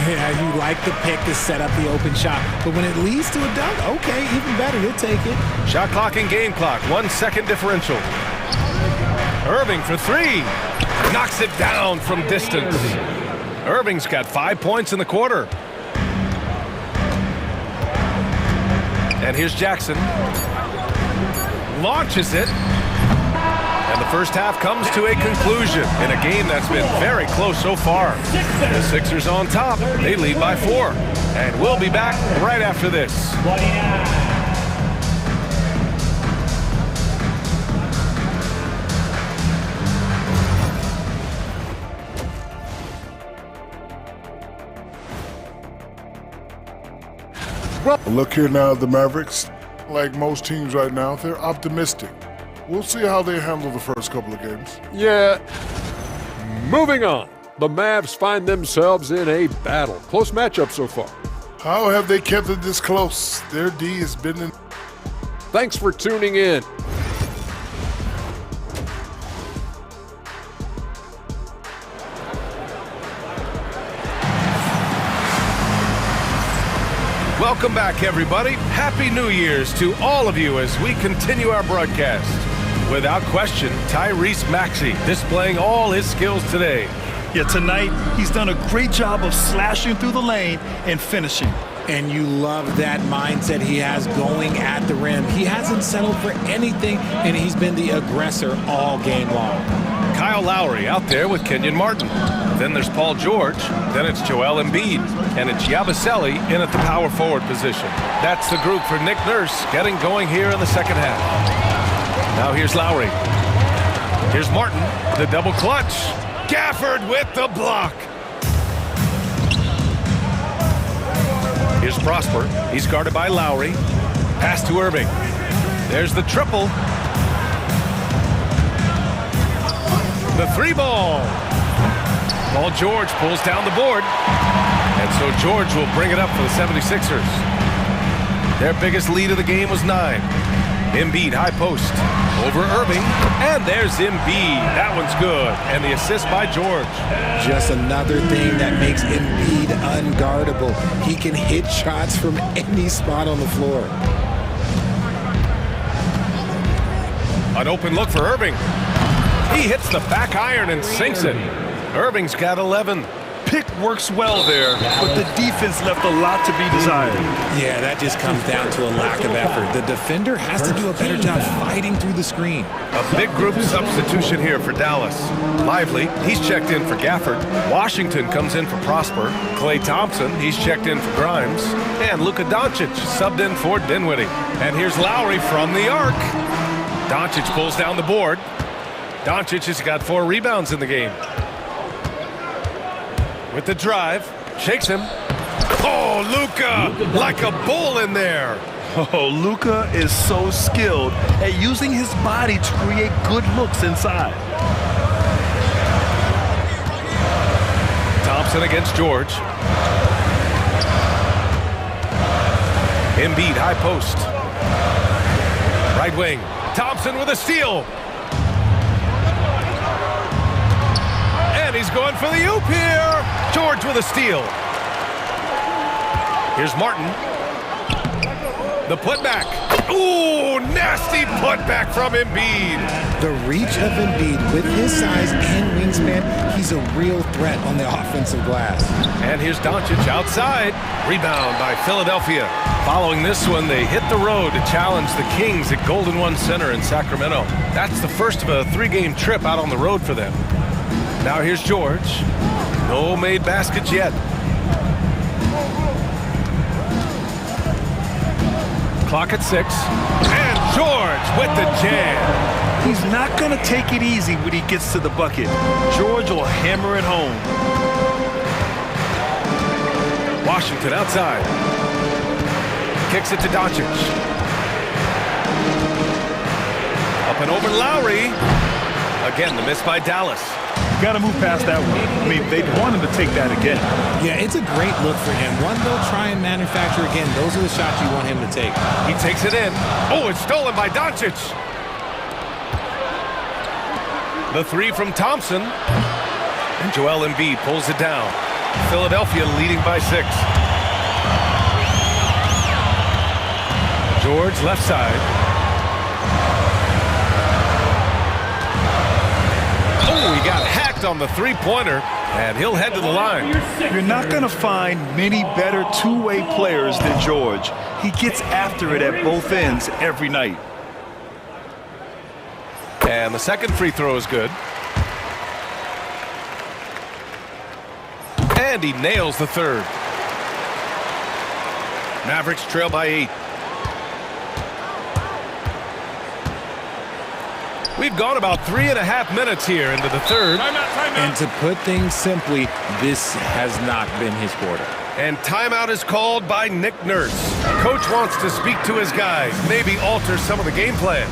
Yeah, you like the pick to set up the open shot, but when it leads to a dunk, okay, even better, you'll take it. Shot clock and game clock, 1 second differential. Irving for 3. Knocks it down from distance. Irving's got 5 points in the quarter. And here's Jackson. Launches it. And the first half comes to a conclusion in a game that's been very close so far. The Sixers on top. They lead by 4. And we'll be back right after this. Look here now at the Mavericks. Like most teams right now, they're optimistic. We'll see how they handle the first couple of games. Yeah. Moving on. The Mavs find themselves in a battle. Close matchup so far. How have they kept it this close? Their D has been in. Thanks for tuning in. Welcome back, everybody. Happy New Year's to all of you as we continue our broadcast. Without question, Tyrese Maxey displaying all his skills today. Yeah, tonight he's done a great job of slashing through the lane and finishing. And you love that mindset he has going at the rim. He hasn't settled for anything, and he's been the aggressor all game long. Kyle Lowry out there with Kenyon Martin. Then there's Paul George. Then it's Joel Embiid. And it's Yabusele in at the power forward position. That's the group for Nick Nurse getting going here in the second half. Now here's Lowry. Here's Martin, the double clutch. Gafford with the block. Here's Prosper. He's guarded by Lowry. Pass to Irving. There's the triple. The 3-ball. Paul George pulls down the board. And so George will bring it up for the 76ers. Their biggest lead of the game was 9. Embiid, high post, over Irving, and there's Embiid. That one's good, and the assist by George. Just another thing that makes Embiid unguardable. He can hit shots from any spot on the floor. An open look for Irving. He hits the back iron and sinks it. Irving's got 11. Pick works well there, but the defense left a lot to be desired. Yeah, that just comes down to a lack of effort. The defender has to do a better job fighting through the screen. A big group substitution here for Dallas. Lively, he's checked in for Gafford. Washington comes in for Prosper. Klay Thompson, he's checked in for Grimes. And Luka Doncic subbed in for Dinwiddie. And here's Lowry from the arc. Doncic pulls down the board. Doncic has got 4 rebounds in the game. With the drive, shakes him. Oh, Luka, like a bull in there. Oh, Luka is so skilled at using his body to create good looks inside. Thompson against George. Embiid, high post. Right wing, Thompson with a steal. And he's going for the oop here. George with a steal. Here's Martin. The putback. Ooh, nasty putback from Embiid. The reach of Embiid with his size and wingspan, he's a real threat on the offensive glass. And here's Doncic outside. Rebound by Philadelphia. Following this one, they hit the road to challenge the Kings at Golden One Center in Sacramento. That's the first of a 3-game trip out on the road for them. Now here's George. No made baskets yet. Clock at 6. And George with the jam. He's not going to take it easy when he gets to the bucket. George will hammer it home. Washington outside. Kicks it to Doncic. Up and over Lowry. Again, the miss by Dallas. Got to move past that one. I mean, they'd want him to take that again. Yeah, it's a great look for him. One they'll try and manufacture again. Those are the shots you want him to take. He takes it in. Oh, it's stolen by Doncic. The 3 from Thompson. And Joel Embiid pulls it down. Philadelphia leading by 6. George left side. Oh, he got hacked on the 3-pointer, and he'll head to the line. You're not going to find many better two-way players than George. He gets after it at both ends every night. And the second free throw is good. And he nails the third. Mavericks trail by 8. We've gone about 3.5 minutes here into the third. And to put things simply, this has not been his quarter. And timeout is called by Nick Nurse. Coach wants to speak to his guys, maybe alter some of the game plan.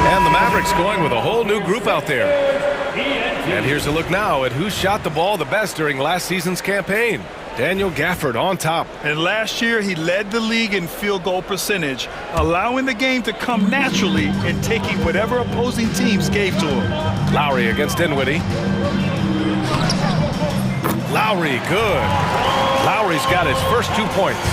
And the Mavericks going with a whole new group out there. And here's a look now at who shot the ball the best during last season's campaign. Daniel Gafford on top. And last year, he led the league in field goal percentage, allowing the game to come naturally and taking whatever opposing teams gave to him. Lowry against Dinwiddie. Lowry, good. Lowry's got his first 2 points.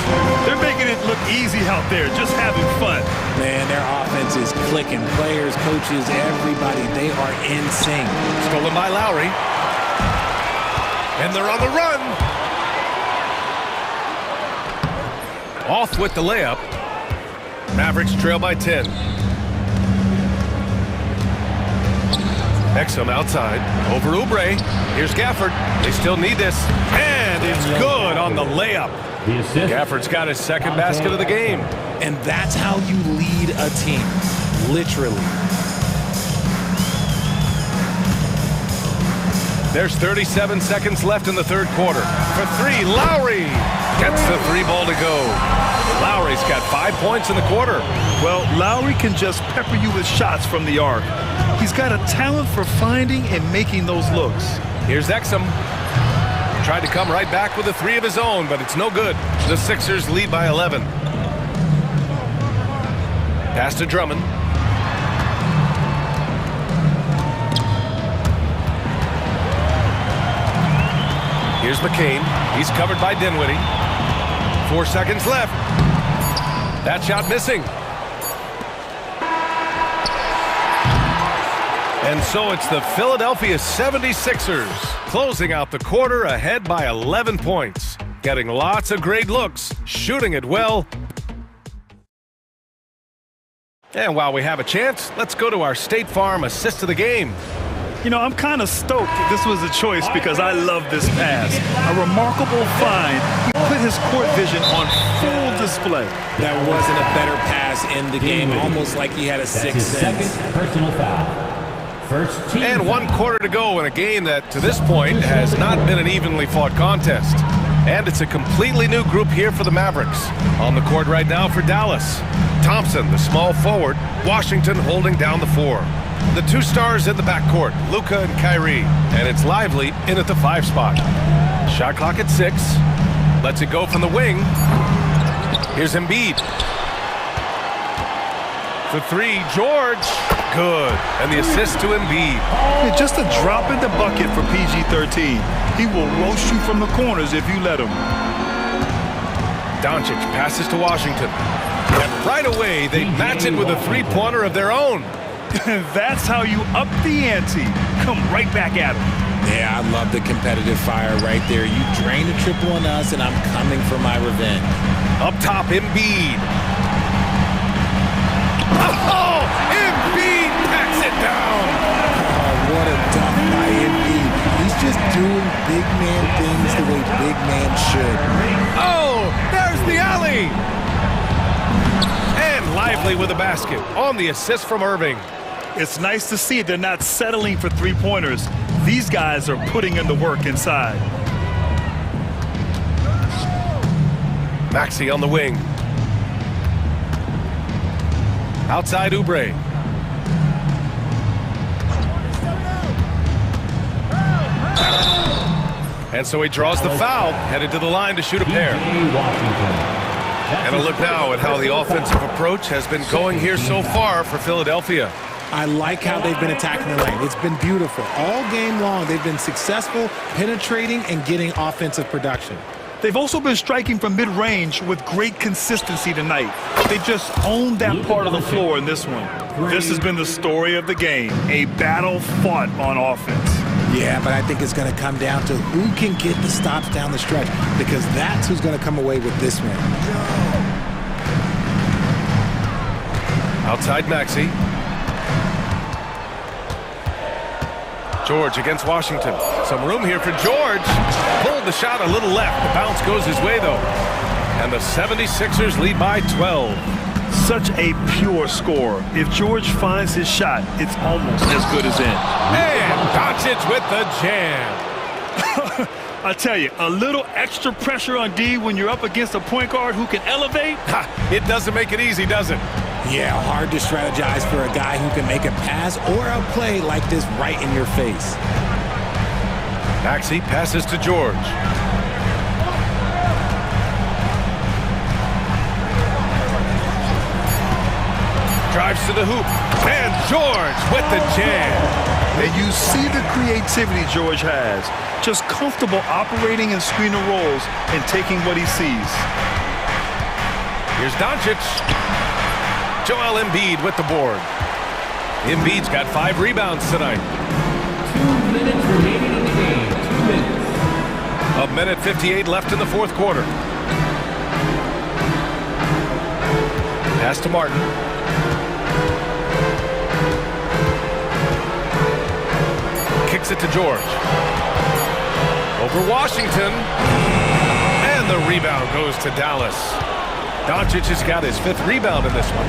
They're making it look easy out there, just having fun. Man, their offense is clicking. Players, coaches, everybody, they are in sync. Stolen by Lowry. And they're on the run. Off with the layup. Mavericks trail by 10. Exum outside. Over Oubre. Here's Gafford. They still need this. And it's good on the layup. Gafford's got his second basket of the game. And that's how you lead a team. Literally. There's 37 seconds left in the third quarter. For 3, Lowry gets the 3 ball to go. Lowry's got 5 points in the quarter. Well, Lowry can just pepper you with shots from the arc. He's got a talent for finding and making those looks. Here's Exum. Tried to come right back with a three of his own, but it's no good. The Sixers lead by 11. Pass to Drummond. Here's McCain. He's covered by Dinwiddie. 4 seconds left. That shot missing. And so it's the Philadelphia 76ers closing out the quarter ahead by 11 points. Getting lots of great looks, shooting it well. And while we have a chance, let's go to our State Farm assist of the game. You know, I'm kind of stoked that this was a choice because I love this pass. A remarkable find. He put his court vision on full display. That wasn't a better pass in the game, almost like he had a sixth sense. Personal foul. And 1 quarter to go in a game that, to this point, has not been an evenly fought contest. And it's a completely new group here for the Mavericks. On the court right now for Dallas. Thompson, the small forward. Washington holding down the 4. The 2 stars in the backcourt, Luka and Kyrie. And it's Lively in at the 5 spot. Shot clock at 6. Lets it go from the wing. Here's Embiid. For 3, George. Good. And the assist to Embiid. Yeah, just a drop in the bucket for PG-13. He will roast you from the corners if you let him. Doncic passes to Washington. And right away, they match it with a three-pointer of their own. That's how you up the ante. Come right back at him. Yeah, I love the competitive fire right there. You drain a triple on us, and I'm coming for my revenge. Up top, Embiid. Oh, Embiid packs it down. Oh, what a dunk by Embiid. He's just doing big man things the way big man should. Oh, there's the alley. And Lively with a basket on the assist from Irving. It's nice to see they're not settling for three-pointers. These guys are putting in the work inside. Maxey on the wing. Outside Oubre. And so he draws the foul, headed to the line to shoot a pair. And a look now at how the offensive approach has been going here so far for Philadelphia. I like how they've been attacking the lane. It's been beautiful. All game long, they've been successful penetrating and getting offensive production. They've also been striking from mid-range with great consistency tonight. They just owned that part of the floor in this one. This has been the story of the game, a battle fought on offense. Yeah, but I think it's going to come down to who can get the stops down the stretch, because that's who's going to come away with this one. Outside Maxey. George against Washington. Some room here for George. Pulled the shot a little left. The bounce goes his way, though. And the 76ers lead by 12. Such a pure score. If George finds his shot, it's almost as good as in. And Doncic with the jam. I tell you, a little extra pressure on D when you're up against a point guard who can elevate. It doesn't make it easy, does it? Yeah, hard to strategize for a guy who can make a pass or a play like this right in your face. Maxey passes to George. Drives to the hoop. And George with the jam. And you see the creativity George has. Just comfortable operating in screen and rolls and taking what he sees. Here's Doncic. Joel Embiid with the board. Embiid's got 5 rebounds tonight. 2 minutes remaining in the game. 2 minutes. A minute 58 left in the fourth quarter. Pass to Martin. Kicks it to George. Over Washington. And the rebound goes to Dallas. Doncic has got his 5th rebound in this one.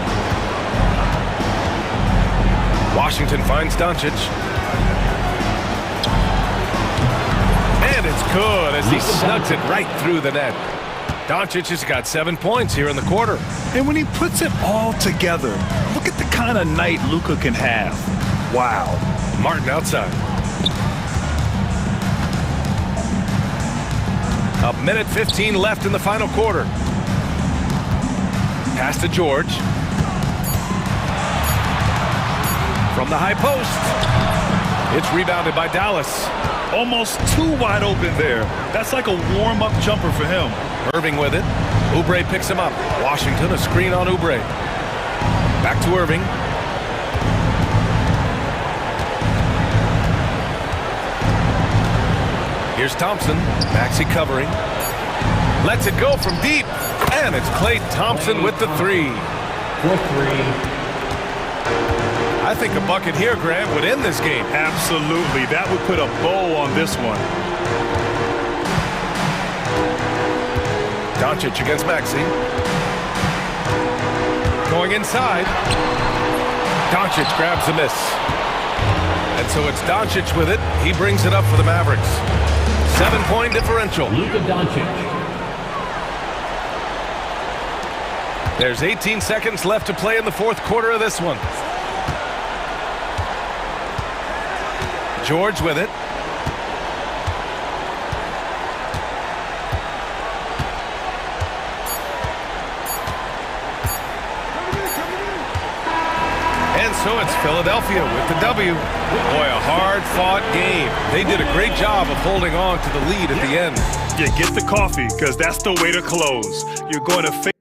Washington finds Doncic. And it's good as he snugs it right through the net. Doncic has got 7 points here in the quarter. And when he puts it all together, look at the kind of night Luka can have. Wow. Martin outside. A minute 15 left in the final quarter. Pass to George. From the high post. It's rebounded by Dallas. Almost too wide open there. That's like a warm-up jumper for him. Irving with it. Oubre picks him up. Washington, a screen on Oubre. Back to Irving. Here's Thompson. Maxey covering. Lets it go from deep. And it's Klay Thompson with the three. For three. I think a bucket here, Grant, would end this game. Absolutely. That would put a bow on this one. Doncic against Maxey. Going inside. Doncic grabs the miss. And so it's Doncic with it. He brings it up for the Mavericks. 7-point differential. Luka Doncic. There's 18 seconds left to play in the fourth quarter of this one. George with it. And so it's Philadelphia with the W. Boy, a hard-fought game. They did a great job of holding on to the lead at the end. Yeah, get the coffee, because that's the way to close. You're going to face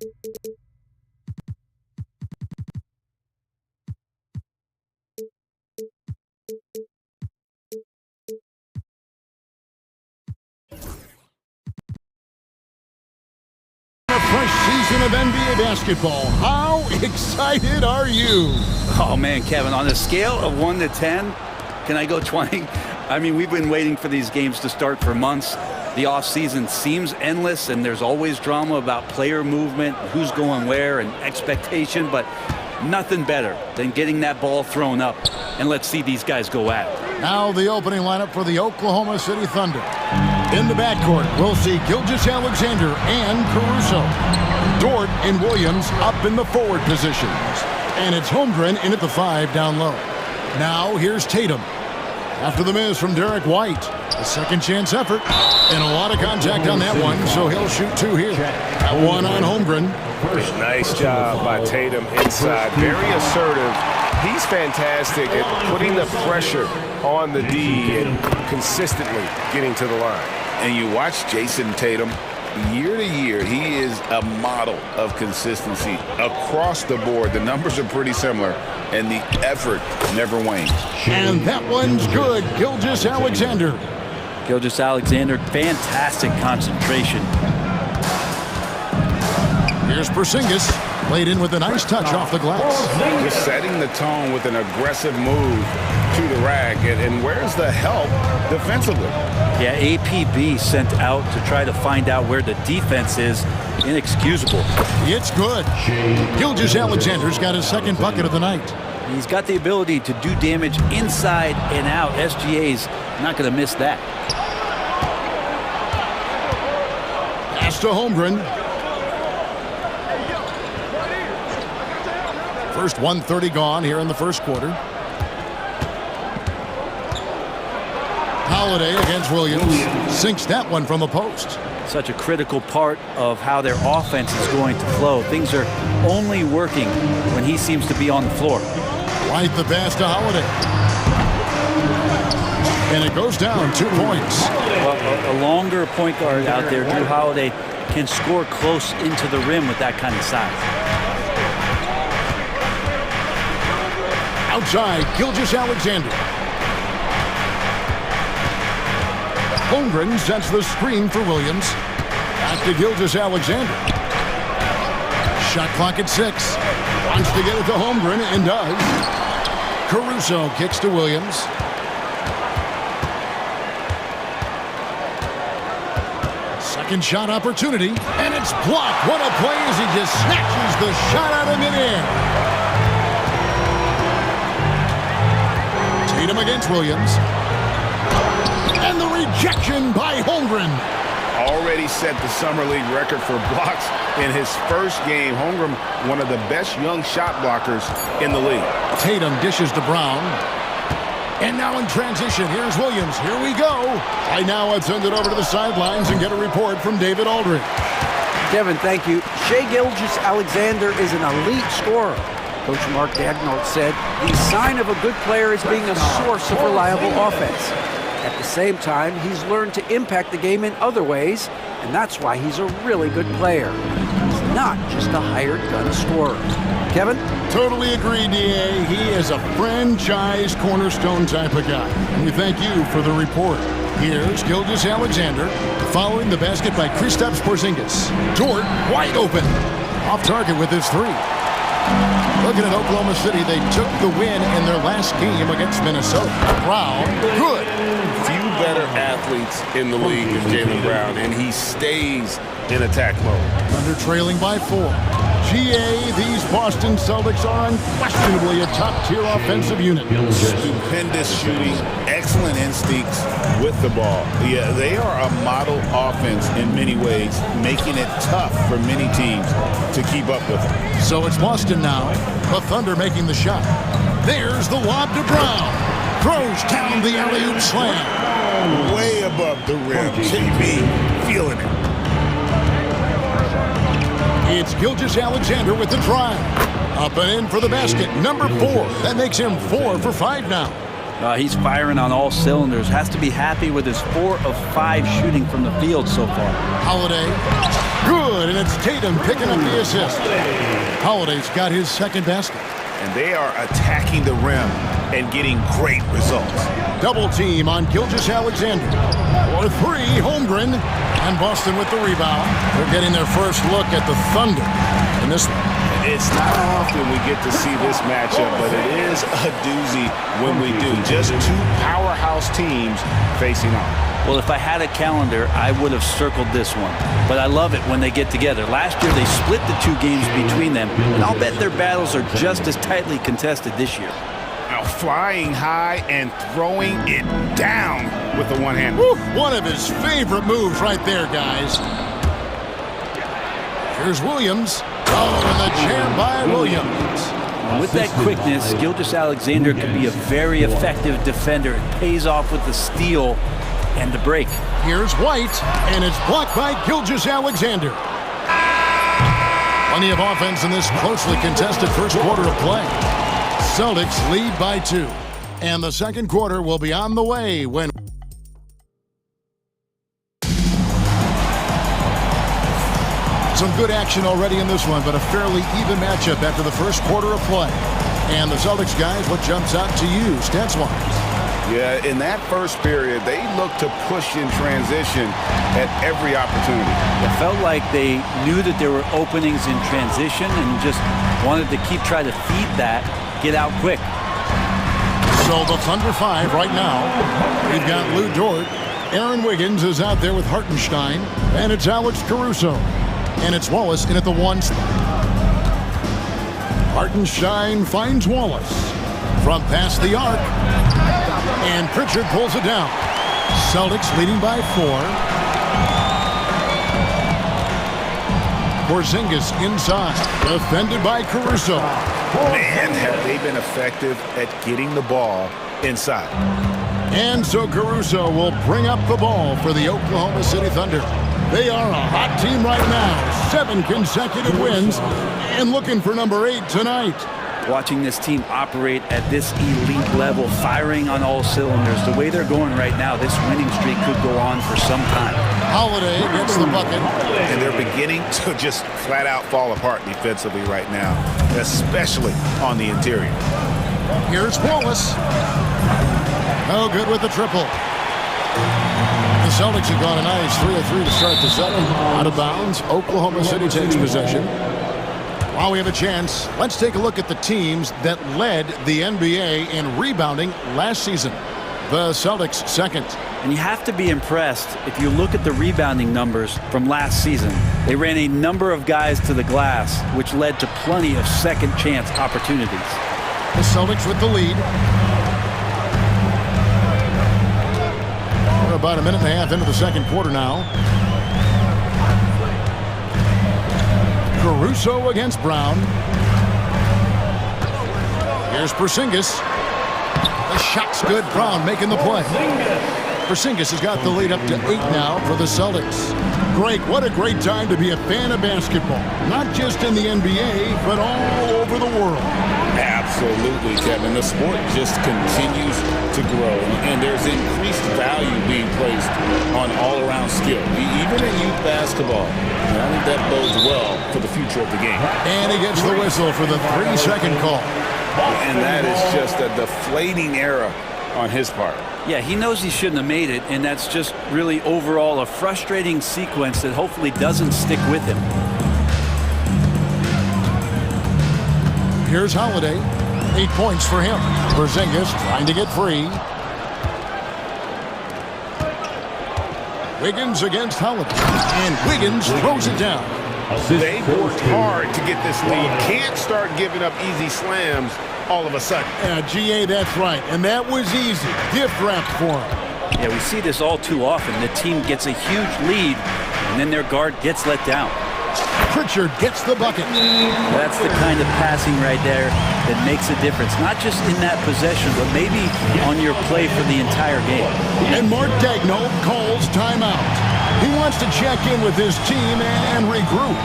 Fresh season of NBA basketball. How excited are you? Oh man, Kevin, on a scale of 1 to 10, can I go 20? I mean, we've been waiting for these games to start for months. The offseason seems endless, and there's always drama about player movement, who's going where, and expectation, but nothing better than getting that ball thrown up. And let's see these guys go at it. Now the opening lineup for the Oklahoma City Thunder. In the backcourt, we'll see Gilgeous-Alexander and Caruso. Dort and Williams up in the forward positions. And it's Holmgren in at the 5 down low. Now here's Tatum. After the miss from Derek White, a second chance effort. And a lot of contact on that one, so he'll shoot 2 here. That one on Holmgren. Nice job by Tatum inside. Very assertive. He's fantastic at putting the pressure on the D and consistently getting to the line. And you watch Jason Tatum, year to year, he is a model of consistency across the board. The numbers are pretty similar, and the effort never wanes. And that one's good. Gilgeous-Alexander. Gilgeous-Alexander, fantastic concentration. Here's Porzingis, played in with a nice touch off the glass. Just setting the tone with an aggressive move to the rack. And where's the help defensively? Yeah, APB sent out to try to find out where the defense is. Inexcusable. It's good. Gilgeous-Alexander's got his second bucket of the night. He's got the ability to do damage inside and out. SGA's not going to miss that. Pass to Holmgren. First 1:30 gone here in the first quarter. Holiday against Williams. Sinks that one from the post. Such a critical part of how their offense is going to flow. Things are only working when he seems to be on the floor. White the pass to Holiday. And it goes down 2 points. Well, a longer point guard out there, Drew Holiday, can score close into the rim with that kind of size. Outside, Gilgeous-Alexander. Holmgren sets the screen for Williams. Back to Gilgeous-Alexander. Shot clock at 6. Wants to get it to Holmgren and does. Caruso kicks to Williams. Second shot opportunity, and it's blocked. What a play as he just snatches the shot out of midair. Tatum against Williams. And the rejection by Holmgren. Already set the Summer League record for blocks in his first game. Holmgren, one of the best young shot blockers in the league. Tatum dishes to Brown. And now in transition, here's Williams. Here we go. I now have sent it over to the sidelines and get a report from David Aldridge. Kevin, thank you. Shai Gilgeous-Alexander is an elite scorer. Coach Mark Daigneault said the sign of a good player is being a source of reliable offense. At the same time, he's learned to impact the game in other ways, and that's why he's a really good player. He's not just a hired gun scorer. Kevin? Totally agree, D.A. He is a franchise cornerstone type of guy. And we thank you for the report. Here's Gilgeous-Alexander following the basket by Kristaps Porzingis. Dort wide open. Off target with his 3. Looking at Oklahoma City, they took the win in their last game against Minnesota. Brown, good. Few better athletes in the league than Jaylen Brown, and he stays in attack mode. Under trailing by 4. GA, these Boston Celtics are unquestionably a top-tier offensive unit. Stupendous shooting, excellent instincts with the ball. Yeah, they are a model offense in many ways, making it tough for many teams to keep up with them. So it's Boston now. The Thunder making the shot. There's the lob to Brown. Throws down the alley-oop slam. Way above the rim. JB feeling it. It's Gilgeous-Alexander with the drive. Up and in for the basket. Number 4. That makes him 4 for 5 now. He's firing on all cylinders. Has to be happy with his 4 of 5 shooting from the field so far. Holiday, good, and it's Tatum picking up the assist. Holiday's got his second basket. And they are attacking the rim and getting great results. Double team on Gilgeous-Alexander. For 3, Holmgren, and Boston with the rebound. They're getting their first look at the Thunder in this one. It's not often we get to see this matchup, but it is a doozy when we do. Just 2 powerhouse teams facing off. Well, if I had a calendar, I would have circled this one. But I love it when they get together. Last year, they split the 2 games between them, and I'll bet their battles are just as tightly contested this year. Now flying high and throwing it down with the one hand. One of his favorite moves right there, guys. Here's Williams. Oh, and the jam by Williams. With that quickness, Gilgeous-Alexander could be a very effective defender. It pays off with the steal and the break. Here's White, and it's blocked by Gilgeous-Alexander. Plenty of offense in this closely contested first quarter of play. Celtics lead by 2, and the second quarter will be on the way when... Some good action already in this one, but a fairly even matchup after the first quarter of play. And the Celtics guys, what jumps out to you, stats-wise? Yeah, in that first period, they looked to push in transition at every opportunity. It felt like they knew that there were openings in transition and just wanted to try to feed that, get out quick. So the Thunder 5 right now. We've got Lou Dort. Aaron Wiggins is out there with Hartenstein. And it's Alex Caruso. And it's Wallace in at the 1 spot. Hartenstein finds Wallace from past the arc. And Pritchard pulls it down. Celtics leading by 4. Porzingis inside. Defended by Caruso. Man, have they been effective at getting the ball inside. And so Caruso will bring up the ball for the Oklahoma City Thunder. They are a hot team right now. 7 consecutive wins and looking for number 8 tonight. Watching this team operate at this elite level, firing on all cylinders, the way they're going right now, this winning streak could go on for some time. Holiday gets the bucket. And they're beginning to just flat out fall apart defensively right now, especially on the interior. Here's Wallace. Oh, good with the triple. The Celtics have gone a nice 3 of 3 to start the second. Out of bounds, Oklahoma City takes possession. While we have a chance, let's take a look at the teams that led the NBA in rebounding last season. The Celtics second. And you have to be impressed if you look at the rebounding numbers from last season. They ran a number of guys to the glass, which led to plenty of second chance opportunities. The Celtics with the lead. We're about a minute and a half into the second quarter now. Caruso against Brown. Here's Porzingis. The shot's good. Brown making the play. Porzingis has got the lead up to 8 now for the Celtics. Greg, what a great time to be a fan of basketball. Not just in the NBA, but all over the world. Absolutely, Kevin. The sport just continues to grow, and there's increased value being placed on all-around skill, even in youth basketball. And I think that bodes well for the future of the game. And he gets the whistle for the 3-second call. And that is just a deflating error on his part. Yeah, he knows he shouldn't have made it, and that's just really overall a frustrating sequence that hopefully doesn't stick with him. Here's Holiday. 8 points for him. Porzingis trying to get free. Wiggins against Holiday. And Wiggins throws it down. They worked hard to get this lead. Can't start giving up easy slams all of a sudden. Yeah, GA, that's right. And that was easy. Gift wrapped for him. Yeah, we see this all too often. The team gets a huge lead, and then their guard gets let down. Pritchard gets the bucket. That's the kind of passing right there that makes a difference. Not just in that possession, but maybe on your play for the entire game. And Mark Daigneault calls timeout. He wants to check in with his team and regroup.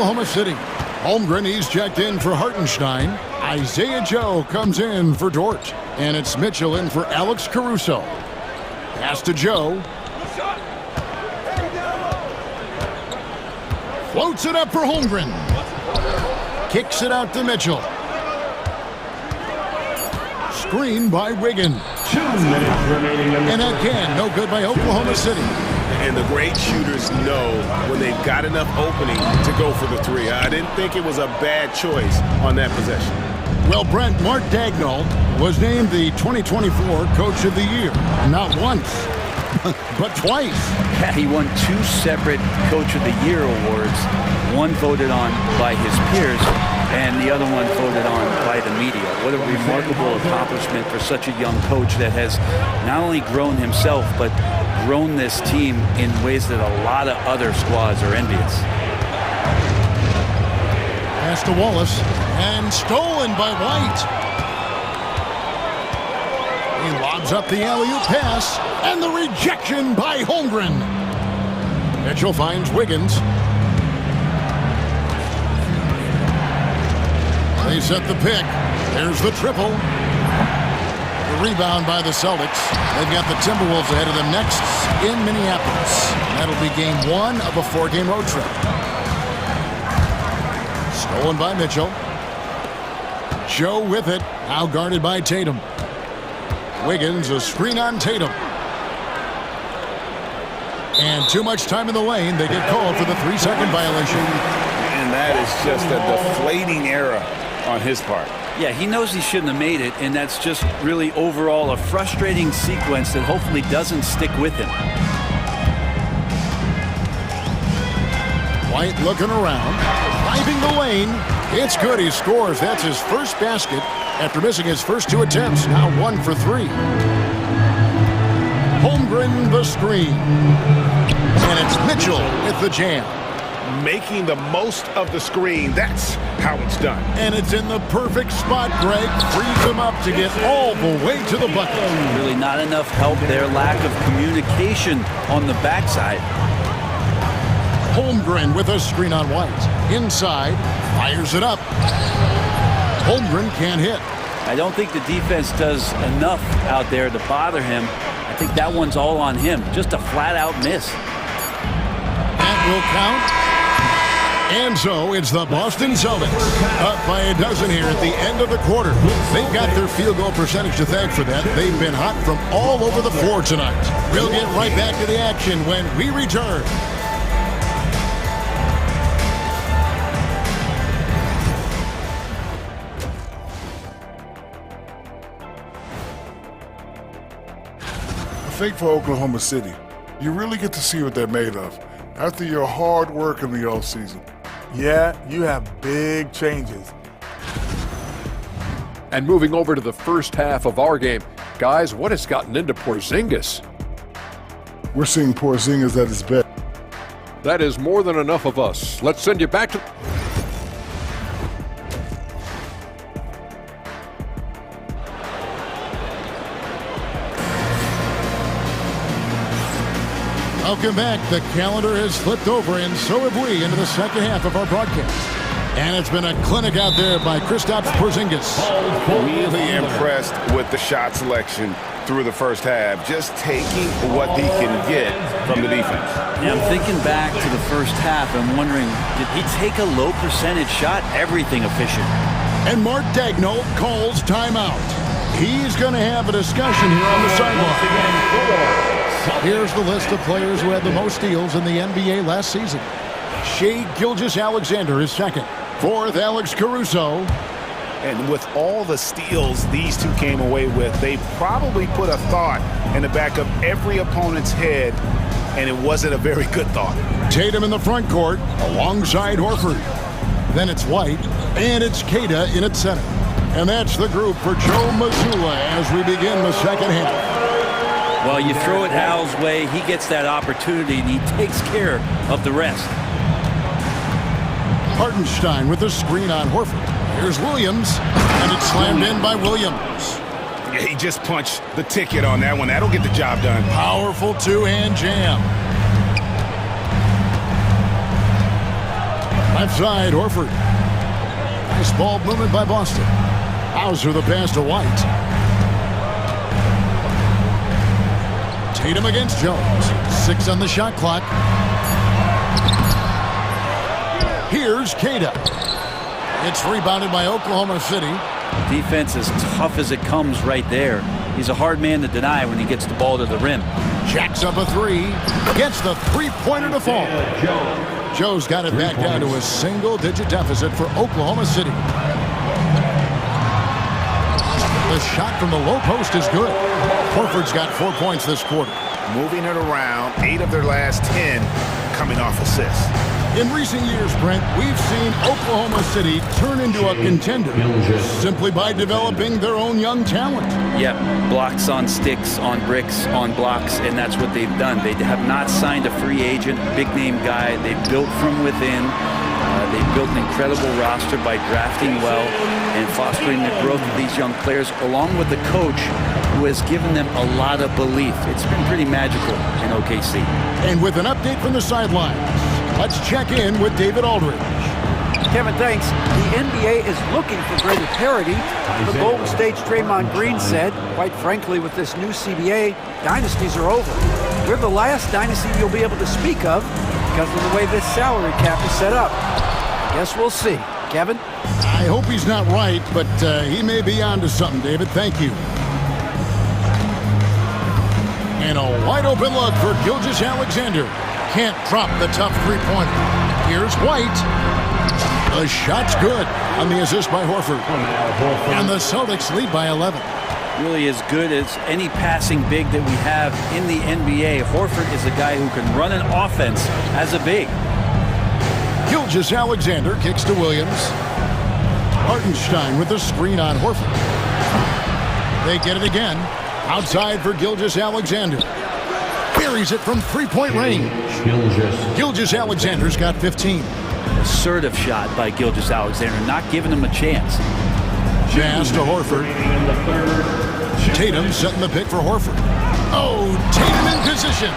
Oklahoma City. Holmgren, he's checked in for Hartenstein. Isaiah Joe comes in for Dort. And it's Mitchell in for Alex Caruso. Pass to Joe. Floats it up for Holmgren. Kicks it out to Mitchell. Screen by Wiggins. 2 minutes remaining. And again, no good by Oklahoma City. And the great shooters know when they've got enough opening to go for the three. I didn't think it was a bad choice on that possession. Well, Brent, Mark Daigneault was named the 2024 Coach of the Year. Not once, but twice. Yeah, he won 2 separate Coach of the Year awards. One voted on by his peers, and the other one voted on by the media. What a remarkable accomplishment for such a young coach that has not only grown himself, but grown this team in ways that a lot of other squads are envious. Pass to Wallace, and stolen by White. He lobs up the alley-oop pass, and the rejection by Holmgren. Mitchell finds Wiggins. They set the pick. There's the triple. The rebound by the Celtics. They've got the Timberwolves ahead of them next in Minneapolis. That'll be game 1 of a 4-game road trip. Stolen by Mitchell. Joe with it. Now guarded by Tatum. Wiggins, a screen on Tatum. And too much time in the lane. They get called for the 3-second violation. And that is just a deflating error on his part. Yeah, he knows he shouldn't have made it, and that's just really overall a frustrating sequence that hopefully doesn't stick with him. White looking around, driving the lane. It's good, he scores. That's his first basket after missing his first 2 attempts. Now 1 for 3. Holmgren the screen. And it's Mitchell with the jam. Making the most of the screen, that's how it's done. And it's in the perfect spot, Greg. Frees him up to get all the way to the bucket. Really not enough help there. Lack of communication on the backside. Holmgren with a screen on White. Inside, fires it up. Holmgren can't hit. I don't think the defense does enough out there to bother him. I think that one's all on him. Just a flat-out miss. That will count. And so it's the Boston Celtics up by a dozen here at the end of the quarter. They've got their field goal percentage to thank for that. They've been hot from all over the floor tonight. We'll get right back to the action when we return. I think for Oklahoma City, you really get to see what they're made of after your hard work in the offseason. Yeah, you have big changes. And moving over to the first half of our game, guys, what has gotten into Porzingis? We're seeing Porzingis at his best. That is more than enough of us. Let's send you back to... Welcome back. The calendar has flipped over, and so have we, into the second half of our broadcast. And it's been a clinic out there by Kristaps Porzingis. Really impressed with the shot selection through the first half, just taking what he can get from the defense. Yeah, I'm thinking back to the first half and wondering, did he take a low percentage shot? Everything efficient. And Mark Daigneault calls timeout. He's going to have a discussion here on the sideline. Here's the list of players who had the most steals in the NBA last season. Shai Gilgeous-Alexander is second. Fourth, Alex Caruso. And with all the steals these two came away with, they probably put a thought in the back of every opponent's head, and it wasn't a very good thought. Tatum in the front court alongside Horford. Then it's White, and it's Queta in at center. And that's the group for Joe Mazzulla as we begin the second half. Well, you throw it Al's way, he gets that opportunity, and he takes care of the rest. Hartenstein with a screen on Horford. Here's Williams, and it's slammed in by Williams. Yeah, he just punched the ticket on that one. That'll get the job done. Powerful two-hand jam. Left side, Horford. Nice ball movement by Boston. Hauser the pass to White. Tatum against Jones. 6 on the shot clock. Here's Cada. It's rebounded by Oklahoma City. Defense as tough as it comes right there. He's a hard man to deny when he gets the ball to the rim. Jacks up a three. Gets the three-pointer to fall. Joe's got it back down to a single-digit deficit for Oklahoma City. The shot from the low post is good. Horford's got 4 points this quarter. Moving it around, 8 of their last 10 coming off assists. In recent years, Brent, we've seen Oklahoma City turn into a contender simply by developing their own young talent. Yep, blocks on sticks, on bricks, on blocks, and that's what they've done. They have not signed a free agent, big-name guy. They built from within. They built an incredible roster by drafting well and fostering the growth of these young players, along with the coach who has given them a lot of belief. It's been pretty magical in OKC. And with an update from the sidelines, let's check in with David Aldridge. Kevin, thanks. The NBA is looking for greater parity. The Golden State's Draymond Green said, quite frankly, with this new CBA, dynasties are over. We're the last dynasty you'll be able to speak of because of the way this salary cap is set up. Guess we'll see. Kevin? I hope he's not right, but he may be onto something, David. Thank you. And a wide open look for Gilgeous-Alexander. Can't drop the tough three-pointer. Here's White. The shot's good on the assist by Horford. And the Celtics lead by 11. Really as good as any passing big that we have in the NBA. Horford is a guy who can run an offense as a big. Gilgeous-Alexander kicks to Williams. Hartenstein with the screen on Horford. They get it again. Outside for Gilgeous-Alexander. Buries it from three-point range. Gilgeous-Alexander's got 15. Assertive shot by Gilgeous-Alexander, not giving him a chance. Pass to Horford. Tatum setting the pick for Horford. Oh, Tatum in position.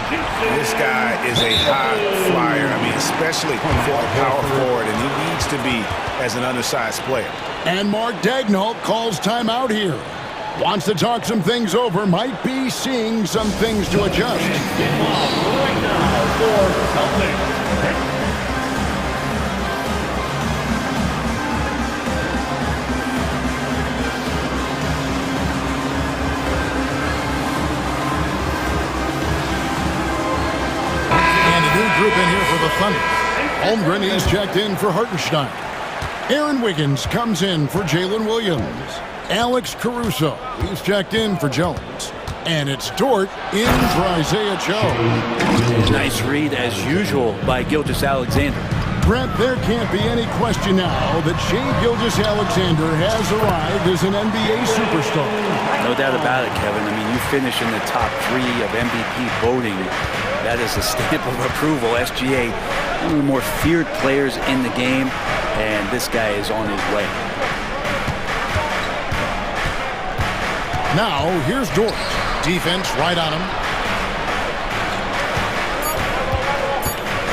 This guy is a high flyer. I mean, especially for a power forward, and he needs to be as an undersized player. And Mark Daigneault calls timeout here. Wants to talk some things over, might be seeing some things to adjust. Right now for Celtics. Group in here for the Thunder. Holmgren is checked in for Hartenstein. Aaron Wiggins comes in for Jalen Williams. Alex Caruso is checked in for Jones. And it's Dort in for Isaiah Joe. Nice read as usual by Gilgeous-Alexander. Brent, there can't be any question now that Shai Gilgeous-Alexander has arrived as an NBA superstar. No doubt about it, Kevin. I mean, you finish in the top 3 of MVP voting. That is a stamp of approval. SGA, one of the more feared players in the game, and this guy is on his way. Now, here's Dort. Defense right on him.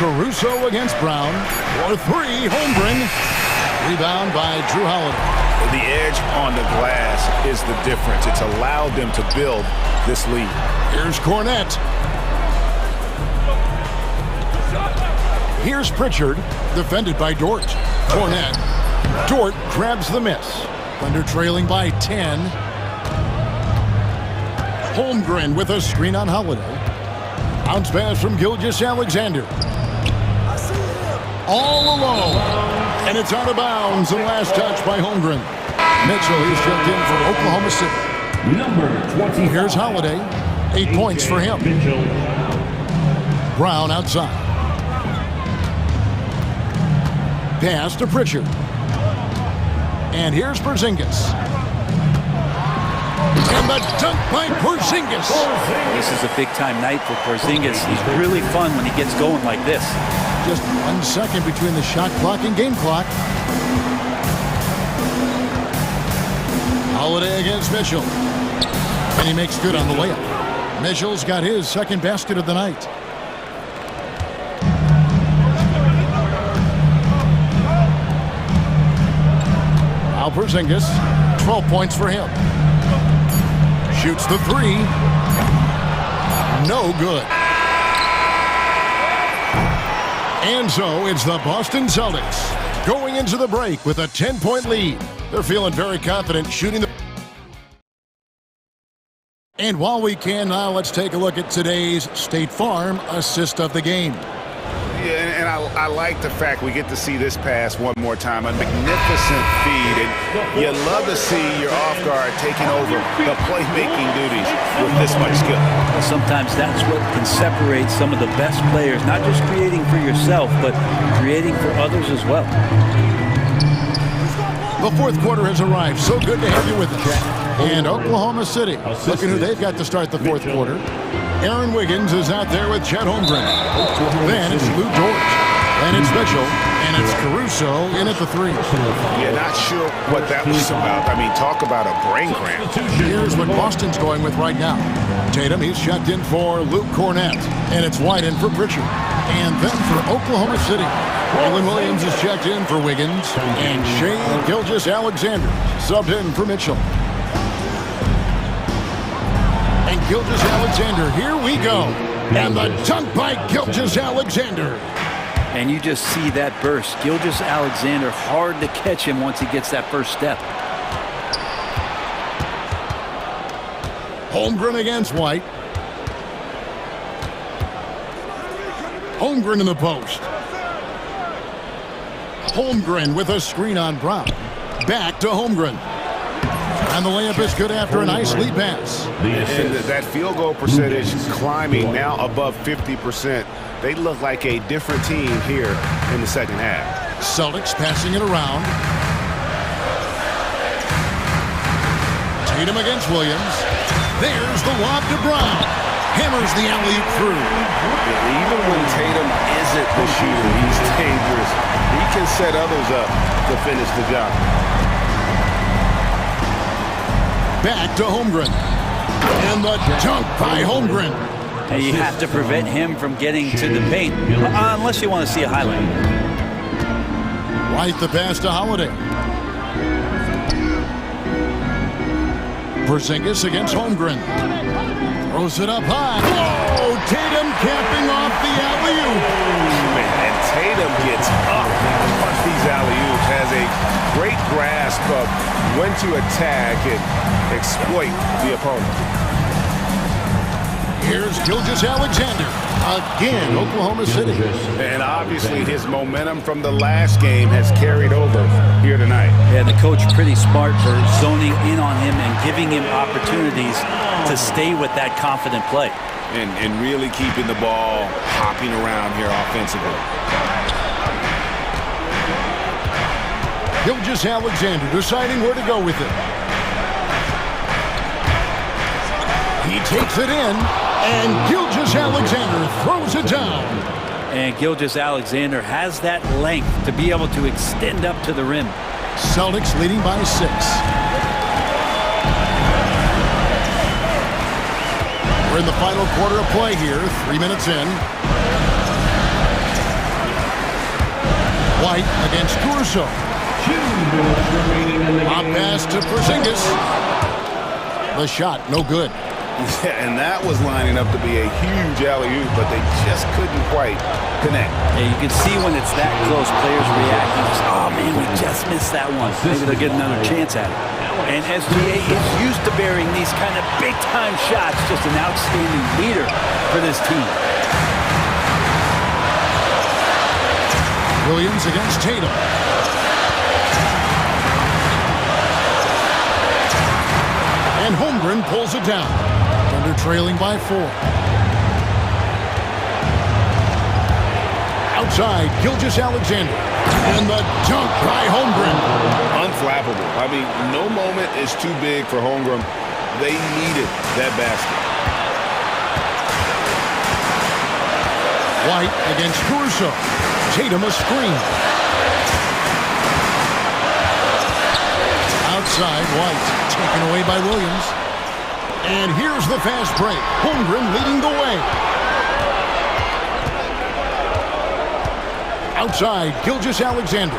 Caruso against Brown. For 3, Holmgren. Rebound by Drew Holiday. The edge on the glass is the difference. It's allowed them to build this lead. Here's Cornette. Here's Pritchard, defended by Dort. Cornette. Dort grabs the miss. Thunder trailing by 10. Holmgren with a screen on Holiday. Bounce pass from Gilgeous-Alexander. All alone. And it's out of bounds. The last touch by Holmgren. Mitchell is checked in for Oklahoma City. Number 20. Here's Holiday. 8 points for him. Brown outside. Pass to Pritchard. And here's Porzingis. And the dunk by Porzingis. This is a big-time night for Porzingis. He's really fun when he gets going like this. Just 1 second between the shot clock and game clock. Holiday against Mitchell. And he makes good on the layup. Mitchell's got his second basket of the night. Porzingis. 12 points for him. Shoots the three. No good. And so it's the Boston Celtics going into the break with a 10-point lead. They're feeling very confident shooting the... And while we can now, let's take a look at today's State Farm assist of the game. Yeah, and I like the fact we get to see this pass one more time. A magnificent feed, and you love to see your off guard taking over the playmaking duties with this much skill. Well, sometimes that's what can separate some of the best players, not just creating for yourself, but creating for others as well. The fourth quarter has arrived. So good to have you with us. And Oklahoma City, looking who they've got to start the fourth quarter. Aaron Wiggins is out there with Chet Holmgren. Then it's Lou Dort. And it's Mitchell. And it's Caruso in at the three. Yeah, not sure what that was about. I mean, talk about a brain cramp. Here's what Boston's going with right now. Tatum, he's checked in for Luke Cornett. And it's White in for Pritchard. And then for Oklahoma City, Jalen Williams is checked in for Wiggins. And Shea Gilgeous-Alexander subbed in for Mitchell. And Gilgeous-Alexander, here we go. And the dunk by Gilgeous-Alexander. And you just see that burst. Gilgeous-Alexander, hard to catch him once he gets that first step. Holmgren against White. Holmgren in the post. Holmgren with a screen on Brown. Back to Holmgren. And the layup is good after a nice lead pass. And that field goal percentage climbing now above 50%. They look like a different team here in the second half. Celtics passing it around. Tatum against Williams. There's the lob to Brown. Hammers the alley-oop through. Even when Tatum isn't the shooter, he's dangerous. He can set others up to finish the job. Back to Holmgren. And the dunk by Holmgren. And you have to prevent him from getting to the paint, unless you want to see a highlight. White the pass to Holiday. Porzingis against Holmgren. Throws it up high. Whoa! Tatum capping off the alley-oop. And Tatum gets up on these alley-oops, has a great grasp of when to attack and exploit the opponent. Here's Gilgeous-Alexander. Again, Oklahoma City. And obviously his momentum from the last game has carried over here tonight. Yeah, the coach pretty smart for zoning in on him and giving him opportunities to stay with that confident play. And really keeping the ball hopping around here offensively. Gilgeous-Alexander deciding where to go with it. He takes it in, and Gilgeous-Alexander throws it down. And Gilgeous-Alexander has that length to be able to extend up to the rim. Celtics leading by 6. We're in the final quarter of play here, 3 minutes in. White against Caruso. Hot pass to Porzingis. The shot, no good. Yeah, and that was lining up to be a huge alley-oop, but they just couldn't quite connect. Yeah, you can see when it's that close, players reacting. Oh, man, we just missed that one. Maybe they'll get another chance at it. And SGA is used to bearing these kind of big-time shots. Just an outstanding leader for this team. Williams against Tatum. And Holmgren pulls it down. Thunder trailing by 4. Outside, Gilgeous-Alexander. And the dunk by Holmgren. Unflappable. I mean, no moment is too big for Holmgren. They needed that basket. White against Caruso. Tatum a screen. Outside, White taken away by Williams. And here's the fast break. Holmgren leading the way. Outside, Gilgeous-Alexander.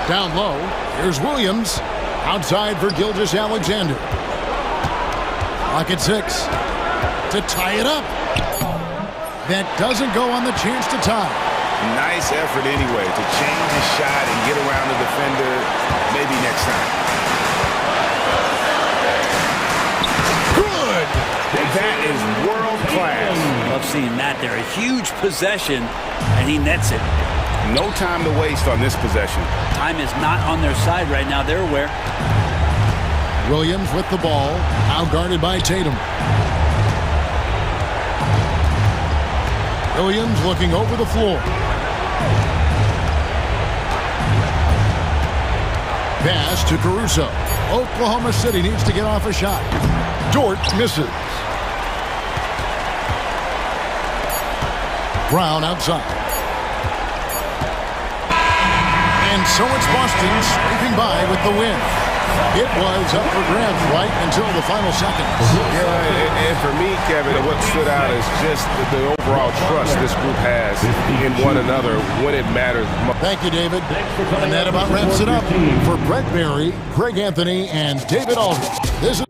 Down low, here's Williams. Outside for Gilgeous-Alexander. Clock at 6. To tie it up. That doesn't go on the chance to tie. Nice effort anyway to change his shot and get around the defender. Maybe next time. Good! That is world class. Love seeing that there. A huge possession, and he nets it. No time to waste on this possession. Time is not on their side right now. They're aware. Williams with the ball. Now guarded by Tatum. Williams looking over the floor. Pass to Caruso. Oklahoma City needs to get off a shot. Dort misses. Brown outside. And so it's Boston scraping by with the win. It was up for grabs right until the final seconds. Yeah, and for me, Kevin, what stood out is just the overall trust this group has in one another when it matters. Thank you, David. And that about wraps it up. For Brett Berry, Greg Anthony, and David Aldridge, this is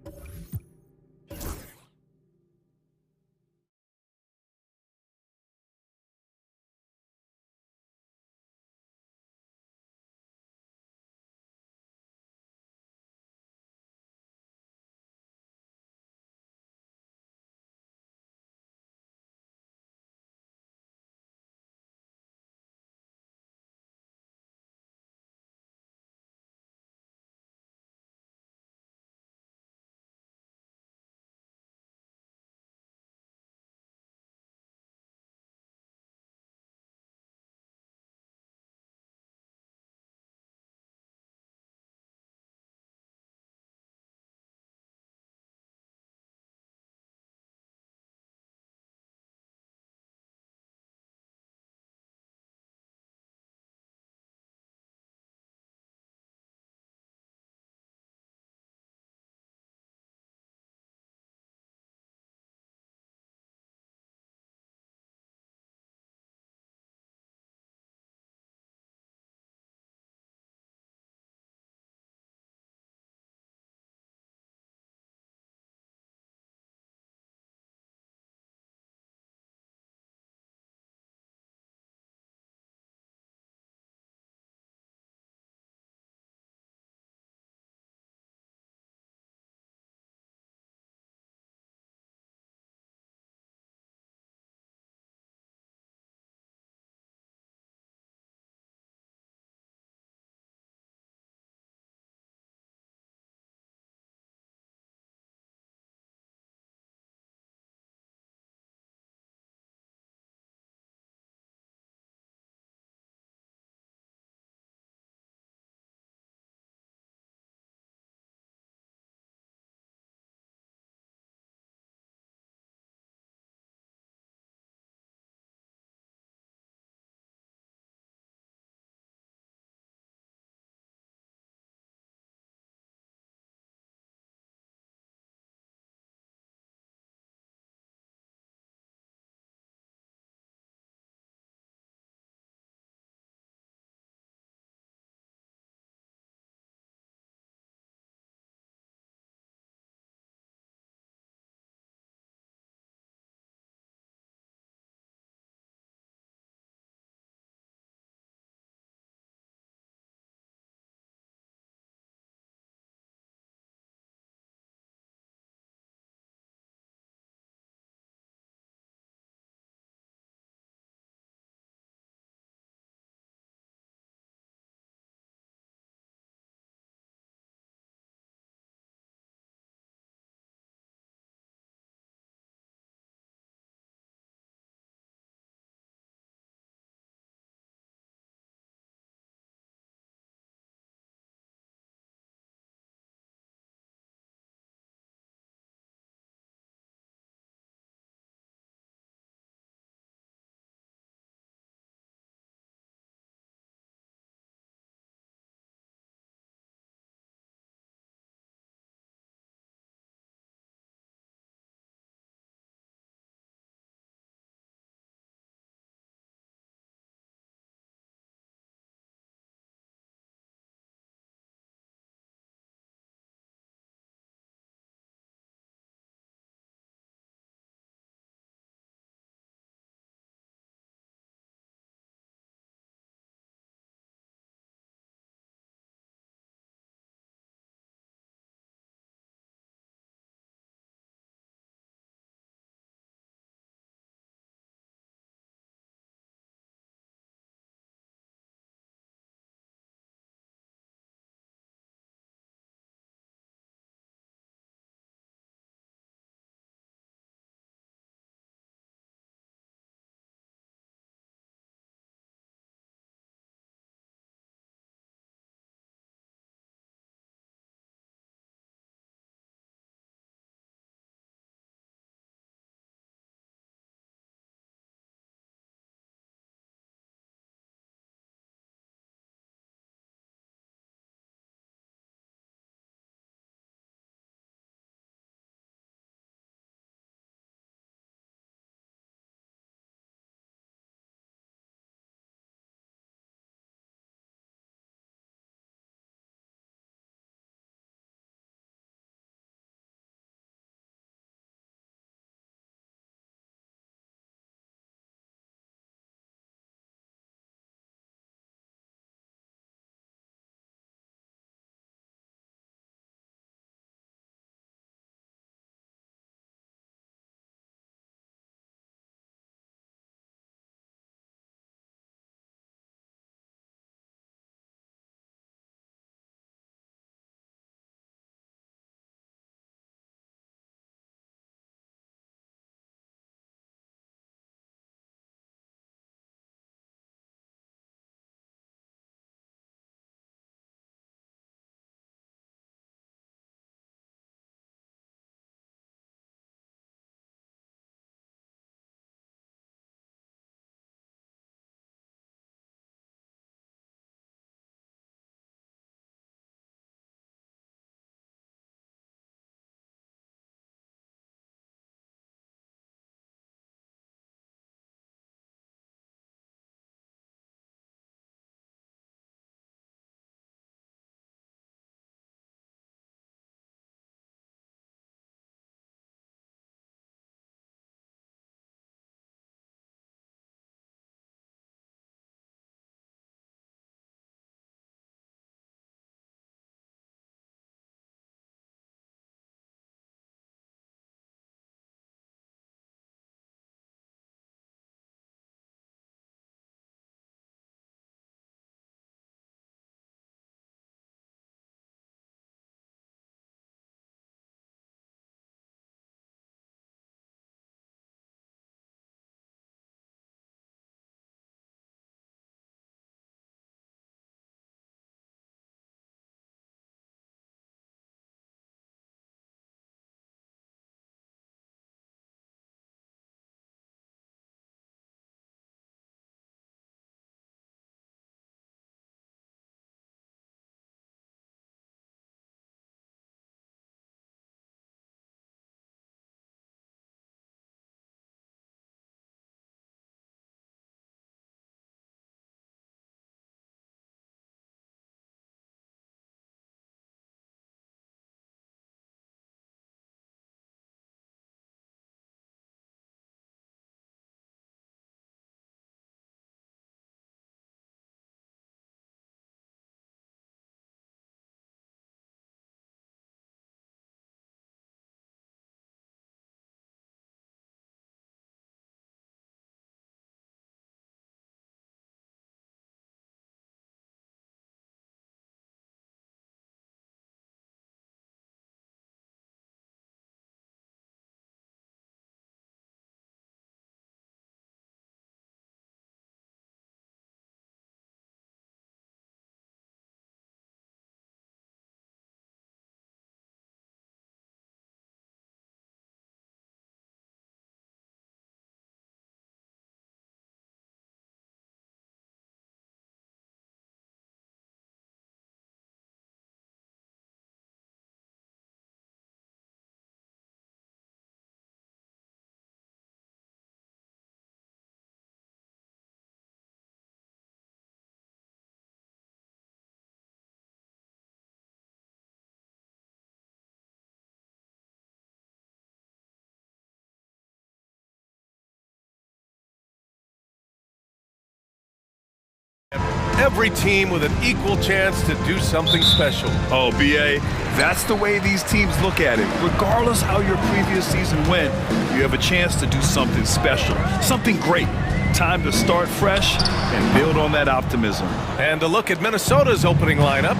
Every team with an equal chance to do something special. Oh, B.A., that's the way these teams look at it. Regardless how your previous season went, you have a chance to do something special, something great. Time to start fresh and build on that optimism. And a look at Minnesota's opening lineup.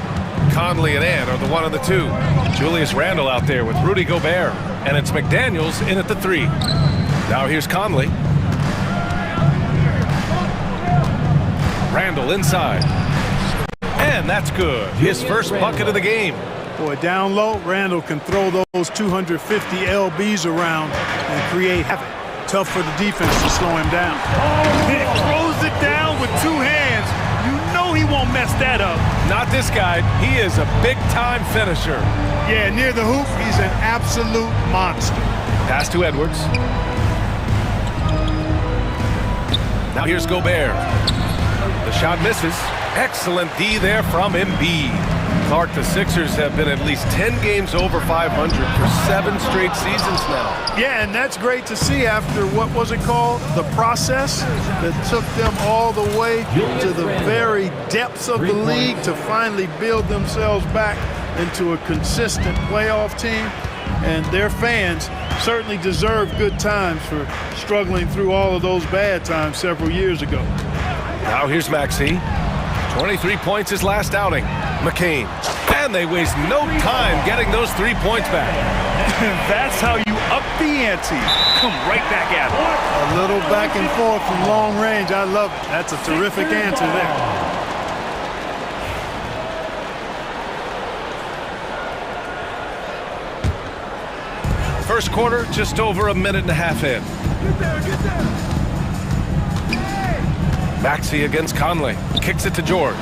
Conley and Ann are the 1 and the 2. Julius Randle out there with Rudy Gobert. And it's McDaniels in at the 3. Now here's Conley. Randle inside. And that's good. His first bucket of the game. Boy, down low, Randle can throw those 250 LBs around and create havoc. Tough for the defense to slow him down. He throws it down with 2 hands. You know he won't mess that up. Not this guy. He is a big-time finisher. Yeah, near the hoop, he's an absolute monster. Pass to Edwards. Now here's Gobert. The shot misses. Excellent D there from Embiid. Clark, the Sixers have been at least 10 games over 500 for 7 straight seasons now. Yeah, and that's great to see after, what was it called? The process that took them all the way to the very depths of the league to finally build themselves back into a consistent playoff team. And their fans certainly deserve good times for struggling through all of those bad times several years ago. Now here's Maxey. 23 points his last outing. McCain. And they waste no time getting those 3 points back. That's how you up the ante. Come right back at it. A little back and forth from long range. I love it. That's a terrific answer there. First quarter, just over a minute and a half in. Maxey against Conley. Kicks it to George.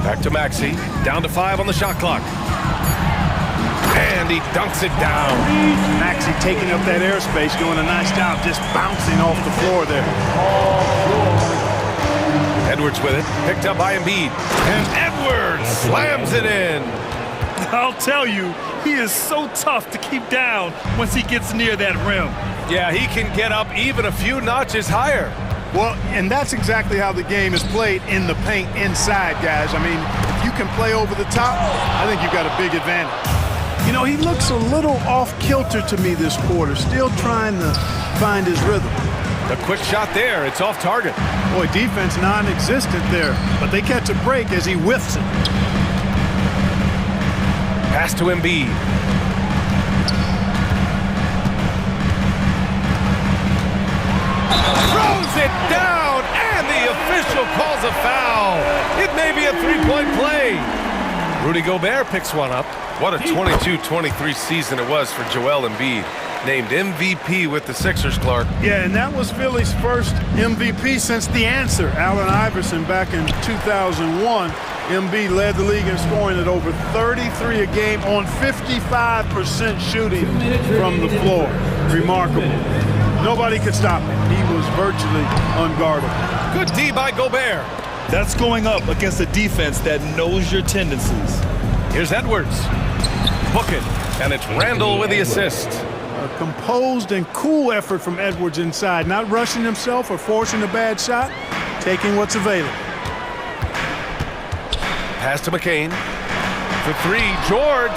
Back to Maxey. Down to 5 on the shot clock. And he dunks it down. Maxey taking up that airspace, doing a nice job just bouncing off the floor there. Edwards with it. Picked up by Embiid. And Edwards slams it in. I'll tell you, he is so tough to keep down once he gets near that rim. Yeah, he can get up even a few notches higher. Well, and that's exactly how the game is played in the paint inside, guys. I mean, if you can play over the top, I think you've got a big advantage. You know, he looks a little off-kilter to me this quarter, still trying to find his rhythm. A quick shot there. It's off target. Boy, defense non-existent there, but they catch a break as he whiffs it. Pass to Embiid. Throws it down, and the official calls a foul. It may be a 3-point play. Rudy Gobert picks one up. What a 22-23 season it was for Joel Embiid. Named MVP with the Sixers, Clark. Yeah, and that was Philly's first MVP since the answer, Allen Iverson, back in 2001. Embiid led the league in scoring at over 33 a game on 55% shooting from the floor. Remarkable. Nobody could stop him. He was virtually unguardable. Good D by Gobert. That's going up against a defense that knows your tendencies. Here's Edwards. Book it. And it's Randle with the assist. A composed and cool effort from Edwards inside, not rushing himself or forcing a bad shot, taking what's available. Pass to McCain. For 3, George.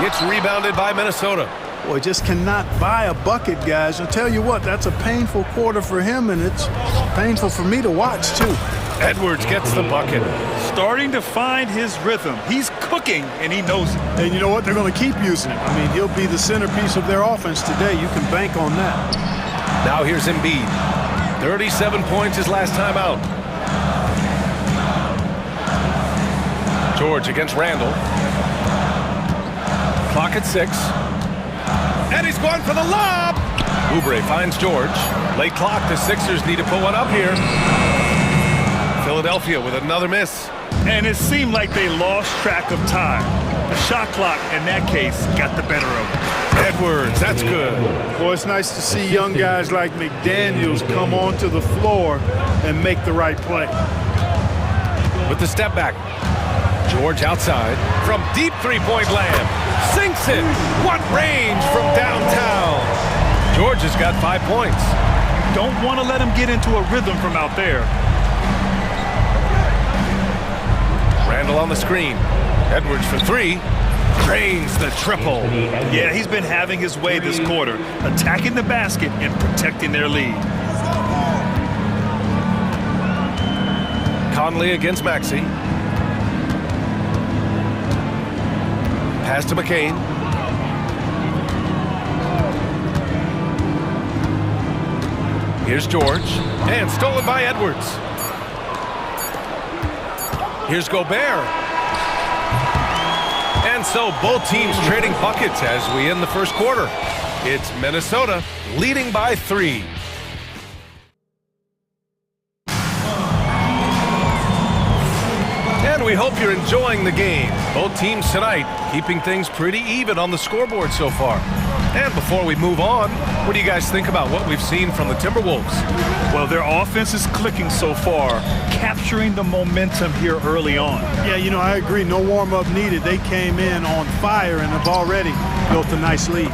It's rebounded by Minnesota. Boy, just cannot buy a bucket, guys. I'll tell you what, that's a painful quarter for him, and it's painful for me to watch, too. Edwards gets the bucket. Starting to find his rhythm. He's cooking, and he knows it. And you know what? They're going to keep using him. I mean, he'll be the centerpiece of their offense today. You can bank on that. Now here's Embiid. 37 points his last time out. George against Randle. Clock at 6. And he's going for the lob. Oubre finds George. Late clock. The Sixers need to put one up here. Philadelphia with another miss. And it seemed like they lost track of time. The shot clock, in that case, got the better of it. Edwards, that's good. Boy, it's nice to see young guys like McDaniels come onto the floor and make the right play. With the step back. George outside from deep 3-point land. Sinks makes it. What range from downtown. George has got 5 points. Don't want to let him get into a rhythm from out there. Randall on the screen. Edwards for three. Drains the triple. Yeah, he's been having his way this quarter, attacking the basket and protecting their lead. Conley against Maxey. Pass to McCain. Here's George. And stolen by Edwards. Here's Gobert. And so both teams trading buckets as we end the first quarter. It's Minnesota leading by 3. And we hope you're enjoying the game. Both teams tonight keeping things pretty even on the scoreboard so far. And before we move on, what do you guys think about what we've seen from the Timberwolves? Well, their offense is clicking so far, capturing the momentum here early on. Yeah, you know, I agree. No warm-up needed. They came in on fire and have already built a nice lead.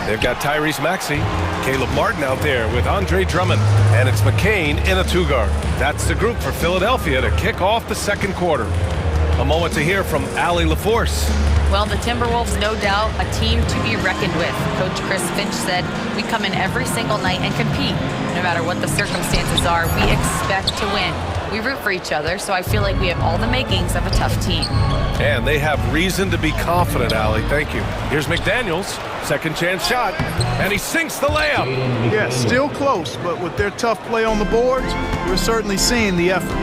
They've got Tyrese Maxey, Caleb Martin out there with Andre Drummond, and it's McCain in a 2-guard. That's the group for Philadelphia to kick off the second quarter. A moment to hear from Allie LaForce. Well, the Timberwolves, no doubt, a team to be reckoned with. Coach Chris Finch said, we come in every single night and compete. No matter what the circumstances are, we expect to win. We root for each other, so I feel like we have all the makings of a tough team. And they have reason to be confident, Allie. Thank you. Here's McDaniels, second chance shot, and he sinks the layup. Yeah, still close, but with their tough play on the boards, we're certainly seeing the effort.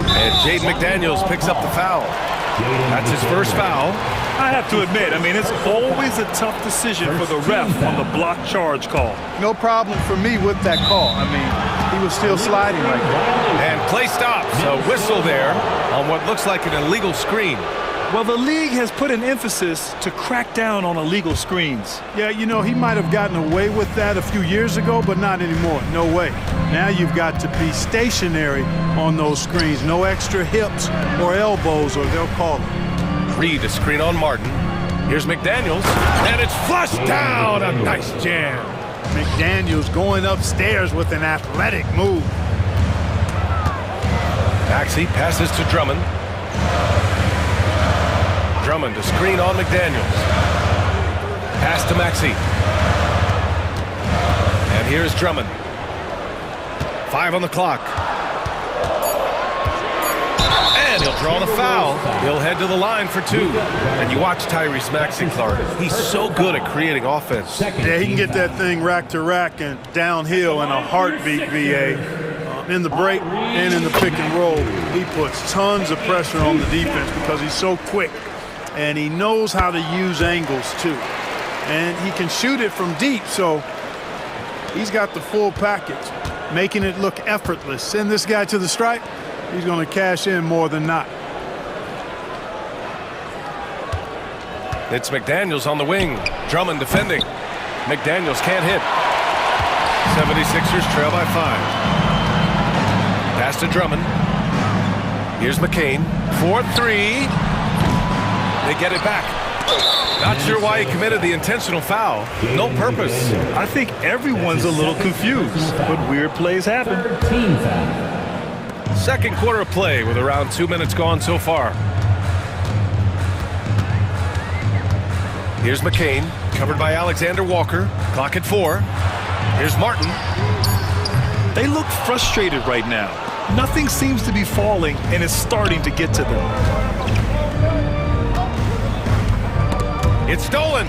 And Jaden McDaniels picks up the foul. That's his first foul. I have to admit, I mean, it's always a tough decision for the ref on the block charge call. No problem for me with that call. I mean, he was still sliding right there. And play stops. A whistle there on what looks like an illegal screen. Well, the league has put an emphasis to crack down on illegal screens. Yeah, you know, he might have gotten away with that a few years ago, but not anymore. No way. Now you've got to be stationary on those screens. No extra hips or elbows, or they'll call it. Reed a screen on Martin. Here's McDaniels, and it's flushed down. A nice jam. McDaniels going upstairs with an athletic move. Maxey passes to Drummond. Drummond a screen on McDaniels. Pass to Maxey. And here's Drummond. 5 on the clock. And he'll draw the foul. He'll head to the line for 2. And you watch Tyrese Maxey, Clark. He's so good at creating offense. Yeah, he can get that thing rack to rack and downhill in a heartbeat, VA. In the break and in the pick and roll, he puts tons of pressure on the defense because he's so quick. And he knows how to use angles, too. And he can shoot it from deep, so he's got the full package, making it look effortless. Send this guy to the stripe, he's going to cash in more than not. It's McDaniels on the wing. Drummond defending. McDaniels can't hit. 76ers trail by 5. Pass to Drummond. Here's McCain. 4-3. They get it back. Not sure why he committed the intentional foul. No purpose. I think everyone's a little confused, but weird plays happen. Second quarter of play with around 2 minutes gone so far. Here's McCain, covered by Alexander Walker. Clock at 4. Here's Martin. They look frustrated right now. Nothing seems to be falling, and it's starting to get to them. It's stolen.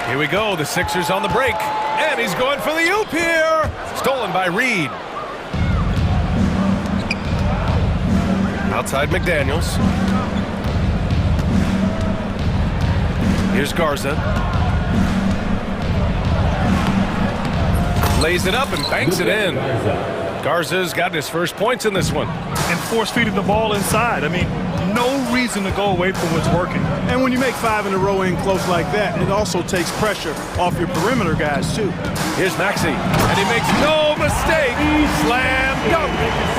Here we go. The Sixers on the break. And he's going for the oop here. Stolen by Reed. Outside McDaniels. Here's Garza. Lays it up and banks it in. Garza's gotten his first points in this one. And force-feeding the ball inside. I mean, no reason to go away from what's working. And when you make 5 in a row in close like that, it also takes pressure off your perimeter guys, too. Here's Maxey, and he makes no mistake. Slam dunk.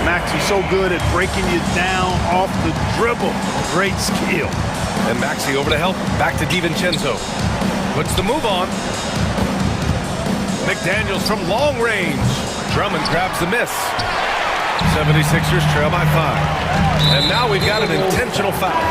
Maxey's so good at breaking you down off the dribble. Great skill. And Maxey over to help. Back to DiVincenzo. Puts the move on. McDaniels from long range. Drummond grabs the miss. 76ers trail by 5. And now we've got an intentional foul.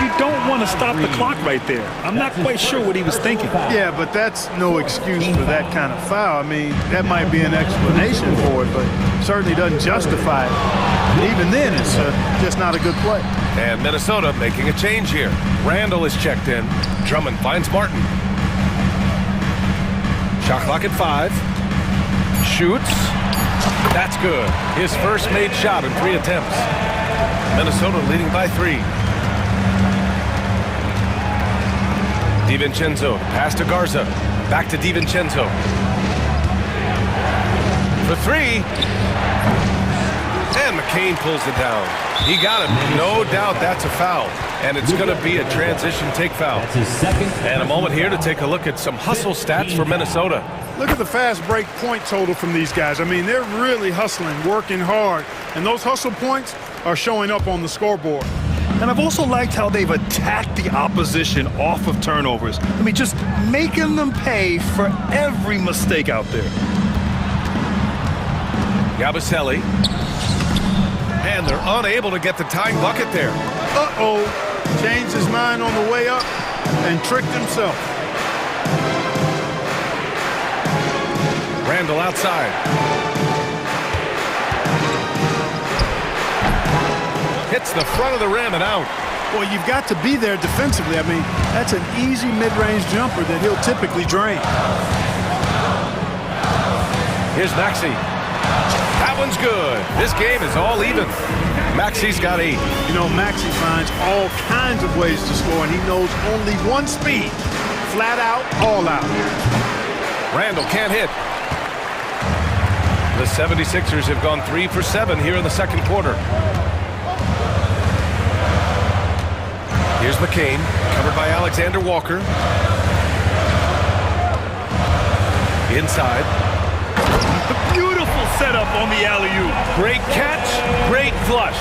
You don't want to stop the clock right there. I'm not quite sure what he was thinking. Yeah, but that's no excuse for that kind of foul. I mean, that might be an explanation for it, but certainly doesn't justify it. Even then, it's just not a good play. And Minnesota making a change here. Randall is checked in. Drummond finds Martin. Shot clock at 5. Shoots. That's good. His first made shot in 3 attempts. Minnesota leading by 3. DiVincenzo, pass to Garza. Back to DiVincenzo. For 3. And McCain pulls it down. He got it. No doubt that's a foul. And it's going to be a transition take foul. And a moment here to take a look at some hustle stats for Minnesota. Look at the fast break point total from these guys. I mean, they're really hustling, working hard. And those hustle points are showing up on the scoreboard. And I've also liked how they've attacked the opposition off of turnovers. I mean, just making them pay for every mistake out there. Yabusele. And they're unable to get the tying bucket there. Uh-oh. Changed his mind on the way up and tricked himself. Randall outside. Hits the front of the rim and out. Well, you've got to be there defensively. I mean, that's an easy mid-range jumper that he'll typically drain. Here's Maxey. That one's good. This game is all even. Maxey's got 8. You know, Maxey finds all kinds of ways to score, and he knows only one speed. Flat out, all out. Randall can't hit. The 76ers have gone 3 for 7 here in the second quarter. Here's McCain, covered by Alexander Walker. Inside. Beautiful setup on the alley-oop. Great catch, great flush.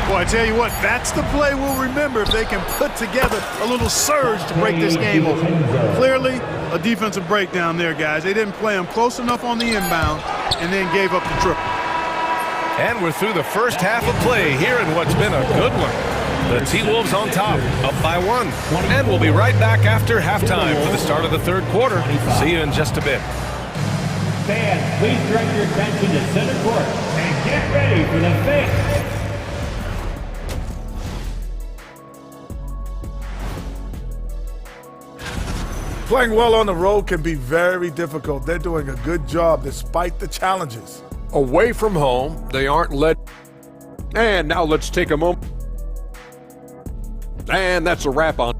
Well, I tell you what, that's the play we'll remember if they can put together a little surge to break this game open. Clearly, a defensive breakdown there, guys. They didn't play them close enough on the inbound and then gave up the triple. And we're through the first half of play here in what's been a good one. The T-Wolves on top, up by 1. And we'll be right back after halftime for the start of the third quarter. See you in just a bit. Fans, please direct your attention to center court and get ready for the fake. Playing well on the road can be very difficult. They're doing a good job despite the challenges. Away from home, they aren't led. And now let's take a moment. And that's a wrap on.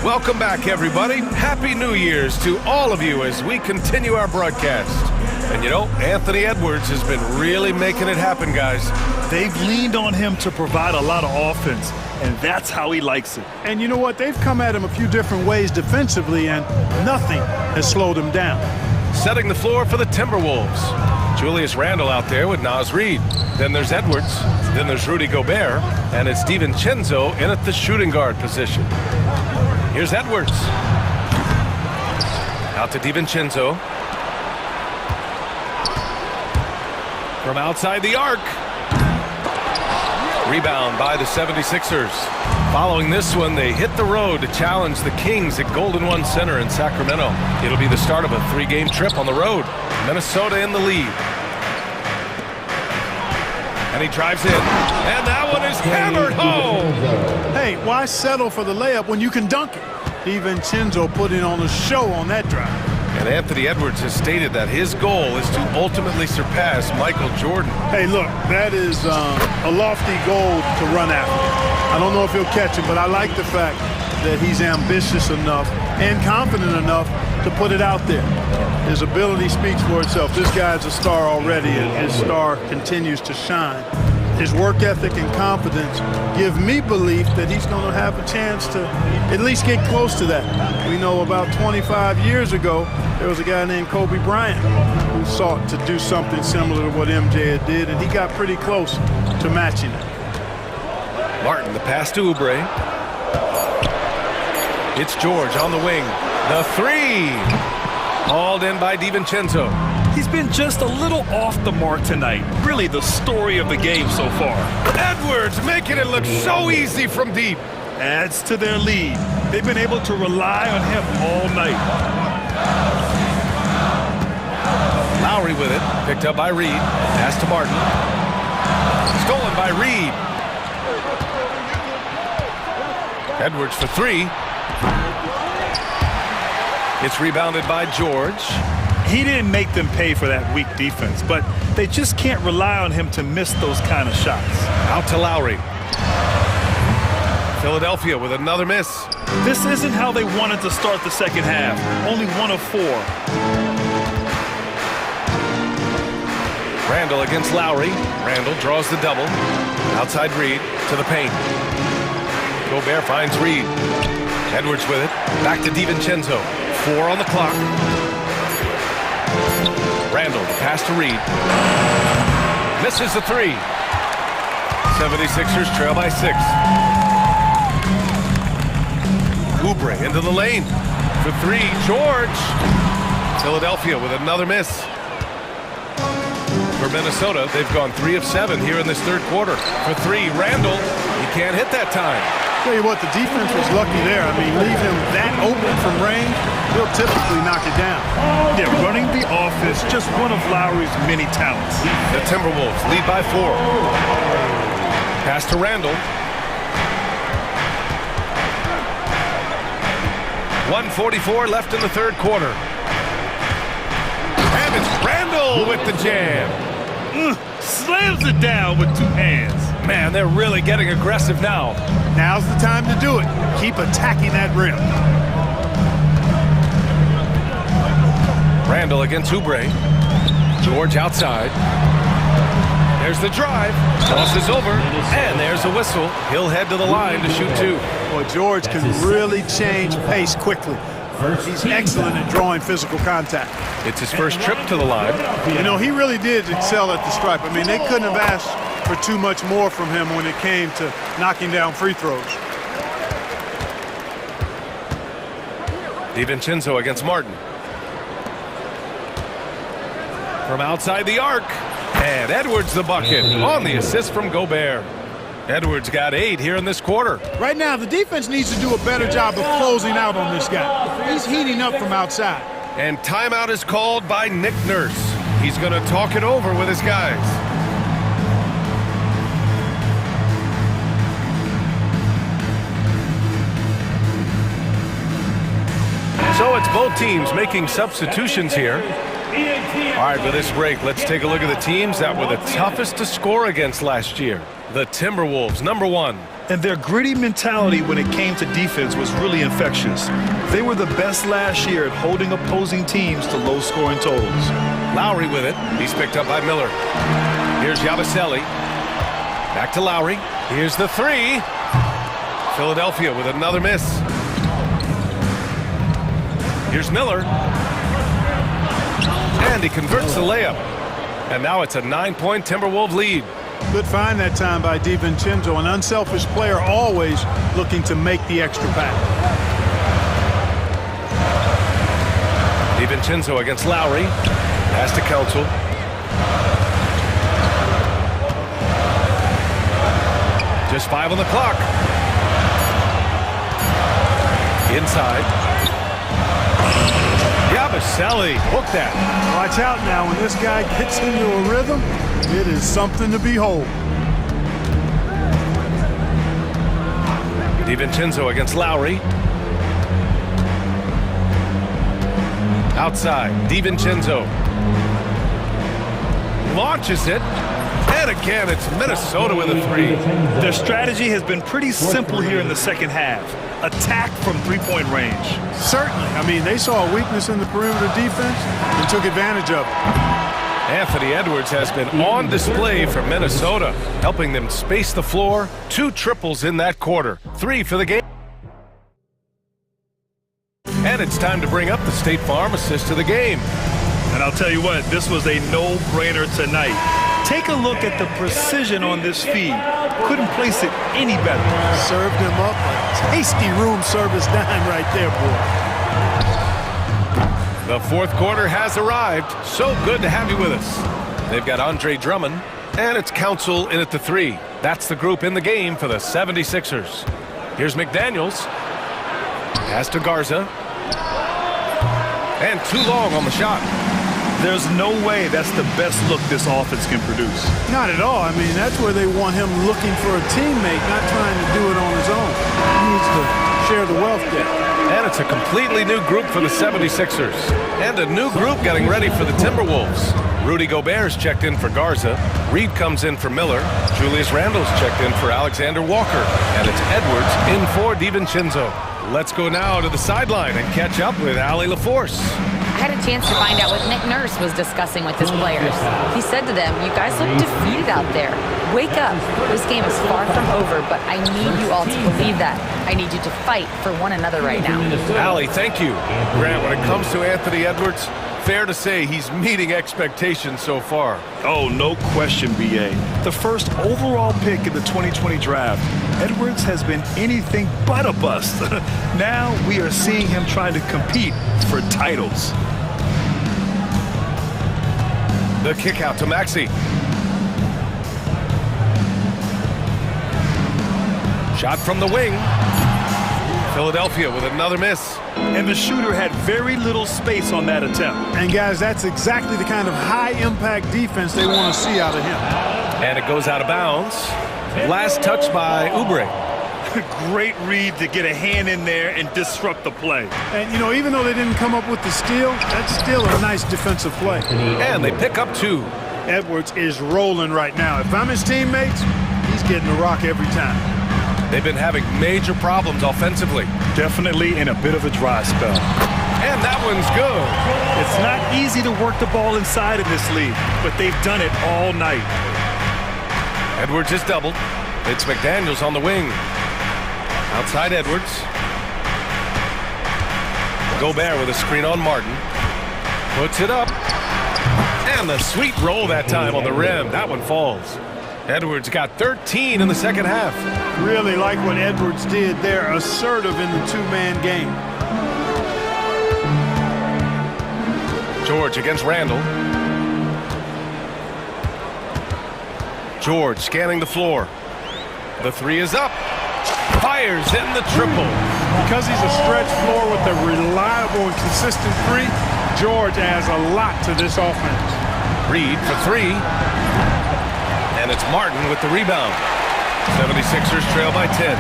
Welcome back, everybody. Happy New Year's to all of you as we continue our broadcast. And you know, Anthony Edwards has been really making it happen, guys. They've leaned on him to provide a lot of offense, and that's how he likes it. And you know what? They've come at him a few different ways defensively, and nothing has slowed him down. Setting the floor for the Timberwolves. Julius Randle out there with Naz Reid. Then there's Edwards. Then there's Rudy Gobert. And it's DiVincenzo in at the shooting guard position. Here's Edwards. Out to DiVincenzo. From outside the arc. Rebound by the 76ers. Following this one, they hit the road to challenge the Kings at Golden One Center in Sacramento. It'll be the start of a 3-game trip on the road. Minnesota in the lead. And he drives in. And that one is hammered home. Hey, why settle for the layup when you can dunk it? DiVincenzo putting on a show on that drive. And Anthony Edwards has stated that his goal is to ultimately surpass Michael Jordan. Hey, look, that is a lofty goal to run after. I don't know if he'll catch it, but I like the fact that he's ambitious enough and confident enough to put it out there. His ability speaks for itself. This guy's a star already, and his star continues to shine his work ethic and confidence give me belief that he's going to have a chance to at least get close to that. We know about 25 years ago, there was a guy named Kobe Bryant who sought to do something similar to what MJ did, and he got pretty close to matching it. Martin, the pass to Oubre. It's George on the wing. The three. Hauled in by DiVincenzo. He's been just a little off the mark tonight. Really the story of the game so far. Edwards making it look so easy from deep. Adds to their lead. They've been able to rely on him all night. Lowry with it. Picked up by Reed. Pass to Martin. Stolen by Reed. Edwards for three. It's rebounded by George. He didn't make them pay for that weak defense, but they just can't rely on him to miss those kind of shots. Out to Lowry. Philadelphia with another miss. This isn't how they wanted to start the second half. Only 1 of 4. Randall against Lowry. Randall draws the double. Outside Reed to the paint. Gobert finds Reed. Edwards with it. Back to DiVincenzo. 4 on the clock. Randall, the pass to Reed. Misses the three. 76ers trail by 6. Oubre into the lane. For 3, George. Philadelphia with another miss. For Minnesota, they've gone 3 of 7 here in this third quarter. For 3, Randall. He can't hit that time. Tell you what, the defense was lucky there. I mean, leave him that open from range, he'll typically knock it down. Yeah, running the offense, just one of Lowry's many talents. The Timberwolves lead by 4. Pass to Randall. 1:44 left in the third quarter. And it's Randall with the jam. Slams it down with 2 hands. Man, they're really getting aggressive now. Now's the time to do it. Keep attacking that rim. Randall against Oubre. George outside. There's the drive. Toss is over. And there's a whistle. He'll head to the line to shoot 2. Boy, George can really change pace quickly. He's excellent at drawing physical contact. It's his first trip to the line. You know, he really did excel at the stripe. I mean, they couldn't have asked for too much more from him when it came to knocking down free throws. DiVincenzo against Martin. From outside the arc. And Edwards the bucket on the assist from Gobert. Edwards got 8 here in this quarter. Right now, the defense needs to do a better job of closing out on this guy. He's heating up from outside. And timeout is called by Nick Nurse. He's going to talk it over with his guys. So it's both teams making substitutions here. All right, for this break, let's take a look at the teams that were the toughest to score against last year. The Timberwolves, number 1. And their gritty mentality when it came to defense was really infectious. They were the best last year at holding opposing teams to low-scoring totals. Lowry with it. He's picked up by Miller. Here's Yabusele. Back to Lowry. Here's the 3. Philadelphia with another miss. Here's Miller. And he converts the layup. And now it's a 9-point Timberwolves lead. Good find that time by DiVincenzo, an unselfish player always looking to make the extra pass. DiVincenzo against Lowry. Pass to Council. Just 5 on the clock. Inside. Yabusele, hook that. Watch out now, when this guy gets into a rhythm, it is something to behold. DiVincenzo against Lowry. Outside, DiVincenzo. Launches it. And again, it's Minnesota with a 3. Their strategy has been pretty simple here in the second half. Attack from three-point range. Certainly. I mean, they saw a weakness in the perimeter defense and took advantage of it. Anthony Edwards has been on display for Minnesota, helping them space the floor. 2 triples in that quarter. 3 for the game. And it's time to bring up the State Farm assist of the game. And I'll tell you what, this was a no-brainer tonight. Take a look at the precision on this feed. Couldn't place it any better. Served him up a tasty room service dime right there, boy. The fourth quarter has arrived. So good to have you with us. They've got Andre Drummond, and it's Council in at the 3. That's the group in the game for the 76ers. Here's McDaniels. Pass to Garza. And too long on the shot. There's no way that's the best look this offense can produce. Not at all. I mean, that's where they want him looking for a teammate, not trying to do it on his own. He needs to share the wealth there. And it's a completely new group for the 76ers. And a new group getting ready for the Timberwolves. Rudy Gobert's checked in for Garza. Reed comes in for Miller. Julius Randle's checked in for Alexander Walker. And it's Edwards in for DiVincenzo. Let's go now to the sideline and catch up with Allie LaForce. I had a chance to find out what Nick Nurse was discussing with his players. He said to them, you guys look defeated out there. Wake up. This game is far from over, but I need you all to believe that. I need you to fight for one another right now. Allie, thank you. Grant, when it comes to Anthony Edwards, fair to say he's meeting expectations so far. Oh, no question, B.A. The first overall pick in the 2020 draft, Edwards has been anything but a bust. Now we are seeing him trying to compete for titles. The kick out to Maxey. Shot from the wing. Philadelphia with another miss. And the shooter had very little space on that attempt. And guys, that's exactly the kind of high-impact defense they want to see out of him. And it goes out of bounds. Last touch by Oubre. Great read to get a hand in there and disrupt the play. And, you know, even though they didn't come up with the steal, that's still a nice defensive play. And they pick up 2. Edwards is rolling right now. If I'm his teammates, he's getting the rock every time. They've been having major problems offensively. Definitely in a bit of a dry spell. And that one's good. It's not easy to work the ball inside in this league, but they've done it all night. Edwards is doubled. It's McDaniels on the wing. Outside Edwards. Gobert with a screen on Martin. Puts it up. And the sweet roll that time on the rim. That one falls. Edwards got 13 in the second half. Really like what Edwards did there. Assertive in the two-man game. George against Randle. George scanning the floor. The 3 is up. Fires in the triple. Because he's a stretch floor with a reliable and consistent 3, George adds a lot to this offense. Reed for 3. And it's Martin with the rebound. 76ers trail by 10.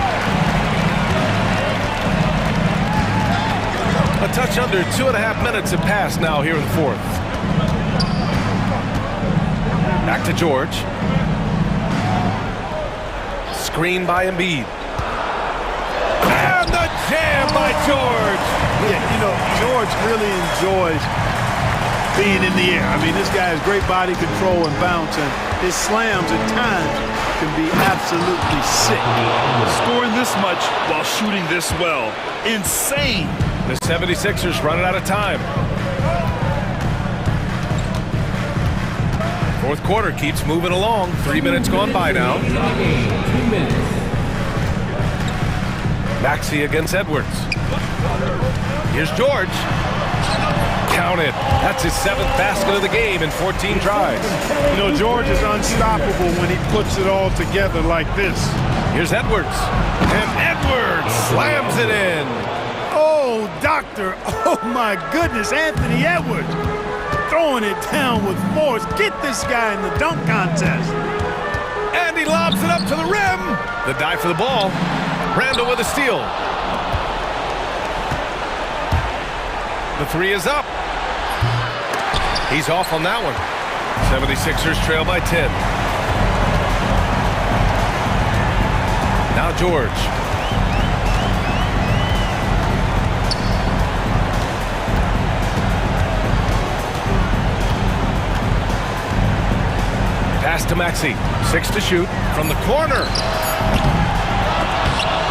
A touch under 2.5 minutes have passed now here in the fourth. Back to George. Screen by Embiid. And the jam by George. Yeah, you know, George really enjoys being in the air. I mean, this guy has great body control and bounce, and his slams at times can be absolutely sick. Scoring this much while shooting this well. Insane. The 76ers running out of time. Fourth quarter keeps moving along. 3 minutes gone by now. 2 minutes. Maxey against Edwards. Here's George. Count it. That's his 7th basket of the game in 14 drives. You know, George is unstoppable when he puts it all together like this. Here's Edwards. And Edwards slams it in. Oh, doctor. Oh, my goodness. Anthony Edwards throwing it down with force. Get this guy in the dunk contest. And he lobs it up to the rim. The dive for the ball. Randle with a steal. The 3 is up. He's off on that one. 76ers trail by 10. Now George. Pass to Maxey. 6 to shoot from the corner.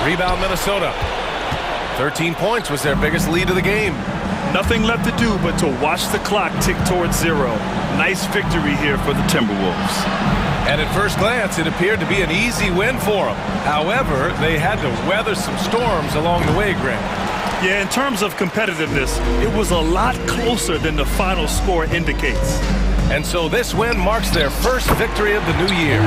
Rebound Minnesota. 13 points was their biggest lead of the game. Nothing left to do but to watch the clock tick towards 0. Nice victory here for the Timberwolves. And at first glance, it appeared to be an easy win for them. However, they had to weather some storms along the way, Grant. Yeah, in terms of competitiveness, it was a lot closer than the final score indicates. And so this win marks their first victory of the new year.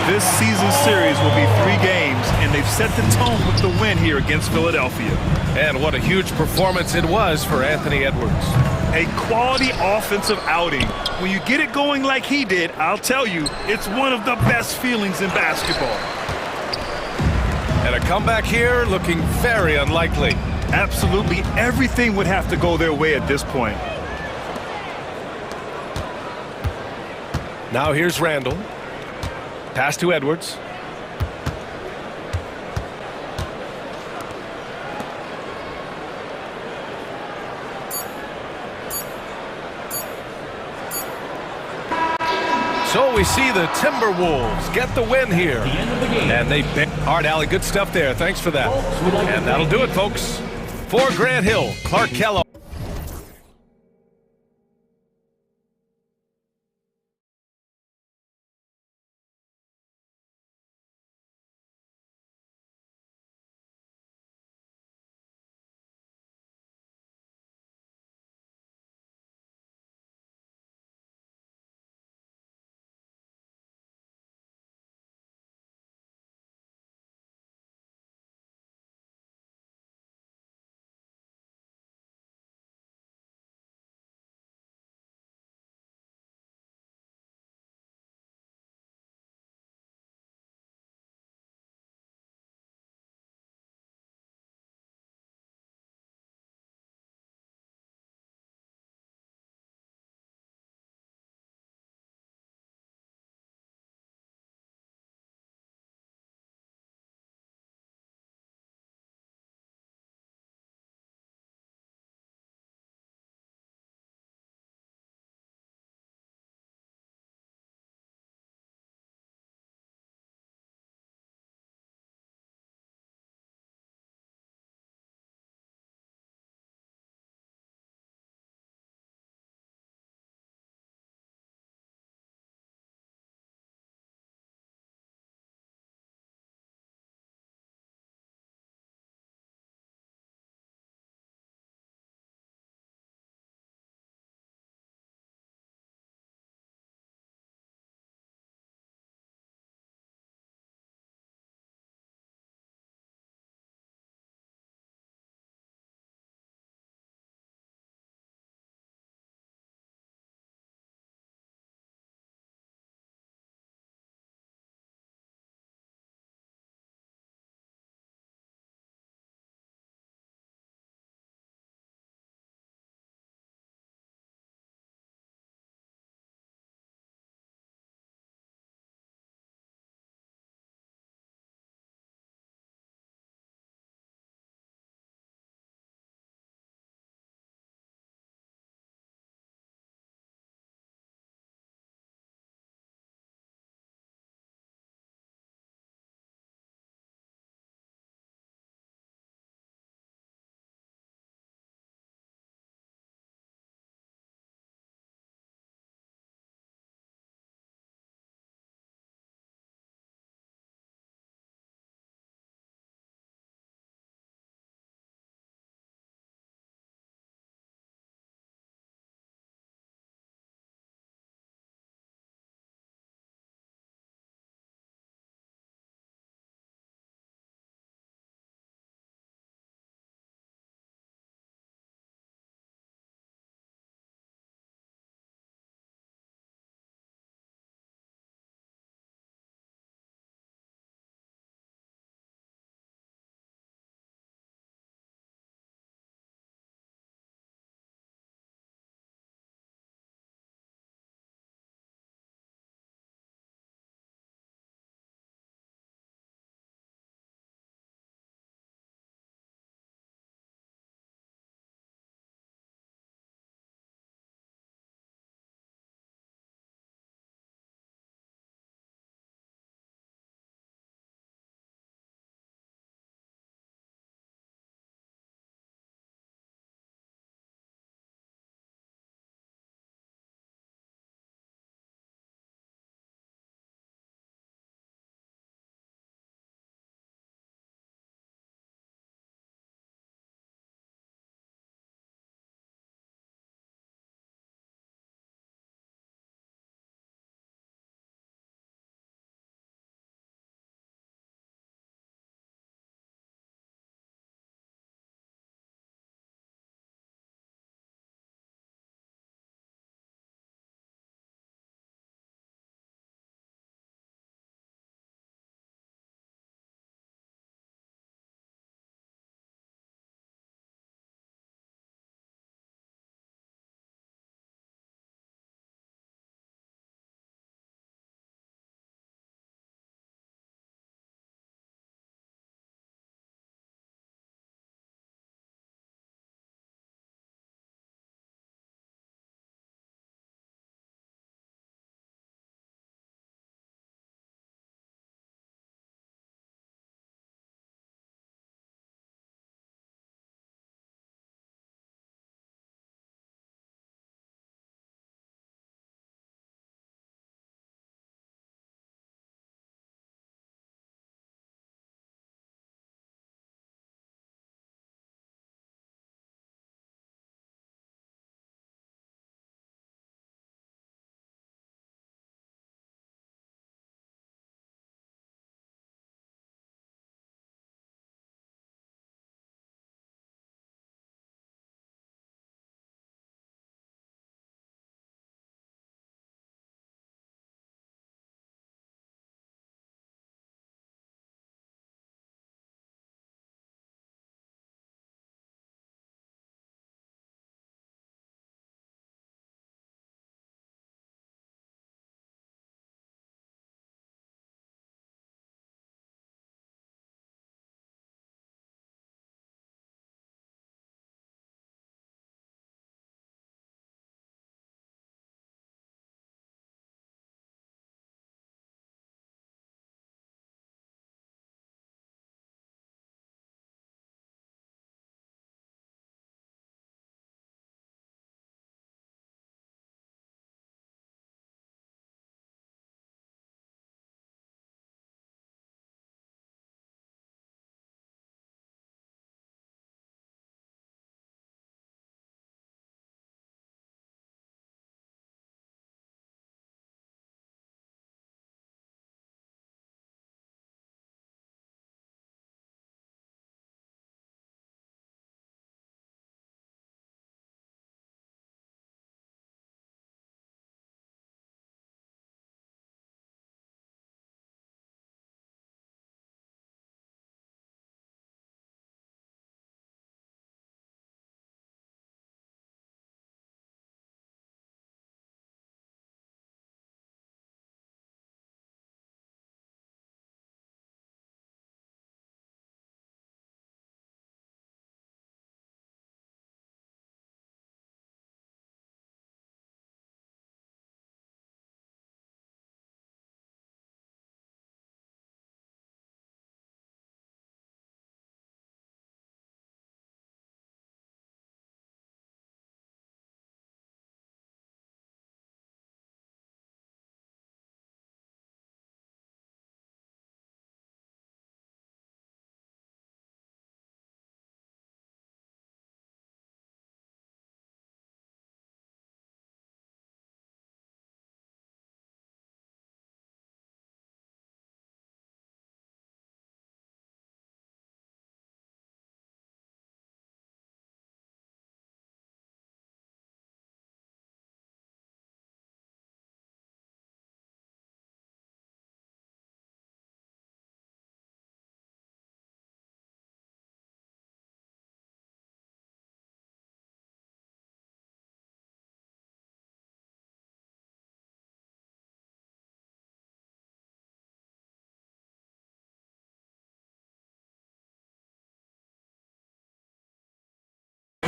This season series will be 3 games, and they've set the tone with the win here against Philadelphia. And what a huge performance it was for Anthony Edwards. A quality offensive outing. When you get it going like he did, I'll tell you, it's one of the best feelings in basketball. And a comeback here looking very unlikely. Absolutely everything would have to go their way at this point. Now here's Randall. Pass to Edwards. So we see the Timberwolves get the win here. And they pick Art Alley. Good stuff there. Thanks for that. And that'll do it, folks. For Grant Hill, Clark Kellogg.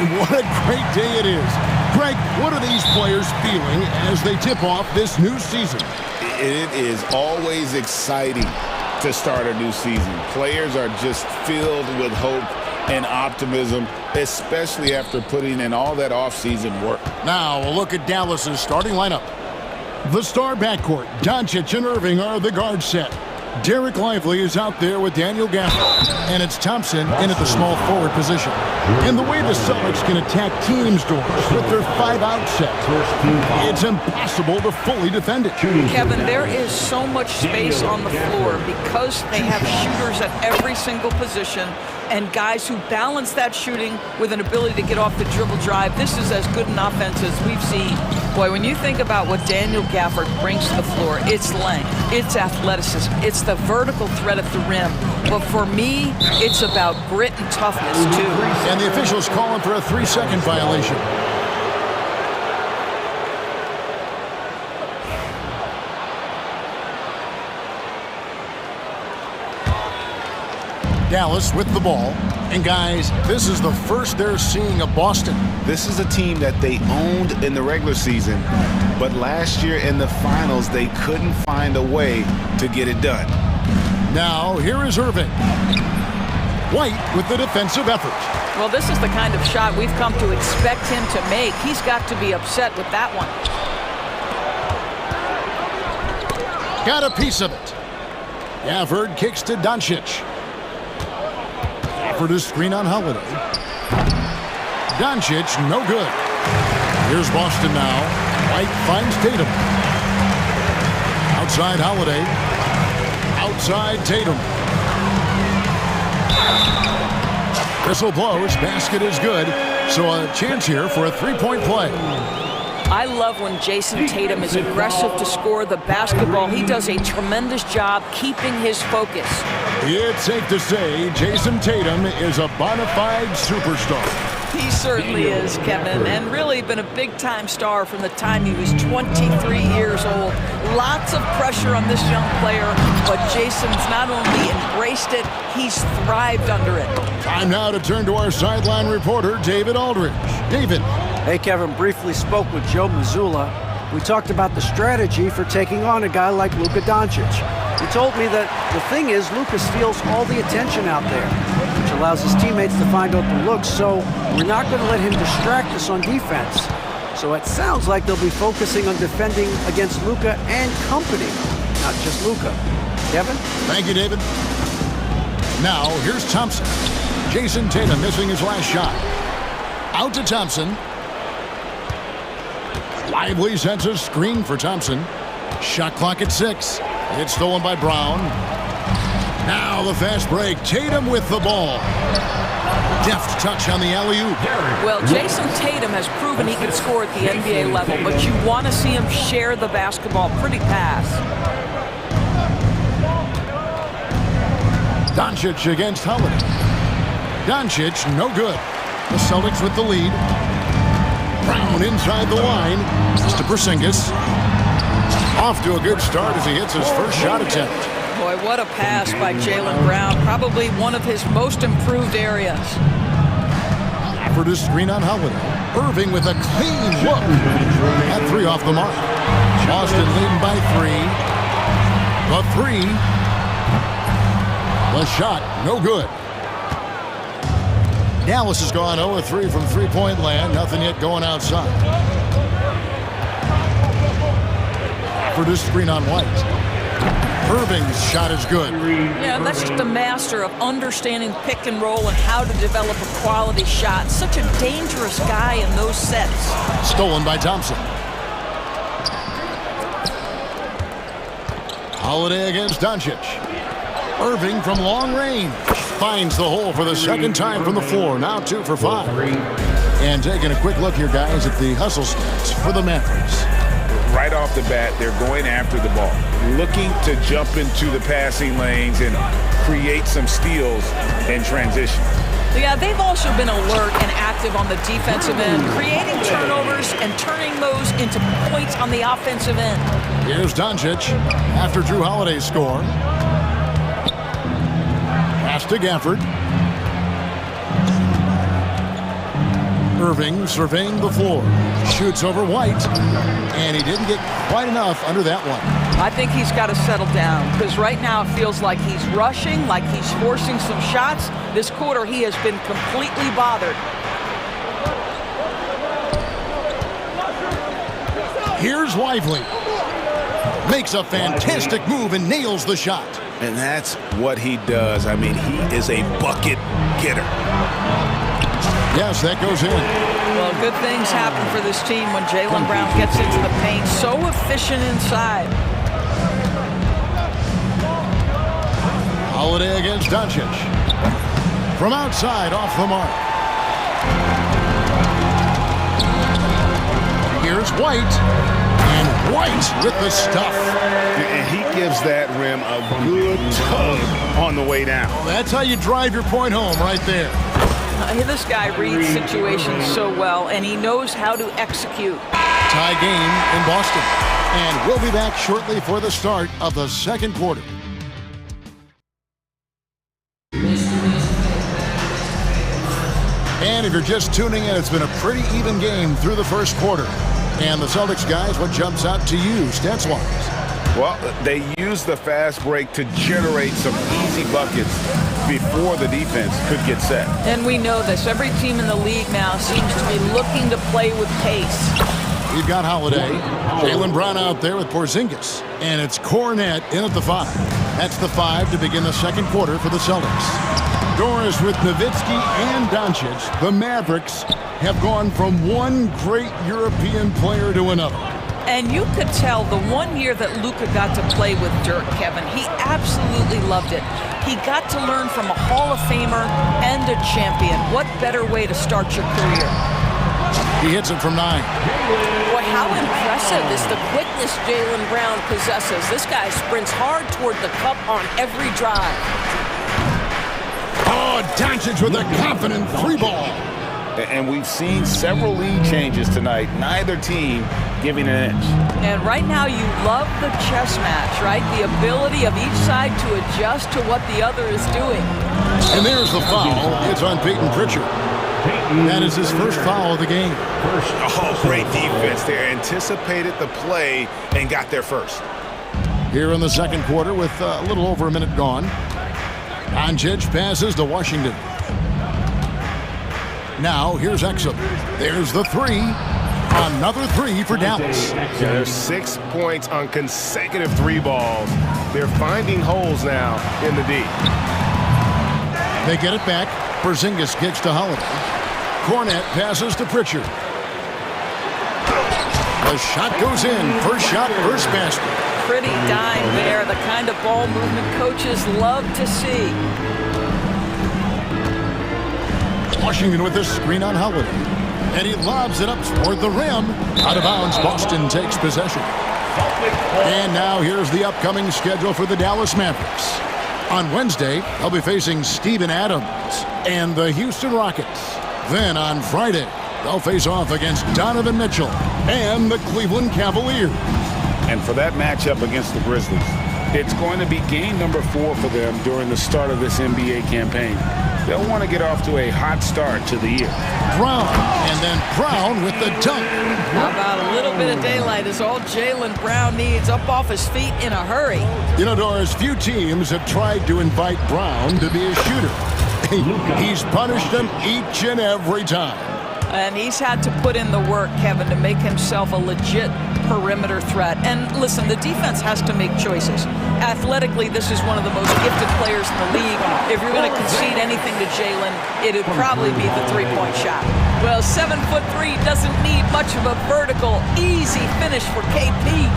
And what a great day it is. Greg, what are these players feeling as they tip off this new season? It is always exciting to start a new season. Players are just filled with hope and optimism, especially after putting in all that off-season work. Now a look at Dallas's starting lineup. The star backcourt, Doncic and Irving are the guard set. Derek Lively is out there with Daniel Gafford, and it's Thompson in at the small forward position. And the way the Celtics can attack teams' doors with their 5-out set, it's impossible to fully defend it. Kevin, there is so much space on the floor because they have shooters at every single position and guys who balance that shooting with an ability to get off the dribble drive. This is as good an offense as we've seen. Boy, when you think about what Daniel Gafford brings to the floor, it's length, it's athleticism, it's the vertical threat at the rim. But for me, it's about grit and toughness, too. And the officials calling for a 3-second violation. Dallas with the ball. And guys, this is the first they're seeing of Boston. This is a team that they owned in the regular season, but last year in the finals, they couldn't find a way to get it done. Now, here is Irving. White with the defensive effort. Well, this is the kind of shot we've come to expect him to make. He's got to be upset with that one. Got a piece of it. Gafford kicks to Doncic. For the screen on Holiday. Doncic, no good. Here's Boston now. White finds Tatum. Outside Holiday. Outside Tatum. Whistle blows. Basket is good. So a chance here for a three-point play. I love when Jason Tatum is aggressive to score the basketball. He does a tremendous job keeping his focus. It's safe to say Jason Tatum is a bona fide superstar. He certainly is, Kevin, and really been a big-time star from the time he was 23 years old. Lots of pressure on this young player, but Jason's not only embraced it, he's thrived under it. Time now to turn to our sideline reporter, David Aldridge. David. Hey, Kevin, briefly spoke with Joe Mazzulla. We talked about the strategy for taking on a guy like Luka Doncic. He told me that the thing is Luka steals all the attention out there, which allows his teammates to find open looks, so we're not going to let him distract us on defense. So it sounds like they'll be focusing on defending against Luka and company, not just Luka. Kevin? Thank you, David. Now, here's Thompson. Jason Tatum missing his last shot. Out to Thompson. Lively sends a screen for Thompson. Shot clock at 6. It's stolen by Brown. Now the fast break. Tatum with the ball. Deft touch on the alley-oop. Well, Jason Tatum has proven he can score at the NBA level, but you want to see him share the basketball. Pretty pass. Doncic against Holiday. Doncic, no good. The Celtics with the lead. Brown inside the line. To Porzingis. Off to a good start as he hits his first shot attempt. Boy, what a pass by Jaylen Brown. Probably one of his most improved areas. For the screen on Holiday. Irving with a clean look. At 3 off the mark. Boston leading by 3. The 3. The shot, no good. Dallas has gone 0-3 from three-point land. Nothing yet going outside. For this screen on White. Irving's shot is good. Yeah, that's just a master of understanding pick and roll and how to develop a quality shot. Such a dangerous guy in those sets. Stolen by Thompson. Holiday against Doncic. Irving from long range. Finds the hole for the second time from the floor. Now 2 for 5. And taking a quick look here, guys, at the hustle stats for the Mavericks. Right off the bat, they're going after the ball, looking to jump into the passing lanes and create some steals in transition. Yeah, they've also been alert and active on the defensive end, creating turnovers and turning those into points on the offensive end. Here's Doncic after Drew Holiday's score. Pass to Gafford. Irving surveying the floor. Shoots over White. And he didn't get quite enough under that one. I think he's got to settle down because right now it feels like he's rushing, like he's forcing some shots. This quarter he has been completely bothered. Here's Lively. Makes a fantastic move and nails the shot. And that's what he does. I mean, he is a bucket getter. Yes, that goes in. Well, good things happen for this team when Jaylen Brown gets into the paint. So efficient inside. Holiday against Doncic. From outside, off the mark. Here's White. And White with the stuff. And he gives that rim a good tug on the way down. That's how you drive your point home right there. This guy reads situations so well, and he knows how to execute. Tie game in Boston. And we'll be back shortly for the start of the second quarter. And if you're just tuning in, it's been a pretty even game through the first quarter. And the Celtics guys, what jumps out to you stats-wise? Well, they used the fast break to generate some easy buckets before the defense could get set. And we know this. Every team in the league now seems to be looking to play with pace. We've got Holiday. Jaylen Brown out there with Porzingis. And it's Cornet in at the 5. That's the 5 to begin the second quarter for the Celtics. Doris with Nowitzki and Doncic. The Mavericks have gone from one great European player to another. And you could tell the 1 year that Luka got to play with Dirk, Kevin, he absolutely loved it. He got to learn from a Hall of Famer and a champion. What better way to start your career? He hits it from 9. Boy, how impressive is the quickness Jaylen Brown possesses. This guy sprints hard toward the cup on every drive. Oh, Doncic with a confident 3-ball. And we've seen several lead changes tonight, neither team giving an inch. And right now you love the chess match, right? The ability of each side to adjust to what the other is doing. And there's the foul. It's on Peyton Pritchard. That is his first foul of the game. Oh, great defense there. Anticipated the play and got there first. Here in the second quarter with a little over a minute gone. Doncic passes to Washington. Now here's Exum. There's the 3. Another 3 for Dallas. There's 6 points on consecutive 3 balls. They're finding holes now in the D. They get it back. Porzingis kicks to Holiday. Cornet passes to Pritchard. The shot goes in. First shot, first basket. Pretty dime there. The kind of ball movement coaches love to see. Washington with this screen on Holiday. And he lobs it up toward the rim. Out of bounds, Boston takes possession. And now here's the upcoming schedule for the Dallas Mavericks. On Wednesday, they'll be facing Steven Adams and the Houston Rockets. Then on Friday, they'll face off against Donovan Mitchell and the Cleveland Cavaliers. And for that matchup against the Grizzlies, it's going to be game number 4 for them during the start of this NBA campaign. They'll want to get off to a hot start to the year. Brown, and then Brown with the dunk. How about a little bit of daylight is all Jaylen Brown needs, up off his feet in a hurry. You know, Doris, few teams have tried to invite Brown to be a shooter. He's punished them each and every time. And he's had to put in the work, Kevin, to make himself a legit perimeter threat. And listen, the defense has to make choices. Athletically, this is one of the most gifted players in the league. If you're going to concede anything to Jaylen, it'd probably be the three-point shot. Well, 7'3" doesn't need much of a vertical, easy finish for KP.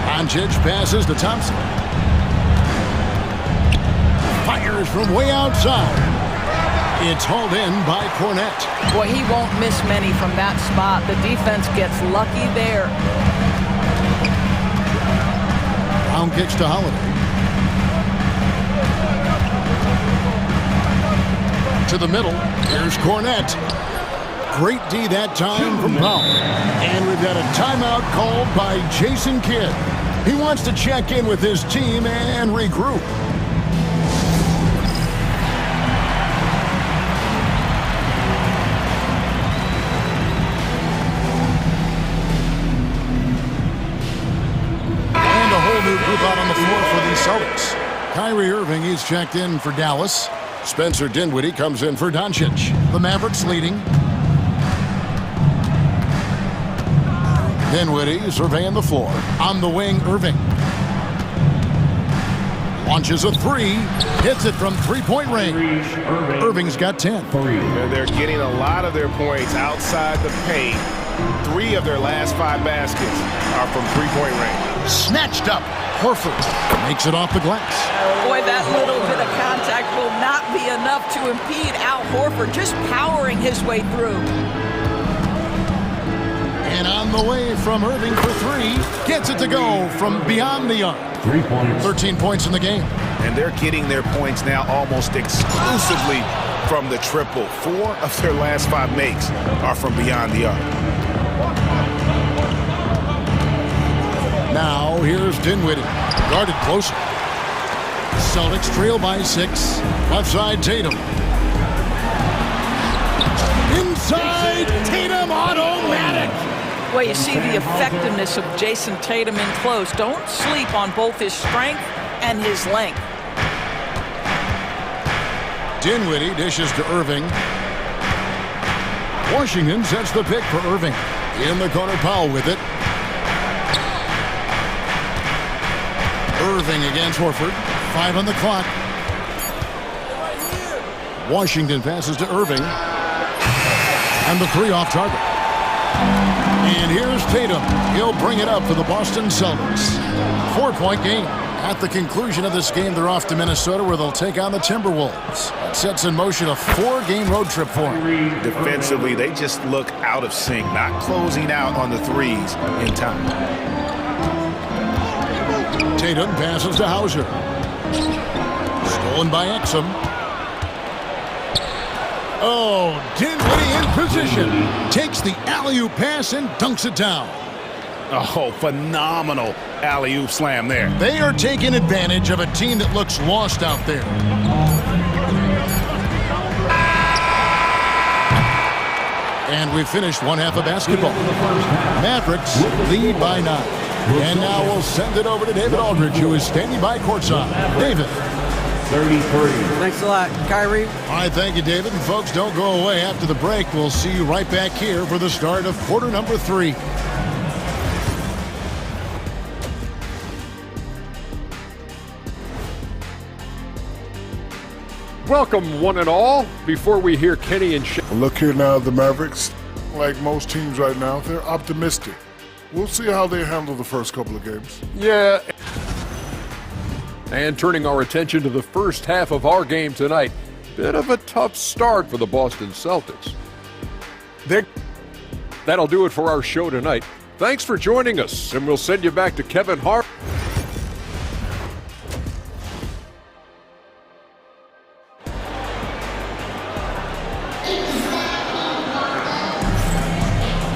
Doncic passes to Thompson. Fires from way outside. It's hauled in by Cornet. Boy, he won't miss many from that spot. The defense gets lucky there. Brown kicks to Holiday. To the middle. Here's Cornet. Great D that time from Brown. And we've got a timeout called by Jason Kidd. He wants to check in with his team and regroup. Celtics. Kyrie Irving, he's checked in for Dallas. Spencer Dinwiddie comes in for Doncic. The Mavericks leading. Dinwiddie surveying the floor. On the wing, Irving. Launches a three. Hits it from three-point range. Irving's got 10. And they're getting a lot of their points outside the paint. 3 of their last 5 baskets are from three-point range. Snatched up. Horford makes it off the glass. Boy, that little bit of contact will not be enough to impede Al Horford, just powering his way through. And on the way from Irving for 3. Gets it to go from beyond the arc. 3 points. 13 points in the game. And they're getting their points now almost exclusively from the triple. 4 of their last 5 makes are from beyond the arc. Now here's Dinwiddie. Guarded closer. Celtics trail by 6. Left side Tatum. Inside Tatum, automatic. Well, you see the effectiveness of Jason Tatum in close. Don't sleep on both his strength and his length. Dinwiddie dishes to Irving. Washington sets the pick for Irving. In the corner, Powell with it. Irving against Horford. 5 on the clock. Washington passes to Irving. And the 3 off target. And here's Tatum. He'll bring it up for the Boston Celtics. 4-point game. At the conclusion of this game, they're off to Minnesota where they'll take on the Timberwolves. That sets in motion a 4-game road trip for them. Defensively, they just look out of sync, not closing out on the threes in time. Tatum passes to Hauser. Stolen by Exum. Oh, Dinwiddie in position. Takes the alley-oop pass and dunks it down. Oh, phenomenal alley-oop slam there. They are taking advantage of a team that looks lost out there. And we've finished one half of basketball. Mavericks lead by 9. And now we'll send it over to David Aldridge, who is standing by courtside. David. 33. Thanks a lot, Kyrie. All right, thank you, David. And folks, don't go away. After the break, we'll see you right back here for the start of quarter number 3. Welcome, one and all. Before we hear Kenny and Look here now, the Mavericks, like most teams right now, they're optimistic. We'll see how they handle the first couple of games. Yeah. And turning our attention to the first half of our game tonight, bit of a tough start for the Boston Celtics. That'll do it for our show tonight. Thanks for joining us, and we'll send you back to Kevin Hart.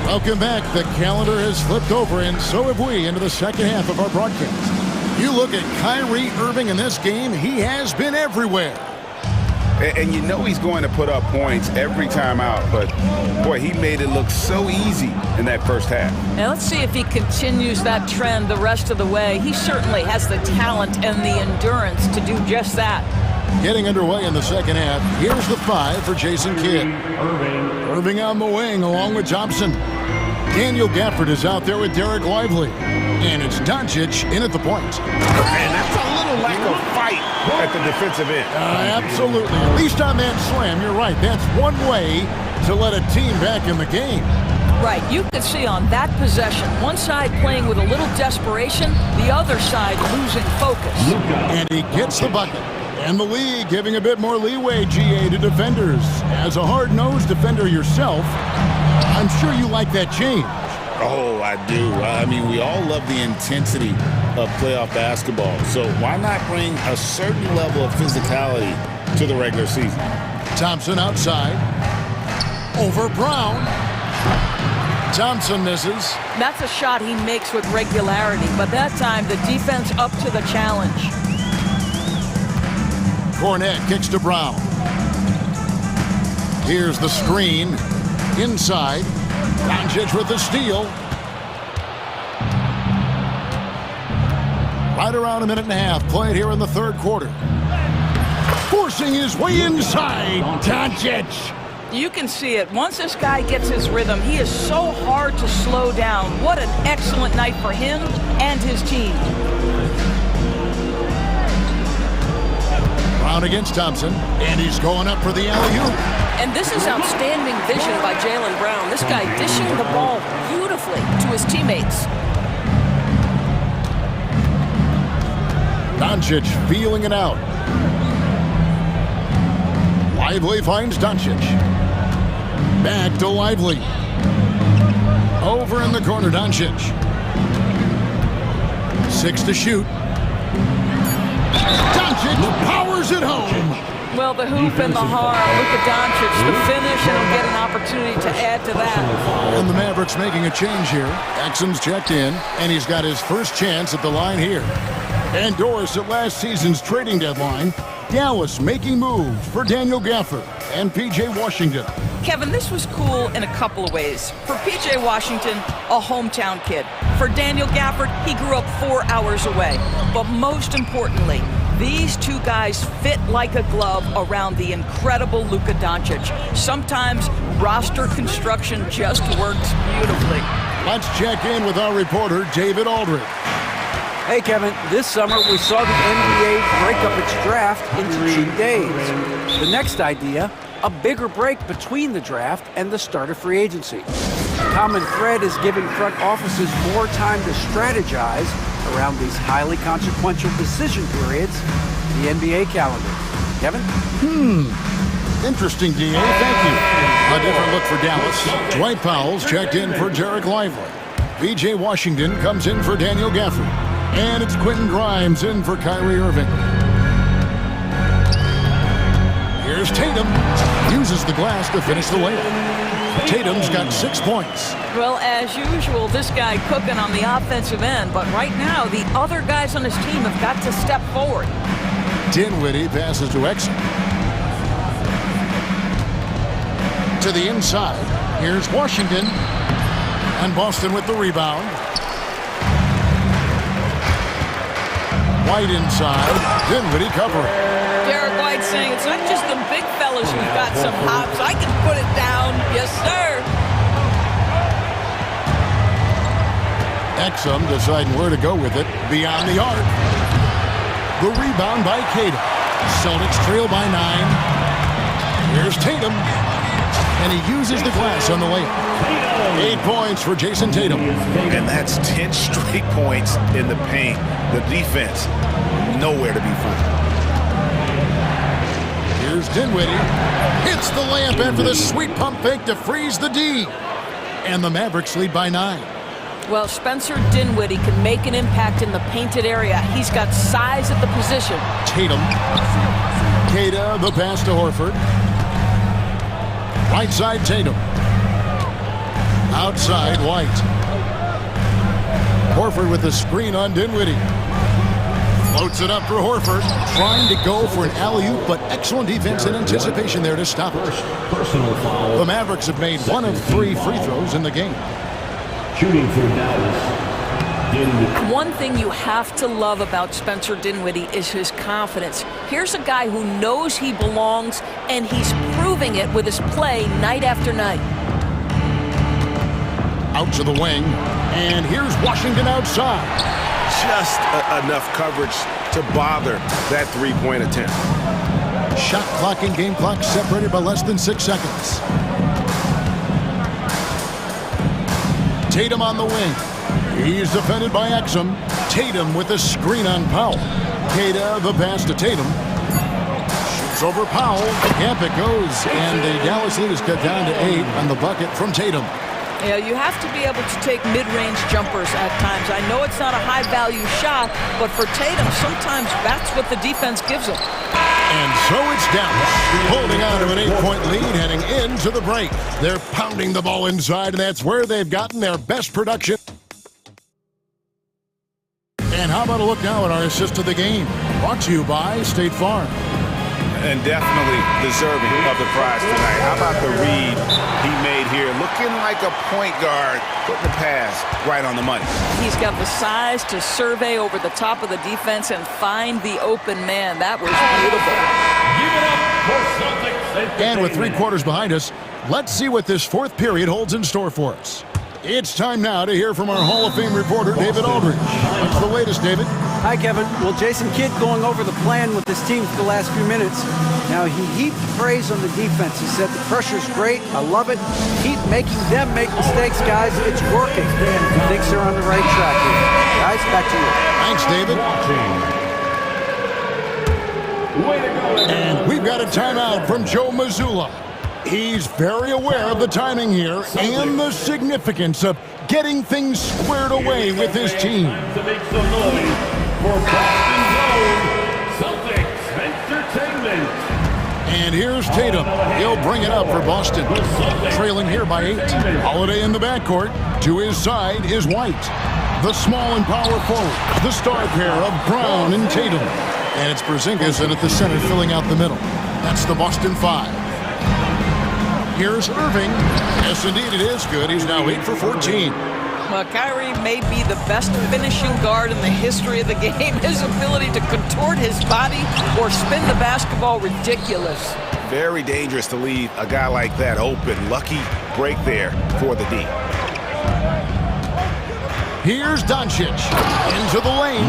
Welcome back. The calendar has flipped over, and so have we, into the second half of our broadcast. You look at Kyrie Irving in this game, he has been everywhere. And you know he's going to put up points every time out, but boy, he made it look so easy in that first half. Now let's see if he continues that trend the rest of the way. He certainly has the talent and the endurance to do just that. Getting underway in the second half, here's the 5 for Jason Kidd. Irving on the wing along with Thompson. Daniel Gafford is out there with Derek Lively. And it's Doncic in at the point. And that's a little lack of fight at the defensive end. Absolutely. At least on that slam, you're right. That's one way to let a team back in the game. Right. You could see on that possession, one side playing with a little desperation, the other side losing focus. And he gets the bucket. And the league giving a bit more leeway, GA, to defenders. As a hard-nosed defender yourself, I'm sure you like that change. Oh, I do. I mean, we all love the intensity of playoff basketball. So why not bring a certain level of physicality to the regular season? Thompson outside. Over Brown. Thompson misses. That's a shot he makes with regularity, but that time the defense up to the challenge. Cornette kicks to Brown. Here's the screen. Inside. Doncic with the steal. Right around a minute and a half played here in the third quarter. Forcing his way inside. Doncic. You can see it. Once this guy gets his rhythm, he is so hard to slow down. What an excellent night for him and his team. Brown against Thompson, and he's going up for the alley-oop. And this is outstanding vision by Jaylen Brown. This guy dishing the ball beautifully to his teammates. Doncic feeling it out. Lively finds Doncic. Back to Lively. Over in the corner, Doncic. 6 to shoot. Doncic powers it home. Well, the hoop and the heart. Luka Doncic, the finish, and he'll get an opportunity to add to that. And the Mavericks making a change here. Exum's checked in, and he's got his first chance at the line here. And Doris at last season's trading deadline. Dallas making moves for Daniel Gafford and P.J. Washington. Kevin, this was cool in a couple of ways. For P.J. Washington, a hometown kid. For Daniel Gafford, he grew up 4 hours away. But most importantly, these two guys fit like a glove around the incredible Luka Doncic. Sometimes roster construction just works beautifully. Let's check in with our reporter, David Aldridge. Hey, Kevin, this summer we saw the NBA break up its draft into 2 days. The next idea, a bigger break between the draft and the start of free agency. The common thread is giving front offices more time to strategize around these highly consequential decision periods in the NBA calendar. Kevin? Interesting, DA. Thank you. A different look for Dallas. Dwight Powell's checked in for Derek Lively. P.J. Washington comes in for Daniel Gafford. And it's Quentin Grimes in for Kyrie Irving. Here's Tatum. Uses the glass to finish the layup. Tatum's got 6 points. Well, as usual, this guy cooking on the offensive end. But right now, the other guys on his team have got to step forward. Dinwiddie passes to Exum. To the inside. Here's Washington. And Boston with the rebound. White inside. Dinwiddie covering. Derek White saying it's not just the big fellas who've got some hops. I can put it down. Yes, sir. Exum deciding where to go with it. Beyond the arc. The rebound by Cato. Celtics trail by 9. Here's Tatum. And he uses the glass on the layup. 8 points for Jason Tatum. And that's 10 straight points in the paint. The defense, nowhere to be found. Here's Dinwiddie. Hits the layup after the sweet pump fake to freeze the D. And the Mavericks lead by 9. Well, Spencer Dinwiddie can make an impact in the painted area. He's got size at the position. Tatum. Cato, the pass to Horford. Right side, Tatum. Outside, White. Horford with the screen on Dinwiddie. Floats it up for Horford. Trying to go for an alley-oop, but excellent defense and anticipation there to stop it. Personal foul. The Mavericks have made 1 of 3 free throws in the game. Shooting for Dallas. Dinwiddie. One thing you have to love about Spencer Dinwiddie is his confidence. Here's a guy who knows he belongs, and he's proving it with his play night after night. Out to the wing, and here's Washington outside. Just enough coverage to bother that three-point attempt. Shot clock and game clock separated by less than 6 seconds. Tatum on the wing. He's defended by Exum. Tatum with a screen on Powell. Cato, the pass to Tatum. Shoots over Powell. Camp it goes, and the Dallas lead is cut down to 8 on the bucket from Tatum. Yeah, you have to be able to take mid-range jumpers at times. I know it's not a high-value shot, but for Tatum, sometimes that's what the defense gives him. And so it's Dallas holding on to an 8-point lead heading into the break. They're pounding the ball inside, and that's where they've gotten their best production. And how about a look now at our assist of the game? Brought to you by State Farm. And definitely deserving of the prize tonight. How about the read he made here? Looking like a point guard, putting the pass right on the money. He's got the size to survey over the top of the defense and find the open man. That was beautiful. And with 3 quarters behind us, let's see what this 4th period holds in store for us. It's time now to hear from our Hall of Fame reporter, David Aldridge. What's the latest, David? Hi, Kevin. Well, Jason Kidd going over the plan with his team for the last few minutes. Now, he heaped praise on the defense. He said the pressure's great. I love it. Keep making them make mistakes, guys. It's working. He thinks they're on the right track here. Guys, back to you. Thanks, David. And we've got a timeout from Joe Mazzulla. He's very aware of the timing here and the significance of getting things squared away with his team. To make some noise for Boston's own Celtics Entertainment. And here's Tatum. He'll bring it up for Boston. Trailing here by 8. Holiday in the backcourt. To his side is White. The small and power forward. The star pair of Brown and Tatum. And it's Porzingis in at the center filling out the middle. That's the Boston 5. Here's Irving. Yes, indeed, it is good. He's now 8 for 14. Well, Kyrie may be the best finishing guard in the history of the game. His ability to contort his body or spin the basketball, ridiculous. Very dangerous to leave a guy like that open. Lucky break there for the D. Here's Doncic into the lane,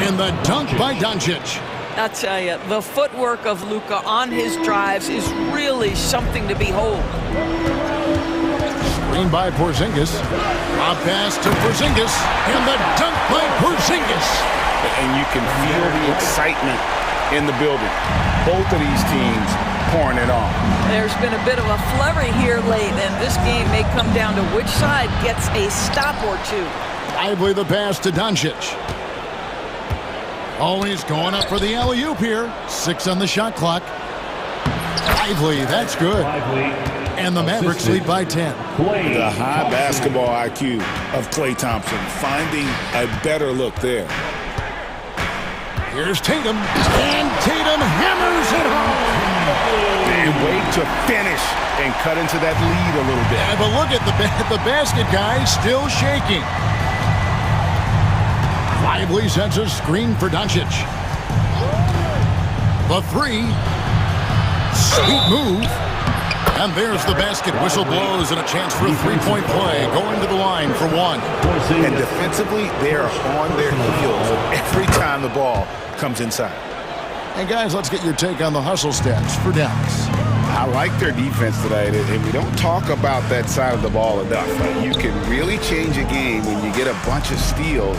and the dunk by Doncic. I'll tell you, the footwork of Luka on his drives is really something to behold. Screen by Porzingis. A pass to Porzingis, and the dunk by Porzingis. And you can feel the excitement in the building. Both of these teams pouring it on. There's been a bit of a flurry here late, and this game may come down to which side gets a stop or two. Lively the pass to Doncic. Always going up for the alley-oop here. 6 on the shot clock. Lively, that's good. And the Mavericks lead by 10. The high basketball IQ of Klay Thompson, finding a better look there. Here's Tatum, and Tatum hammers it home. A way to finish and cut into that lead a little bit. Yeah, but look at the basket guy still shaking. Lively sends a screen for Doncic. The 3. Sweet move. And there's the basket. Whistle blows and a chance for a 3-point play. Going to the line for 1. And defensively, they are on their heels every time the ball comes inside. And guys, let's get your take on the hustle stats for Dallas. I like their defense today, and we don't talk about that side of the ball enough. You can really change a game when you get a bunch of steals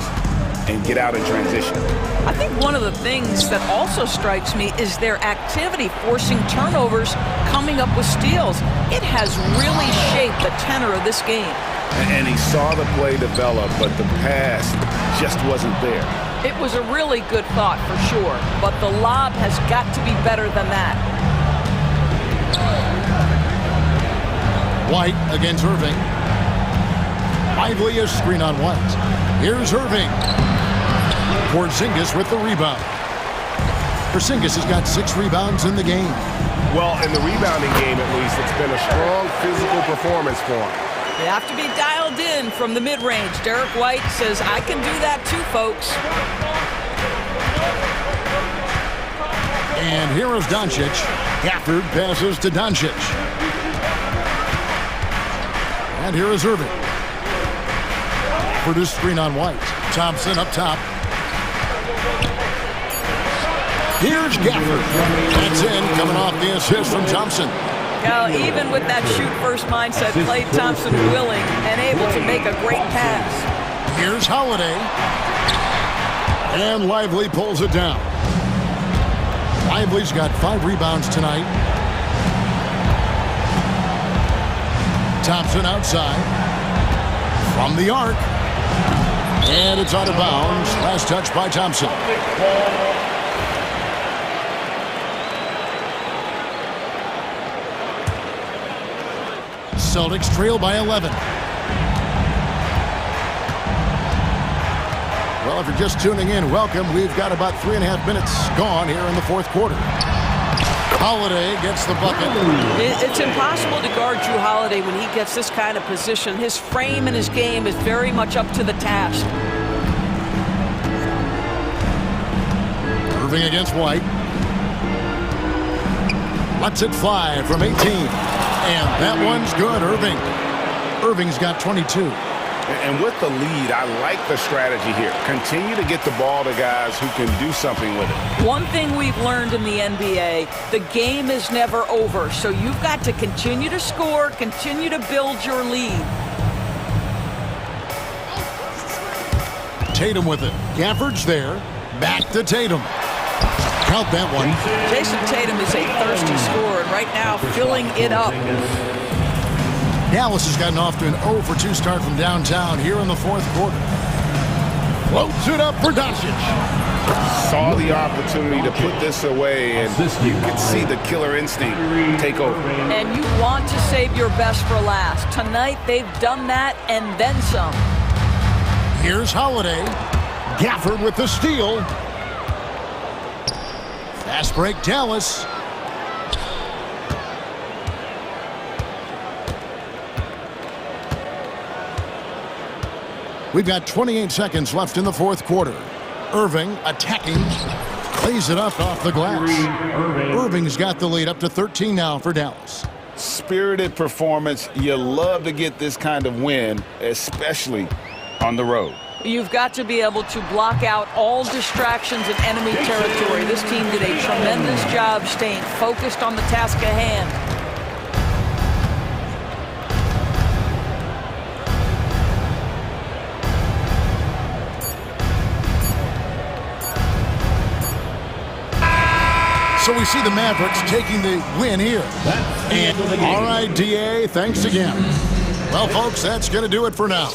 and get out in transition. I think one of the things that also strikes me is their activity forcing turnovers, coming up with steals. It has really shaped the tenor of this game. And he saw the play develop, but the pass just wasn't there. It was a really good thought for sure, but the lob has got to be better than that. White against Irving. Lively a screen on White. Here's Irving. Porzingis with the rebound. Porzingis has got 6 rebounds in the game. Well, in the rebounding game at least, it's been a strong physical performance for him. You have to be dialed in from the mid-range. Derek White says, I can do that too, folks. And here is Doncic. Gafford passes to Doncic. And here is Irving. For this screen on White. Thompson up top. Here's Gafford. That's in, coming off the assist from Thompson. Now, even with that shoot-first mindset, Klay Thompson willing and able to make a great pass. Here's Holiday. And Lively pulls it down. Lively's got 5 rebounds tonight. Thompson outside. From the arc. And it's out of bounds. Last touch by Thompson. Celtics trail by 11. Well, if you're just tuning in, welcome. We've got about 3.5 minutes gone here in the 4th quarter. Holiday gets the bucket. It's impossible to guard Drew Holiday when he gets this kind of position. His frame and his game is very much up to the task. Irving against White. Lets it fly from 18. And that one's good, Irving. Irving's got 22. And with the lead, I like the strategy here. Continue to get the ball to guys who can do something with it. One thing we've learned in the NBA, the game is never over. So you've got to continue to score, continue to build your lead. Tatum with it. Gafford's there. Back to Tatum. Count that one. Jason Tatum is a thirsty scorer, and right now filling it up. Dallas has gotten off to an 0-for-2 start from downtown here in the fourth quarter. Floats it up for Doncic. Saw the opportunity to put this away, and you could see the killer instinct take over. And you want to save your best for last. Tonight, they've done that and then some. Here's Holiday. Gafford with the steal. Fast break, Dallas. We've got 28 seconds left in the fourth quarter. Irving attacking. Plays it up off the glass. Irving's got the lead up to 13 now for Dallas. Spirited performance. You love to get this kind of win, especially on the road. You've got to be able to block out all distractions in enemy territory. This team did a tremendous job staying focused on the task at hand. So we see the Mavericks taking the win here. And all right, DA, thanks again. Well, folks, that's going to do it for now.